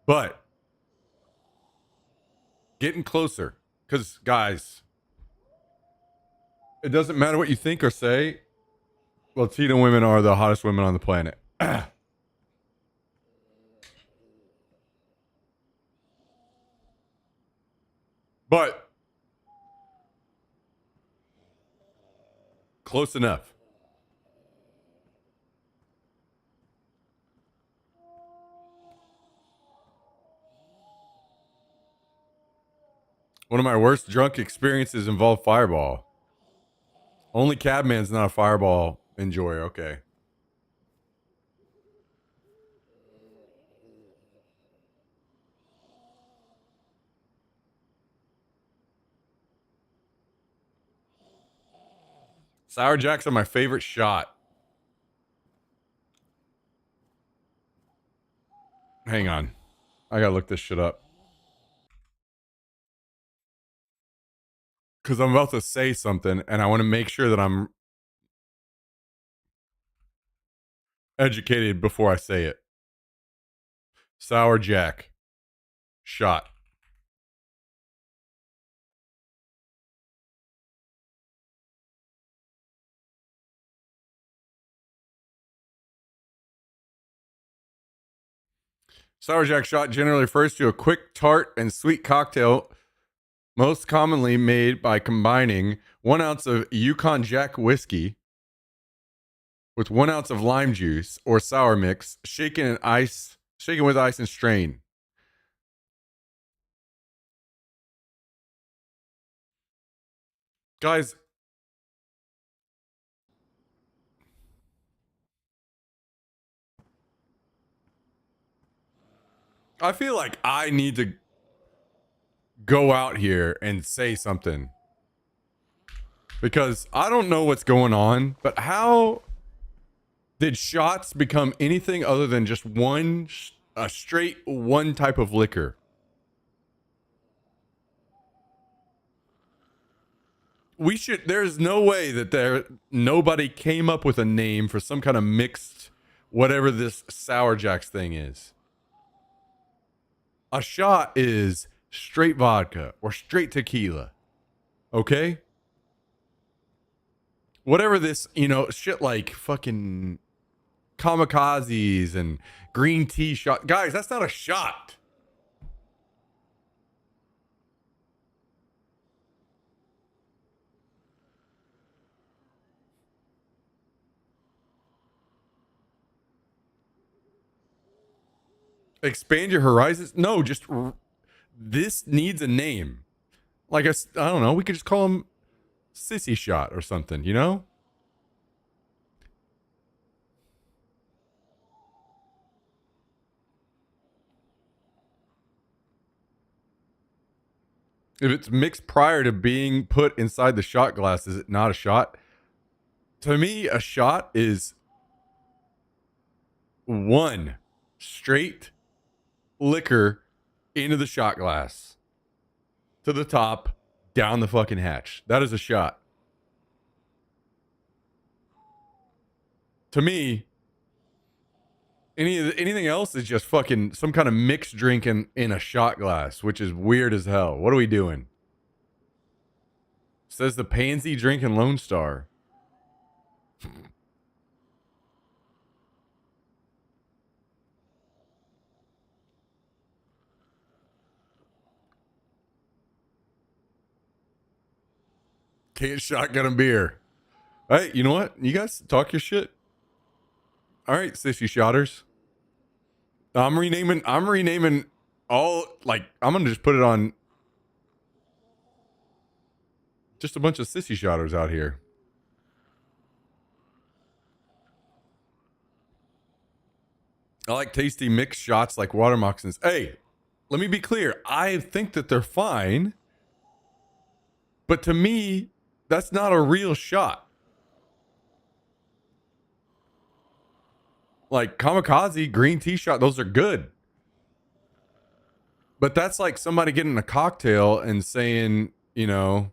But getting closer. Because, guys, it doesn't matter what you think or say. Latina women are the hottest women on the planet. But close enough. One of my worst drunk experiences involved Fireball. Only Cabman's not a Fireball enjoyer. Okay. Sour Jacks are my favorite shot. Hang on. I gotta look this shit up. Because I'm about to say something and I want to make sure that I'm educated before I say it. Sour Jack. Shot. Sour Jack shot generally refers to a quick, tart, and sweet cocktail, most commonly made by combining 1 ounce of Yukon Jack whiskey with 1 ounce of lime juice or sour mix, shaken with ice and strained. Guys, I feel like I need to go out here and say something. Because I don't know what's going on, but how did shots become anything other than just a straight one type of liquor? There's no way that nobody came up with a name for some kind of mixed whatever this Sour Jacks thing is. A shot is straight vodka or straight tequila. Okay? Whatever this, shit like fucking kamikazes and green tea shot. Guys, that's not a shot. Expand your horizons? No, just this needs a name. Like I don't know. We could just call him Sissy Shot or something, you know? If it's mixed prior to being put inside the shot glass, is it not a shot? To me, a shot is one straight liquor into the shot glass to the top, down the fucking hatch. That is a shot. To me, anything else is just fucking some kind of mixed drink in a shot glass, which is weird as hell. What are we doing? Says the pansy drinking Lone Star. Can't shotgun a beer. Hey, you know what? You guys talk your shit. All right, sissy shotters. I'm renaming all, like, I'm gonna just put it on just a bunch of sissy shotters out here. I like tasty mixed shots like water moccasins. Hey, let me be clear. I think that they're fine, but to me, that's not a real shot. Like kamikaze, green tea shot, those are good. But that's like somebody getting a cocktail and saying, that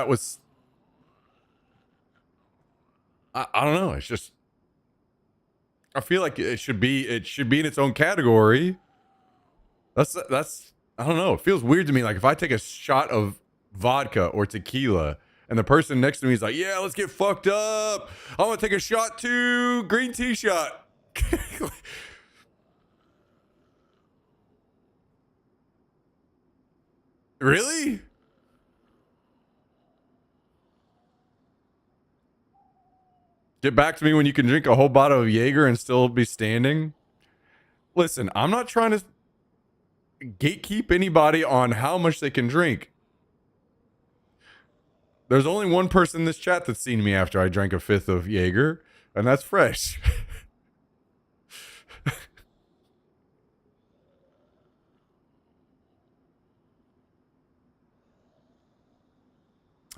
was, I don't know. It's just, I feel like it should be in its own category. That's I don't know. It feels weird to me. Like if I take a shot of vodka or tequila and the person next to me is like, yeah, let's get fucked up. I want to take a shot too. Green tea shot. Really? Get back to me when you can drink a whole bottle of Jaeger and still be standing. Listen, I'm not trying to gatekeep anybody on how much they can drink. There's only one person in this chat that's seen me after I drank a fifth of Jaeger, and that's Fresh.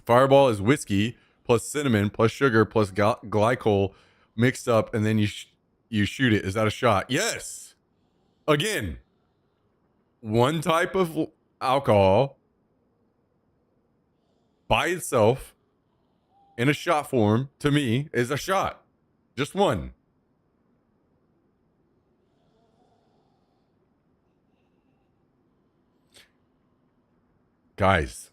Fireball is whiskey plus cinnamon plus sugar plus glycol mixed up, and then you shoot it. Is that a shot? Yes. Again, one type of alcohol by itself in a shot form, to me, is a shot. Just one. guys.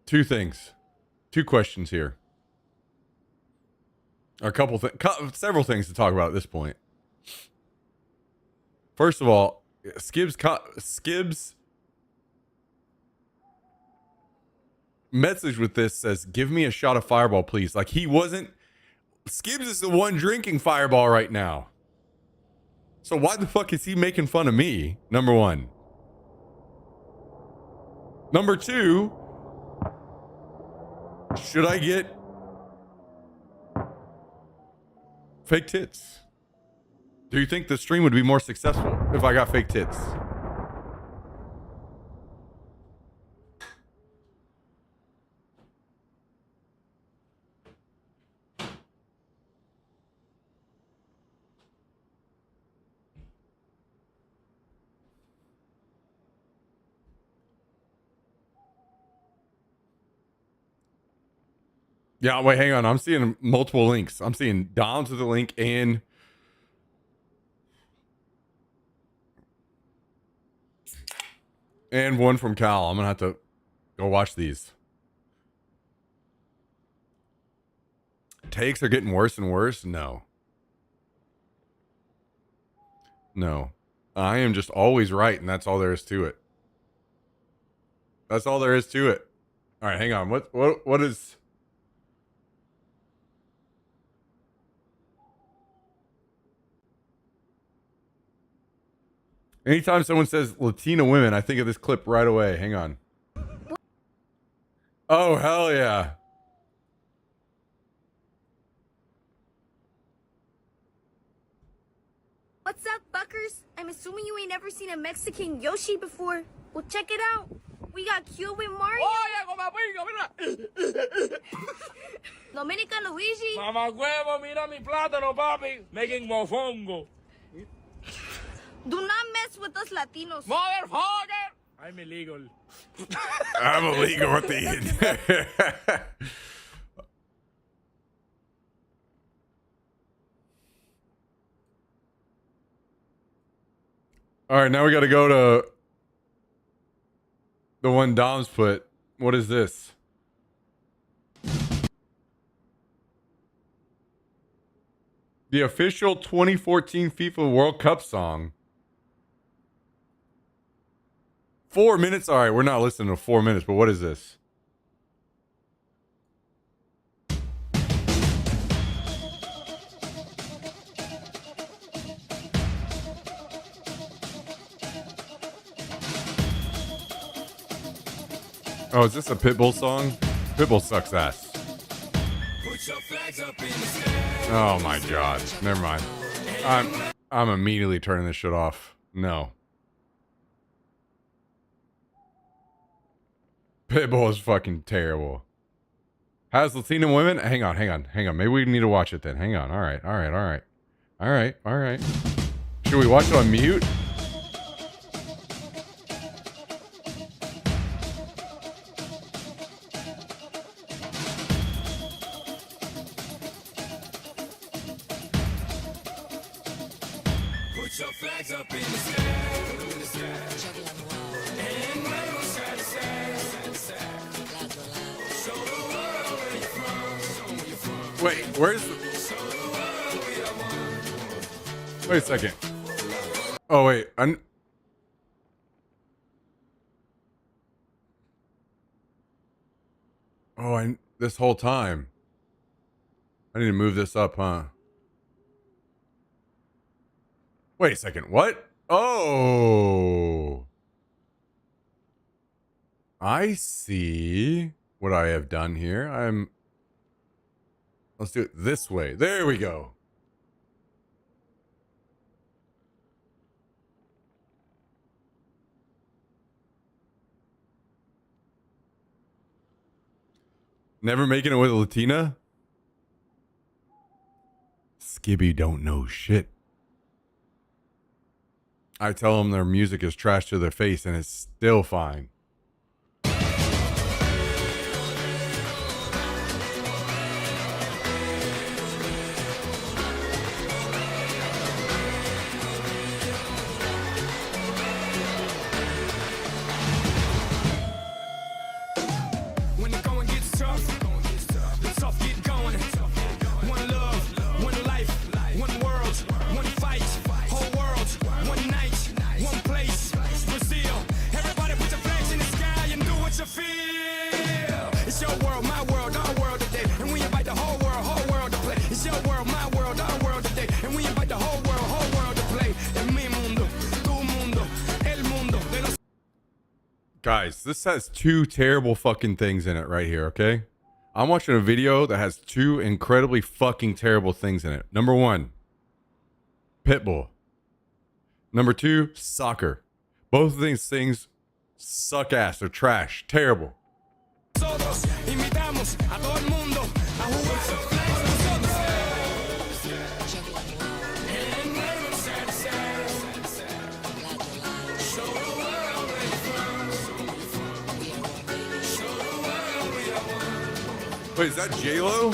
Two things. Two questions here. A couple several things to talk about at this point. First of all, Skib's message with this says, "Give me a shot of Fireball, please." Like he wasn't. Skibs is the one drinking Fireball right now. So why the fuck is he making fun of me? Number one. Number two, should I get fake tits? Do you think the stream would be more successful if I got fake tits? Yeah, wait, hang on. I'm seeing multiple links. I'm seeing Dom's with the link and one from Cal. I'm gonna have to go watch these. Takes are getting worse and worse. No. I am just always right, and that's all there is to it. That's all there is to it. All right, hang on. What is? Anytime someone says Latina women, I think of this clip right away. Hang on. Oh, hell yeah. What's up, fuckers? I'm assuming you ain't never seen a Mexican Yoshi before. Well, check it out. We got Cuban Mario. Dominica Luigi. Mamá huevo, mira mi plátano, papi. Making mofongo. Do not mess with us Latinos. Motherfucker! I'm illegal. I'm illegal with the. All right, now we got to go to the one Dom's put. What is this? The official 2014 FIFA World Cup song. 4 minutes? All right, we're not listening to 4 minutes, but what is this? Oh, is this a Pitbull song? Pitbull sucks ass. Oh my god. Never mind. I'm immediately turning this shit off. No. Pitbull is fucking terrible. Has Latina women? Hang on. Maybe we need to watch it then. Hang on. All right. Should we watch it on mute? Put your flags up in the sky. And wave them side to side. Show the world where you're from. Wait, where's the... Wait a second. Oh, wait. This whole time. I need to move this up, huh? Wait a second. What? Oh. I see what I have done here. Let's do it this way. There we go. Never making it with a Latina? Skibby don't know shit. I tell them their music is trash to their face and it's still fine. Guys, this has two terrible fucking things in it right here, okay? I'm watching a video that has two incredibly fucking terrible things in it. Number one, Pitbull. Number two, soccer. Both of these things suck ass. They're trash. Terrible. Todos invitamos a todo el mundo a jugar con nosotros. And never satisfied. Show the world where you're from. Show the world we are one. Wait, is that J-Lo?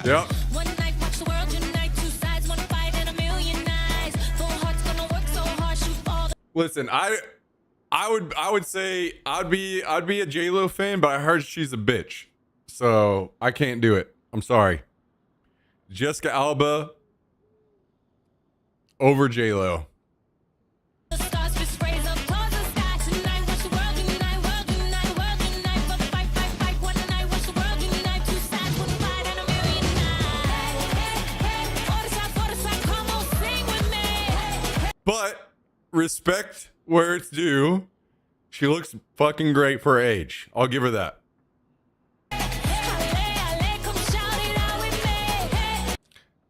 Yep. One night, watch the world unite. Two sides, one fight, and a million eyes. Full hearts gonna work so hard, shoot all the. Listen, I would say I'd be a J-Lo fan, but I heard she's a bitch. So I can't do it. I'm sorry. Jessica Alba over J-Lo. But respect where it's due. She looks fucking great for her age. I'll give her that.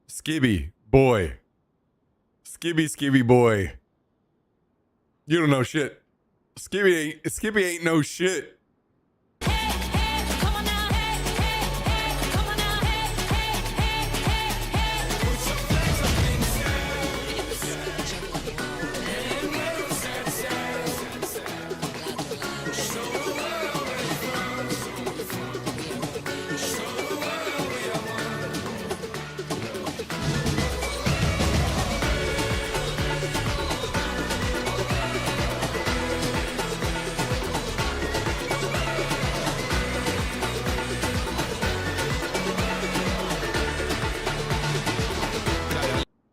Skibby boy. Skibby boy. You don't know shit. Skibby ain't no shit.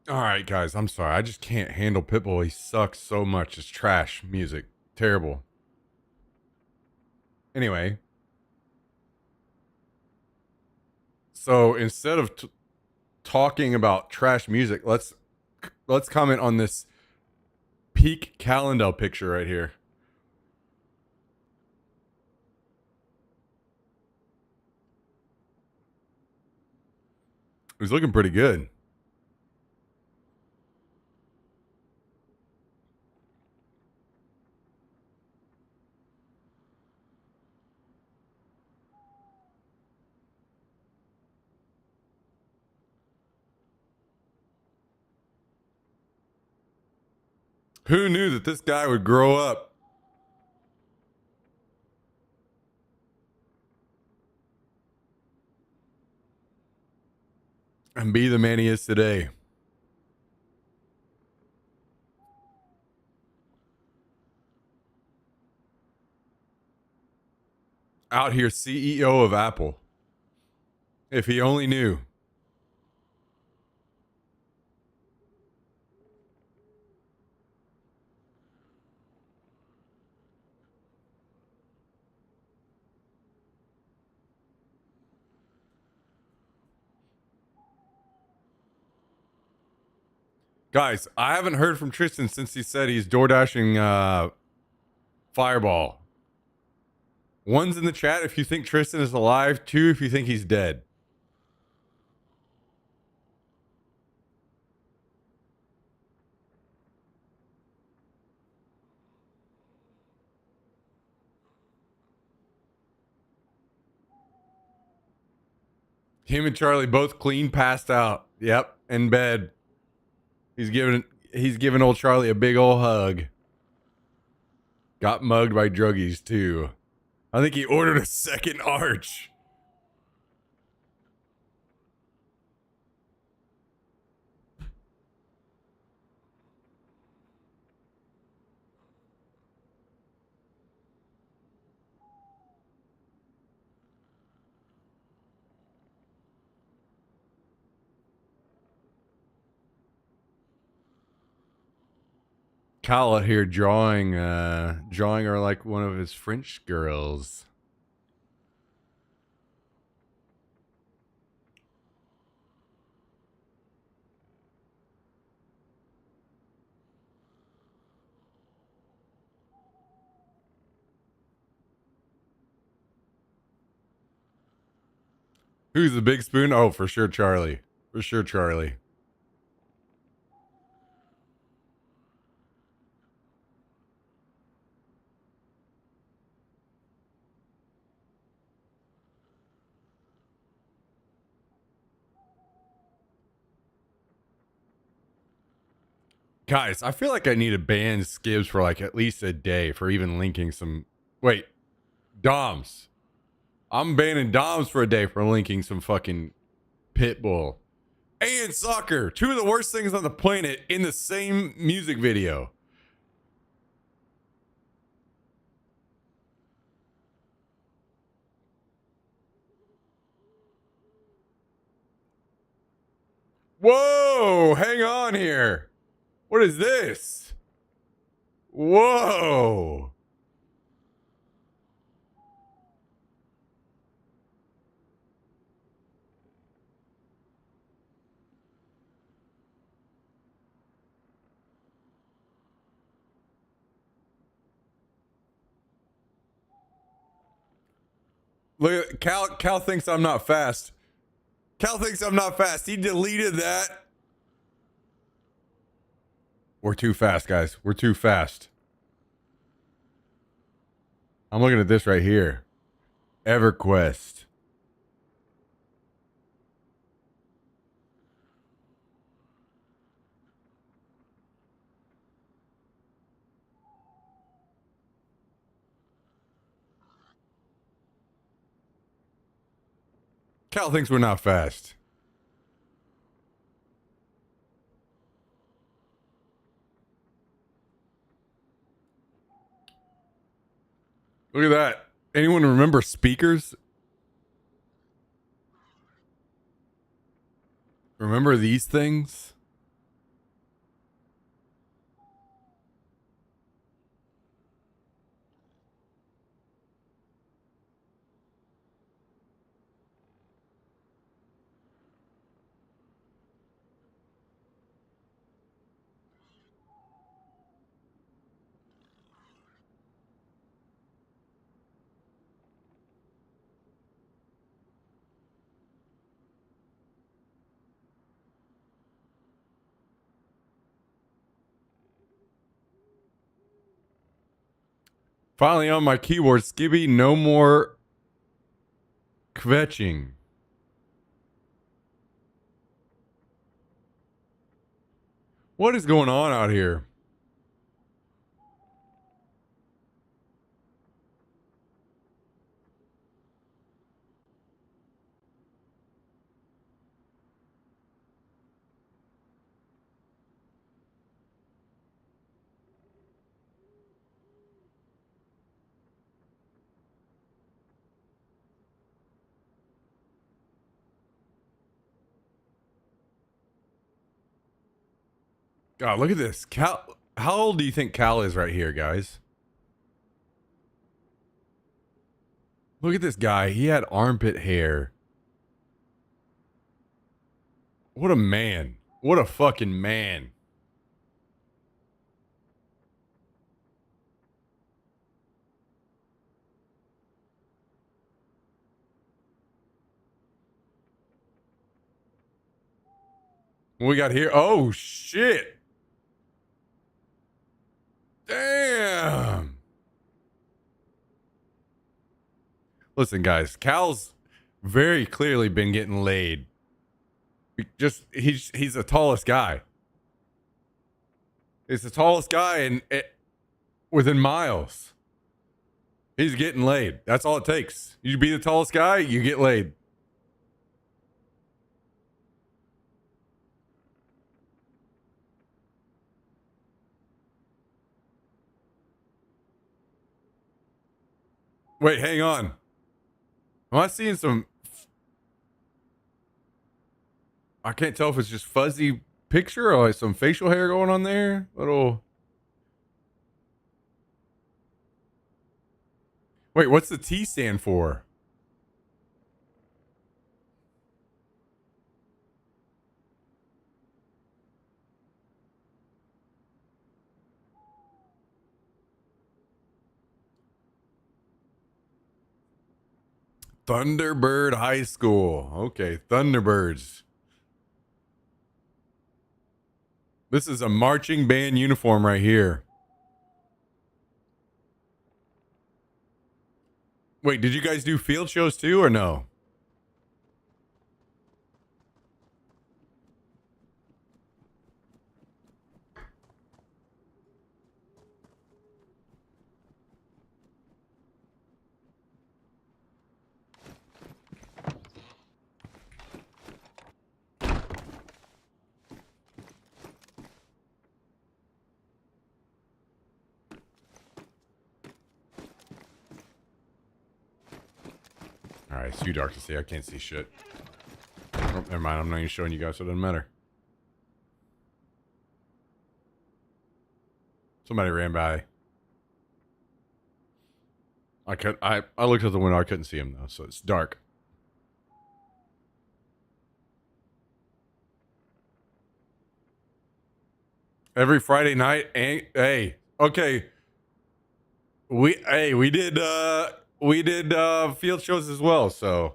All right, guys, I'm sorry. I just can't handle Pitbull. He sucks so much. It's trash music. Terrible. Anyway. So instead of talking about trash music, let's comment on this peak calendar picture right here. He's looking pretty good. Who knew that this guy would grow up? And be the man he is today. Out here, CEO of Apple. If he only knew. Guys, I haven't heard from Tristan since he said he's door dashing Fireball. One's in the chat if you think Tristan is alive. Two if you think he's dead. Him and Charlie both clean passed out. Yep, in bed. He's giving old Charlie a big old hug. Got mugged by druggies too. I think he ordered a second arch. Cal out here drawing her like one of his French girls. Who's the big spoon? Oh, for sure, Charlie. For sure, Charlie. Guys, I feel like I need to ban Skibs for like at least a day for even linking some. Wait, Doms. I'm banning Doms for a day for linking some fucking Pitbull and soccer. Two of the worst things on the planet in the same music video. Whoa, hang on here. What is this? Whoa. Look at Cal thinks I'm not fast. Cal thinks I'm not fast. He deleted that. We're too fast, guys. We're too fast. I'm looking at this right here. EverQuest. Cal thinks we're not fast. Look at that. Anyone remember speakers? Remember these things? Finally on my keyboard, Skibby, no more kvetching. What is going on out here? God, look at this. Cal, how old do you think Cal is right here, guys? Look at this guy. He had armpit hair. What a man. What a fucking man. What we got here? Oh, shit. Damn. Listen, guys, Cal's very clearly been getting laid. Just he's the tallest guy. He's the tallest guy and within miles. He's getting laid. That's all it takes. You be the tallest guy, you get laid. Wait, hang on. Am I seeing some... I can't tell if it's just fuzzy picture or like some facial hair going on there. Little... Wait, what's the T stand for? Thunderbird High School. Okay, Thunderbirds. This is a marching band uniform right here. Wait, did you guys do field shows too or no? All right, it's too dark to see. I can't see shit. Oh, never mind. I'm not even showing you guys, so it doesn't matter. Somebody ran by. I looked out the window. I couldn't see him though, so it's dark. Every Friday night, and hey, okay. We did field shows as well, so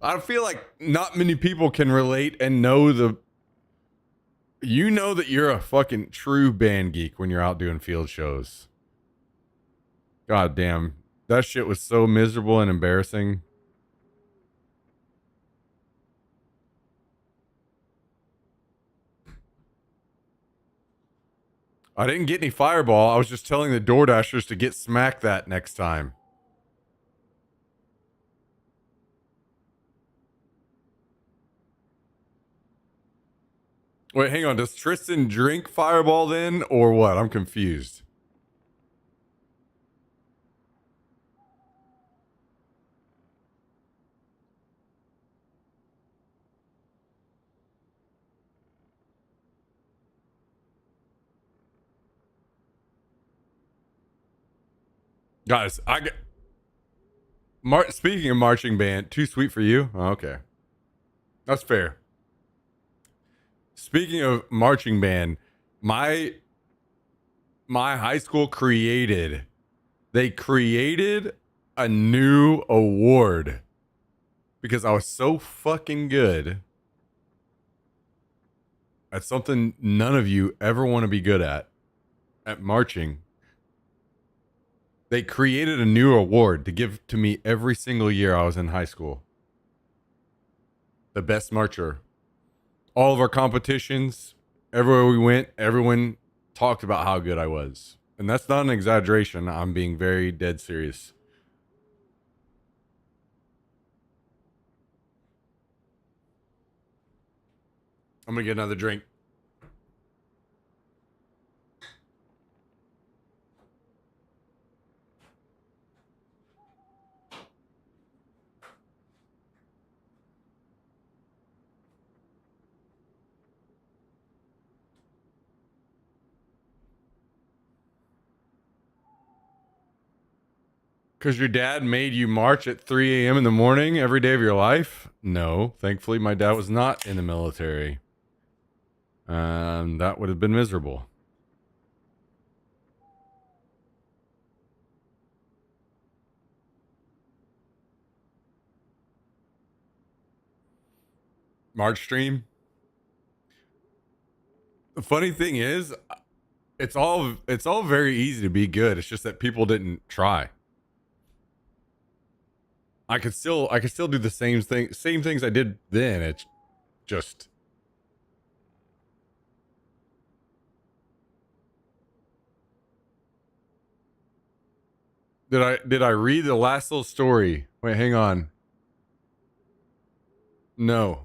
I feel like not many people can relate and know you know that you're a fucking true band geek when you're out doing field shows. God damn. That shit was so miserable and embarrassing. I didn't get any Fireball. I was just telling the DoorDashers to get smacked that next time. Wait, hang on. Does Tristan drink Fireball then, or what? I'm confused. Guys, speaking of marching band, Too Sweet for You? Oh, okay. That's fair. Speaking of marching band, my high school created a new award because I was so fucking good at something none of you ever want to be good at marching. They created a new award to give to me every single year I was in high school. The best marcher. All of our competitions, everywhere we went, everyone talked about how good I was. And that's not an exaggeration. I'm being very dead serious. I'm going to get another drink. Because your dad made you march at 3 a.m. in the morning every day of your life? No. Thankfully, my dad was not in the military. That would have been miserable. March stream? The funny thing is, it's all very easy to be good. It's just that people didn't try. I could still do the same things I did then. It's just Did I read the last little story? Wait, hang on. No.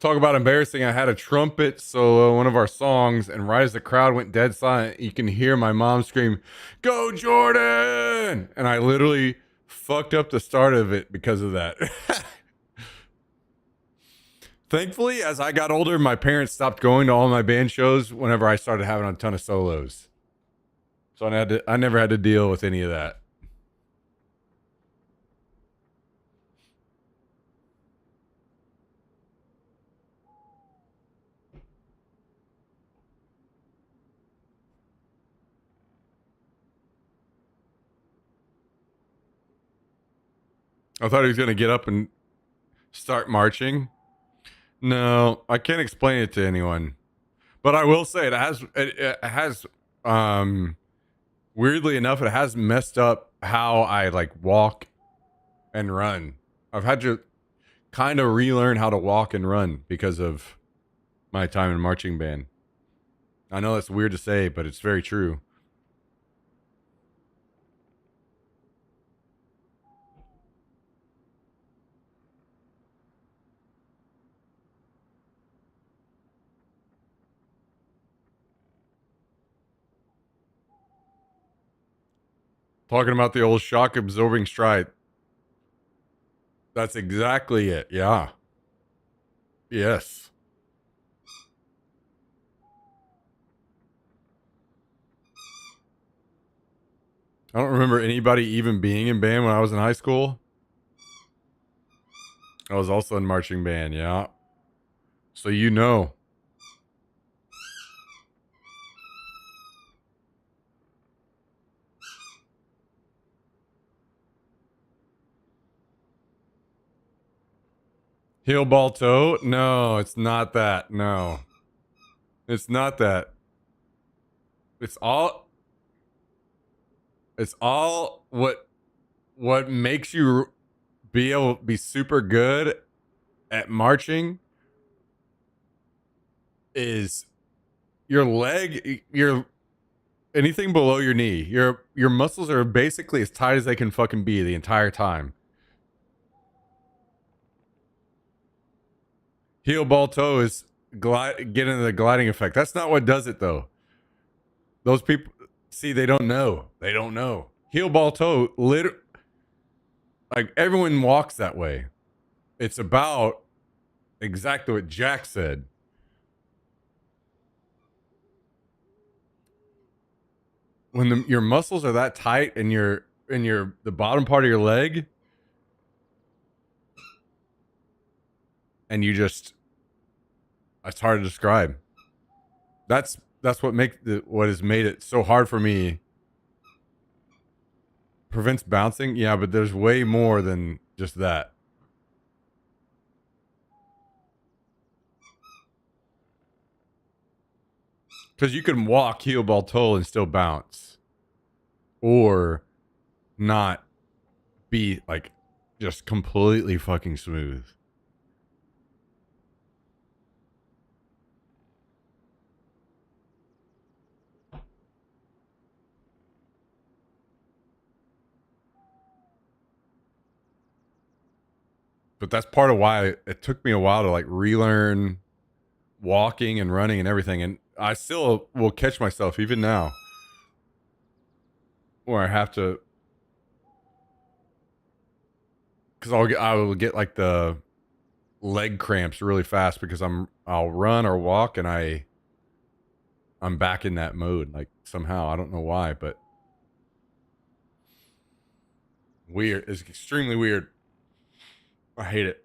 Talk about embarrassing. I had a trumpet solo, one of our songs, and right as the crowd went dead silent, you can hear my mom scream, "Go Jordan!" And I literally fucked up the start of it because of that. Thankfully, as I got older, my parents stopped going to all my band shows whenever I started having a ton of solos. So I never had to deal with any of that. I thought he was going to get up and start marching. No, I can't explain it to anyone. But I will say it has weirdly enough, it has messed up how I like walk and run. I've had to kind of relearn how to walk and run because of my time in marching band. I know that's weird to say, but it's very true. Talking about the old shock absorbing stride. That's exactly it. Yeah. Yes. I don't remember anybody even being in band when I was in high school. I was also in marching band, yeah. So you know. Heel ball toe? No, it's not that. No. It's not that. It's all what makes you be able to be super good at marching is your leg, your anything below your knee. Your muscles are basically as tight as they can fucking be the entire time. Heel ball toe is getting the gliding effect. That's not what does it though. Those people see they don't know. They don't know. Heel ball toe like everyone walks that way. It's about exactly what Jack said. When your muscles are that tight and the bottom part of your leg, and it's hard to describe. That's what has made it so hard for me. Prevents bouncing, yeah, but there's way more than just that. Because you can walk heel ball toe and still bounce, or not be like just completely fucking smooth. But that's part of why it took me a while to like relearn walking and running and everything. And I still will catch myself even now where I have to, because I will get like the leg cramps really fast because I'll run or walk and I'm back in that mode like somehow. I don't know why, but weird. It's extremely weird. I hate it.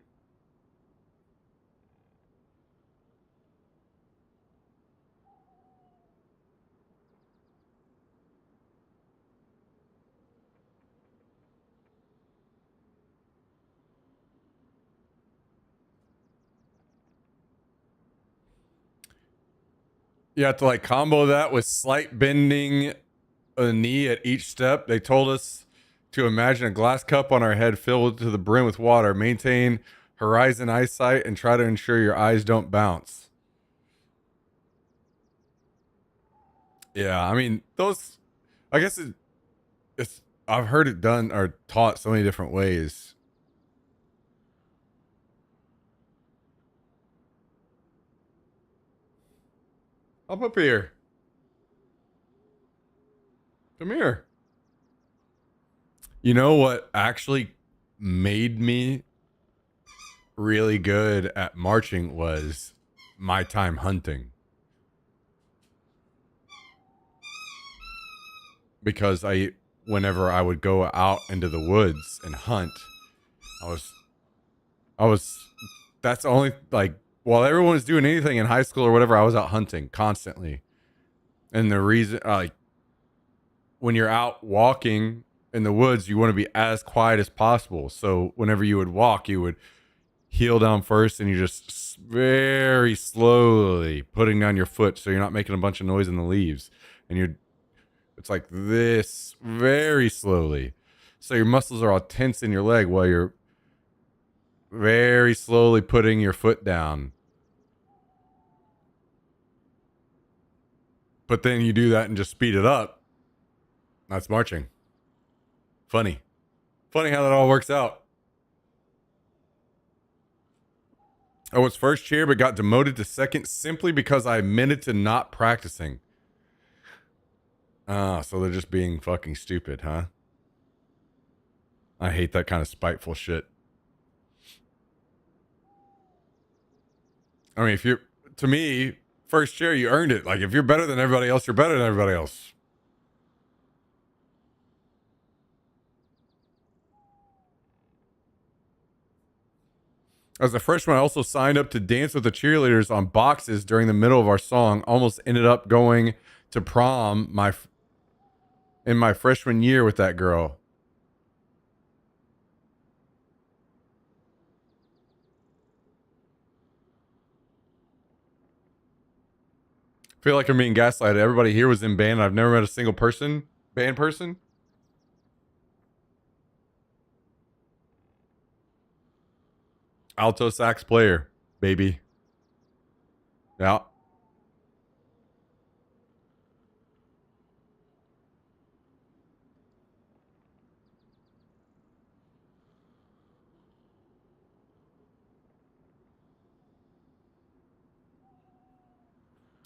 You have to like combo that with slight bending a knee at each step. They told us to imagine a glass cup on our head filled to the brim with water, maintain horizon eyesight, and try to ensure your eyes don't bounce. Yeah, I mean, I guess it's, I've heard it done or taught so many different ways. Hop up here. Come here. You know what actually made me really good at marching was my time hunting. Because whenever I would go out into the woods and hunt, that's the only, like, while everyone was doing anything in high school or whatever, I was out hunting constantly. And the reason, like, when you're out walking in the woods, you want to be as quiet as possible. So whenever you would walk, you would heel down first and you just very slowly putting down your foot so you're not making a bunch of noise in the leaves. And it's like this very slowly. So your muscles are all tense in your leg while you're very slowly putting your foot down. But then you do that and just speed it up. That's marching. Funny how that all works out. I was first chair but got demoted to second simply because I admitted to not practicing. So they're just being fucking stupid, huh? I hate that kind of spiteful shit. I mean, to me, first chair, you earned it. Like, if you're better than everybody else, you're better than everybody else. As a freshman, I also signed up to dance with the cheerleaders on boxes during the middle of our song. Almost ended up going to prom in my freshman year with that girl. I feel like I'm being gaslighted. Everybody here was in band. I've never met a single band person. Alto sax player, baby. Yeah.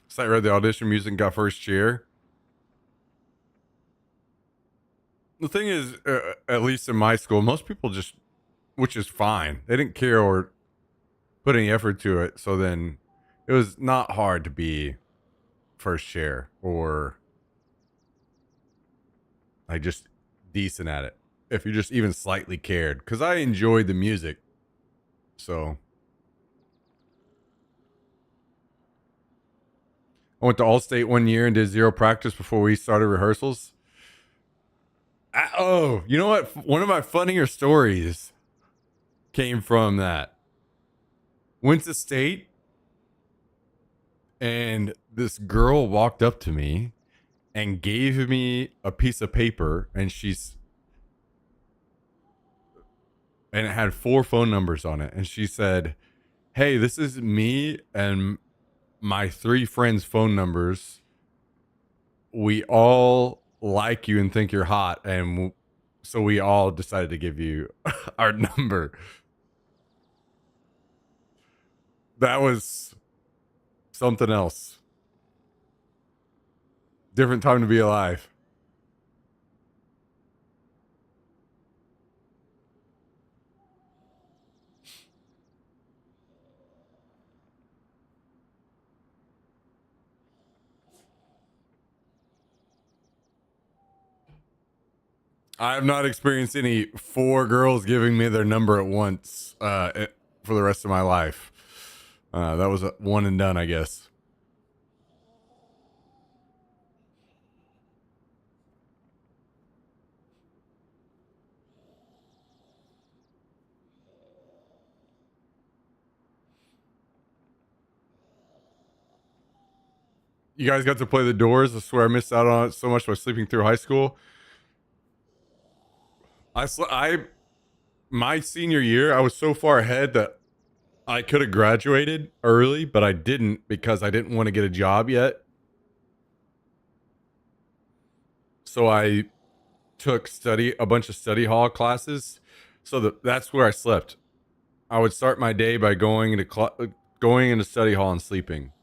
So I read the audition music and got first chair. The thing is, at least in my school, most people just, which is fine. They didn't care or put any effort to it. So then it was not hard to be first chair or like just decent at it. If you just even slightly cared. Because I enjoyed the music. So I went to Allstate one year and did zero practice before we started rehearsals. Oh, you know what? One of my funnier stories came from that. Went to state and this girl walked up to me and gave me a piece of paper and it had 4 phone numbers on it. And she said, "Hey, this is me and my 3 friends' phone numbers. We all like you and think you're hot. And so we all decided to give you our number." That was something else. Different time to be alive. I have not experienced any 4 girls giving me their number at once for the rest of my life. That was a one and done, I guess. You guys got to play The Doors. I swear I missed out on it so much by sleeping through high school. My senior year, I was so far ahead that I could have graduated early, but I didn't because I didn't want to get a job yet. So I took a bunch of study hall classes. So that's where I slept. I would start my day by going into study hall and sleeping.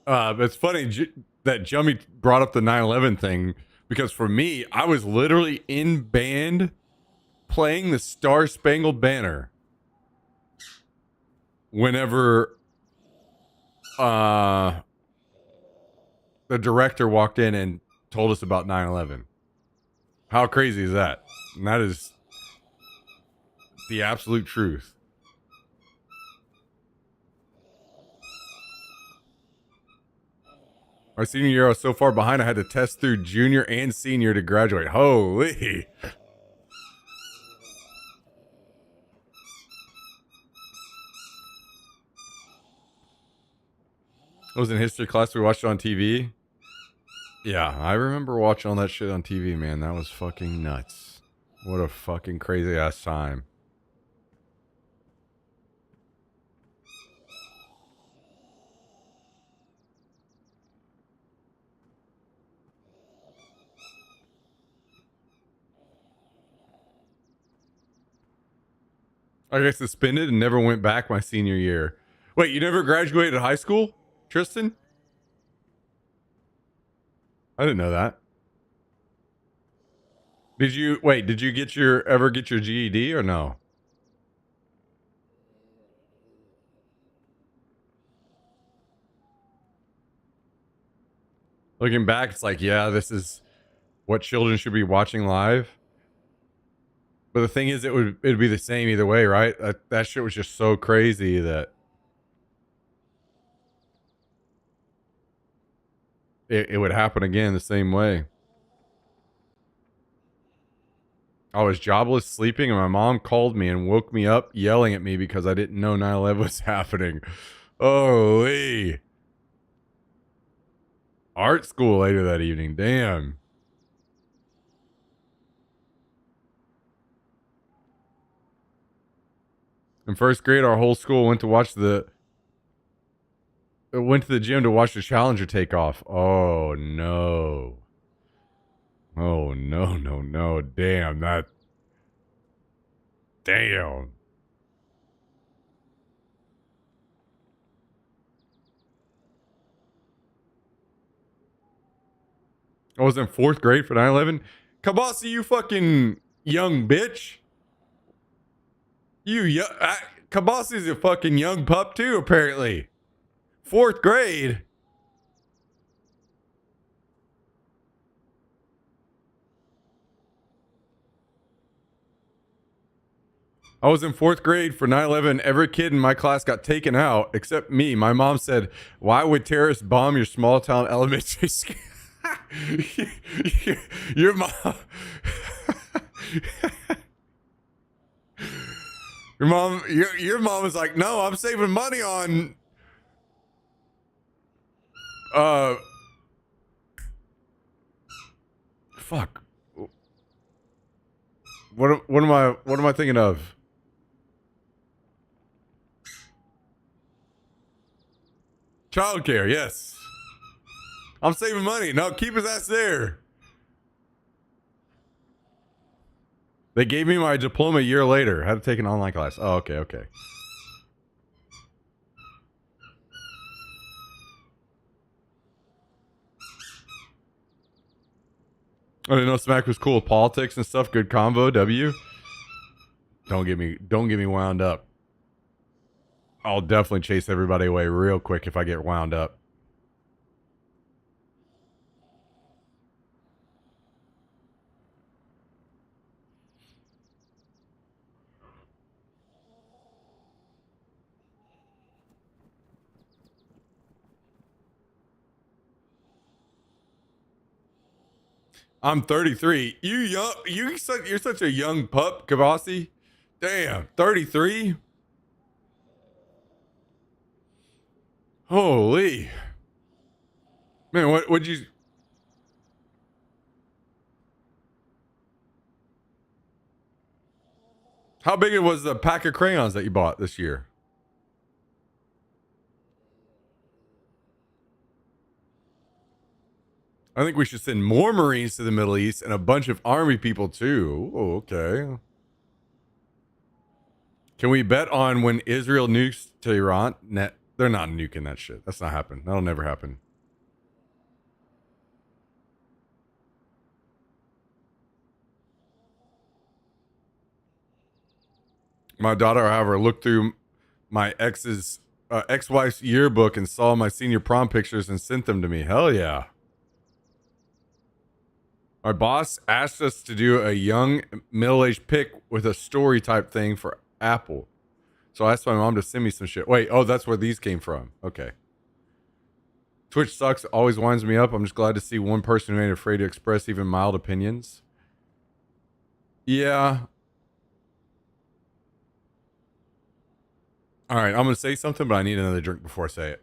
It's funny that Jummy brought up the 9/11 thing because for me, I was literally in band playing the Star Spangled Banner whenever the director walked in and told us about 9/11. How crazy is that? And that is the absolute truth. My senior year, I was so far behind, I had to test through junior and senior to graduate. Holy. I was in history class. We watched it on TV. Yeah, I remember watching all that shit on TV, man. That was fucking nuts. What a fucking crazy ass time. I got suspended and never went back my senior year. Wait, you never graduated high school, Tristan? I didn't know that. Did you ever get your GED or no? Looking back, it's like, yeah, this is what children should be watching live. But the thing is, it'd be the same either way, right? That shit was just so crazy that it would happen again the same way. I was jobless, sleeping, and my mom called me and woke me up yelling at me because I didn't know 9/11 was happening. Holy. Art school later that evening. Damn. In first grade, our whole school went to the gym to watch the Challenger take off. Oh no. Oh no, no, no. Damn, that. Damn. I was in fourth grade for 9/11. Kabasi, you fucking young bitch. Kabasi's a fucking young pup too, apparently. Fourth grade. I was in fourth grade for 9/11. Every kid in my class got taken out except me. My mom said, "Why would terrorists bomb your small town elementary school?" Your mom. Your mom was like, "No, I'm saving money on fuck. What am I thinking of? Childcare, yes. I'm saving money. No, keep his ass there. They gave me my diploma a year later. I had to take an online class. Oh, okay, okay. I didn't know Smack was cool with politics and stuff. Good convo, W. Don't get me wound up. I'll definitely chase everybody away real quick if I get wound up. I'm 33. You're such a young pup, Kavasi. Damn, 33? Holy. Man, what'd you... How big was the pack of crayons that you bought this year? I think we should send more Marines to the Middle East and a bunch of Army people too. Oh, okay. Can we bet on when Israel nukes Tehran They're not nuking that shit. That's not happening. That'll never happen. My daughter, however, looked through my ex-wife's yearbook and saw my senior prom pictures and sent them to me. Hell yeah. Our boss asked us to do a young, middle-aged pic with a story type thing for Apple. So I asked my mom to send me some shit. Wait, oh, that's where these came from. Okay. Twitch sucks. Always winds me up. I'm just glad to see one person who ain't afraid to express even mild opinions. Yeah. All right, I'm going to say something, but I need another drink before I say it.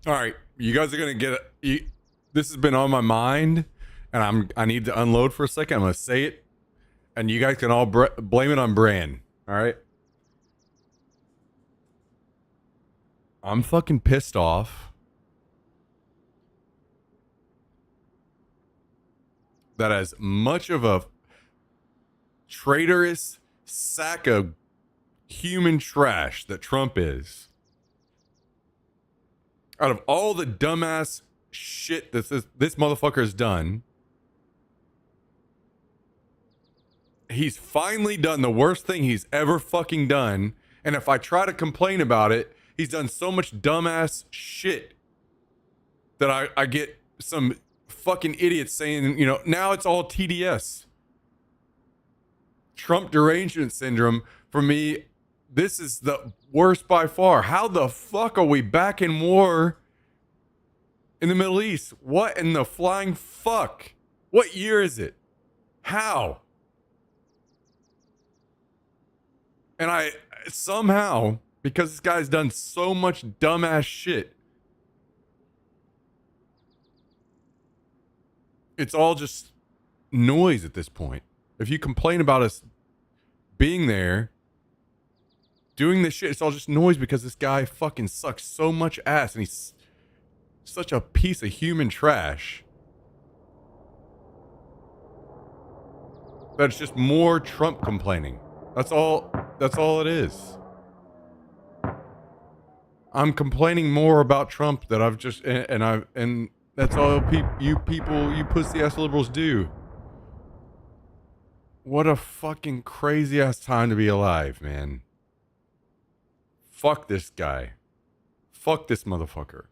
All right, you guys are gonna get it. This has been on my mind, and I need to unload for a second. I'm gonna say it, and you guys can all blame it on Bran. All right, I'm fucking pissed off that as much of a traitorous sack of human trash that Trump is, out of all the dumbass shit that this motherfucker has done, he's finally done the worst thing he's ever fucking done. And if I try to complain about it, he's done so much dumbass shit that I get some fucking idiots saying, you know, now it's all TDS. Trump derangement syndrome. For me, this is the worst by far. How the fuck are we back in war in the Middle East? What in the flying fuck? What year is it? How? And I somehow, because this guy's done so much dumbass shit, it's all just noise at this point. If you complain about us being there, doing this shit, it's all just noise because this guy fucking sucks so much ass and he's such a piece of human trash that it's just more Trump complaining. That's all it is. I'm complaining more about Trump that I've just and that's all you pussy ass liberals do. What a fucking crazy ass time to be alive, man. Fuck this guy. Fuck this motherfucker.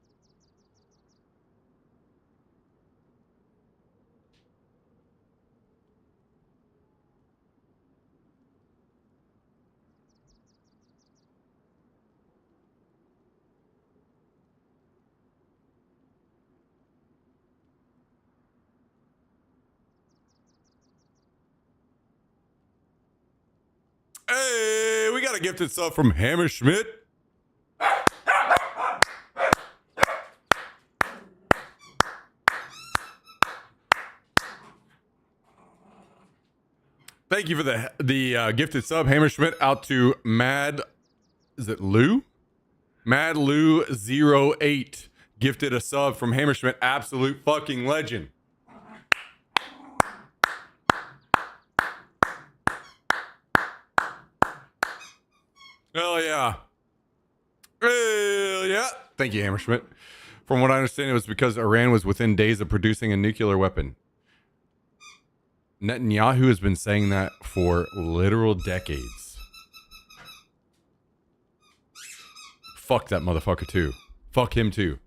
Hey, we got a gifted sub from Hammerschmidt. Thank you for the gifted sub, Hammerschmidt, out to Mad. Is it Lou? Mad Lou 08 gifted a sub from Hammerschmidt. Absolute fucking legend. Hell yeah. Hell yeah. Thank you, Hammerschmidt. From what I understand, it was because Iran was within days of producing a nuclear weapon. Netanyahu has been saying that for literal decades. Fuck that motherfucker too. Fuck him too.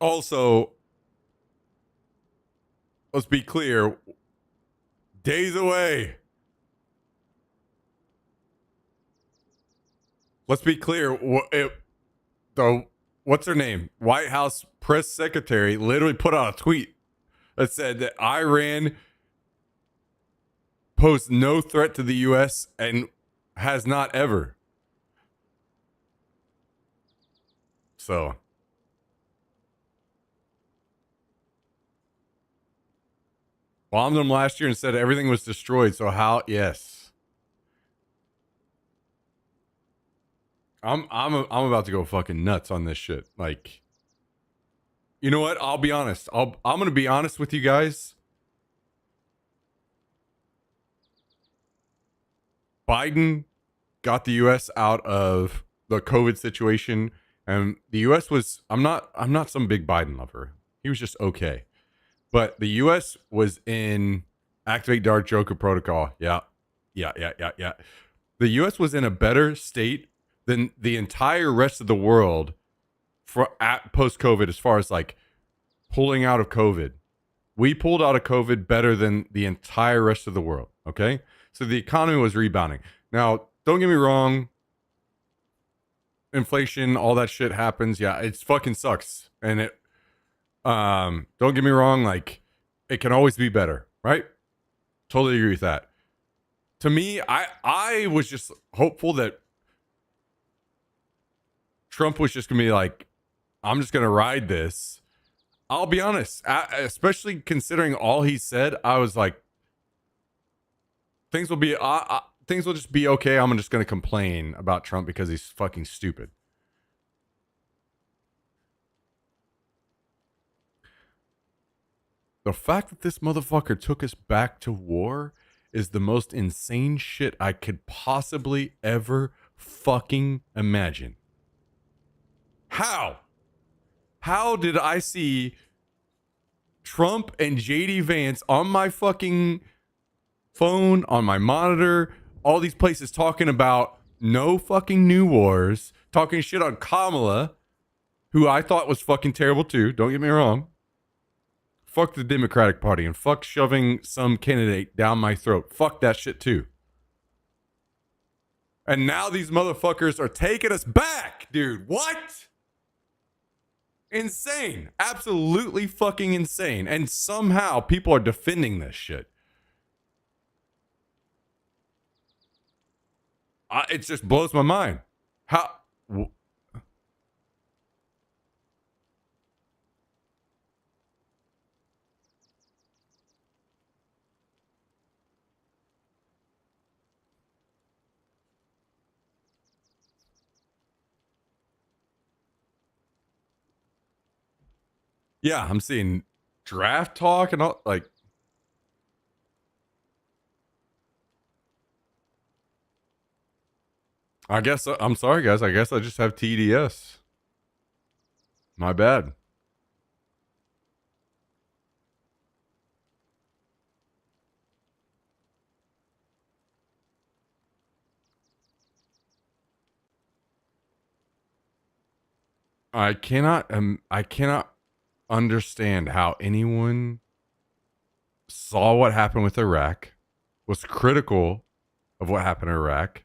Also, let's be clear. Days away. Let's be clear. What's her name? White House press secretary literally put out a tweet that said that Iran posed no threat to the U.S. and has not ever. So, bombed them last year and said everything was destroyed. So how? Yes, I'm about to go fucking nuts on this shit. Like, you know what? I'll be honest. I'm gonna be honest with you guys. Biden got the U.S. out of the COVID situation, and the U.S. was. I'm not some big Biden lover. He was just okay, but the U.S. was in activate Dark Joker protocol. Yeah. The U.S. was in a better state than the entire rest of the world for at post COVID, as far as like pulling out of COVID. We pulled out of COVID better than the entire rest of the world. Okay. So the economy was rebounding. Now, don't get me wrong. Inflation, all that shit happens. Yeah, it fucking sucks. And it, don't get me wrong. Like, it can always be better, right? Totally agree with that. To me, I was just hopeful that Trump was just gonna be like, I'm just gonna ride this. I'll be honest, especially considering all he said, I was like, things will just be okay. I'm just going to complain about Trump because he's fucking stupid. The fact that this motherfucker took us back to war is the most insane shit I could possibly ever fucking imagine. How did I see Trump and JD Vance on my fucking phone, on my monitor, all these places talking about no fucking new wars, talking shit on Kamala, who I thought was fucking terrible too, don't get me wrong. Fuck the Democratic Party and fuck shoving some candidate down my throat. Fuck that shit too. And now these motherfuckers are taking us back, dude. What? Insane. Absolutely fucking insane. And somehow people are defending this shit. It just blows my mind. How? Yeah, I'm seeing draft talk and all, like, I guess I'm sorry, guys. I guess I just have TDS. My bad. I cannot understand how anyone saw what happened with Iraq, was critical of what happened in Iraq,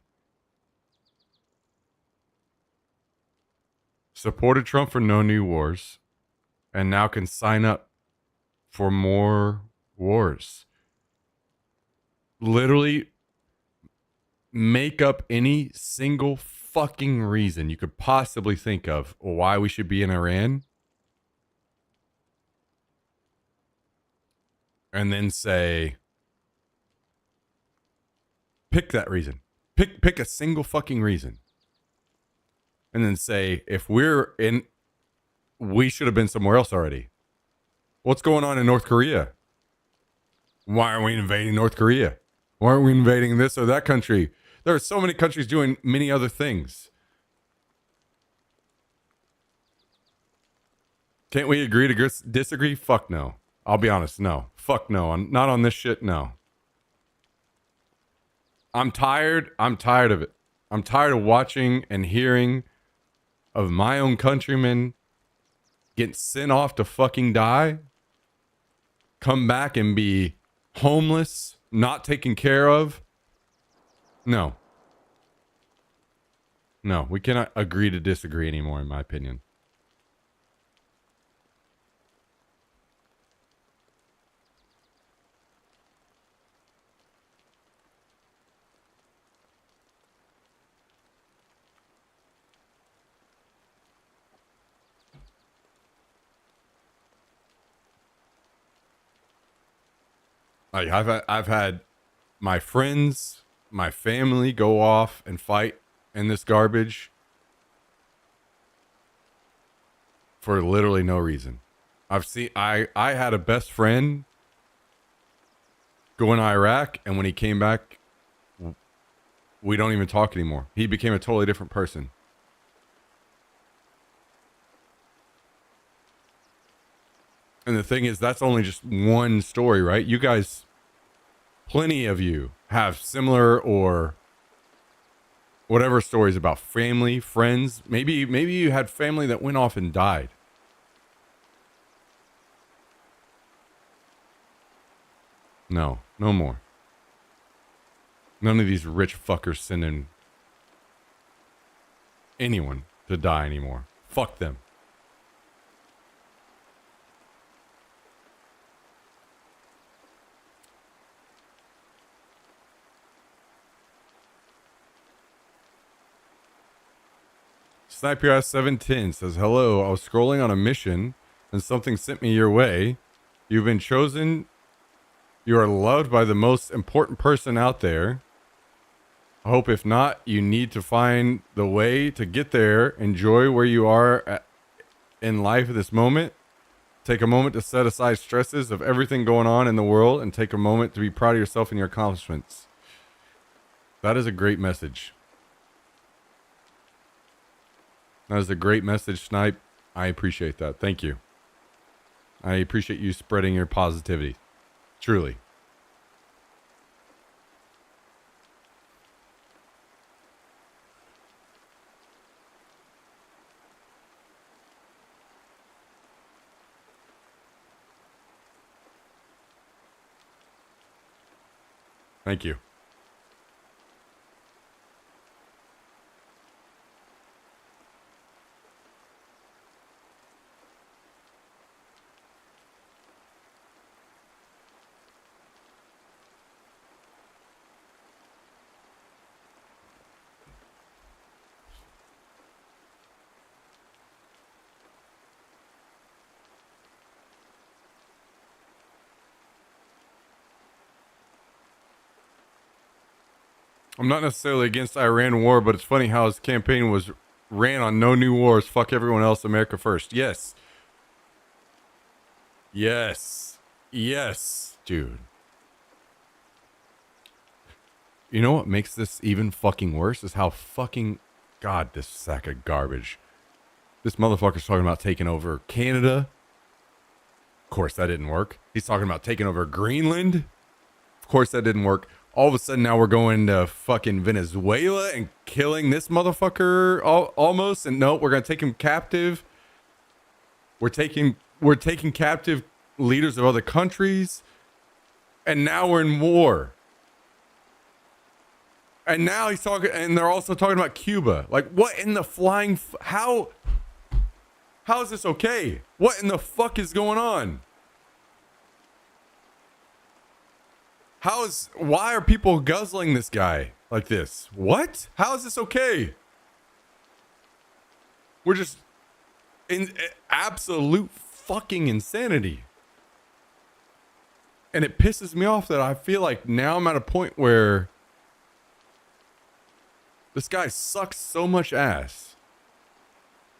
supported Trump for no new wars, and now can sign up for more wars. Literally make up any single fucking reason you could possibly think of why we should be in Iran, and then say, pick that reason. Pick a single fucking reason. And then say, if we're in, we should have been somewhere else already. What's going on in North Korea? Why aren't we invading North Korea? Why aren't we invading this or that country? There are so many countries doing many other things. Can't we agree to disagree? Fuck no. I'll be honest, no. Fuck no. I'm not on this shit, no. I'm tired of it. I'm tired of watching and hearing of my own countrymen get sent off to fucking die, come back and be homeless, not taken care of. No. No, we cannot agree to disagree anymore, in my opinion. Like I've had my friends, my family go off and fight in this garbage for literally no reason. I had a best friend go in Iraq, and when he came back, we don't even talk anymore. He became a totally different person. And the thing is, that's only just one story, right? You guys, plenty of you have similar or whatever stories about family, friends. Maybe you had family that went off and died. No, no more. None of these rich fuckers sending anyone to die anymore. Fuck them. Sniper Ass 710 says, hello, I was scrolling on a mission and something sent me your way. You've been chosen. You are loved by the most important person out there. I hope if not, you need to find the way to get there. Enjoy where you are in life at this moment. Take a moment to set aside stresses of everything going on in the world and take a moment to be proud of yourself and your accomplishments. That is a great message. That is a great message, Snipe. I appreciate that. Thank you. I appreciate you spreading your positivity. Truly. Thank you. I'm not necessarily against Iran war, but it's funny how his campaign was ran on no new wars. Fuck everyone else. America first. Yes. Yes. Yes, dude. You know what makes this even fucking worse is how fucking... God, this sack of garbage. This motherfucker's talking about taking over Canada. Of course, that didn't work. He's talking about taking over Greenland. Of course, that didn't work. All of a sudden, now we're going to fucking Venezuela and killing this motherfucker almost. And no, we're going to take him captive. We're taking captive leaders of other countries. And now we're in war. And now he's talking, and they're also talking about Cuba. Like, what in the flying, how is this okay? What in the fuck is going on? Why are people guzzling this guy like this? What? How is this okay? We're just in absolute fucking insanity. And it pisses me off that I feel like now I'm at a point where this guy sucks so much ass.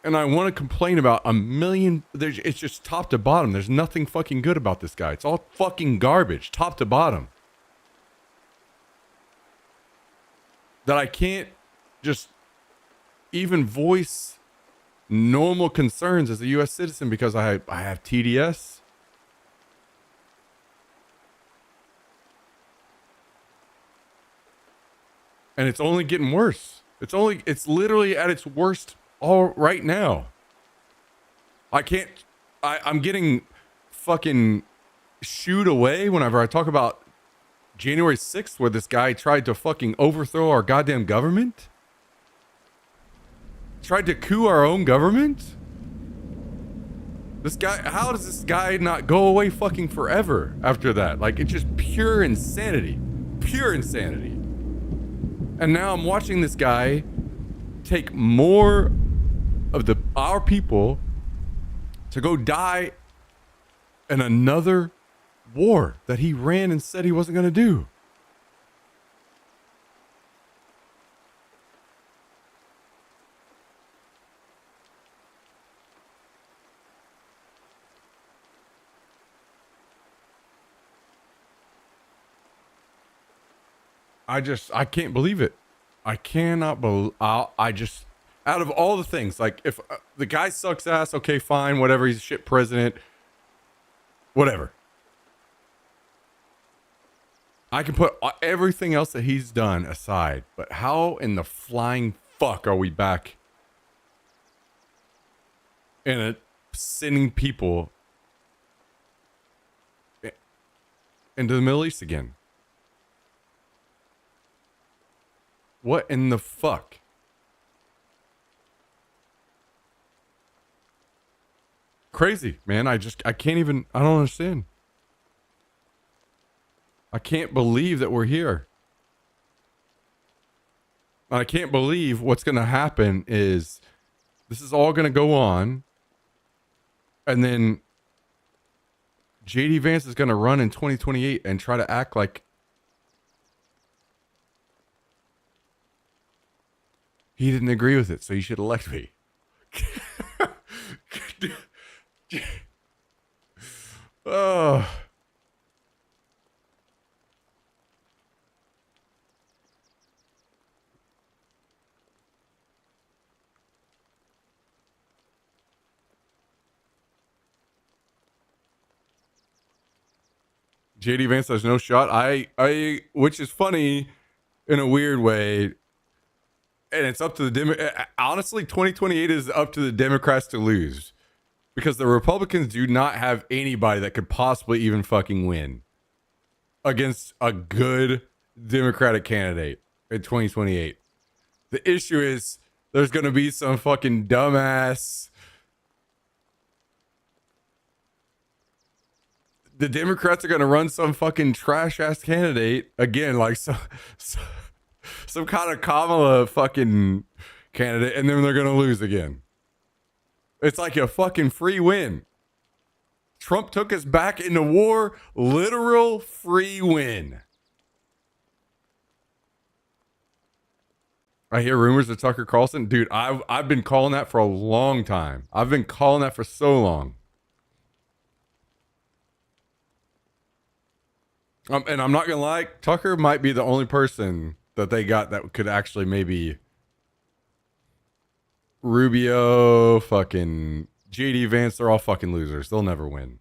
And I want to complain about a million. It's just top to bottom. There's nothing fucking good about this guy. It's all fucking garbage, top to bottom. That I can't just even voice normal concerns as a U.S. citizen because I have TDS. And it's only getting worse. It's literally at its worst all right now. I'm getting fucking shooed away whenever I talk about January 6th, where this guy tried to fucking overthrow our goddamn government? Tried to coup our own government? This guy, how does this guy not go away fucking forever after that? Like, it's just pure insanity. Pure insanity. And now I'm watching this guy take more of our people to go die in another war that he ran and said he wasn't going to do. I can't believe it. I cannot believe, I just, out of all the things, like if the guy sucks ass, okay, fine, whatever, he's a shit president, whatever. I can put everything else that he's done aside, but how in the flying fuck are we back in a sending people into the Middle East again? What in the fuck? Crazy, man. I can't even, I don't understand. I can't believe that we're here. I can't believe what's going to happen is this is all going to go on. And then JD Vance is going to run in 2028 and try to act like he didn't agree with it, so you should elect me. Oh. JD Vance has no shot. Which is funny in a weird way. And it's up to the honestly, 2028 is up to the Democrats to lose, because the Republicans do not have anybody that could possibly even fucking win against a good Democratic candidate in 2028. The issue is there's going to be some fucking dumbass. The Democrats are going to run some fucking trash ass candidate again, like some kind of Kamala fucking candidate, and then they're going to lose again. It's like a fucking free win. Trump took us back into war. Literal free win. I hear rumors of Tucker Carlson. Dude, I've been calling that for a long time. I've been calling that for so long. And I'm not going to lie, Tucker might be the only person that they got that could actually maybe... Rubio, fucking JD Vance, they're all fucking losers. They'll never win.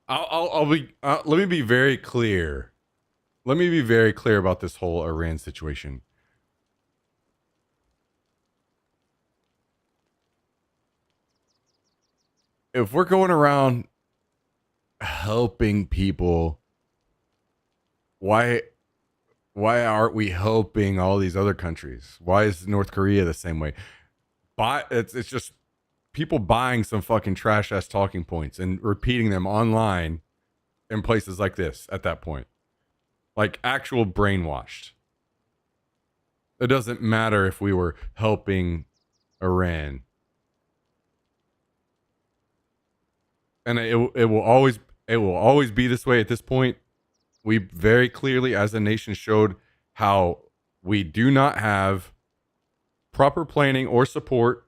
Let me be very clear. Let me be very clear about this whole Iran situation. If we're going around helping people, why aren't we helping all these other countries? Why is North Korea the same way? It's just people buying some fucking trash ass talking points and repeating them online in places like this at that point. Like actual brainwashed. It doesn't matter if we were helping Iran. And it will always be this way at this point. We very clearly as a nation showed how we do not have proper planning or support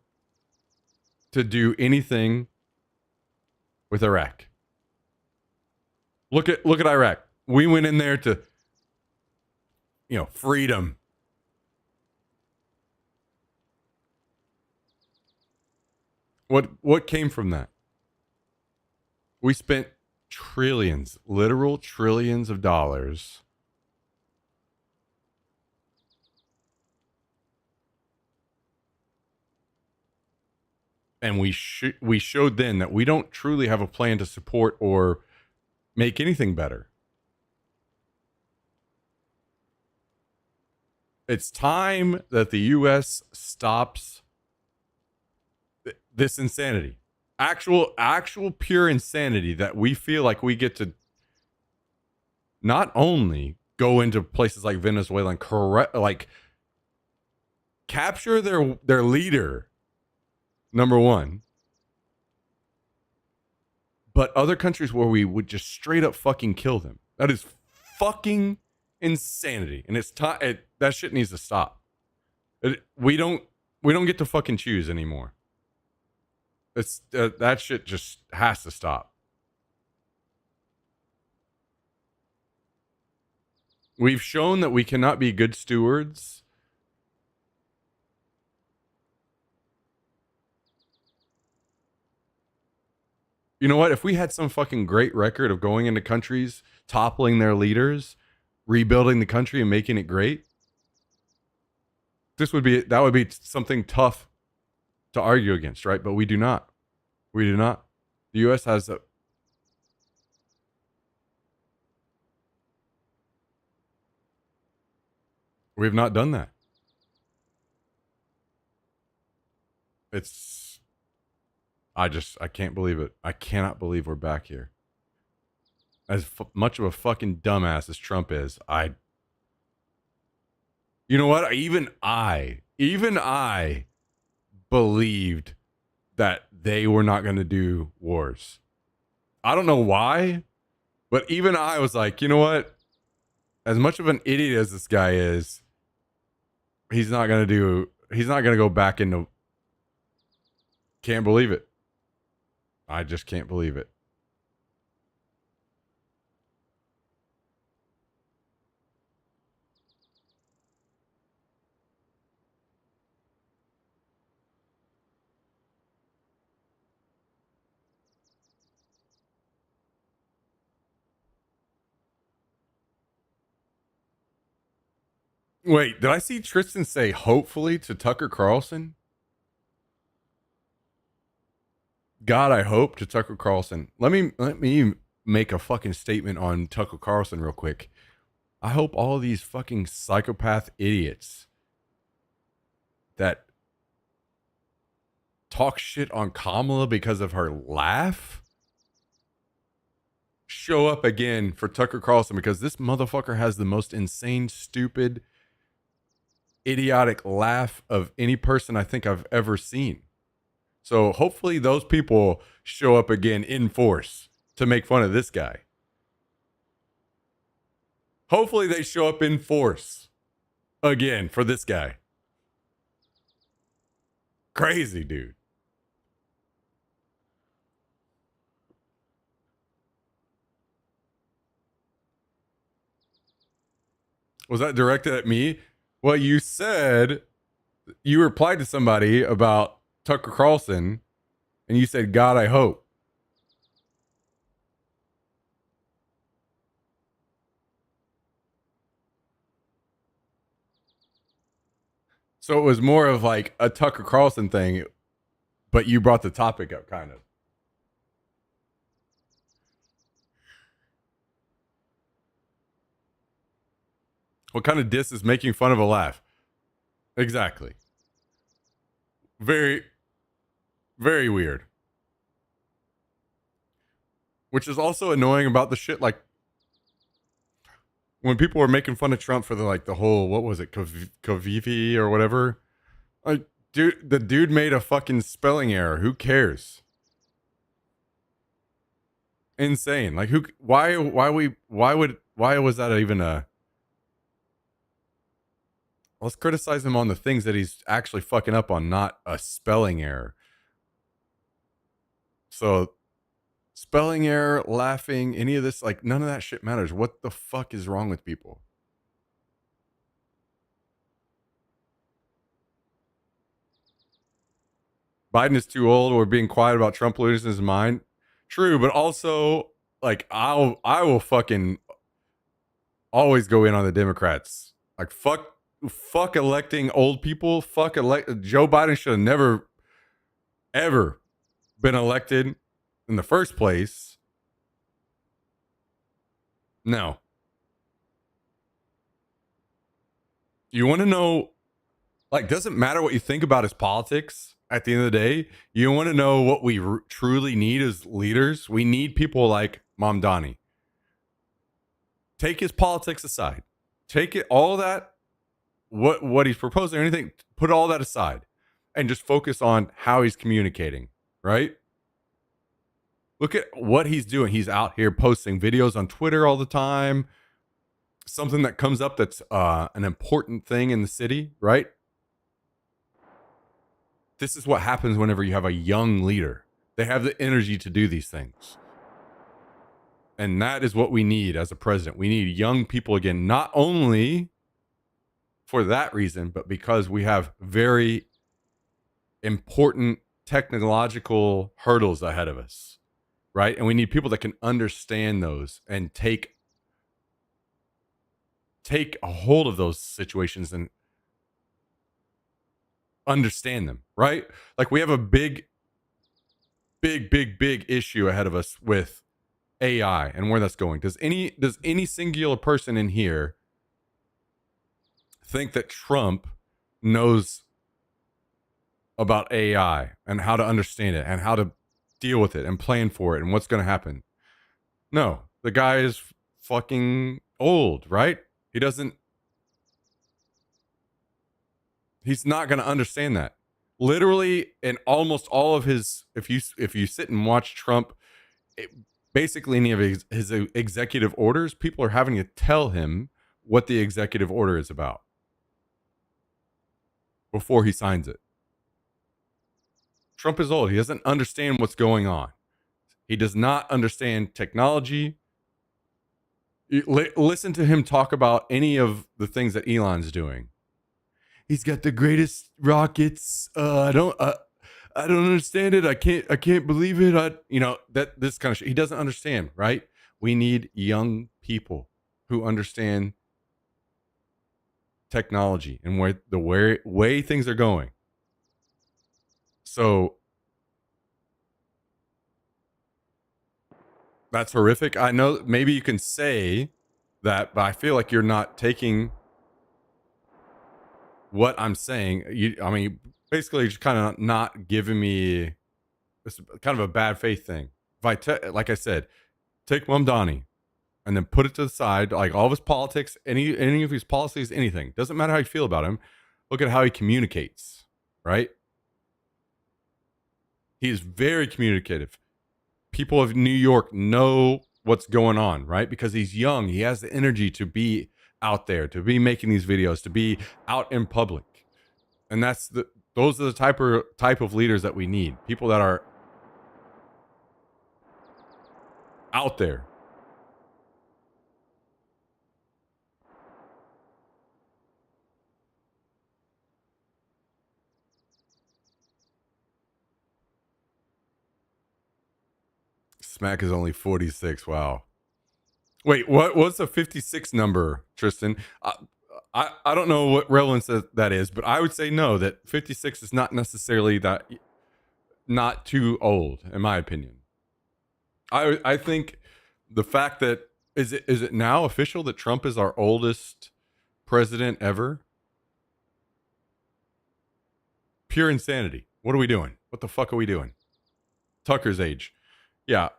to do anything with Iraq. Look at Iraq. We went in there to, freedom. What came from that? We spent trillions, literal trillions of dollars and we showed then that we don't truly have a plan to support or make anything better. It's time that the U.S. stops this insanity. Actual pure insanity that we feel like we get to not only go into places like Venezuela and capture their leader, number one, but other countries where we would just straight up fucking kill them. That is fucking insanity, and it's time. That shit needs to stop. We don't get to fucking choose anymore. It's that shit just has to stop. We've shown that we cannot be good stewards. You know what? If we had some fucking great record of going into countries, toppling their leaders, rebuilding the country and making it great, that would be something tough to argue against, right? But we do not. We do not. The U.S. has a... We have not done that. I can't believe it. I cannot believe we're back here. As much of a fucking dumbass as Trump is, you know what? Even I believed that they were not going to do wars. I don't know why, but even I was like, you know what? As much of an idiot as this guy is, he's not going to go back into... Can't believe it. I just can't believe it. Wait, did I see Tristan say hopefully to Tucker Carlson? God, I hope to Tucker Carlson. Let me make a fucking statement on Tucker Carlson real quick. I hope all of these fucking psychopath idiots that talk shit on Kamala because of her laugh show up again for Tucker Carlson, because this motherfucker has the most insane, stupid, idiotic laugh of any person I think I've ever seen. So hopefully those people show up again in force to make fun of this guy. Hopefully they show up in force again for this guy. Crazy, dude. Was that directed at me? Well, you said you replied to somebody about Tucker Carlson, and you said, God, I hope. So it was more of like a Tucker Carlson thing, but you brought the topic up, kind of. What kind of diss is making fun of a laugh? Exactly. Very, very weird. Which is also annoying about the shit, like, when people were making fun of Trump for the whole, what was it, Kavivi or whatever? Like, dude, the dude made a fucking spelling error. Who cares? Insane. Like, why was that even a... Let's criticize him on the things that he's actually fucking up on, not a spelling error. So, spelling error, laughing, any of this, like, none of that shit matters. What the fuck is wrong with people? Biden is too old. We're being quiet about Trump losing his mind. True, but also, like, I will fucking always go in on the Democrats. Like, fuck electing old people. Joe Biden should have never, ever been elected in the first place. No. You want to know, like, doesn't matter what you think about his politics at the end of the day, you want to know what we truly need as leaders? We need people like Mamdani. Take his politics aside. Take it all that what he's proposing or anything, put all that aside and just focus on how he's communicating, right? Look at what he's doing. He's out here posting videos on Twitter all the time. Something that comes up that's an important thing in the city, right? This is what happens whenever you have a young leader. They have the energy to do these things. And that is what we need as a president. We need young people again, not only for that reason, but because we have very important technological hurdles ahead of us, right? And we need people that can understand those and take a hold of those situations and understand them, right? Like we have a big issue ahead of us with AI and where that's going. Does any singular person in here think that Trump knows about AI and how to understand it and how to deal with it and plan for it and what's going to happen? No, the guy is fucking old, right? He's not going to understand that. Literally, in almost all of his, if you sit and watch Trump, basically any of his executive orders, people are having to tell him what the executive order is about before he signs it. Trump is old. He doesn't understand what's going on. He does not understand technology. Listen to him talk about any of the things that Elon's doing. He's got the greatest rockets. I don't understand it. I can't believe it. That this kind of shit. He doesn't understand, right? We need young people who understand technology and where the way things are going. So that's horrific. I know maybe you can say that, but I feel like you're not taking what I'm saying. Basically just kind of not giving me, this kind of a bad faith thing. If like I said, take Mamdani and then put it to the side, like all of his politics, any of his policies, anything. Doesn't matter how you feel about him. Look at how he communicates, right? He is very communicative. People of New York know what's going on, right? Because he's young. He has the energy to be out there, to be making these videos, to be out in public. And those are the type of leaders that we need. People that are out there. Smack is only 46. Wow. Wait, what's the 56 number, Tristan? I don't know what relevance that is, but I would say no, that 56 is not necessarily not too old, in my opinion. I think the fact that is it now official that Trump is our oldest president ever? Pure insanity. What are we doing? What the fuck are we doing? Tucker's age. Yeah.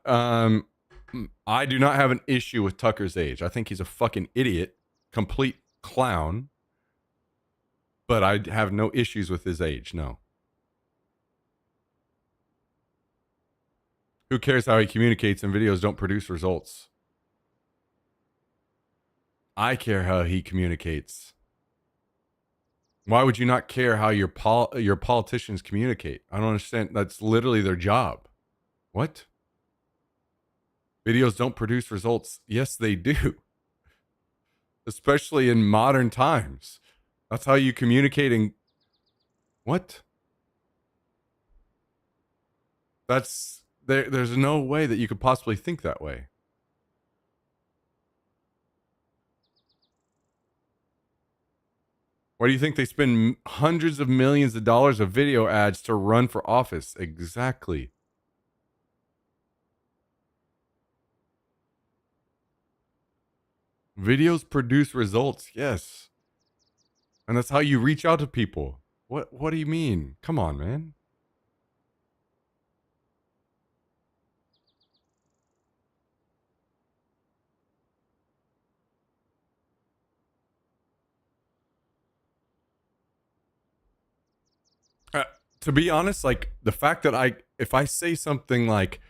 I do not have an issue with Tucker's age. I think he's a fucking idiot, complete clown. But I have no issues with his age, no. Who cares how he communicates and videos don't produce results? I care how he communicates. Why would you not care how your politicians communicate? I don't understand. That's literally their job. What? Videos don't produce results. Yes, they do. Especially in modern times. That's how you communicate. What? There's no way that you could possibly think that way. Why do you think they spend hundreds of millions of dollars of video ads to run for office? Exactly. Videos produce results, yes. And that's how you reach out to people. What do you mean? Come on, man. to be honest, like the fact that if I say something like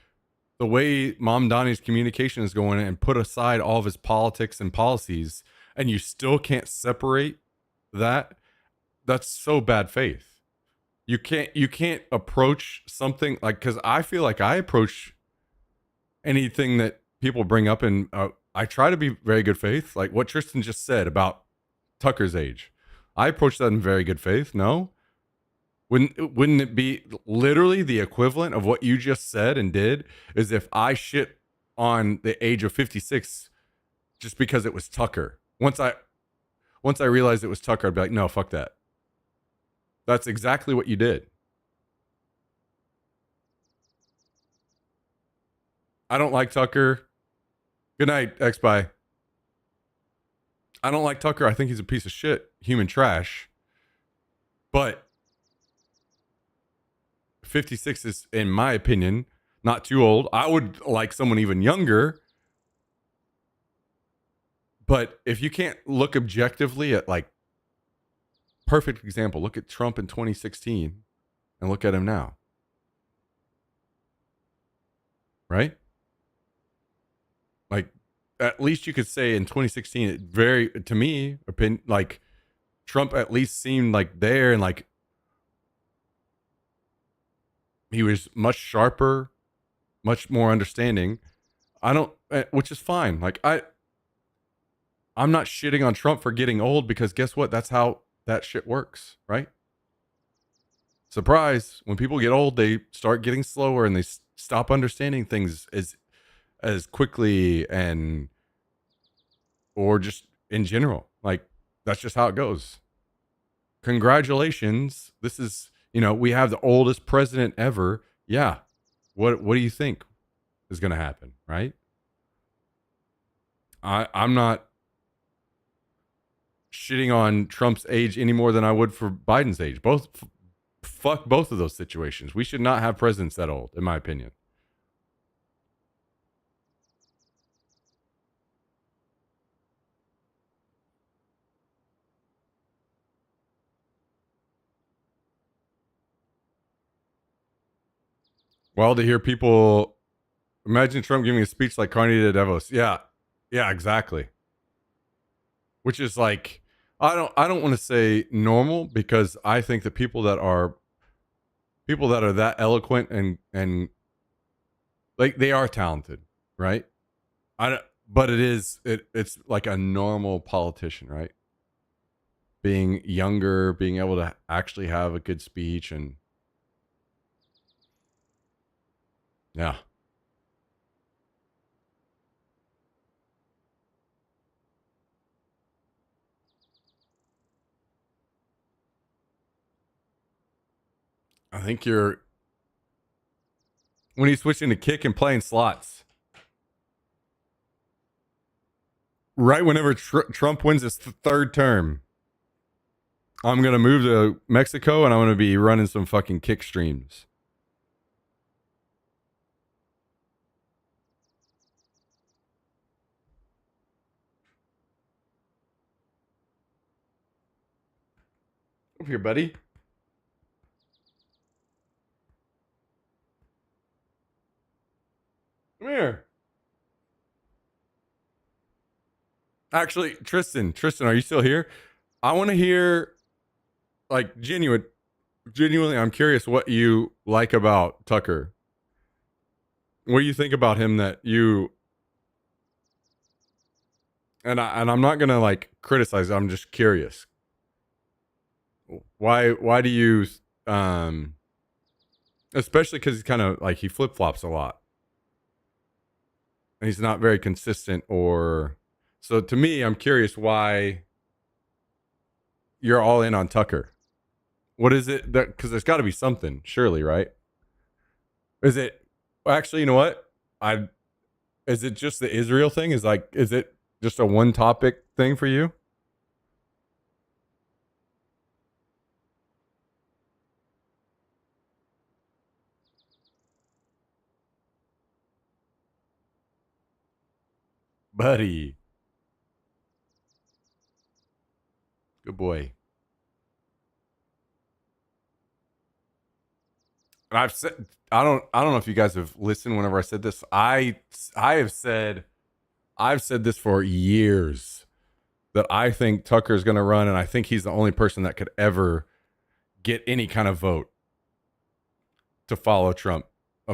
the way Mom Donnie's communication is going and put aside all of his politics and policies, and you still can't separate that, that's so bad faith. You can't approach something like, because I feel like I approach anything that people bring up and I try to be very good faith, like what Tristan just said about Tucker's age. I approach that in very good faith. No, wouldn't it be literally the equivalent of what you just said and did? Is if I shit on the age of 56 just because it was Tucker. Once I realized it was Tucker, I'd be like, no, fuck that. That's exactly what you did. I don't like Tucker. Good night, X-Bye. I don't like Tucker. I think he's a piece of shit, human trash. But 56 is, in my opinion, not too old. I would like someone even younger. But if you can't look objectively at, like, perfect example, look at Trump in 2016 and look at him now. Right? Like, at least you could say in 2016, it very, to me, like, Trump at least seemed like there, and like he was much sharper, much more understanding. Which is fine. Like, I'm not shitting on Trump for getting old, because guess what? That's how that shit works, right? Surprise. When people get old, they start getting slower and they stop understanding things as quickly, and or just in general. Like, that's just how it goes. Congratulations. This is, we have the oldest president ever. Yeah. What do you think is going to happen, right? I'm not shitting on Trump's age any more than I would for Biden's age. Fuck both of those situations. We should not have presidents that old, in my opinion. Well, to hear people, imagine Trump giving a speech like Carney did at Davos. Yeah, exactly. Which is like, I don't want to say normal, because I think that people that are that eloquent and like, they are talented, right? But it's like a normal politician, right? Being younger, being able to actually have a good speech, and yeah. I think when he's switching to kick and playing slots. Right whenever Trump wins his third term, I'm going to move to Mexico and I'm going to be running some fucking kick streams. Over here, buddy. Come here. Actually, Tristan, are you still here? I want to hear, like, genuinely, I'm curious what you like about Tucker. What do you think about him that you... And I'm not going to, like, criticize. I'm just curious. Why do you... especially because he's kind of, like, he flip-flops a lot. And he's not very consistent, or... So to me, I'm curious why you're all in on Tucker. What is it that, because there's got to be something, surely, right? Is it actually, you know what? Is it just the Israel thing? Is it just a one topic thing for you? Buddy. Good boy. And I've said, I don't know if you guys have listened whenever I said this. I've said this for years that I think Tucker's going to run, and I think he's the only person that could ever get any kind of vote to follow Trump,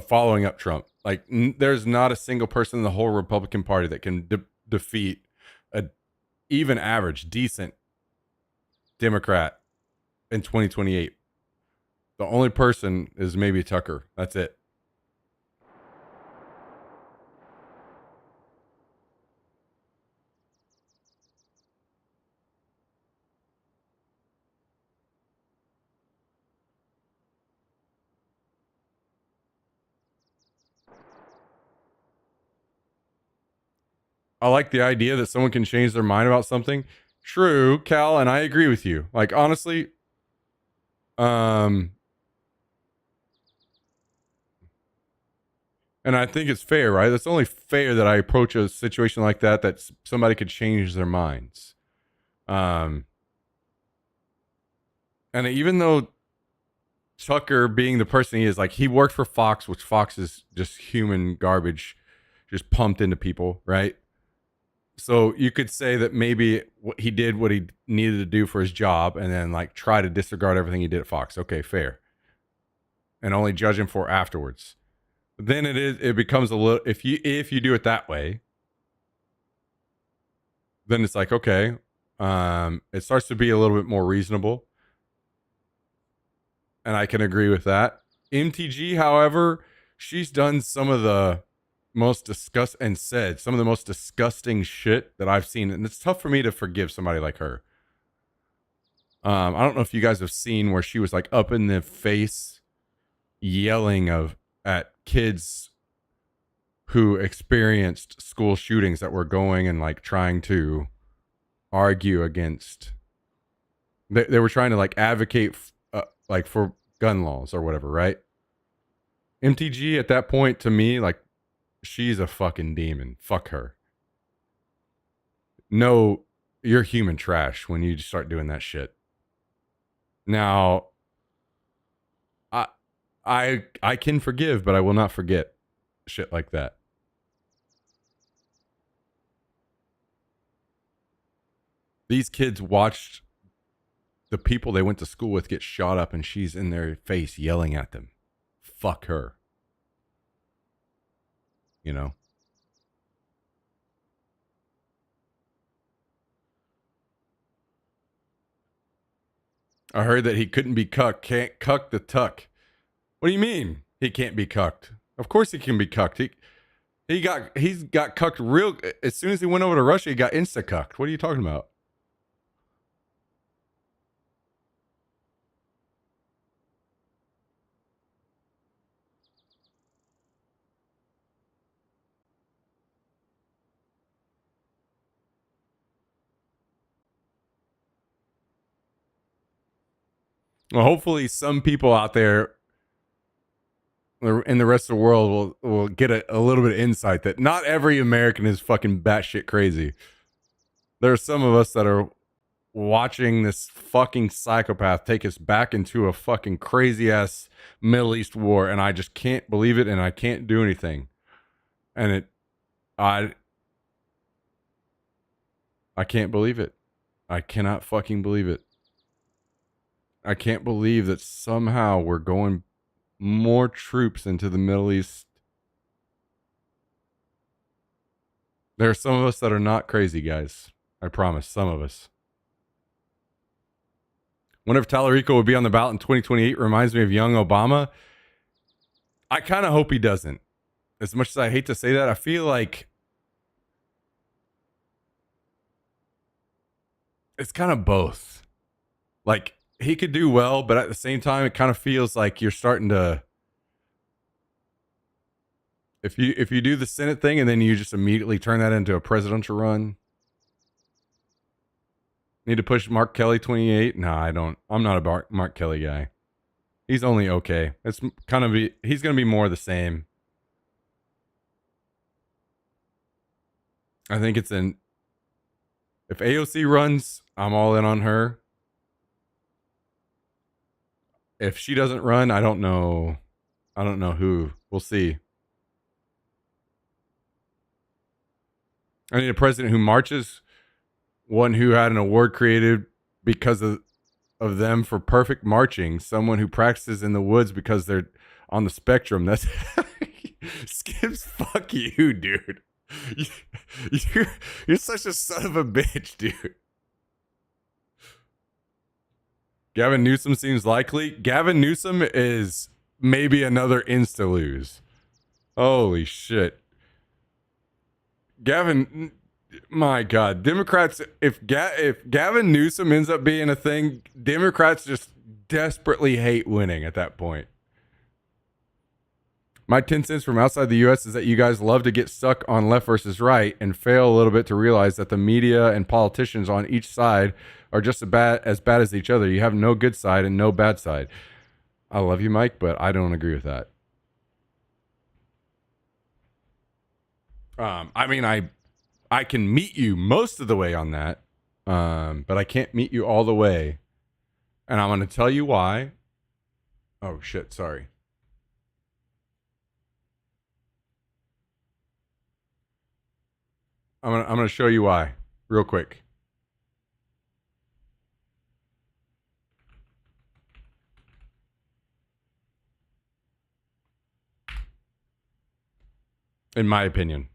following up Trump. Like, there's not a single person in the whole Republican Party that can defeat a even average, decent Democrat in 2028. The only person is maybe Tucker. That's it. I like the idea that someone can change their mind about something. True, Cal, and I agree with you. Like, honestly, and I think it's fair, right? It's only fair that I approach a situation like that somebody could change their minds. And even though Tucker, being the person he is, like, he worked for Fox, which Fox is just human garbage, just pumped into people, right? So you could say that maybe he did what he needed to do for his job and then like try to disregard everything he did at Fox. Okay, fair. And only judge him for afterwards. But then it becomes a little, if you do it that way, then it's like, okay, it starts to be a little bit more reasonable. And I can agree with that. MTG, however, she's done some of the most some of the most disgusting shit that I've seen, and it's tough for me to forgive somebody like her. I don't know if you guys have seen where she was like up in the face yelling at kids who experienced school shootings that were going and like trying to argue against. They were trying to like advocate like for gun laws or whatever, right? MTG at that point, to me, like, she's a fucking demon. Fuck her. No, you're human trash when you start doing that shit. Now, I can forgive, but I will not forget shit like that. These kids watched the people they went to school with get shot up, and she's in their face yelling at them. Fuck her. You know? I heard that he couldn't be cucked. Can't cuck the tuck. What do you mean he can't be cucked? Of course he can be cucked. He's got cucked real. As soon as he went over to Russia, he got insta cucked. What are you talking about? Well, hopefully some people out there in the rest of the world will get a little bit of insight that not every American is fucking batshit crazy. There are some of us that are watching this fucking psychopath take us back into a fucking crazy ass Middle East war, and I just can't believe it, and I can't do anything. And I can't believe it. I cannot fucking believe it. I can't believe that somehow we're going more troops into the Middle East. There are some of us that are not crazy, guys. I promise, some of us. Wonder if Tallarico will be on the ballot in 2028. Reminds me of young Obama. I kind of hope he doesn't. As much as I hate to say that, I feel like it's kind of both. Like, he could do well, but at the same time, it kind of feels like you're starting to, if you do the Senate thing and then you just immediately turn that into a presidential run. Need to push Mark Kelly 28? No, I don't. I'm not a Mark Kelly guy. He's only okay. It's kind of he's going to be more the same. I think it's if AOC runs, I'm all in on her. If she doesn't run, I don't know. I don't know who. We'll see. I need a president who marches, one who had an award created because of them for perfect marching, someone who practices in the woods because they're on the spectrum. That's Skips, fuck you, dude. You're, you're such a son of a bitch, dude. Gavin Newsom seems likely. Gavin Newsom is maybe another insta lose. Holy shit. Gavin, my God, Democrats. If Gavin Newsom ends up being a thing, Democrats just desperately hate winning at that point. My 10 cents from outside the U.S. is that you guys love to get stuck on left versus right and fail a little bit to realize that the media and politicians on each side are just as bad as each other. You have no good side and no bad side. I love you, Mike, but I don't agree with that. I mean, I can meet you most of the way on that, but I can't meet you all the way. And I'm going to tell you why. Oh, shit, sorry. I'm gonna show you why real quick. In my opinion.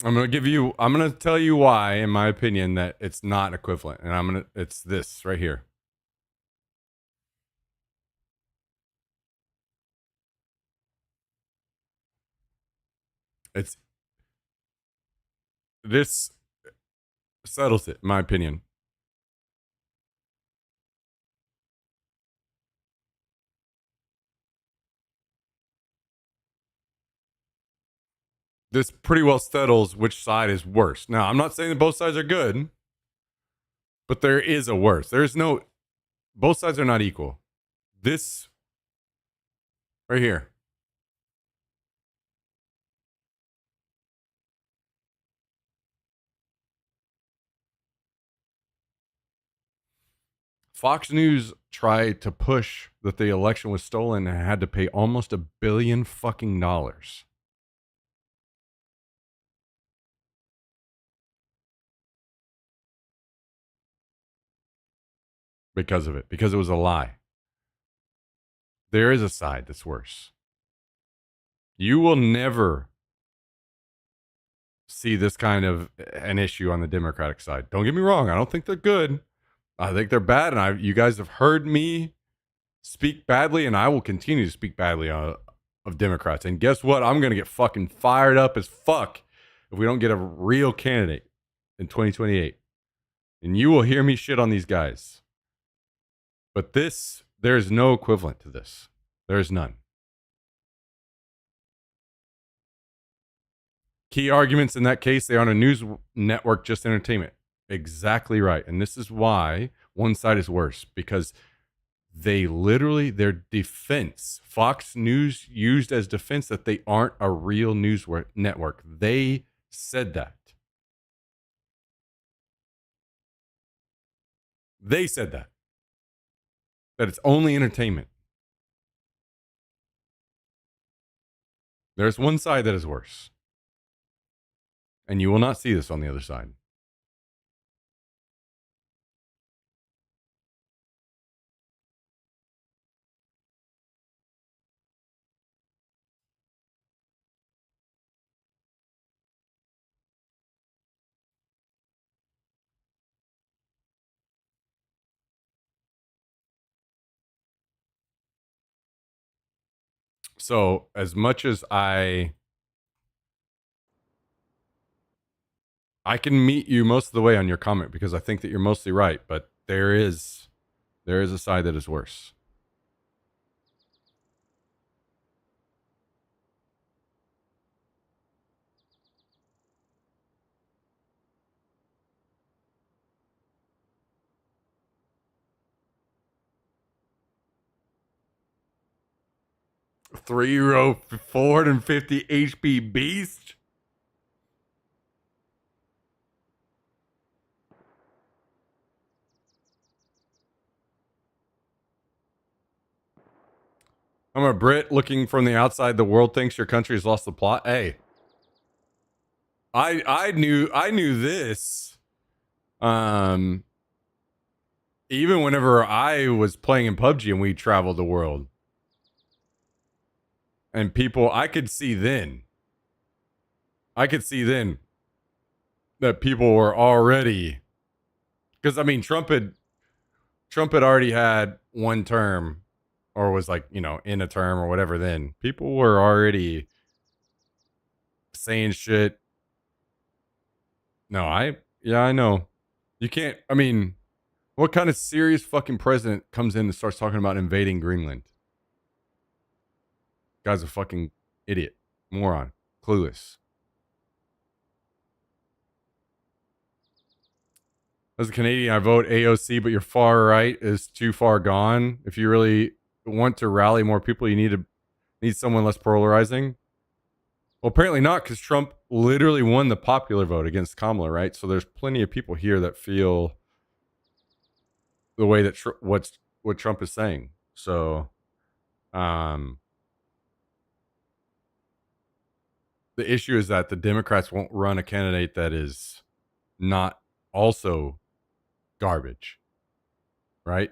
I'm gonna tell you why, in my opinion, that it's not equivalent. And it's this right here. This settles it, in my opinion. This pretty well settles which side is worse. Now, I'm not saying that both sides are good, but there is a worse. Both sides are not equal. This right here. Fox News tried to push that the election was stolen and had to pay almost $1 billion fucking dollars. Because of it, because it was a lie. There is a side that's worse. You will never see this kind of an issue on the Democratic side. Don't get me wrong. I don't think they're good. I think they're bad. And you guys have heard me speak badly, and I will continue to speak badly of Democrats. And guess what? I'm going to get fucking fired up as fuck if we don't get a real candidate in 2028. And you will hear me shit on these guys. But there is no equivalent to this. There is none. Key arguments in that case, they aren't a news network, just entertainment. Exactly right. And this is why one side is worse, because they literally, their defense, Fox News used as defense that they aren't a real news network. They said that. They said that it's only entertainment. There's one side that is worse. And you will not see this on the other side. So, as much as I can meet you most of the way on your comment because I think that you're mostly right, but there is a side that is worse. 3-row 450 HP beast. I'm a Brit looking from the outside. The world thinks your country has lost the plot. Hey, I knew this. Even whenever I was playing in PUBG and we traveled the world, and people, I could see then that people were already, because I mean Trump had already had one term, or was like, you know, in a term or whatever. Then people were already saying shit. No, I know. You can't, I mean, what kind of serious fucking president comes in and starts talking about invading Greenland? Guy's a fucking idiot, moron, clueless. As a Canadian, I vote AOC, but your far right is too far gone. If you really want to rally more people, you need someone less polarizing. Well, apparently not, because Trump literally won the popular vote against Kamala, right? So there's plenty of people here that feel the way that what Trump is saying. So, the issue is that the Democrats won't run a candidate that is not also garbage, right?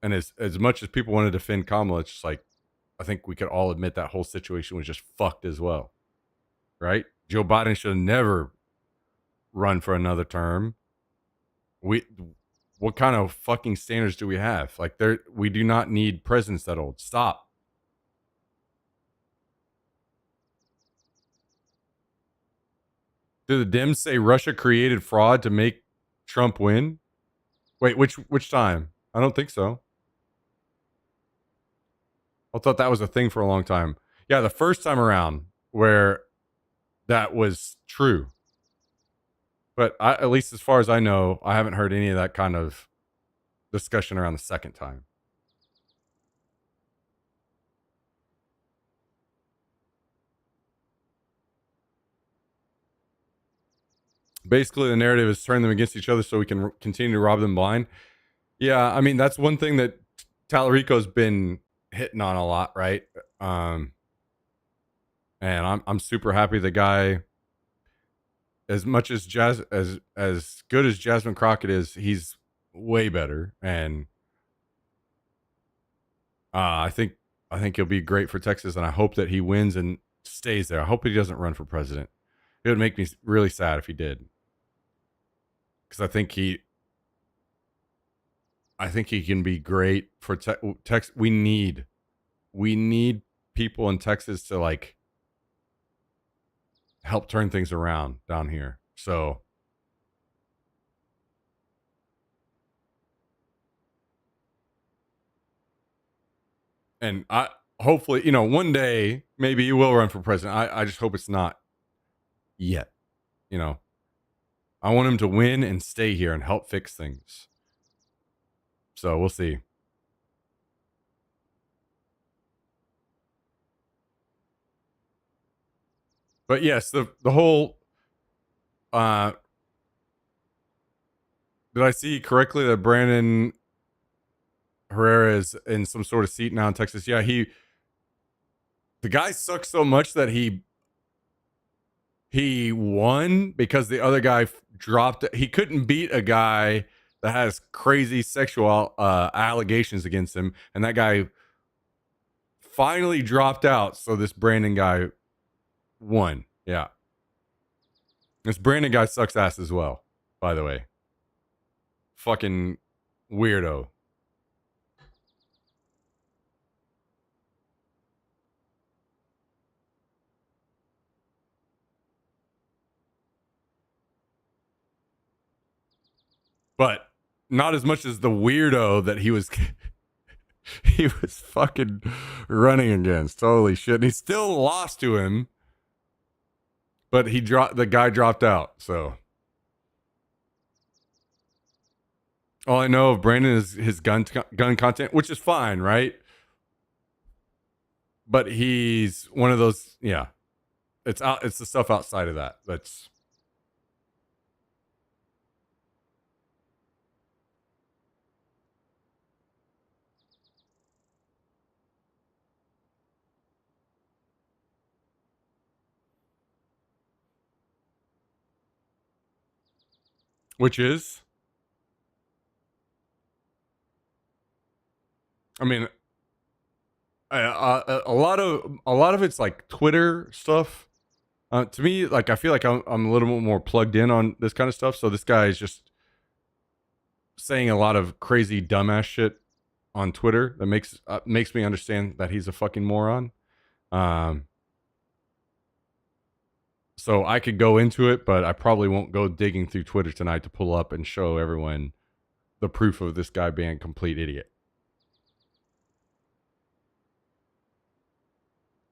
And as much as people want to defend Kamala, it's just like, I think we could all admit that whole situation was just fucked as well, right? Joe Biden should have never run for another term. What kind of fucking standards do we have? Like, we do not need presidents that old. Stop. Do the Dems say Russia created fraud to make Trump win? Wait, which time? I don't think so. I thought that was a thing for a long time. Yeah, the first time around where that was true. But at least as far as I know, I haven't heard any of that kind of discussion around the second time. Basically, the narrative is turn them against each other so we can continue to rob them blind. Yeah, I mean, that's one thing that Tallarico's been hitting on a lot, right? And I'm super happy the guy, as much as as good as Jasmine Crockett is, he's way better, and I think he'll be great for Texas, and I hope that he wins and stays there. I hope he doesn't run for president. It would make me really sad if he did, because I think he can be great for Texas. We need people in Texas to like help turn things around down here. So and I hopefully, one day maybe he will run for president. I just hope it's not yet. I want him to win and stay here and help fix things. So we'll see. But yes, the whole did I see correctly that Brandon Herrera is in some sort of seat now in Texas? Yeah, the guy sucks so much that he won because the other guy dropped. He couldn't beat a guy that has crazy sexual allegations against him, and that guy finally dropped out. So this Brandon guy won. Yeah, this Brandon guy sucks ass as well, by the way. Fucking weirdo. But not as much as the weirdo that he was he was fucking running against. Holy shit. And he still lost to him. But the guy dropped out, so all I know of Brandon is his gun content, which is fine, right? but he's one of those. Yeah, it's the stuff outside of that that's. Which is, I mean, a lot of it's like Twitter stuff. To me, like I feel like I'm a little bit more plugged in on this kind of stuff. So this guy is just saying a lot of crazy dumbass shit on Twitter that makes me understand that he's a fucking moron. So I could go into it, but I probably won't go digging through Twitter tonight to pull up and show everyone the proof of this guy being a complete idiot.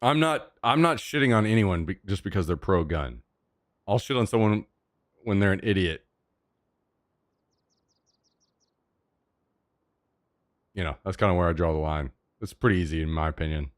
I'm not shitting on anyone just because they're pro gun. I'll shit on someone when they're an idiot. You know, that's kind of where I draw the line. It's pretty easy in my opinion.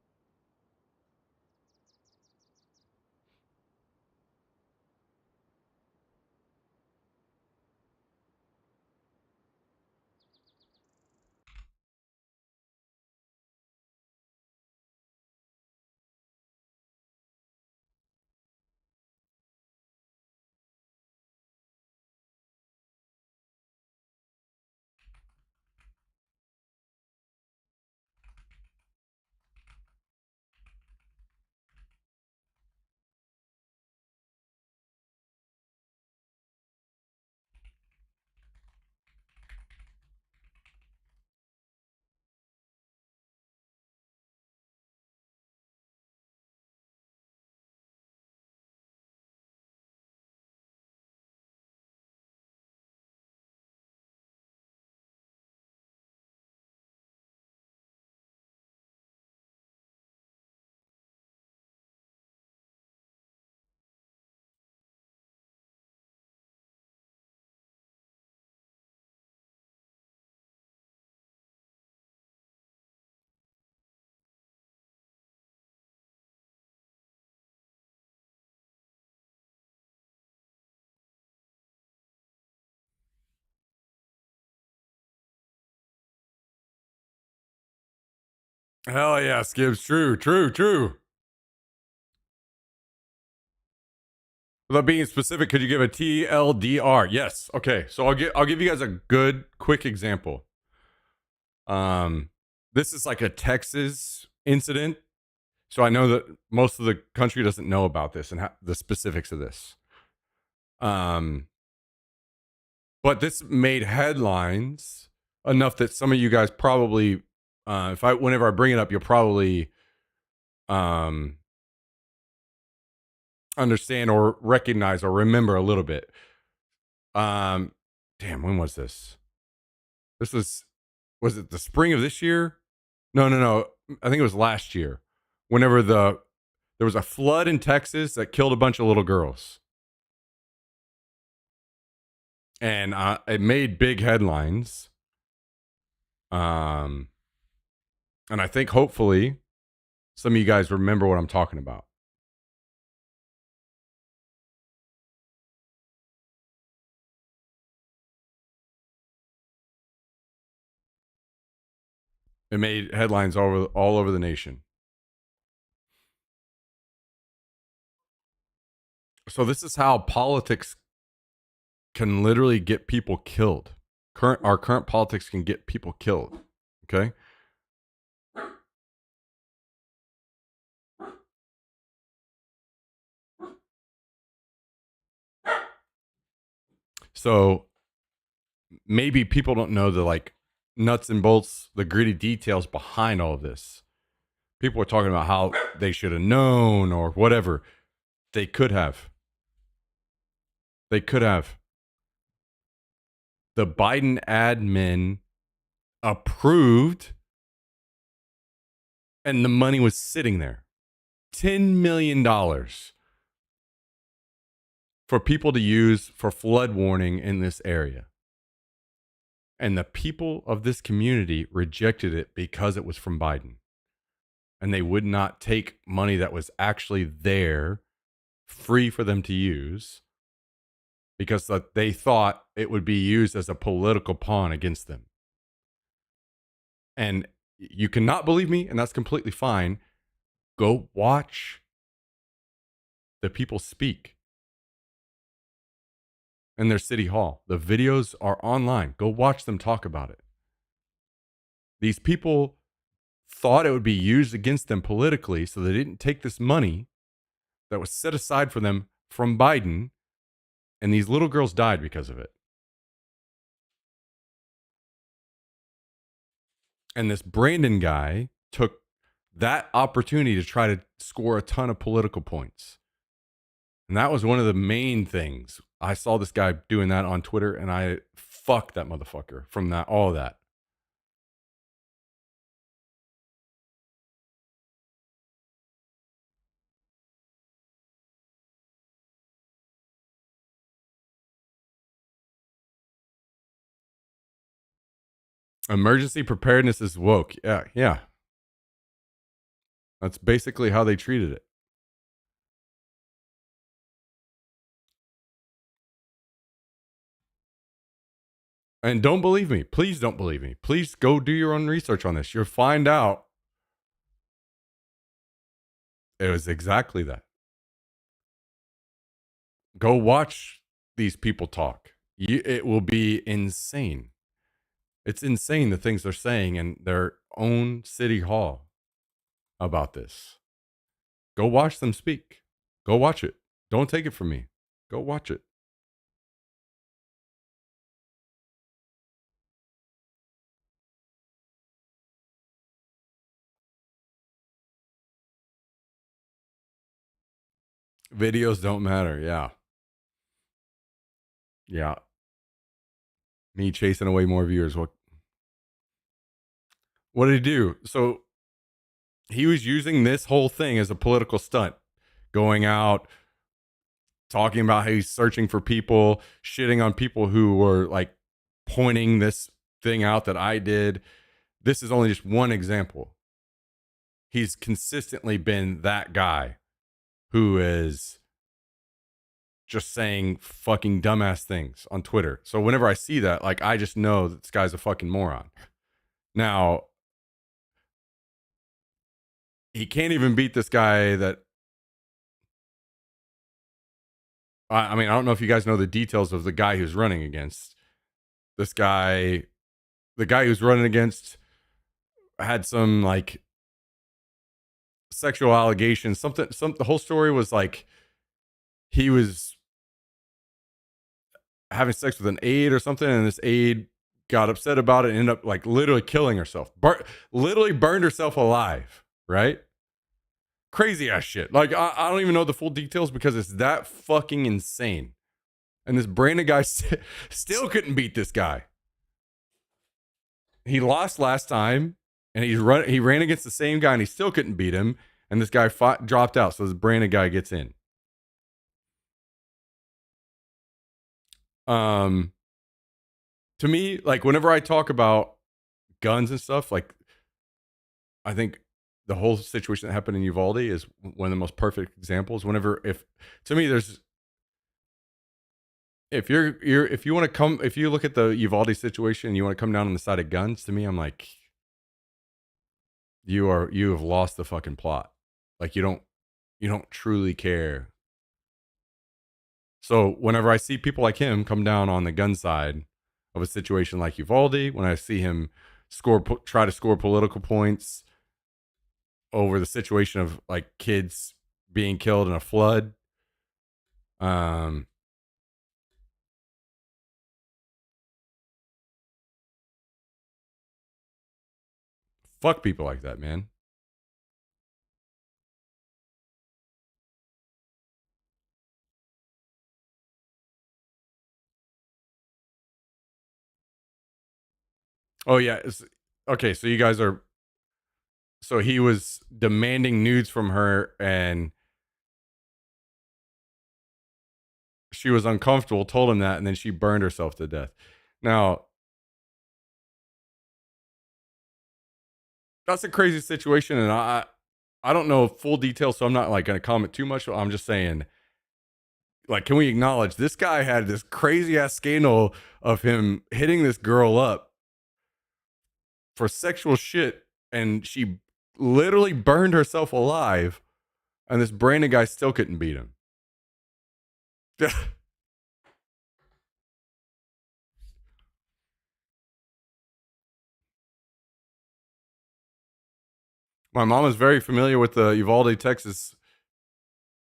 Hell yeah, Skibbs. True. Without being specific, could you give a TLDR? Yes. Okay. So I'll give you guys a good quick example. This is like a Texas incident. So I know that most of the country doesn't know about this and the specifics of this. But this made headlines enough that some of you guys probably, whenever I bring it up, you'll probably understand or recognize or remember a little bit. Damn, when was this? This was it the spring of this year? No. I think it was last year. Whenever there was a flood in Texas that killed a bunch of little girls. And it made big headlines. And I think hopefully some of you guys remember what I'm talking about. It made headlines all over the nation. So this is how politics can literally get people killed. Our current politics can get people killed. Okay? So maybe people don't know the like nuts and bolts, the gritty details behind all of this. People are talking about how they should have known or whatever. They could have. They could have. The Biden admin approved and the money was sitting there. $10 million for people to use for flood warning in this area. And the people of this community rejected it because it was from Biden. and they would not take money that was actually there free for them to use because they thought it would be used as a political pawn against them. And you cannot believe me, and that's completely fine. Go watch the people speak in their city hall. The videos are online. Go watch them talk about it. These people thought it would be used against them politically, so they didn't take this money that was set aside for them from Biden, and these little girls died because of it. And this Brandon guy took that opportunity to try to score a ton of political points. And that was one of the main things. I saw this guy doing that on Twitter, and I fucked that motherfucker from that, all of that. Emergency preparedness is woke. Yeah. That's basically how they treated it. And don't believe me. Please don't believe me. Please go do your own research on this. You'll find out it was exactly that. Go watch these people talk. It will be insane. It's insane the things they're saying in their own city hall about this. Go watch them speak. Go watch it. Don't take it from me. Go watch it. Videos don't matter. Yeah. Yeah. Me chasing away more viewers. What did he do? So he was using this whole thing as a political stunt, going out, talking about how he's searching for people, shitting on people who were like pointing this thing out that I did. This is only just one example. He's consistently been that guy who is just saying fucking dumbass things on Twitter. So whenever I see that, like, I just know that this guy's a fucking moron. Now, he can't even beat this guy that, I mean, I don't know if you guys know the details of the guy who's running against. This guy, the guy who's running against had some like sexual allegations. The whole story was like he was having sex with an aide or something, and this aide got upset about it and ended up like literally killing herself. Literally burned herself alive, right? Crazy ass shit. Like, I don't even know the full details because it's that fucking insane. And this Brandon guy still couldn't beat this guy. He lost last time, and he ran against the same guy, and he still couldn't beat him. And this guy dropped out, so this Brandon guy gets in. To me, like, whenever I talk about guns and stuff, like, I think the whole situation that happened in Uvalde is one of the most perfect examples. To me, there's, if you look at the Uvalde situation and you want to come down on the side of guns, to me, I'm like, you have lost the fucking plot. Like, you don't truly care. So whenever I see people like him come down on the gun side of a situation like Uvalde, when I see him try to score political points over the situation of like kids being killed in a flood, fuck people like that, man. Oh yeah. Okay, so you guys are. So he was demanding nudes from her, and she was uncomfortable, told him that, and then she burned herself to death. Now, that's a crazy situation, and I don't know full details, so I'm not like going to comment too much. I'm just saying, like, can we acknowledge this guy had this crazy ass scandal of him hitting this girl up for sexual shit, and she literally burned herself alive, and this Brandon guy still couldn't beat him. My mom is very familiar with the Uvalde, Texas.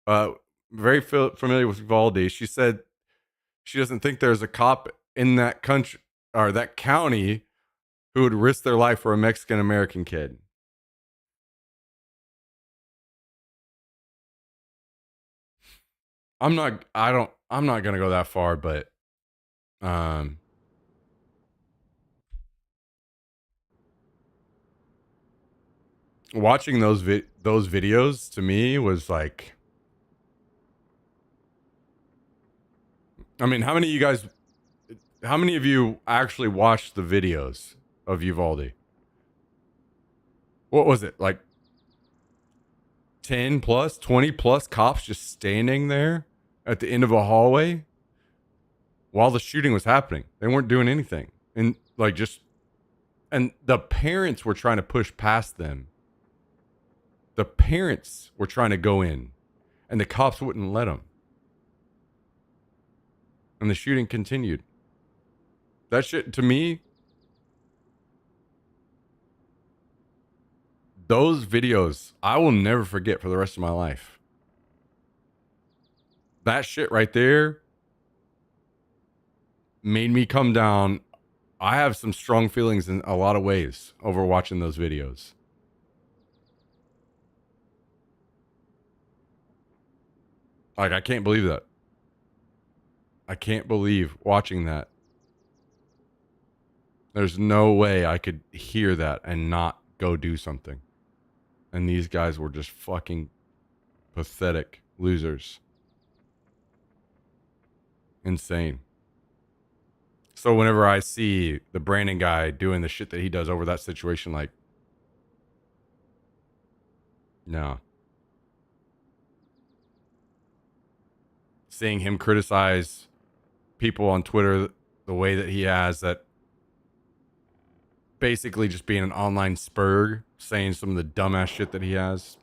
Very familiar with Uvalde. She said she doesn't think there's a cop in that country or that county who would risk their life for a Mexican American kid. I'm not gonna go that far, but watching those videos to me was like, I mean, how many of you actually watched the videos of Uvalde? What was it, like 10 plus, 20 plus cops just standing there at the end of a hallway while the shooting was happening? They weren't doing anything. And like and the parents were trying to push past them. The parents were trying to go in, and the cops wouldn't let them. And the shooting continued. That shit, to me, those videos, I will never forget for the rest of my life. That shit right there made me come down. I have some strong feelings in a lot of ways over watching those videos. Like, I can't believe that. I can't believe watching that. There's no way I could hear that and not go do something. And these guys were just fucking pathetic losers. Insane. So whenever I see the Brandon guy doing the shit that he does over that situation, like, no. Seeing him criticize people on Twitter the way that he has, that basically just being an online spurg, saying some of the dumbass shit that he has.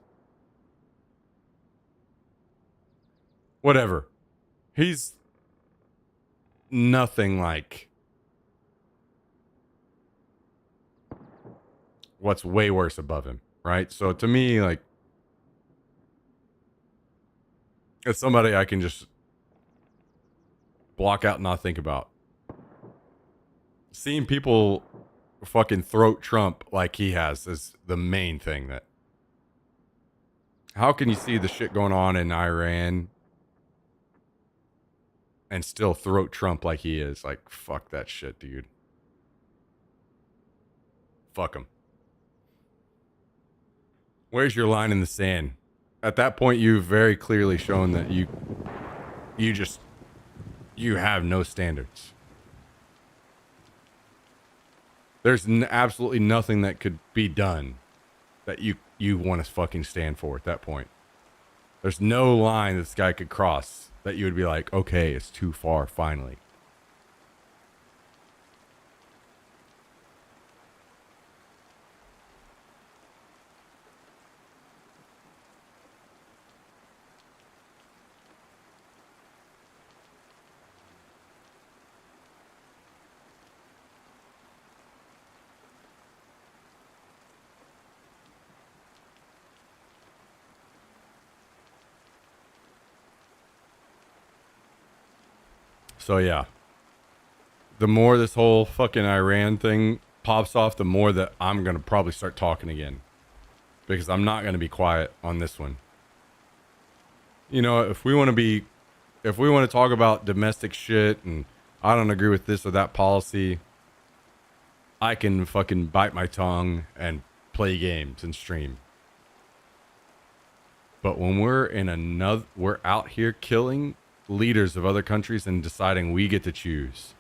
Whatever. He's nothing like what's way worse above him, right? So to me, like, it's somebody I can just block out and not think about. Seeing people fucking throat Trump like he has is the main thing. That, how can you see the shit going on in Iran and still throat Trump like he is? Like, fuck that shit, dude. Fuck him. Where's your line in the sand? At that point, you've very clearly shown that you have no standards. There's absolutely nothing that could be done that you want to fucking stand for at that point. There's no line this guy could cross that you would be like, okay, it's too far finally. So yeah, the more this whole fucking Iran thing pops off, the more that I'm going to probably start talking again, because I'm not going to be quiet on this one. You know, if we want to talk about domestic shit and I don't agree with this or that policy, I can fucking bite my tongue and play games and stream. But when we're out here killing leaders of other countries and deciding we get to choose,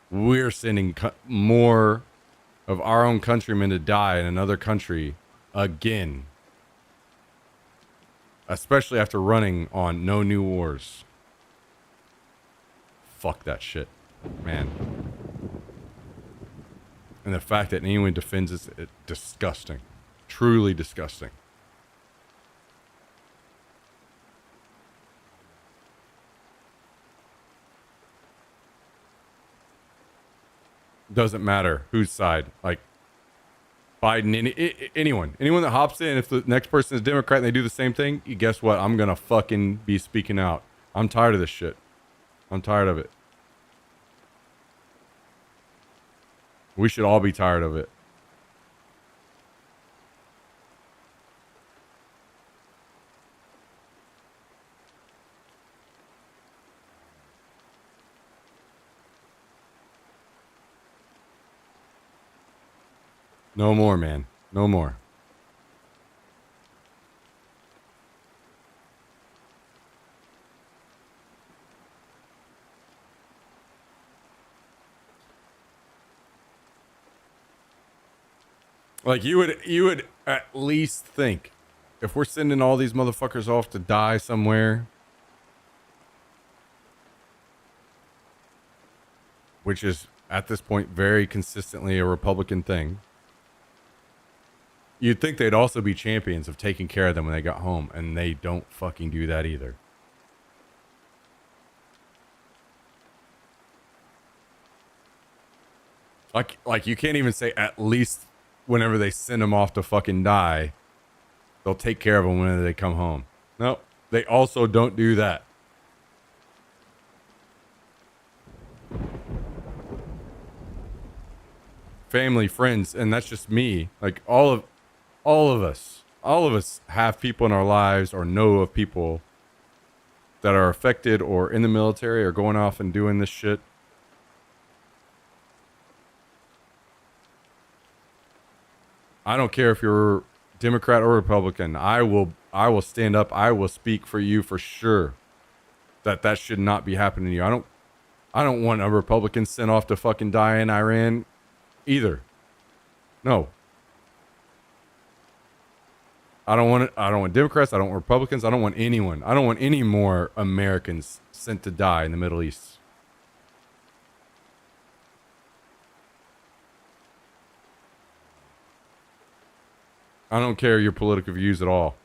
we're sending more of our own countrymen to die in another country again especially after running on no new wars. Fuck that shit, man. And the fact that anyone defends it, disgusting. Truly disgusting. Doesn't matter whose side. Like, Biden, anyone that hops in, if the next person is Democrat and they do the same thing, you guess what? I'm going to fucking be speaking out. I'm tired of this shit. I'm tired of it. We should all be tired of it. No more, man. No more. Like, you would at least think, if we're sending all these motherfuckers off to die somewhere, which is at this point very consistently a Republican thing, you'd think they'd also be champions of taking care of them when they got home, and they don't fucking do that either. Like you can't even say at least whenever they send them off to fucking die, they'll take care of them whenever they come home. No, they also don't do that. Family, friends, and that's just me. Like all of us have people in our lives or know of people that are affected or in the military or going off and doing this shit. I don't care if you're Democrat or Republican. I will stand up. I will speak for you for sure that should not be happening to you. I don't want a Republican sent off to fucking die in Iran either. No. I don't want it. I don't want Democrats. I don't want Republicans. I don't want anyone. I don't want any more Americans sent to die in the Middle East. I don't care your political views at all.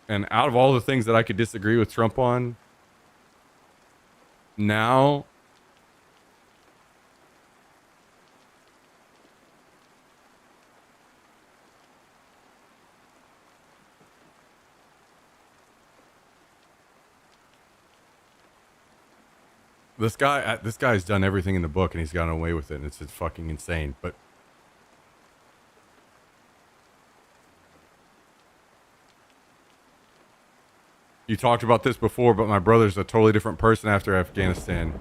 And out of all the things that I could disagree with Trump on, now this guy's done everything in the book and he's gotten away with it, and it's fucking insane. But you talked about this before, but my brother's a totally different person after Afghanistan.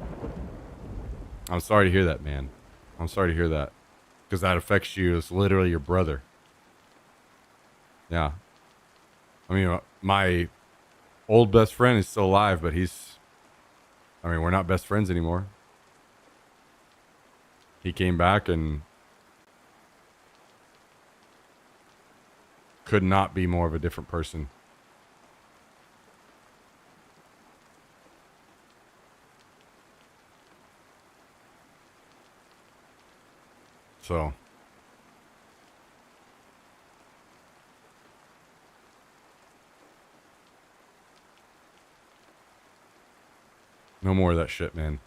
I'm sorry to hear that, man. I'm sorry to hear that, because that affects you as literally your brother. Yeah. I mean, my old best friend is still alive, but we're not best friends anymore. He came back and could not be more of a different person. So no more of that shit, man.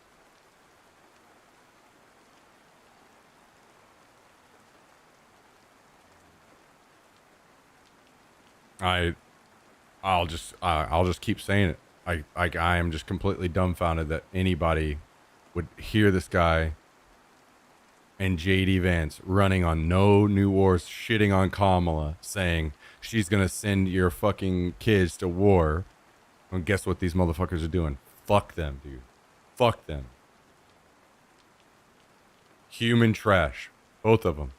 I'll just keep saying it. I am just completely dumbfounded that anybody would hear this guy and JD Vance running on no new wars, shitting on Kamala, saying she's gonna send your fucking kids to war. And guess what these motherfuckers are doing? Fuck them, dude. Fuck them. Human trash. Both of them.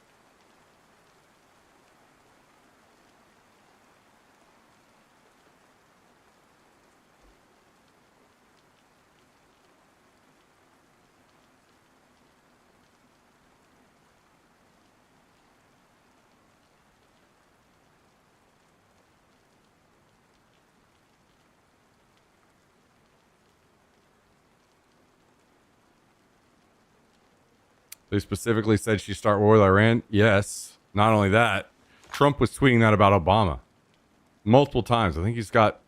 They specifically said she start war with Iran. Yes. Not only that, Trump was tweeting that about Obama multiple times. I think he's got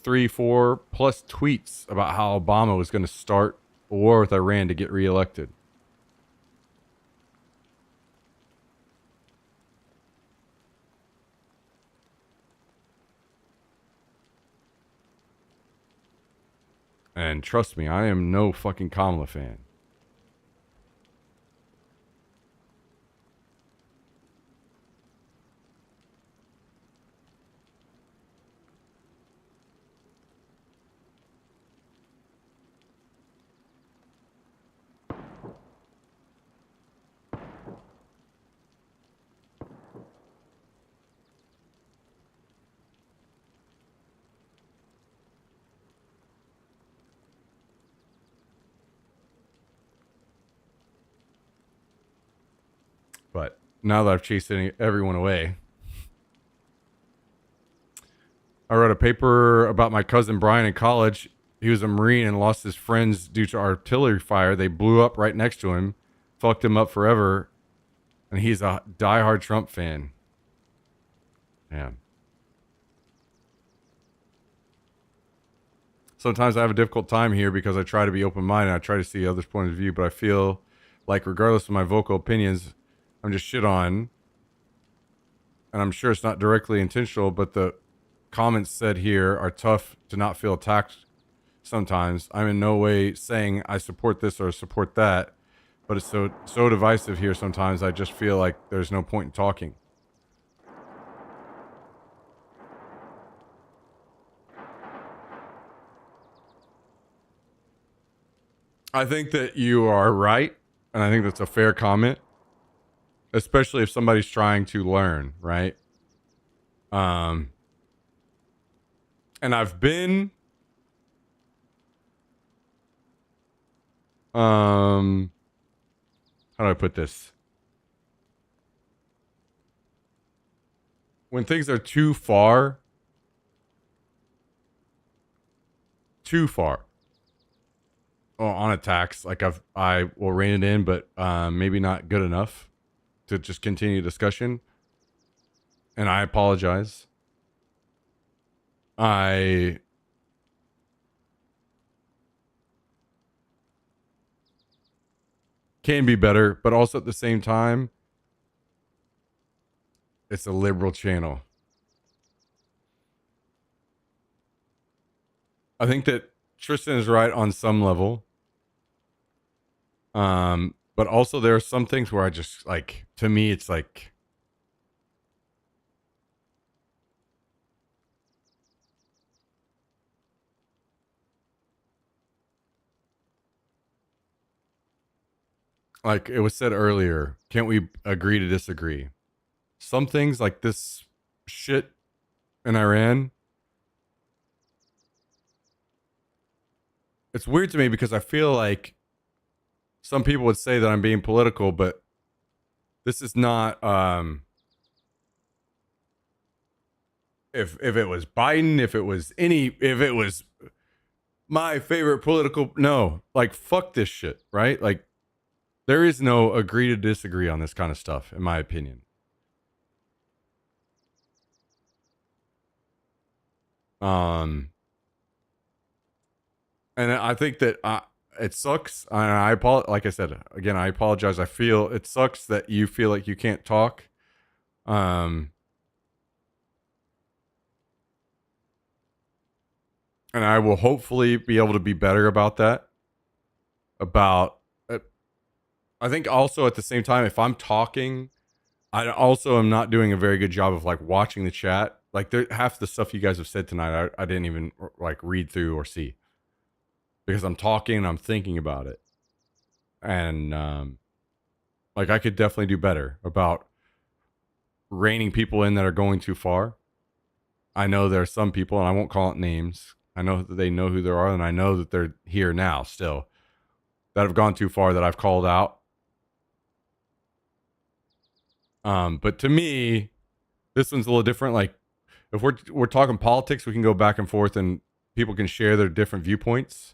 3-4 plus tweets about how Obama was going to start a war with Iran to get reelected. And trust me, I am no fucking Kamala fan. But now that I've chased everyone away, I wrote a paper about my cousin Brian in college. He was a Marine and lost his friends due to artillery fire. They blew up right next to him, fucked him up forever, and he's a diehard Trump fan. Yeah. Sometimes I have a difficult time here because I try to be open-minded. I try to see others' point of view, but I feel like regardless of my vocal opinions, I'm just shit on. And I'm sure it's not directly intentional, but the comments said here are tough to not feel attacked sometimes. I'm in no way saying I support this or support that, but it's so divisive here sometimes. I just feel like there's no point in talking. I think that you are right, and I think that's a fair comment, especially if somebody's trying to learn, right? And I've been how do I put this? When things are too far on attacks, like I will rein it in, but maybe not good enough to just continue discussion. And I apologize. I can be better, but also at the same time, it's a liberal channel. I think that Tristan is right on some level. But also there are some things where I just like, to me, it's like, it was said earlier, can't we agree to disagree? Some things like this shit in Iran, it's weird to me because I feel like some people would say that I'm being political, but this is not, if it was Biden, if it was my favorite political, no, like, fuck this shit, right? Like, there is no agree to disagree on this kind of stuff, in my opinion. And I think that it sucks. And I apologize. Like I said, again, I apologize. I feel it sucks that you feel like you can't talk. And I will hopefully be able to be better about that. I think also at the same time, if I'm talking, I also am not doing a very good job of like watching the chat. Like half the stuff you guys have said tonight, I didn't even like read through or see. Because I'm talking and I'm thinking about it. And like I could definitely do better about reining people in that are going too far. I know there are some people, and I won't call it names. I know that they know who they are, and I know that they're here now still, that have gone too far that I've called out. But to me, this one's a little different. Like if we're talking politics, we can go back and forth and people can share their different viewpoints.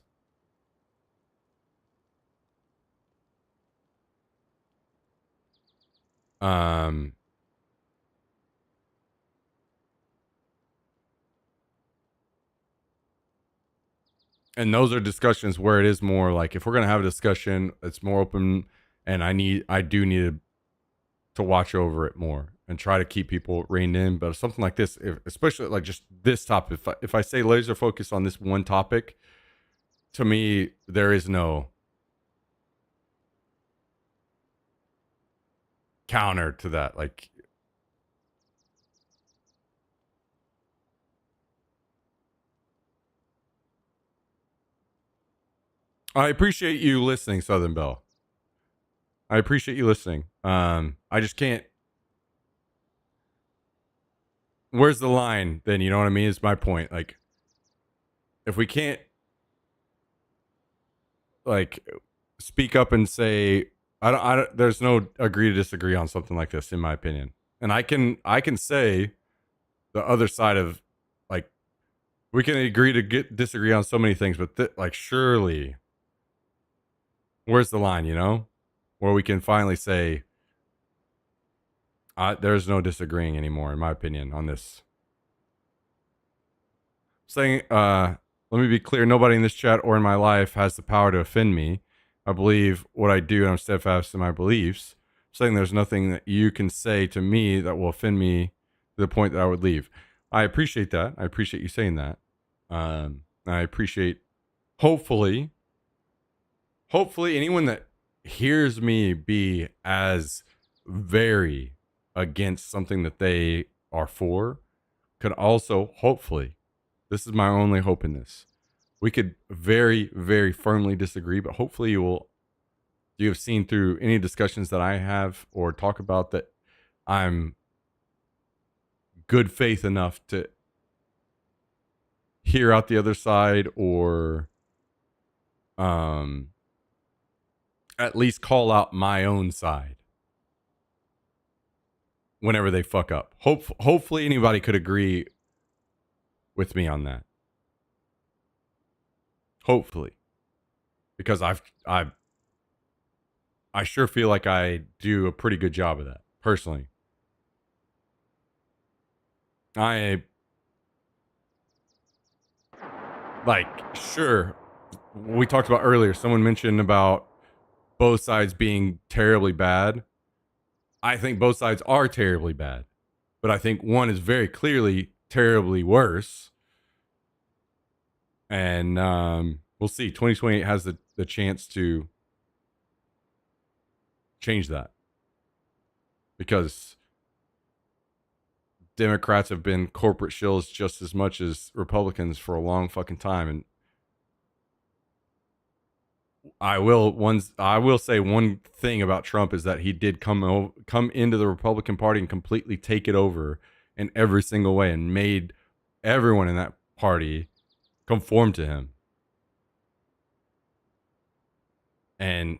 Um, and those are discussions where it is more like, if we're going to have a discussion, it's more open, and I do need to watch over it more and try to keep people reined in. But something like this, especially like just this topic, if I say laser focus on this one topic, to me, there is no counter to that. Like, I appreciate you listening, Southern Belle. I appreciate you listening. I just can't. Where's the line then? You know what I mean? Is my point. Like, if we can't, like, speak up and say, I don't, there's no agree to disagree on something like this, in my opinion. And I can say the other side of, like, we can agree to disagree on so many things, but like, surely, where's the line, you know, where we can finally say, there's no disagreeing anymore, in my opinion, on this. Saying, let me be clear, nobody in this chat or in my life has the power to offend me. I believe what I do, and I'm steadfast in my beliefs. Saying there's nothing that you can say to me that will offend me to the point that I would leave. I appreciate that. I appreciate you saying that. I appreciate, hopefully anyone that hears me be as very against something that they are for could also, hopefully, this is my only hope in this, we could very, very firmly disagree, but hopefully you have seen through any discussions that I have or talk about that I'm good faith enough to hear out the other side, or at least call out my own side whenever they fuck up. Hopefully anybody could agree with me on that. Hopefully. Because I sure feel like I do a pretty good job of that, personally. Sure, we talked about earlier, someone mentioned about both sides being terribly bad. I think both sides are terribly bad, but I think one is very clearly terribly worse. And we'll see. 2028 has the chance to change that, because Democrats have been corporate shills just as much as Republicans for a long fucking time. And I will say one thing about Trump is that he did come into the Republican Party and completely take it over in every single way, and made everyone in that party conform to him. And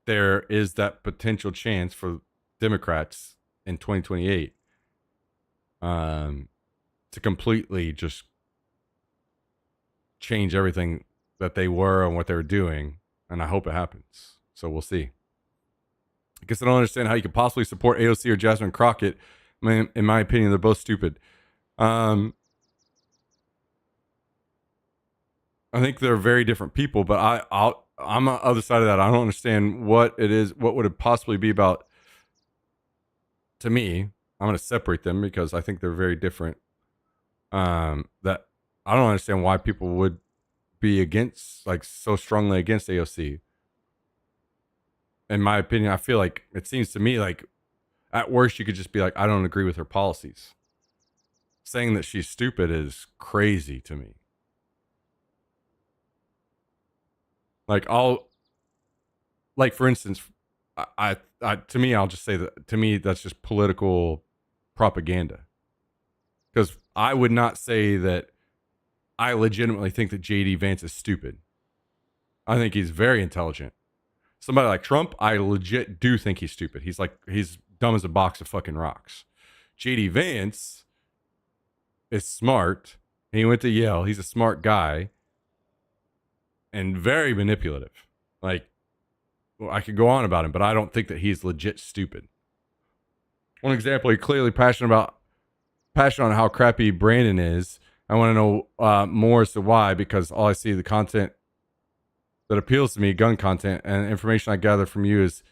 there is that potential chance for Democrats in 2028 to completely just change everything that they were and what they were doing. And I hope it happens. So we'll see. I guess I don't understand how you could possibly support AOC or Jasmine Crockett. I mean, in my opinion, they're both stupid. I think they're very different people, but I'm on the other side of that. I don't understand what it is. What would it possibly be about? To me, I'm going to separate them because I think they're very different. That I don't understand why people would be against, like, so strongly against AOC. In my opinion, I feel like it seems to me like at worst you could just be like, I don't agree with her policies. Saying that she's stupid is crazy to me. Like, for instance, to me, I'll just say that to me, that's just political propaganda. Because I would not say that I legitimately think that JD Vance is stupid. I think he's very intelligent. Somebody like Trump, I legit do think he's stupid. He's dumb as a box of fucking rocks. JD Vance is smart. He went to Yale. He's a smart guy. And very manipulative. Like, well, I could go on about him, but I don't think that he's legit stupid. One example, he's clearly passionate on how crappy Brandon is. I want to know more as to why, because all I see the content that appeals to me, gun content, and information I gather from you is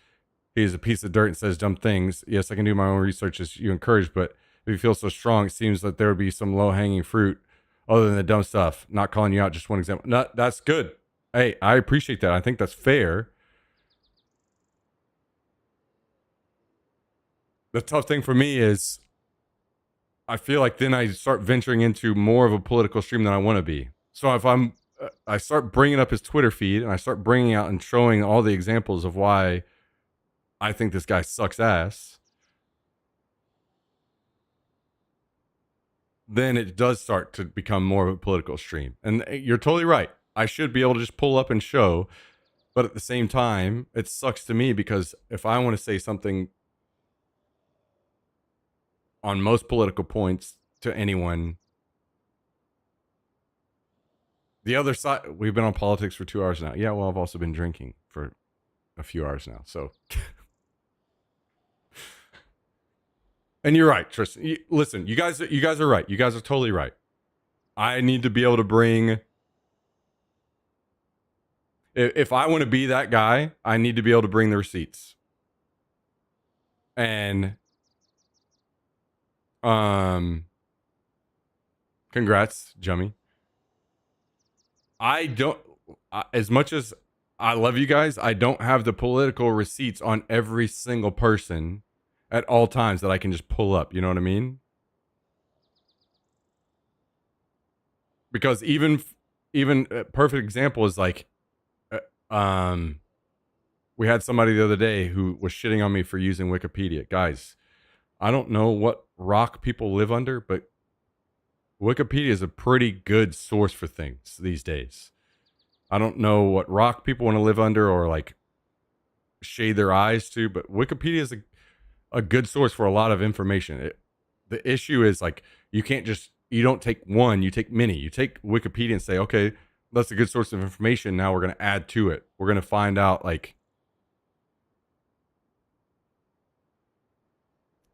he's a piece of dirt and says dumb things. Yes, I can do my own research as you encourage, but if you feel so strong, it seems that there would be some low-hanging fruit other than the dumb stuff. Not calling you out, just one example. No, that's good. Hey, I appreciate that. I think that's fair. The tough thing for me is I feel like then I start venturing into more of a political stream than I want to be. So if I start bringing up his Twitter feed and I start bringing out and showing all the examples of why I think this guy sucks ass, then it does start to become more of a political stream. And you're totally right. I should be able to just pull up and show, but at the same time, it sucks to me because if I want to say something on most political points to anyone, the other side, we've been on politics for 2 hours now. Yeah, well, I've also been drinking for a few hours now. So, and you're right, Tristan. Listen, you guys are right. You guys are totally right. I need to be able to bring, if I want to be that guy, I need to be able to bring the receipts. And congrats, Jummy. As much as I love you guys, I don't have the political receipts on every single person at all times that I can just pull up. You know what I mean? Because even a perfect example is like, we had somebody the other day who was shitting on me for using Wikipedia. Guys, I don't know what rock people live under, but Wikipedia is a pretty good source for things these days. I don't know what rock people want to live under or like shade their eyes to, but Wikipedia is a good source for a lot of information. The issue is like, you don't take one, you take many. You take Wikipedia and say, okay, that's a good source of information. Now we're going to add to it. We're going to find out like,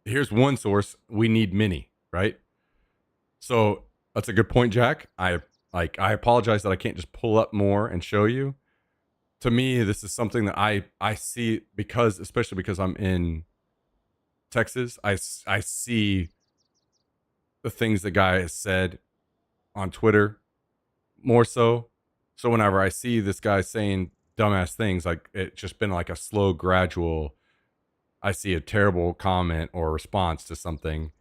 here's one source. We need many, right? So that's a good point, Jack. I apologize that I can't just pull up more and show you. To me, this is something that I see especially because I'm in Texas. I see the things the guy has said on Twitter more so. So whenever I see this guy saying dumbass things, like it's just been like a slow, gradual, I see a terrible comment or response to something.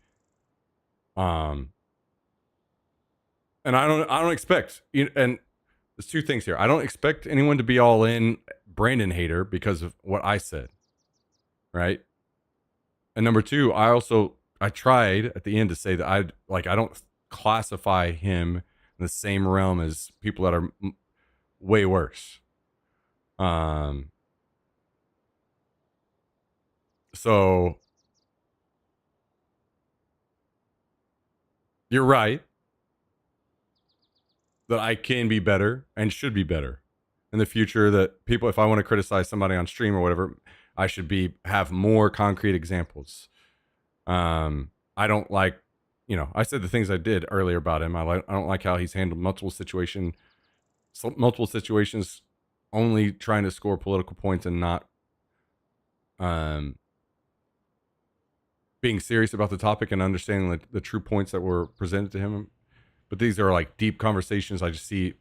And I don't expect, and there's two things here. I don't expect anyone to be all in Brandon hater because of what I said, right? And number two, I tried at the end to say that I don't classify him in the same realm as people that are way worse. So you're right that I can be better and should be better in the future, that people, if I want to criticize somebody on stream or whatever, I should have more concrete examples. I don't like, I said the things I did earlier about him. I don't like how he's handled multiple situations only trying to score political points and not being serious about the topic and understanding the true points that were presented to him. But these are like deep conversations. I just see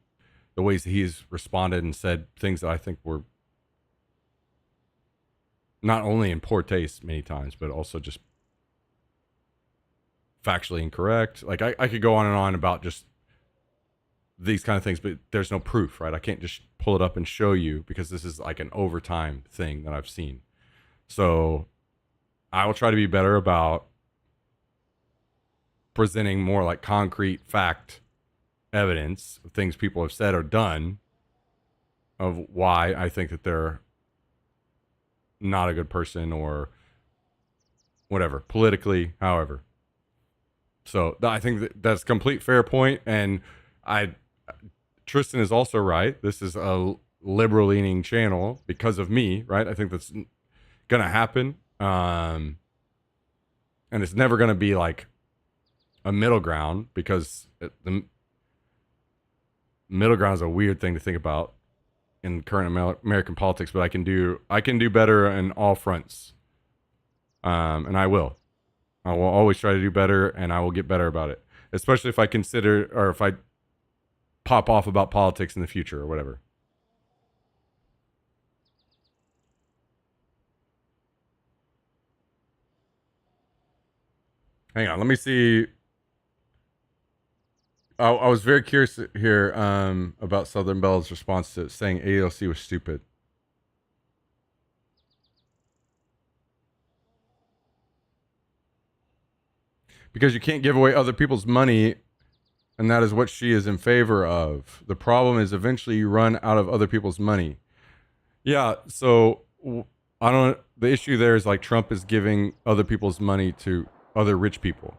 the ways that he's responded and said things that I think were not only in poor taste many times, but also just factually incorrect. Like I could go on and on about just these kind of things, but there's no proof, right? I can't just pull it up and show you because this is like an overtime thing that I've seen. So I will try to be better about presenting more like concrete fact evidence of things people have said or done of why I think that they're not a good person or whatever, politically, however. So I think that's a complete fair point. And Tristan is also right. This is a liberal leaning channel because of me, right? I think that's going to happen. and it's never going to be like a middle ground, because the middle ground is a weird thing to think about in current American politics, but I can do better in all fronts. And I will always try to do better, and I will get better about it, especially if I consider, or if I pop off about politics in the future or whatever. Hang on, let me see. I was very curious here about Southern Bell's response to saying AOC was stupid. Because you can't give away other people's money, and that is what she is in favor of. The problem is eventually you run out of other people's money. Yeah, so the issue there is like Trump is giving other people's money to other rich people.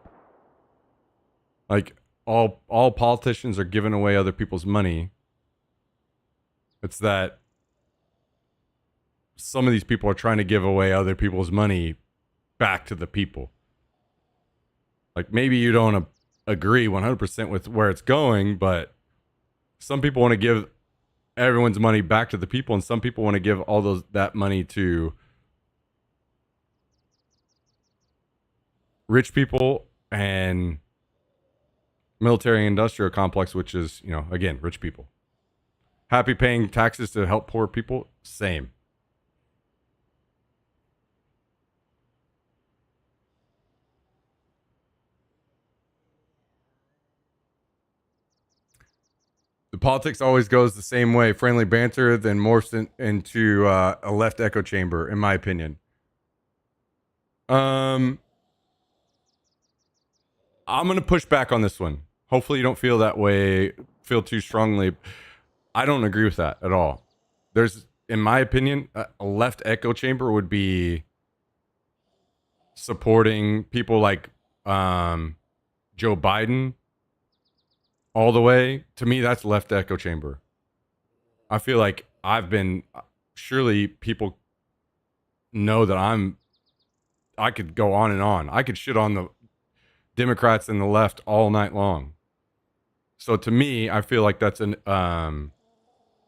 Like all politicians are giving away other people's money. It's that some of these people are trying to give away other people's money back to the people. Like, maybe you don't agree 100% with where it's going, but some people want to give everyone's money back to the people, and some people want to give all that money to rich people and military industrial complex, which is, again, rich people. Happy paying taxes to help poor people? Same. The politics always goes the same way. Friendly banter, then morphs into a left echo chamber, in my opinion. I'm going to push back on this one. Hopefully you don't feel that way, feel too strongly. I don't agree with that at all. There's, in my opinion, a left echo chamber would be supporting people like Joe Biden all the way. To me, that's left echo chamber. I feel like surely people know that I could go on and on. I could shit on the Democrats and the left all night long. So to me, I feel like that's an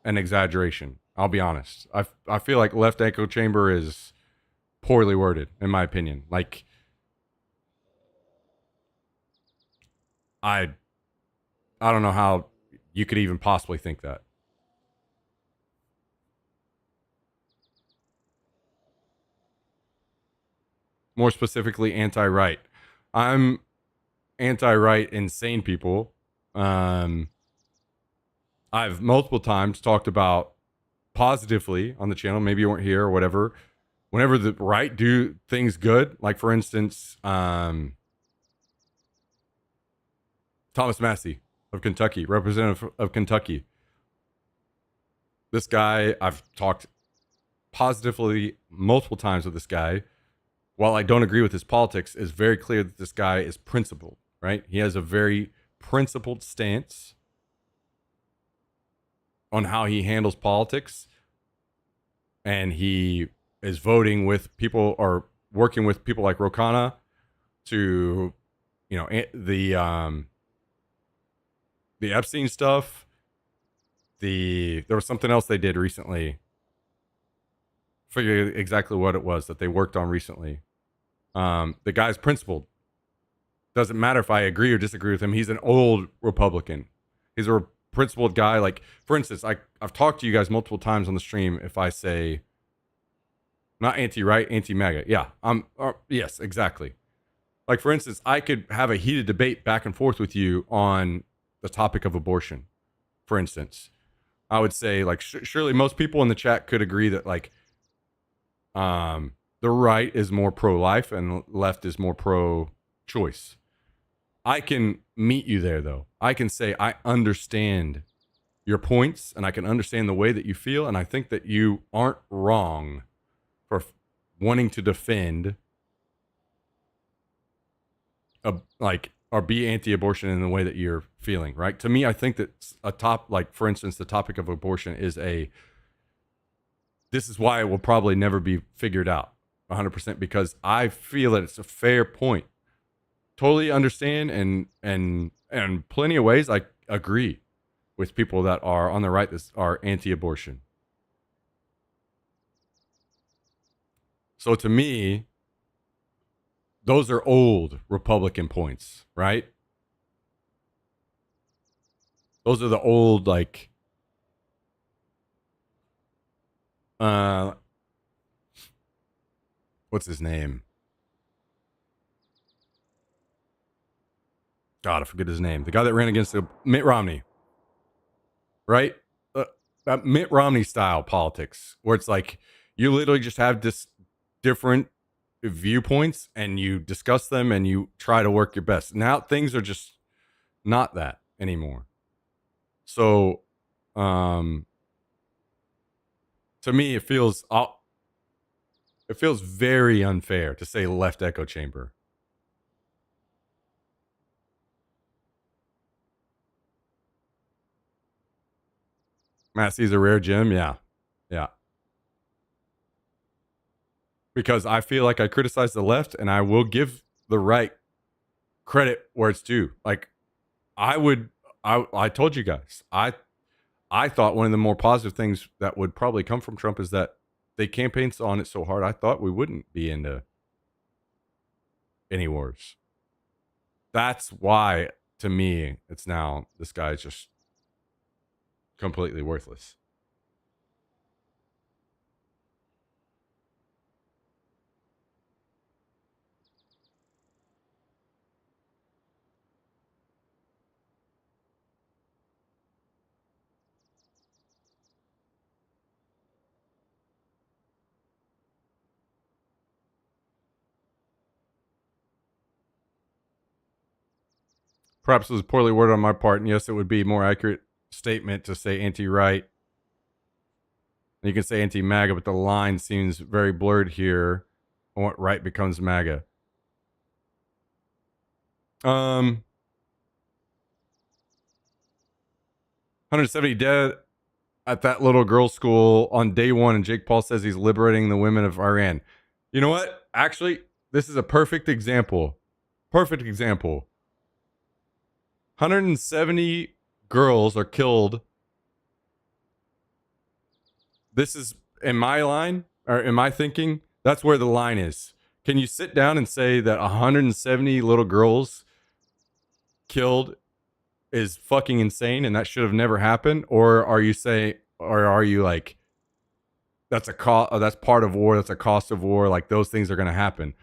exaggeration. I'll be honest. I feel like left echo chamber is poorly worded, in my opinion. Like, I don't know how you could even possibly think that. More specifically, anti-right. I'm anti-right insane people. I've multiple times talked about positively on the channel. Maybe you weren't here or whatever. Whenever the right do things good, like for instance, Thomas Massey of Kentucky, representative of Kentucky. This guy, I've talked positively multiple times with this guy. While I don't agree with his politics, it's very clear that this guy is principled, right? He has a very principled stance on how he handles politics. And he is voting with people, or working with people like Ro Khanna to, the Epstein stuff. There was something else they did recently. Figure exactly what it was that they worked on recently. The guy's principled. Doesn't matter if I agree or disagree with him. He's an old Republican. He's a principled guy. Like, for instance, I've talked to you guys multiple times on the stream. If I say not anti-right, anti-MAGA. Yeah, yes, exactly. Like, for instance, I could have a heated debate back and forth with you on the topic of abortion. For instance, I would say, like, surely most people in the chat could agree that, like, the right is more pro-life and left is more pro-choice. I can meet you there, though. I can say I understand your points, and I can understand the way that you feel, and I think that you aren't wrong for wanting to defend or be anti-abortion in the way that you're feeling, right? To me, I think that for instance, the topic of abortion is this is why it will probably never be figured out 100%, because I feel that it's a fair point totally understand and plenty of ways I agree with people that are on the right that are anti-abortion. So to me, those are old Republican points, right? Those are the old, like, what's his name? God, I forget his name. The guy that ran against Mitt Romney, right? That Mitt Romney style politics, where it's like you literally just have this different viewpoints and you discuss them and you try to work your best. Now things are just not that anymore. So, to me, it feels very unfair to say left echo chamber. Massey's a rare gem, yeah. Because I feel like I criticize the left, and I will give the right credit where it's due. Like, I told you guys, I thought one of the more positive things that would probably come from Trump is that they campaigned on it so hard. I thought we wouldn't be into any wars. That's why, to me, it's now this guy's just completely worthless. Perhaps it was poorly worded on my part, and yes, it would be a more accurate statement to say anti-right. You can say anti-MAGA, but the line seems very blurred here on what right becomes MAGA. 170 dead at that little girl's school on day one, and Jake Paul says he's liberating the women of Iran. You know what? Actually, this is a perfect example. 170 girls are killed. This is in my line, or in my thinking, that's where the line is. Can you sit down and say that 170 little girls killed is fucking insane and that should have never happened? Or are you like, that's that's part of war, that's a cost of war, like those things are going to happen?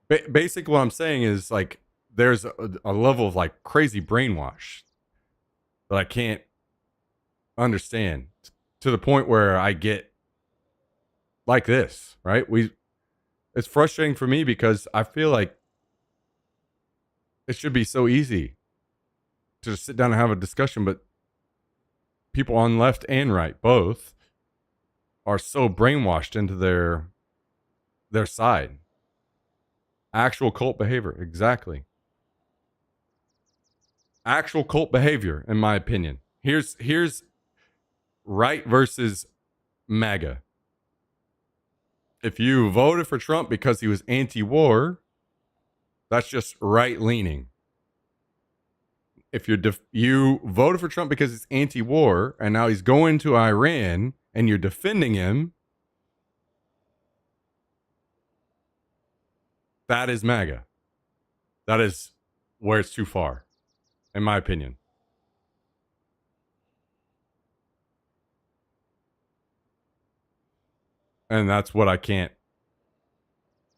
Basically what I'm saying is, like, there's a level of like crazy brainwash that I can't understand, to the point where I get like this, right? It's frustrating for me because I feel like it should be so easy to just sit down and have a discussion, but people on left and right, both, are so brainwashed into their side. Actual cult behavior, exactly. Actual cult behavior, in my opinion. Here's right versus MAGA. If you voted for Trump because he was anti-war, that's just right-leaning. If you voted for Trump because he's anti-war and now he's going to Iran and you're defending him, that is MAGA. That is where it's too far, in my opinion. And that's what I can't.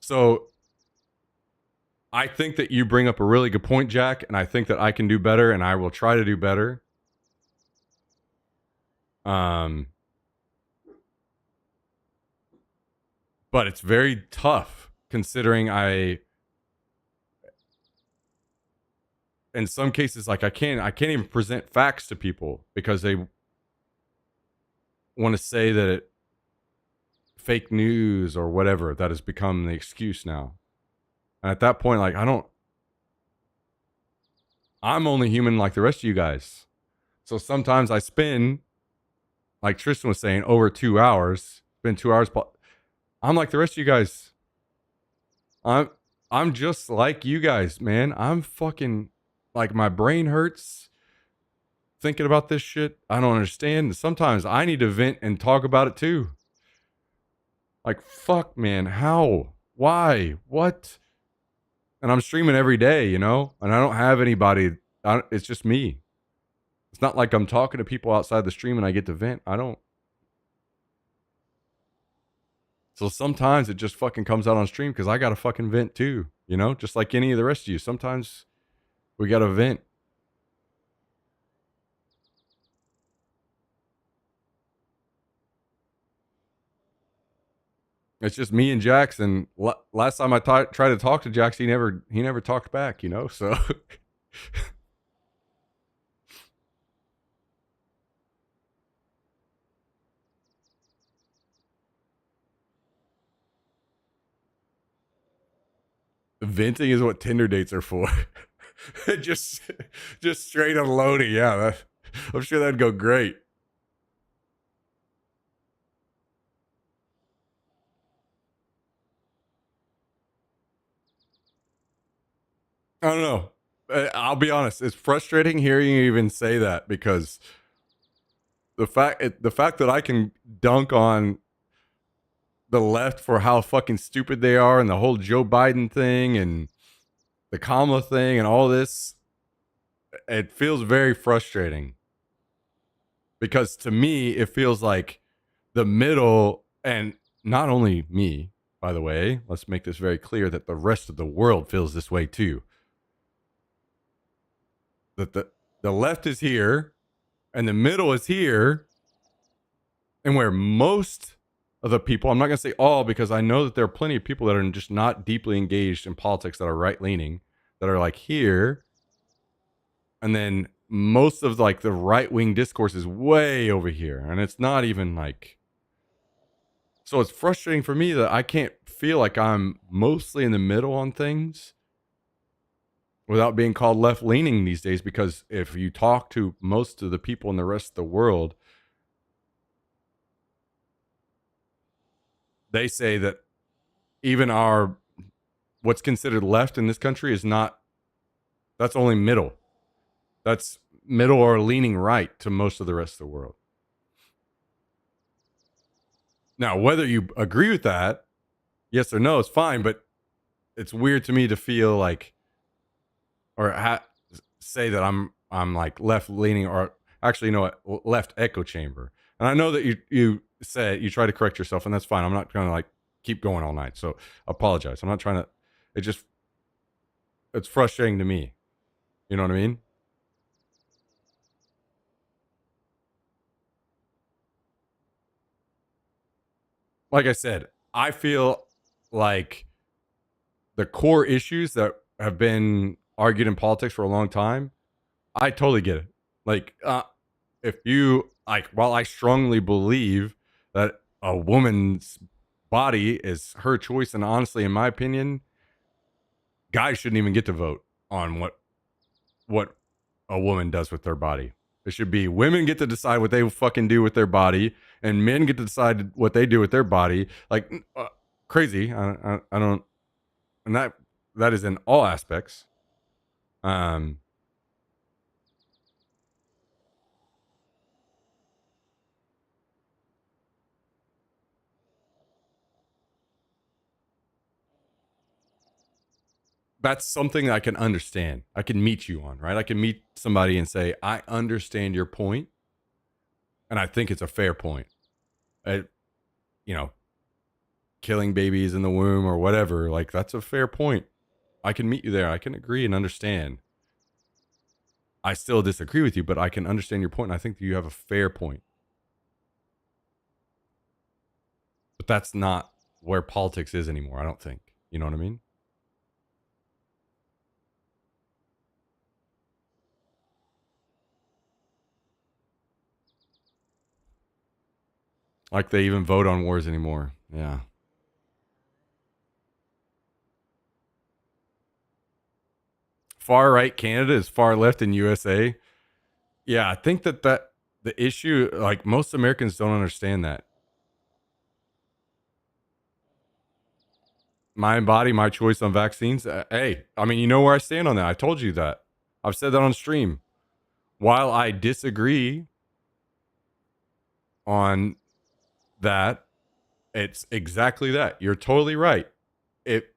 So I think that you bring up a really good point, Jack, and I think that I can do better, and I will try to do better. But it's very tough, considering in some cases, like, I can't even present facts to people because they want to say that it fake news or whatever that has become the excuse now. And at that point, like, I'm only human like the rest of you guys. So sometimes I spend, like Tristan was saying, over 2 hours, spend 2 hours. I'm like the rest of you guys. I I'm just like you guys, man. I'm fucking like my brain hurts thinking about this shit. I don't understand. Sometimes I need to vent and talk about it too. Like, fuck, man. How? Why? What? And I'm streaming every day, you know? And I don't have anybody. It's just me. It's not like I'm talking to people outside the stream and I get to vent. I don't. So sometimes it just fucking comes out on stream because I got to fucking vent too, you know? Just like any of the rest of you. Sometimes we got to vent. It's just me and Jackson. Last time I tried to talk to Jax, he never talked back, you know? So venting is what Tinder dates are for. just straight unloading. Yeah, I'm sure that'd go great. I don't know. I'll be honest. It's frustrating hearing you even say that because the fact that I can dunk on the left for how fucking stupid they are and the whole Joe Biden thing and the Kamala thing and all this, it feels very frustrating. Because to me, it feels like the middle, and not only me, by the way, let's make this very clear that the rest of the world feels this way too. That the left is here and the middle is here, and where most of the people, I'm not going to say all because I know that there are plenty of people that are just not deeply engaged in politics that are right-leaning, that are like here, and then most of like the right-wing discourse is way over here, and it's not even like, so it's frustrating for me that I can't feel like I'm mostly in the middle on things without being called left-leaning these days, because if you talk to most of the people in the rest of the world, they say that even our what's considered left in this country is not, that's only middle. That's middle or leaning right to most of the rest of the world. Now, whether you agree with that, yes or no, is fine, but it's weird to me to feel like, or say that I'm like left leaning, or actually, you know what, left echo chamber. And I know that you say you try to correct yourself, and that's fine. I'm not going to like keep going all night, so I apologize. I'm not trying to. It's frustrating to me. You know what I mean? Like I said, I feel like the core issues that have been argued in politics for a long time, I totally get it. Like, if you like, while I strongly believe that a woman's body is her choice, and honestly, in my opinion, guys shouldn't even get to vote on what a woman does with their body. It should be women get to decide what they fucking do with their body, and men get to decide what they do with their body. Like, crazy. I don't, and that is in all aspects. That's something I can understand. I can meet you on, right? I can meet somebody and say, I understand your point, and I think it's a fair point. You know, killing babies in the womb or whatever, like, that's a fair point. I can meet you there. I can agree and understand. I still disagree with you, but I can understand your point, and I think that you have a fair point. But that's not where politics is anymore, I don't think. You know what I mean? Like they even vote on wars anymore. Yeah. Far right Canada is far left in USA. Yeah, I think that the issue, like, most Americans don't understand that. my body, my choice on vaccines. Hey, I mean, you know where I stand on that. I told you that. I've said that on stream. While I disagree on that, it's exactly that. You're totally right.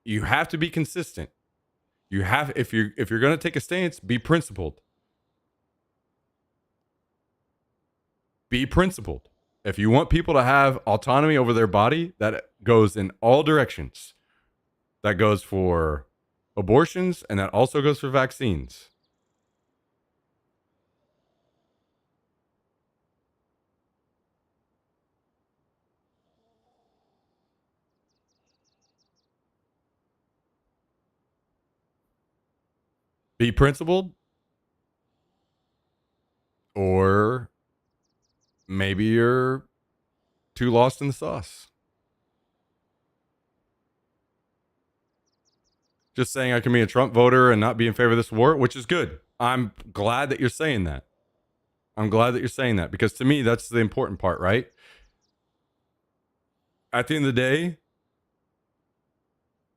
You have to be consistent. You have if you're going to take a stance, be principled. Be principled. If you want people to have autonomy over their body, that goes in all directions. That goes for abortions, and that also goes for vaccines. Be principled, or maybe you're too lost in the sauce. Just saying I can be a Trump voter and not be in favor of this war, which is good. I'm glad that you're saying that. I'm glad that you're saying that, because to me, that's the important part, right? At the end of the day,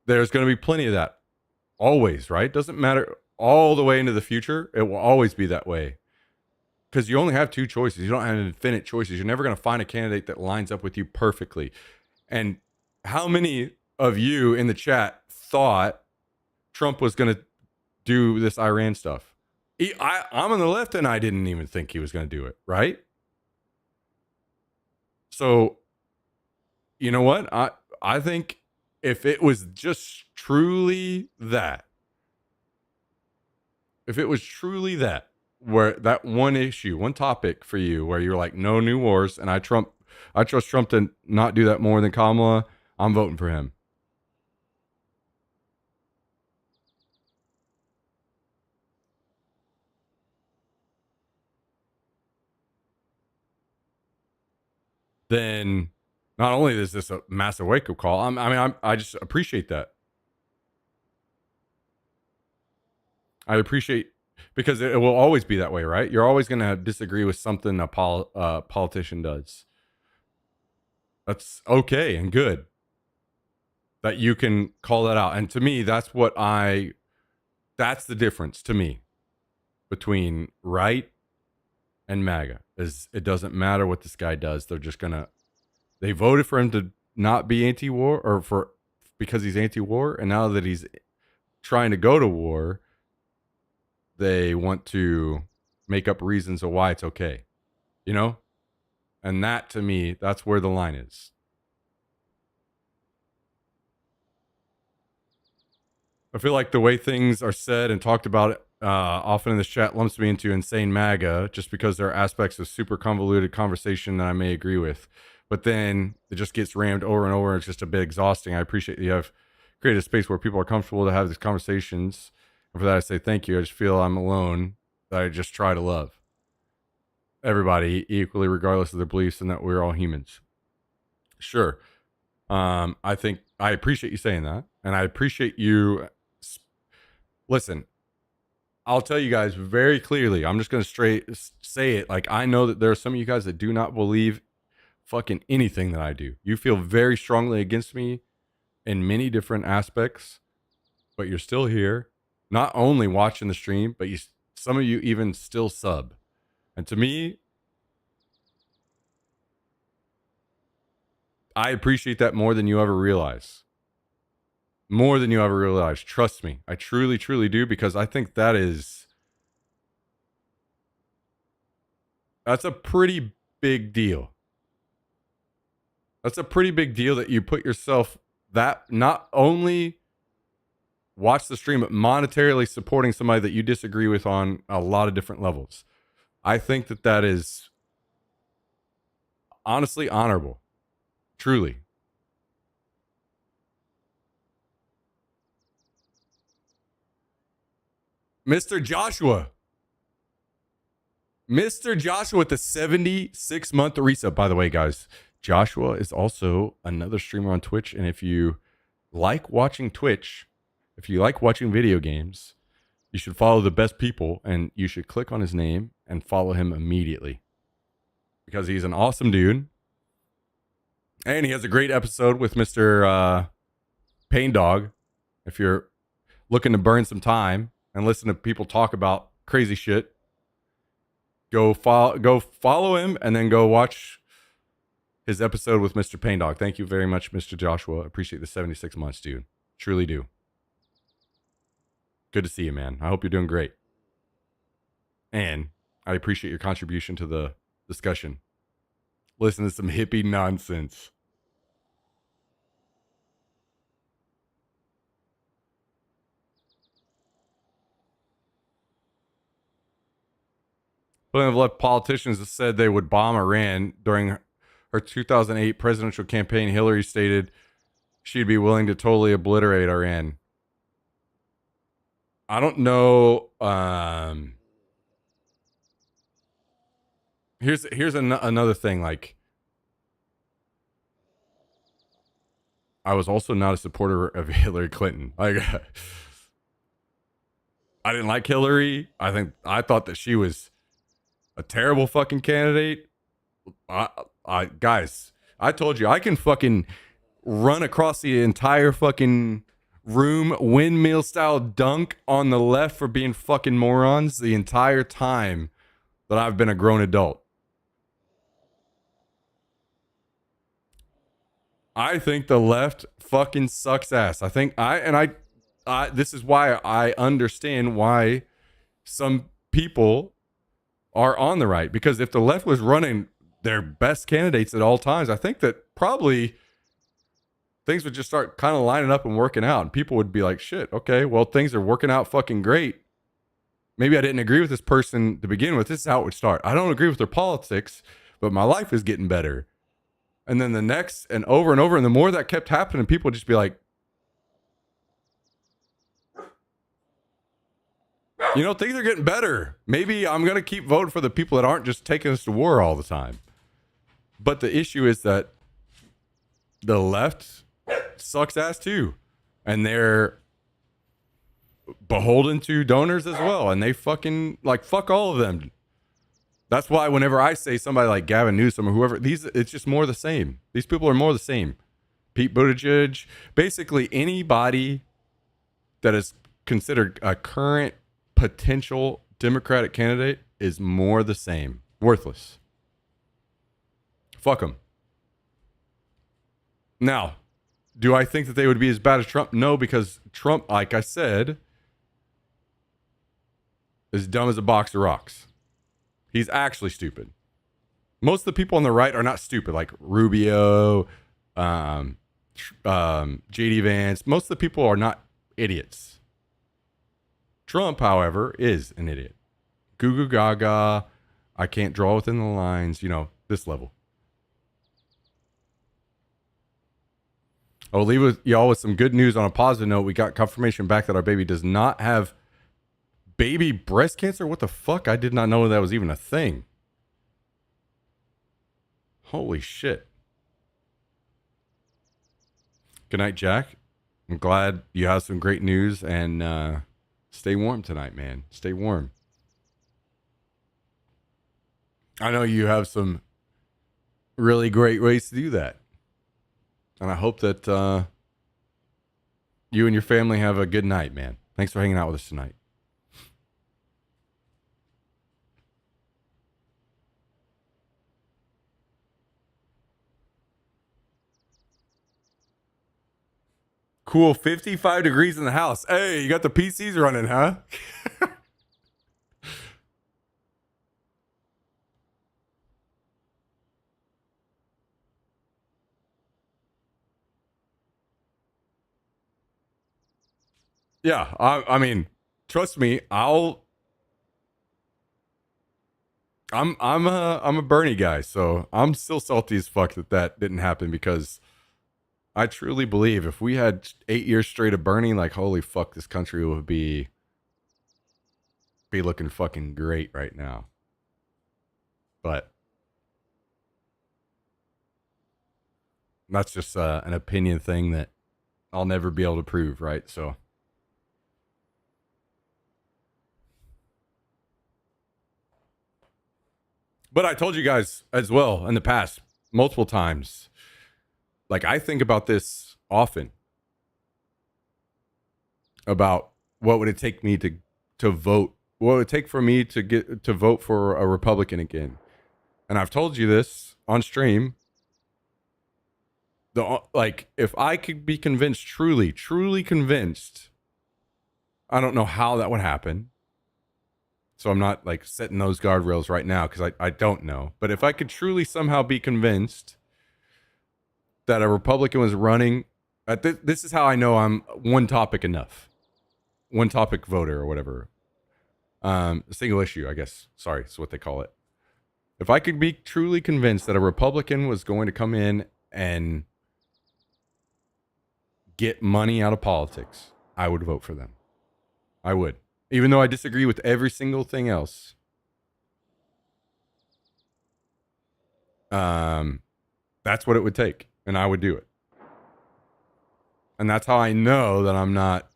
there's going to be plenty of that. Always, right? Doesn't matter all the way into the future. It will always be that way. Because you only have two choices. You don't have infinite choices. You're never going to find a candidate that lines up with you perfectly. And how many of you in the chat thought Trump was going to do this Iran stuff? I'm on the left, and I didn't even think he was going to do it, right? So, you know what? I think if it was just truly that, where that one issue, one topic for you where you're like, no new wars, and I trust Trump to not do that more than Kamala, I'm voting for him. Then not only is this a massive wake-up call, I just appreciate that. I appreciate, because it will always be that way, right? You're always going to disagree with something a politician does. That's okay and good that you can call that out. And to me, that's the difference to me between right and MAGA, is it doesn't matter what this guy does. They voted for him to not be anti-war, or because he's anti-war. And now that he's trying to go to war, they want to make up reasons of why it's okay, you know? And that, to me, that's where the line is. I feel like the way things are said and talked about often in this chat lumps me into insane MAGA, just because there are aspects of super convoluted conversation that I may agree with. But then it just gets rammed over and over. It's just a bit exhausting. I appreciate that you have created a space where people are comfortable to have these conversations. And for that, I say thank you. I just feel I'm alone, that I just try to love everybody equally, regardless of their beliefs, and that we're all humans. Sure. I think I appreciate you saying that. And I appreciate you. Listen, I'll tell you guys very clearly. I'm just going to straight say it. Like, I know that there are some of you guys that do not believe fucking anything that I do. You feel very strongly against me in many different aspects, but you're still here, not only watching the stream, but some of you even still sub. And to me, I appreciate that more than you ever realize. More than you ever realize. Trust me. I truly, truly do, because I think that's a pretty big deal. That's a pretty big deal that you put yourself, that not only watch the stream, but monetarily supporting somebody that you disagree with on a lot of different levels. I think that is honestly honorable. Truly. Mr. Joshua with the 76-month resub. By the way, guys, Joshua is also another streamer on Twitch. And if you like watching Twitch, if you like watching video games, you should follow the best people, and you should click on his name and follow him immediately, because he's an awesome dude. And he has a great episode with Mr. Pain Dog, if you're looking to burn some time and listen to people talk about crazy shit, go follow him and then go watch his episode with Mr. Pain Dog. Thank you very much, Mr. Joshua. Appreciate the 76 months, dude. Truly do. Good to see you, man. I hope you're doing great. And I appreciate your contribution to the discussion. Listen to some hippie nonsense. Plenty of left politicians have said they would bomb Iran. During her 2008 presidential campaign, Hillary stated she'd be willing to totally obliterate Iran. I don't know. Here's another thing. Like, I was also not a supporter of Hillary Clinton. Like, I didn't like Hillary. I thought that she was a terrible fucking candidate. Guys, I told you I can fucking run across the entire fucking room, windmill style dunk on the left for being fucking morons the entire time that I've been a grown adult. I think the left fucking sucks ass. I think this is why I understand why some people are on the right, because if the left was running their best candidates at all times, I think that probably things would just start kind of lining up and working out, and people would be like, shit, okay, well, things are working out fucking great. Maybe I didn't agree with this person to begin with. This is how it would start. I don't agree with their politics, but my life is getting better. And then the next, and over, and the more that kept happening, people would just be like, you know, things are getting better. Maybe I'm going to keep voting for the people that aren't just taking us to war all the time. But the issue is that the left sucks ass too. And they're beholden to donors as well. And they fucking, like, fuck all of them. That's why whenever I say somebody like Gavin Newsom or whoever, it's just more the same. These people are more the same. Pete Buttigieg, basically anybody that is considered a current potential Democratic candidate is more the same. Worthless. Fuck them. Now, do I think that they would be as bad as Trump? No, because Trump, like I said, is dumb as a box of rocks. He's actually stupid. Most of the people on the right are not stupid, like Rubio, JD Vance. Most of the people are not idiots. Trump, however, is an idiot. Goo goo gaga. I can't draw within the lines. You know, this level. I'll leave with y'all with some good news on a positive note. We got confirmation back that our baby does not have baby breast cancer. What the fuck? I did not know that was even a thing. Holy shit. Good night, Jack. I'm glad you have some great news, and stay warm tonight, man. Stay warm. I know you have some really great ways to do that. And I hope that you and your family have a good night, man. Thanks for hanging out with us tonight. Cool, 55 degrees in the house. Hey, you got the PCs running, huh? Yeah, I mean, trust me, I'm a Bernie guy, so I'm still salty as fuck that didn't happen, because I truly believe if we had 8 years straight of Bernie, like, holy fuck, this country would be looking fucking great right now. But that's just an opinion thing that I'll never be able to prove, right? So. But I told you guys as well in the past, multiple times, like, I think about this often. about what would it take me to vote. What would it take for me to get to vote for a Republican again? And I've told you this on stream. If I could be convinced, truly convinced, I don't know how that would happen. So I'm not like setting those guardrails right now because I don't know. But if I could truly somehow be convinced that a Republican was running, this is how I know I'm one topic enough. One topic voter or whatever. A single issue, I guess. Sorry, is what they call it. If I could be truly convinced that a Republican was going to come in and get money out of politics, I would vote for them. I would. Even though I disagree with every single thing else. That's what it would take. And I would do it. And that's how I know that I'm not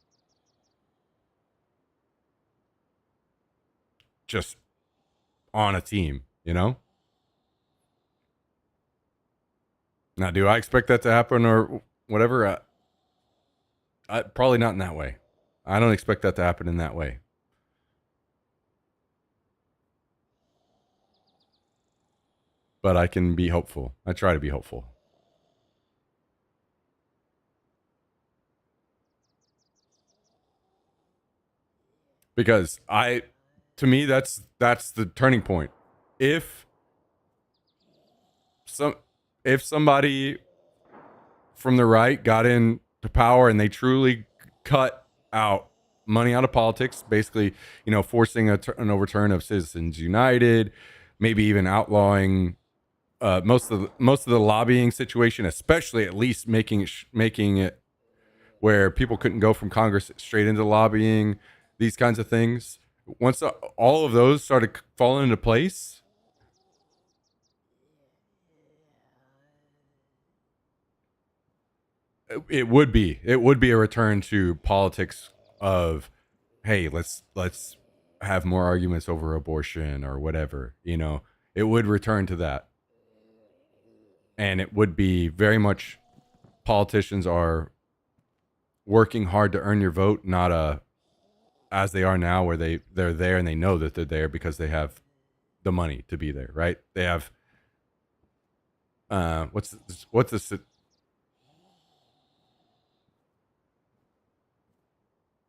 just on a team, you know? Now, do I expect that to happen or whatever? Probably not in that way. I don't expect that to happen in that way. But I can be hopeful. I try to be hopeful. Because to me, that's the turning point. If somebody from the right got into power and they truly cut out money out of politics, basically, forcing an overturn of Citizens United, maybe even outlawing most of the lobbying situation, especially at least making it where people couldn't go from Congress straight into lobbying, these kinds of things. Once all of those started falling into place, it would be a return to politics of, hey, let's have more arguments over abortion or whatever, it would return to that. And it would be very much politicians are working hard to earn your vote, not as they are now, where they're there and they know that they're there because they have the money to be there, right? They have what's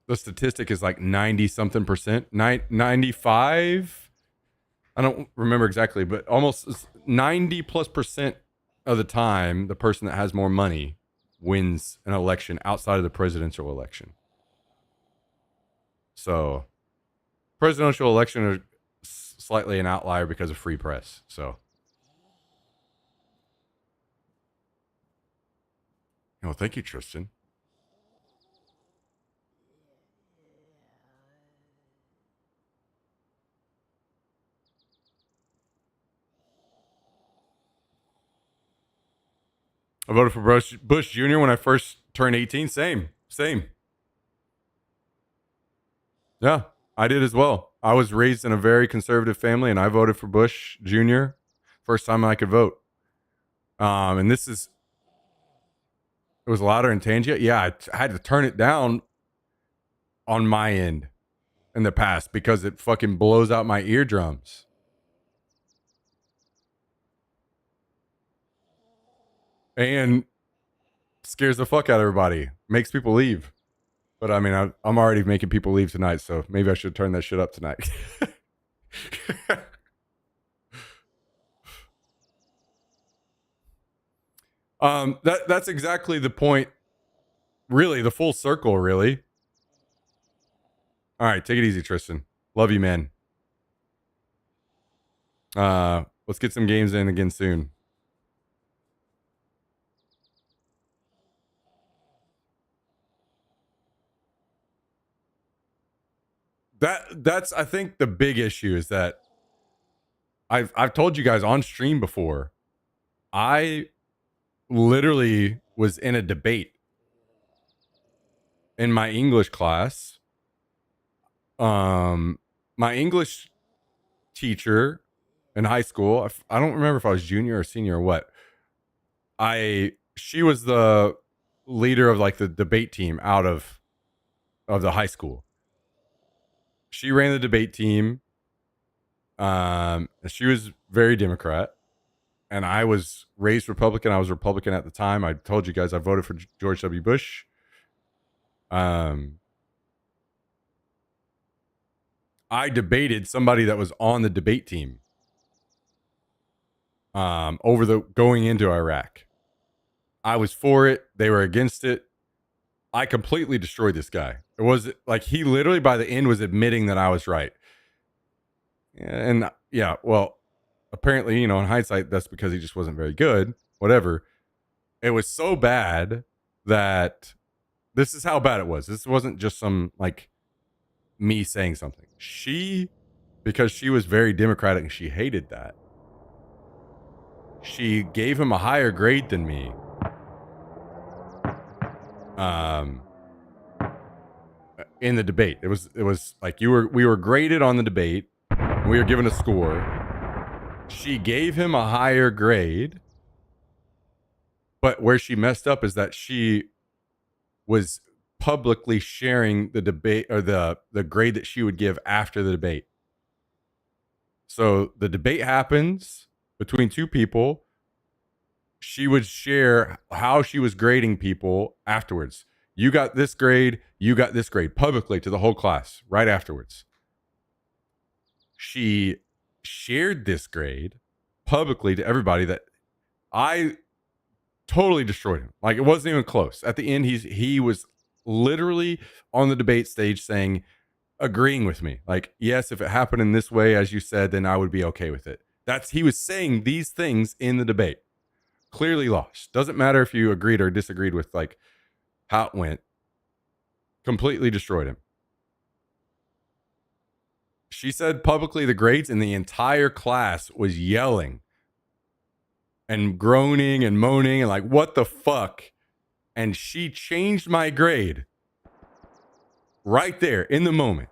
the statistic is like 90 something percent, 95. I don't remember exactly, but almost 90+% of the time, the person that has more money wins an election outside of the presidential election. So, presidential election are slightly an outlier because of free press. So, thank you, Tristan. I voted for Bush Jr. when I first turned 18. Same. Yeah, I did as well. I was raised in a very conservative family, and I voted for Bush Jr. First time I could vote. And it was louder in Tangia. Yeah, I had to turn it down on my end in the past because it fucking blows out my eardrums. And scares the fuck out of everybody. Makes people leave. But I mean, I'm already making people leave tonight, so maybe I should turn that shit up tonight. That's exactly the point. Really, the full circle, really. All right, take it easy, Tristan. Love you, man. Let's get some games in again soon. That's I think the big issue is that I've told you guys on stream before. I literally was in a debate in my English class. My English teacher in high school, I don't remember if I was junior or senior or what. She was the leader of like the debate team out of of the high school. She ran the debate team. She was very Democrat, and I was raised Republican. I was Republican at the time. I told you guys I voted for George W. Bush. I debated somebody that was on the debate team over the going into Iraq. I was for it. They were against it. I completely destroyed this guy. It was like he literally by the end was admitting that I was right. And yeah, well, apparently, in hindsight, that's because he just wasn't very good. Whatever. It was so bad that this is how bad it was. This wasn't just some like me saying something. Because she was very Democratic and she hated that. She gave him a higher grade than me. In the debate, it was like we were graded on the debate. We were given a score. She gave him a higher grade, but where she messed up is that she was publicly sharing the debate or the grade that she would give after the debate. So the debate happens between two people. She would share how she was grading people afterwards. You got this grade, you got this grade publicly to the whole class right afterwards. She shared this grade publicly to everybody that I totally destroyed him. Like it wasn't even close. At the end, he was literally on the debate stage saying, agreeing with me. Like, yes, if it happened in this way, as you said, then I would be okay with it. He was saying these things in the debate. Clearly lost. Doesn't matter if you agreed or disagreed with like how it went. Completely destroyed him. She said publicly the grades, and the entire class was yelling and groaning and moaning and like, what the fuck? And she changed my grade right there in the moment.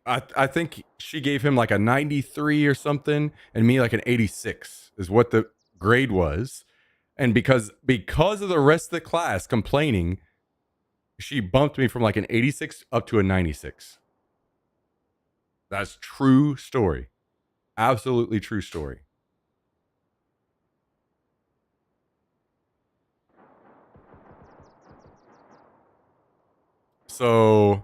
I think she gave him like a 93 or something and me like an 86 is what the grade was. And because of the rest of the class complaining, she bumped me from like an 86 up to a 96. That's true story. Absolutely true story. So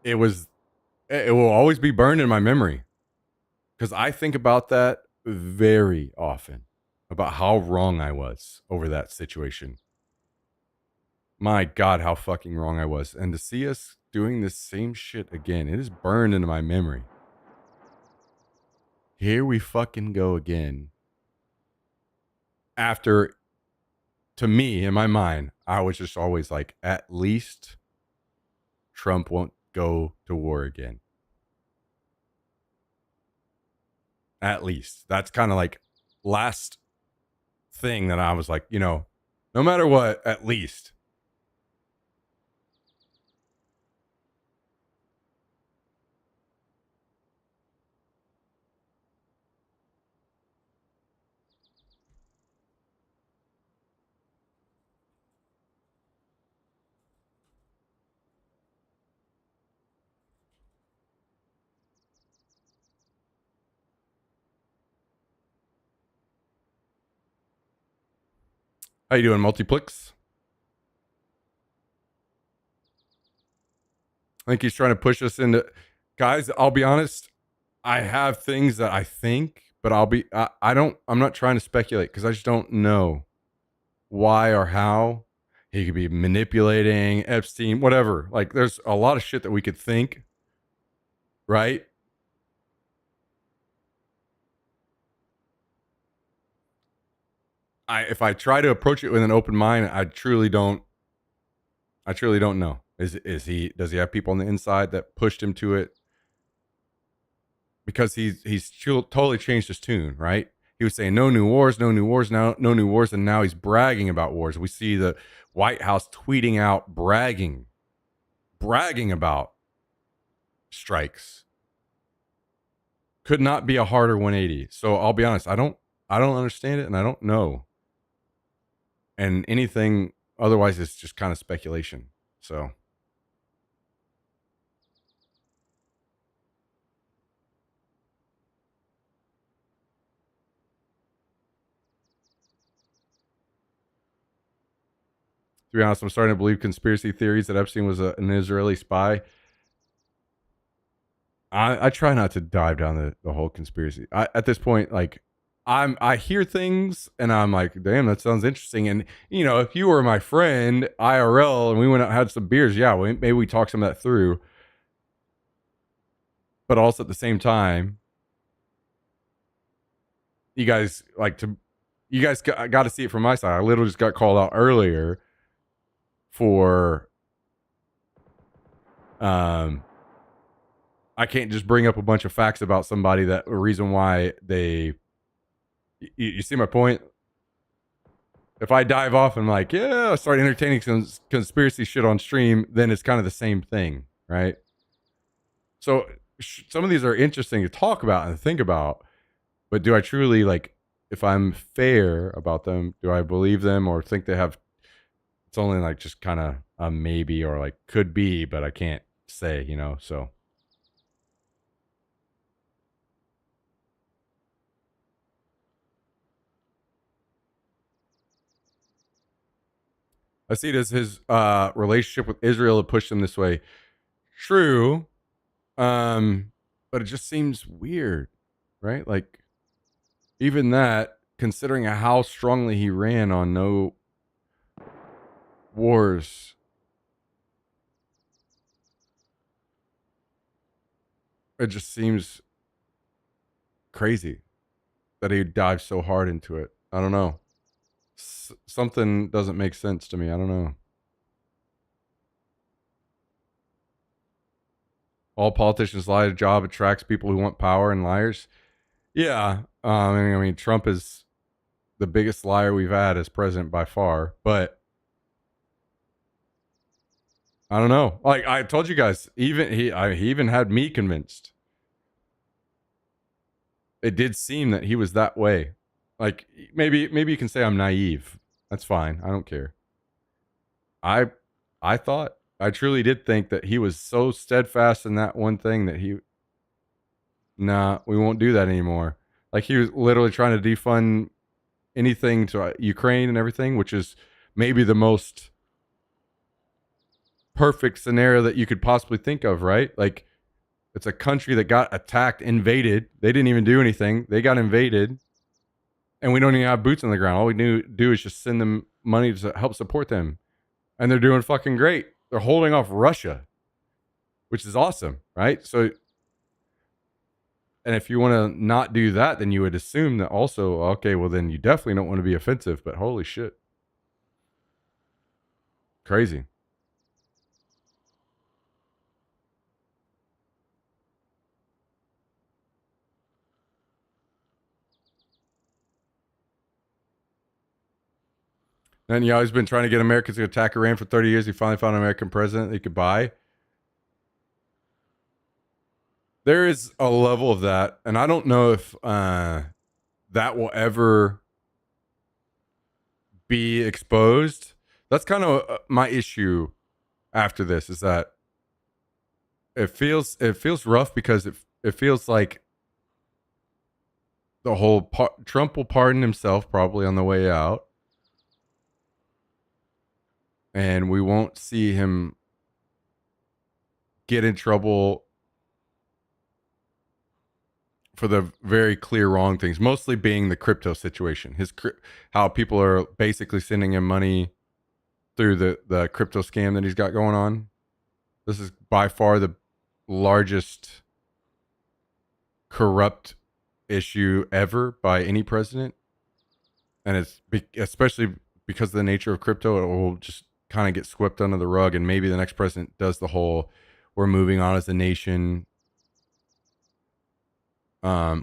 it will always be burned in my memory because I think about that very often, about how wrong I was over that situation. My God, how fucking wrong I was. And to see us doing this same shit again, it is burned into my memory. Here we fucking go again. After, to me, in my mind, I was just always like, at least Trump won't go to war again. At least. That's kind of like last thing that I was like, no matter what, at least. How you doing, Multiplex? I think he's trying to push us into... Guys, I'll be honest. I have things that I think, but I'm not trying to speculate because I just don't know why or how. He could be manipulating Epstein, whatever. Like, there's a lot of shit that we could think, right? If I try to approach it with an open mind, I truly don't know. Does he have people on the inside that pushed him to it? Because he's totally changed his tune, right? He was saying no new wars, no new wars, now no new wars, and now he's bragging about wars. We see the White House tweeting out bragging about strikes. Could not be a harder 180. So I'll be honest, I don't understand it and I don't know. And anything otherwise it's just kind of speculation. So. To be honest, I'm starting to believe conspiracy theories that Epstein was an Israeli spy. I try not to dive down the whole conspiracy. At this point, like I hear things and I'm like, damn, that sounds interesting. And you know, if you were my friend IRL and we went out and had some beers, yeah, maybe we talk some of that through. But also at the same time, you guys got to see it from my side. I literally just got called out earlier for I can't just bring up a bunch of facts about somebody that the reason why they you see my point? If I dive off and like, yeah, I start entertaining some conspiracy shit on stream, then it's kind of the same thing, right? So some of these are interesting to talk about and think about, but do I truly, like, if I'm fair about them, do I believe them or think they have, it's only like just kind of a maybe or like could be, but I can't say, you know, so. I see it as his relationship with Israel had pushed him this way. True. But it just seems weird, right? Like, even that, considering how strongly he ran on no wars. It just seems crazy that he dive so hard into it. I don't know. Something doesn't make sense to me. I don't know. All politicians lie. A job attracts people who want power and liars. Yeah. I mean, Trump is the biggest liar we've had as president by far, but I don't know. Like I told you guys, even he even had me convinced. It did seem that he was that way. Like maybe you can say I'm naive. That's fine. I don't care. I truly did think that he was so steadfast in that one thing that we won't do that anymore. Like he was literally trying to defund anything to Ukraine and everything, which is maybe the most perfect scenario that you could possibly think of, right? Like it's a country that got attacked, invaded. They didn't even do anything. They got invaded. And we don't even have boots on the ground. All we do is just send them money to help support them. And they're doing fucking great. They're holding off Russia, which is awesome, right? So, and if you want to not do that, then you would assume that also, okay, well, then you definitely don't want to be offensive, but holy shit. Crazy. And yeah, he's been trying to get Americans to attack Iran for 30 years. He finally found an American president he could buy. There is a level of that, and I don't know if that will ever be exposed. That's kind of my issue after this, is that it feels rough because it feels like the whole Trump will pardon himself probably on the way out. And we won't see him get in trouble for the very clear wrong things, mostly being the crypto situation. How people are basically sending him money through the crypto scam that he's got going on. This is by far the largest corrupt issue ever by any president. And it's especially because of the nature of crypto, it will just kind of get swept under the rug, and maybe the next president does the whole we're moving on as a nation,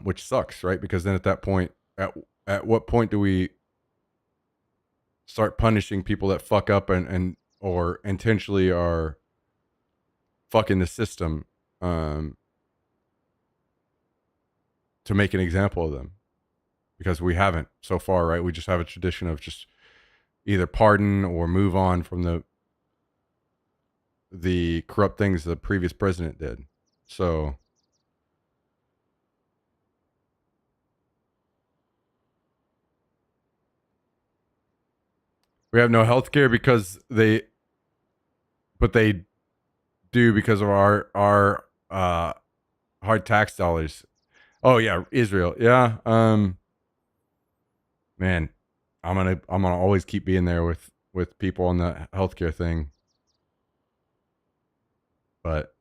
which sucks, right? Because then at that point, at what point do we start punishing people that fuck up and or intentionally are fucking the system to make an example of them? Because we haven't so far, right? We just have a tradition of just either pardon or move on from the corrupt things the previous president did. So we have no health care because they do because of our hard tax dollars. Oh yeah, Israel. Yeah. Man, I'm gonna always keep being there with people on the healthcare thing. But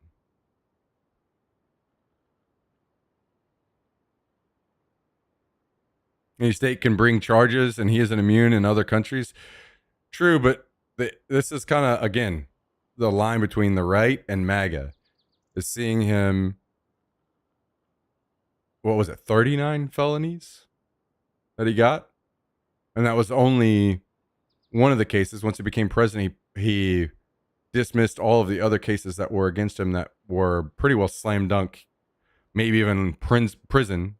any state can bring charges, and he isn't immune in other countries. True, but this is kind of, again, the line between the right and MAGA is seeing him. What was it? 39 felonies that he got, and that was only one of the cases. Once he became president, he dismissed all of the other cases that were against him that were pretty well slam dunk, maybe even prison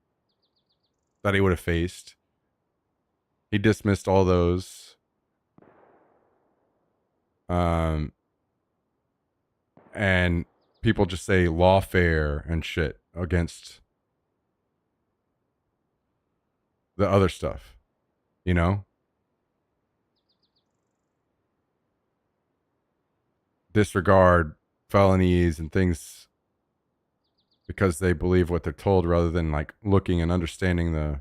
that he would have faced. He dismissed all those. And people just say lawfare and shit against the other stuff, you know? Disregard felonies and things because they believe what they're told rather than like looking and understanding the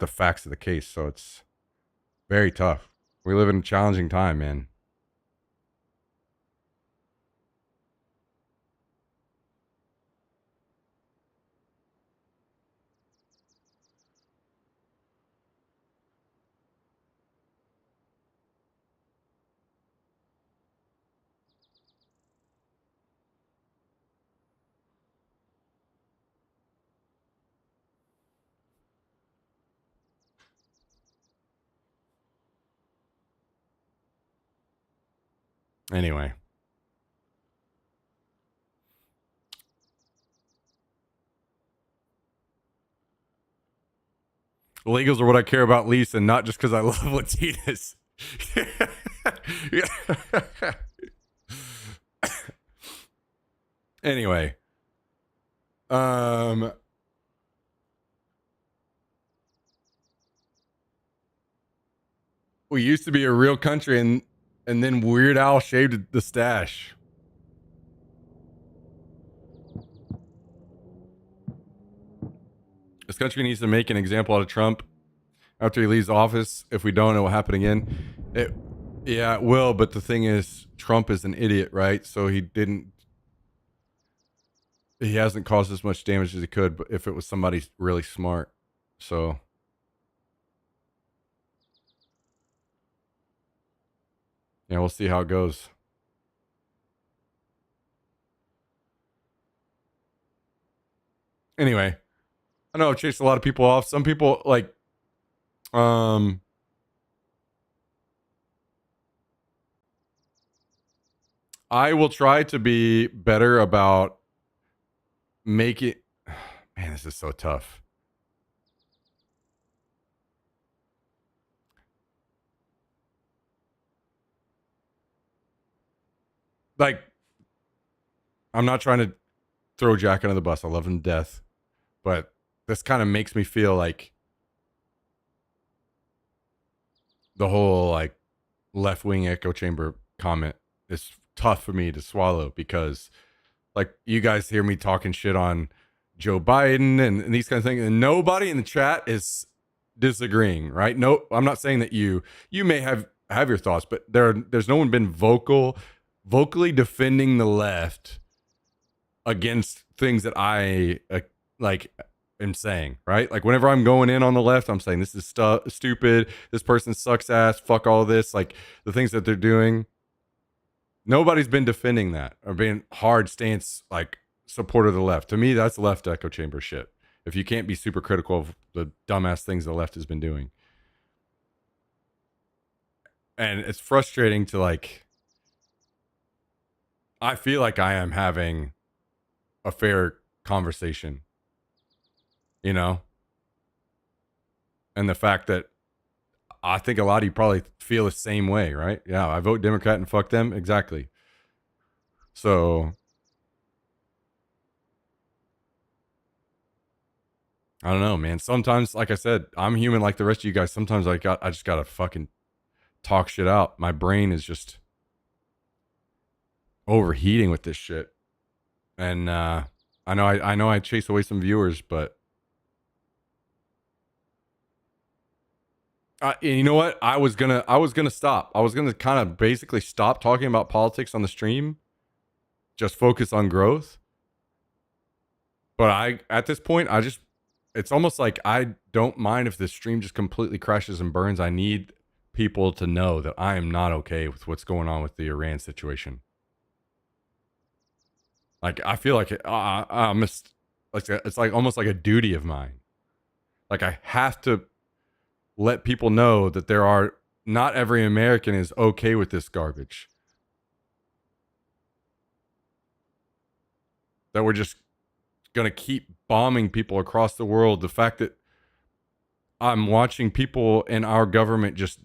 facts of the case. So it's very tough. We live in a challenging time, man. Anyway. Illegals are what I care about least, and not just because I love Latinas. Anyway. We used to be a real country, and then Weird Al shaved the stash. This country needs to make an example out of Trump after he leaves office. If we don't, it will happen again. Yeah, it will. But the thing is, Trump is an idiot, right? So he hasn't caused as much damage as he could, but if it was somebody really smart. So yeah, we'll see how it goes. Anyway, I know I've chased a lot of people off. Some people like, I will try to be better about making. Man, this is so tough. Like, I'm not trying to throw Jack under the bus. I love him to death. But this kind of makes me feel like the whole like left-wing echo chamber comment is tough for me to swallow because like you guys hear me talking shit on Joe Biden and these kind of things, and nobody in the chat is disagreeing, right? No, I'm not saying that you may have your thoughts, but there's no one been vocally defending the left against things that I like am saying, right? Like whenever I'm going in on the left, I'm saying this is stupid. This person sucks ass. Fuck all this. Like the things that they're doing. Nobody's been defending that or being hard stance like supporter of the left. To me, that's left echo chamber shit. If you can't be super critical of the dumbass things the left has been doing. And it's frustrating to like, I feel like I am having a fair conversation, you know? And the fact that I think a lot of you probably feel the same way, right? Yeah, I vote Democrat and fuck them. Exactly. So I don't know, man. Sometimes, like I said, I'm human like the rest of you guys. Sometimes I just gotta fucking talk shit out. My brain is just overheating with this shit. And I know I chase away some viewers, but you know what? I was gonna stop. I was gonna kind of basically stop talking about politics on the stream, just focus on growth. But at this point, it's almost like I don't mind if the stream just completely crashes and burns. I need people to know that I am not okay with what's going on with the Iran situation. Like, I feel like it's like almost like a duty of mine. Like, I have to let people know that not every American is okay with this garbage. That we're just going to keep bombing people across the world. The fact that I'm watching people in our government just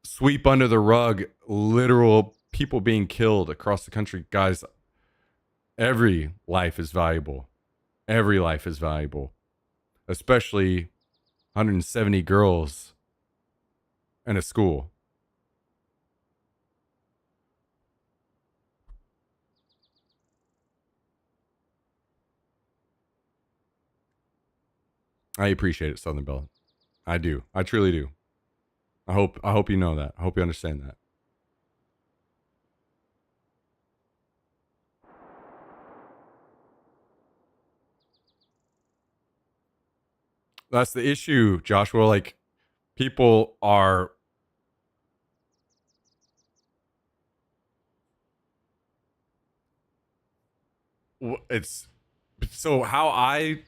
sweep under the rug literal people being killed across the country. Guys, every life is valuable. Every life is valuable. Especially 170 girls in a school. I appreciate it, Southern Belle. I do. I truly do. I hope you know that. I hope you understand that. That's the issue, Joshua. Like, people are it's so how I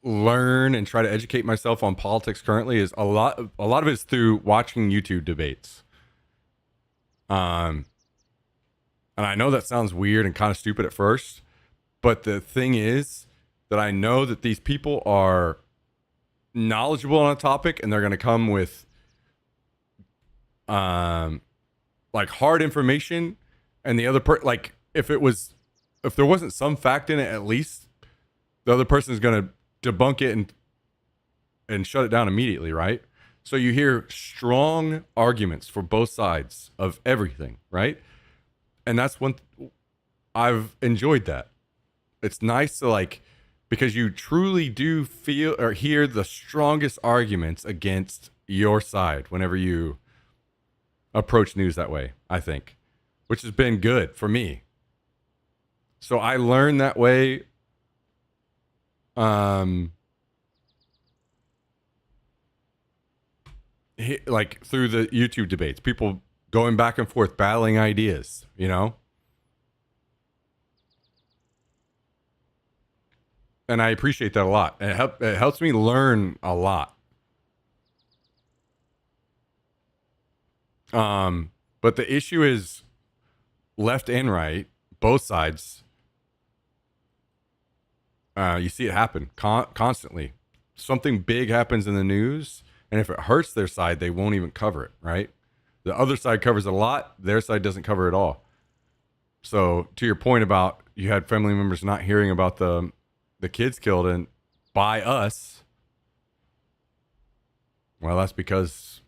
learn and try to educate myself on politics currently is a lot of it is through watching YouTube debates. And I know that sounds weird and kind of stupid at first, but the thing is that I know that these people are knowledgeable on a topic and they're going to come with like hard information, and the other like if there wasn't some fact in it, at least the other person is going to debunk it and shut it down immediately, right? So you hear strong arguments for both sides of everything, right? And that's when I've enjoyed that. It's nice to like, because you truly do feel or hear the strongest arguments against your side whenever you approach news that way, I think, which has been good for me. So I learned that way. Like through the YouTube debates, people going back and forth, battling ideas, you know? And I appreciate that a lot. It helps me learn a lot. But the issue is left and right, both sides. You see it happen constantly. Something big happens in the news, and if it hurts their side, they won't even cover it, right? The other side covers a lot. Their side doesn't cover it all. So to your point about you had family members not hearing about the kids killed and by us, well, that's because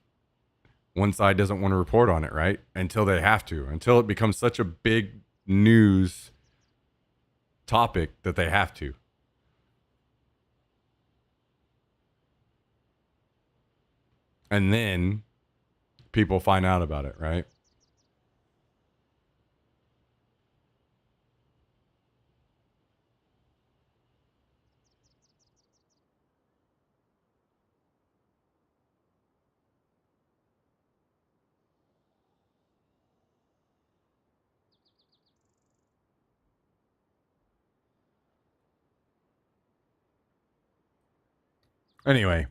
one side doesn't want to report on it, right? Until they have to, until it becomes such a big news topic that they have to. And then people find out about it, right? Anyway,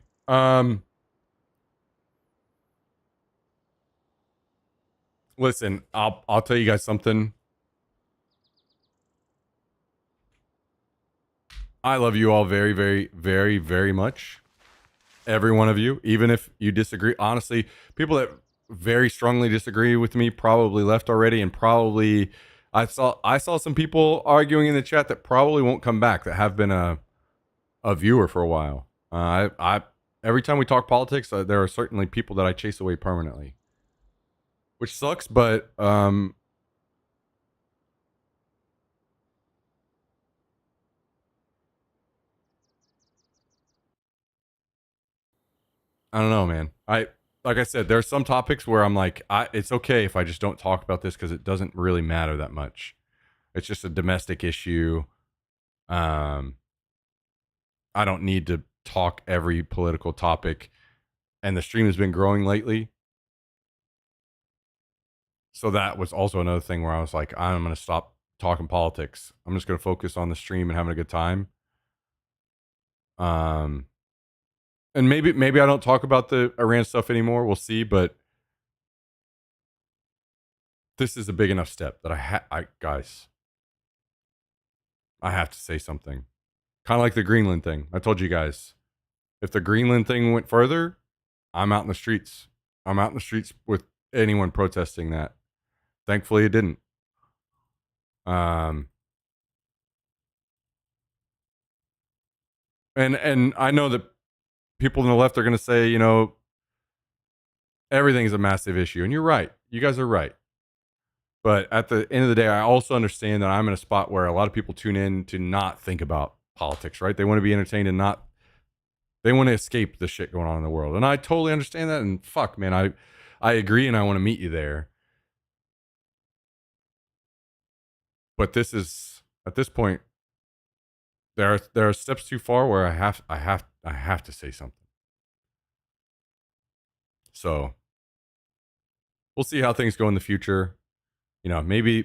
listen, I'll tell you guys something. I love you all very, very, very, very much. every one of you, even if you disagree. Honestly, people that very strongly disagree with me probably left already, and probably I saw some people arguing in the chat that probably won't come back, that have been a viewer for a while. I every time we talk politics, there are certainly people that I chase away permanently, which sucks, but I don't know, man. Like I said, there are some topics where I'm like, it's okay if I just don't talk about this because it doesn't really matter that much. It's just a domestic issue. Um, I don't need to talk every political topic, and the stream has been growing lately. So that was also another thing where I was like, I'm going to stop talking politics. I'm just going to focus on the stream and having a good time. And maybe I don't talk about the Iran stuff anymore. We'll see, but this is a big enough step that guys, I have to say something. Kind of like the Greenland thing. I told you guys, if the Greenland thing went further, I'm out in the streets. I'm out in the streets with anyone protesting that. Thankfully, it didn't. And I know that people on the left are going to say, you know, everything is a massive issue, and you're right. You guys are right. But at the end of the day, I also understand that I'm in a spot where a lot of people tune in to not think about politics, right? They want to be entertained and not. They want to escape the shit going on in the world, and I totally understand that. And fuck, man, I agree, and I want to meet you there. But this is, at this point, there are steps too far where I have to say something. So we'll see how things go in the future. You know, maybe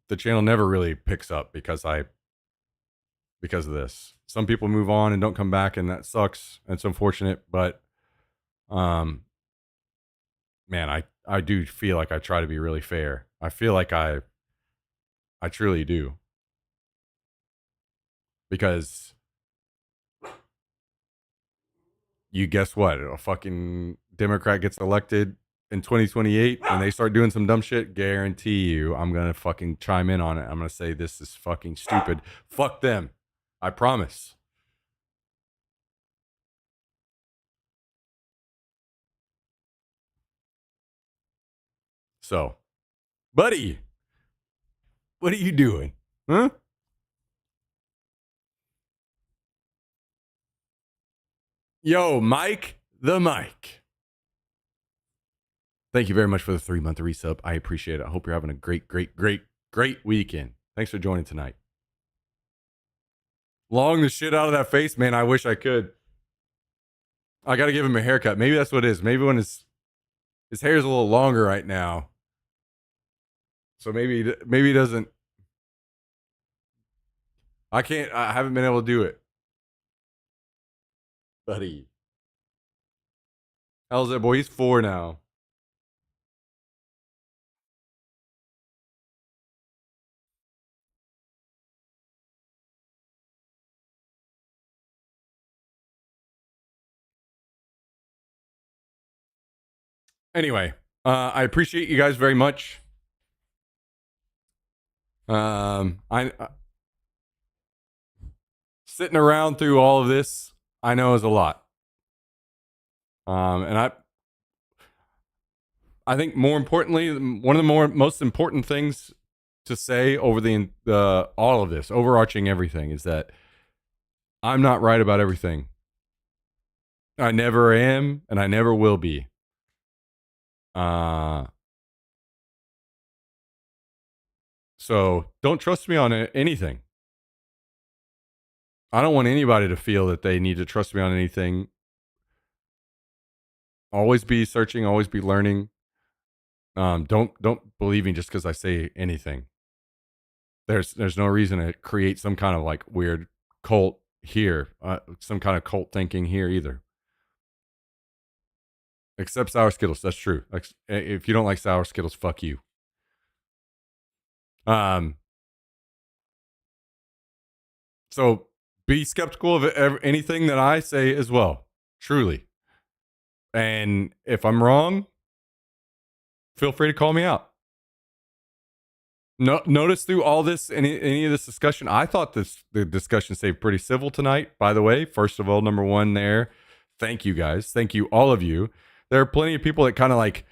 the channel never really picks up because of this. Some people move on and don't come back, and that sucks. It's unfortunate, but man, I do feel like I try to be really fair. I feel like I truly do. Because you guess what? A fucking Democrat gets elected in 2028 and they start doing some dumb shit, guarantee you I'm going to fucking chime in on it. I'm going to say this is fucking stupid. Fuck them. I promise. So, buddy, what are you doing? Huh? Yo, Mike the Mike. Thank you very much for the 3-month resub. I appreciate it. I hope you're having a great weekend. Thanks for joining tonight. Long the shit out of that face, man. I wish I could. I got to give him a haircut. Maybe that's what it is. Maybe when his hair is a little longer right now. So maybe he doesn't. I haven't been able to do it. Buddy. How's that boy? He's 4 now. Anyway, I appreciate you guys very much. Sitting around through all of this, I know is a lot. And I think more importantly, one of the most important things to say over the all of this, overarching everything, is that I'm not right about everything. I never am, and I never will be. So don't trust me on anything. I don't want anybody to feel that they need to trust me on anything. Always be searching, always be learning. Don't believe me just because I say anything. There's no reason to create some kind of like weird cult here, some kind of cult thinking here either. Except sour Skittles, that's true. Like, if you don't like sour Skittles, fuck you. So be skeptical of anything that I say as well. Truly. And if I'm wrong, feel free to call me out. No, notice through all this, any of this discussion, I thought the discussion stayed pretty civil tonight, by the way. First of all, number one there. Thank you guys. Thank you, all of you. There are plenty of people that kind of like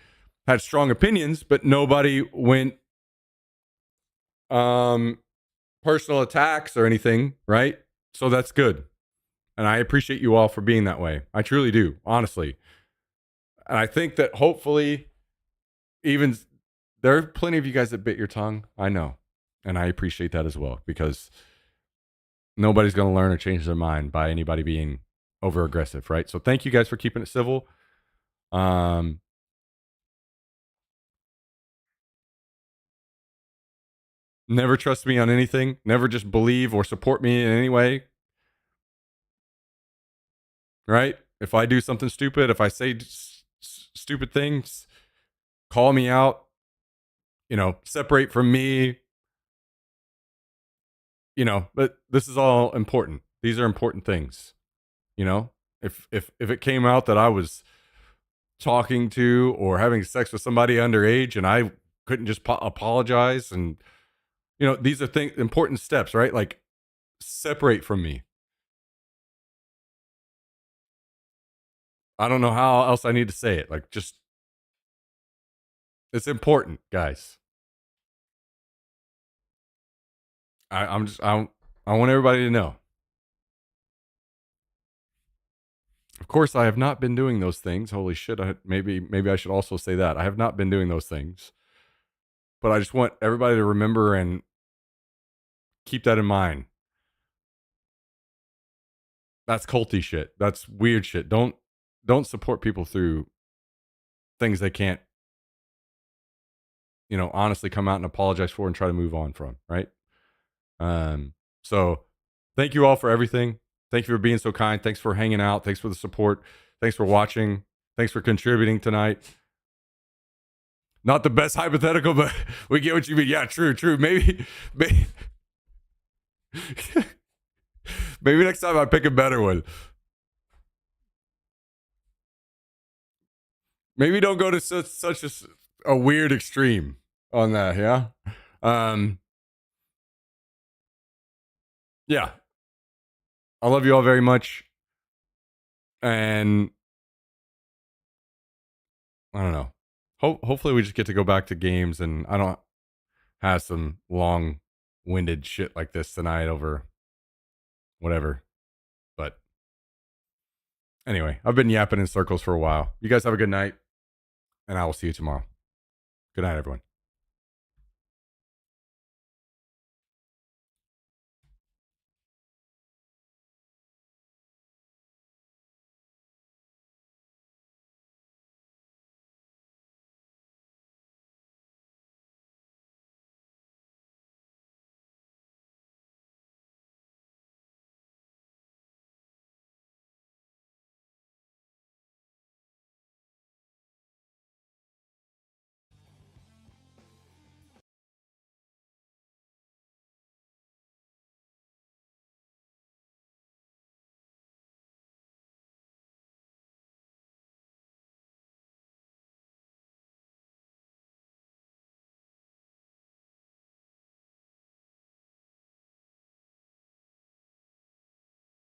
had strong opinions, but nobody went personal attacks or anything, right? So that's good. And I appreciate you all for being that way. I truly do, honestly. And I think that hopefully, even there are plenty of you guys that bit your tongue. I know. And I appreciate that as well, because nobody's going to learn or change their mind by anybody being over aggressive, right? So thank you guys for keeping it civil. Never trust me on anything. Never just believe or support me in any way. Right? If I do something stupid, if I say stupid things, call me out. You know, separate from me. You know, but this is all important. These are important things. You know, if it came out that I was talking to or having sex with somebody underage and I couldn't just apologize, and you know, these are important steps, right? Like, separate from me. I don't know how else I need to say it. Like, just, it's important, guys. I want everybody to know. Of course, I have not been doing those things. Holy shit! Maybe I should also say that I have not been doing those things. But I just want everybody to remember and keep that in mind. That's culty shit. That's weird shit. Don't support people through things they can't, you know, honestly come out and apologize for and try to move on from, right? So thank you all for everything. Thank you for being so kind. Thanks for hanging out. Thanks for the support. Thanks for watching. Thanks for contributing tonight. Not the best hypothetical, but we get what you mean. Yeah, true. Maybe maybe next time I pick a better one. Maybe don't go to such a weird extreme on that, yeah? Yeah. I love you all very much. And I don't know. Hopefully we just get to go back to games and I don't have some long-winded shit like this tonight over whatever. But anyway, I've been yapping in circles for a while. You guys have a good night, and I will see you tomorrow. Good night, everyone.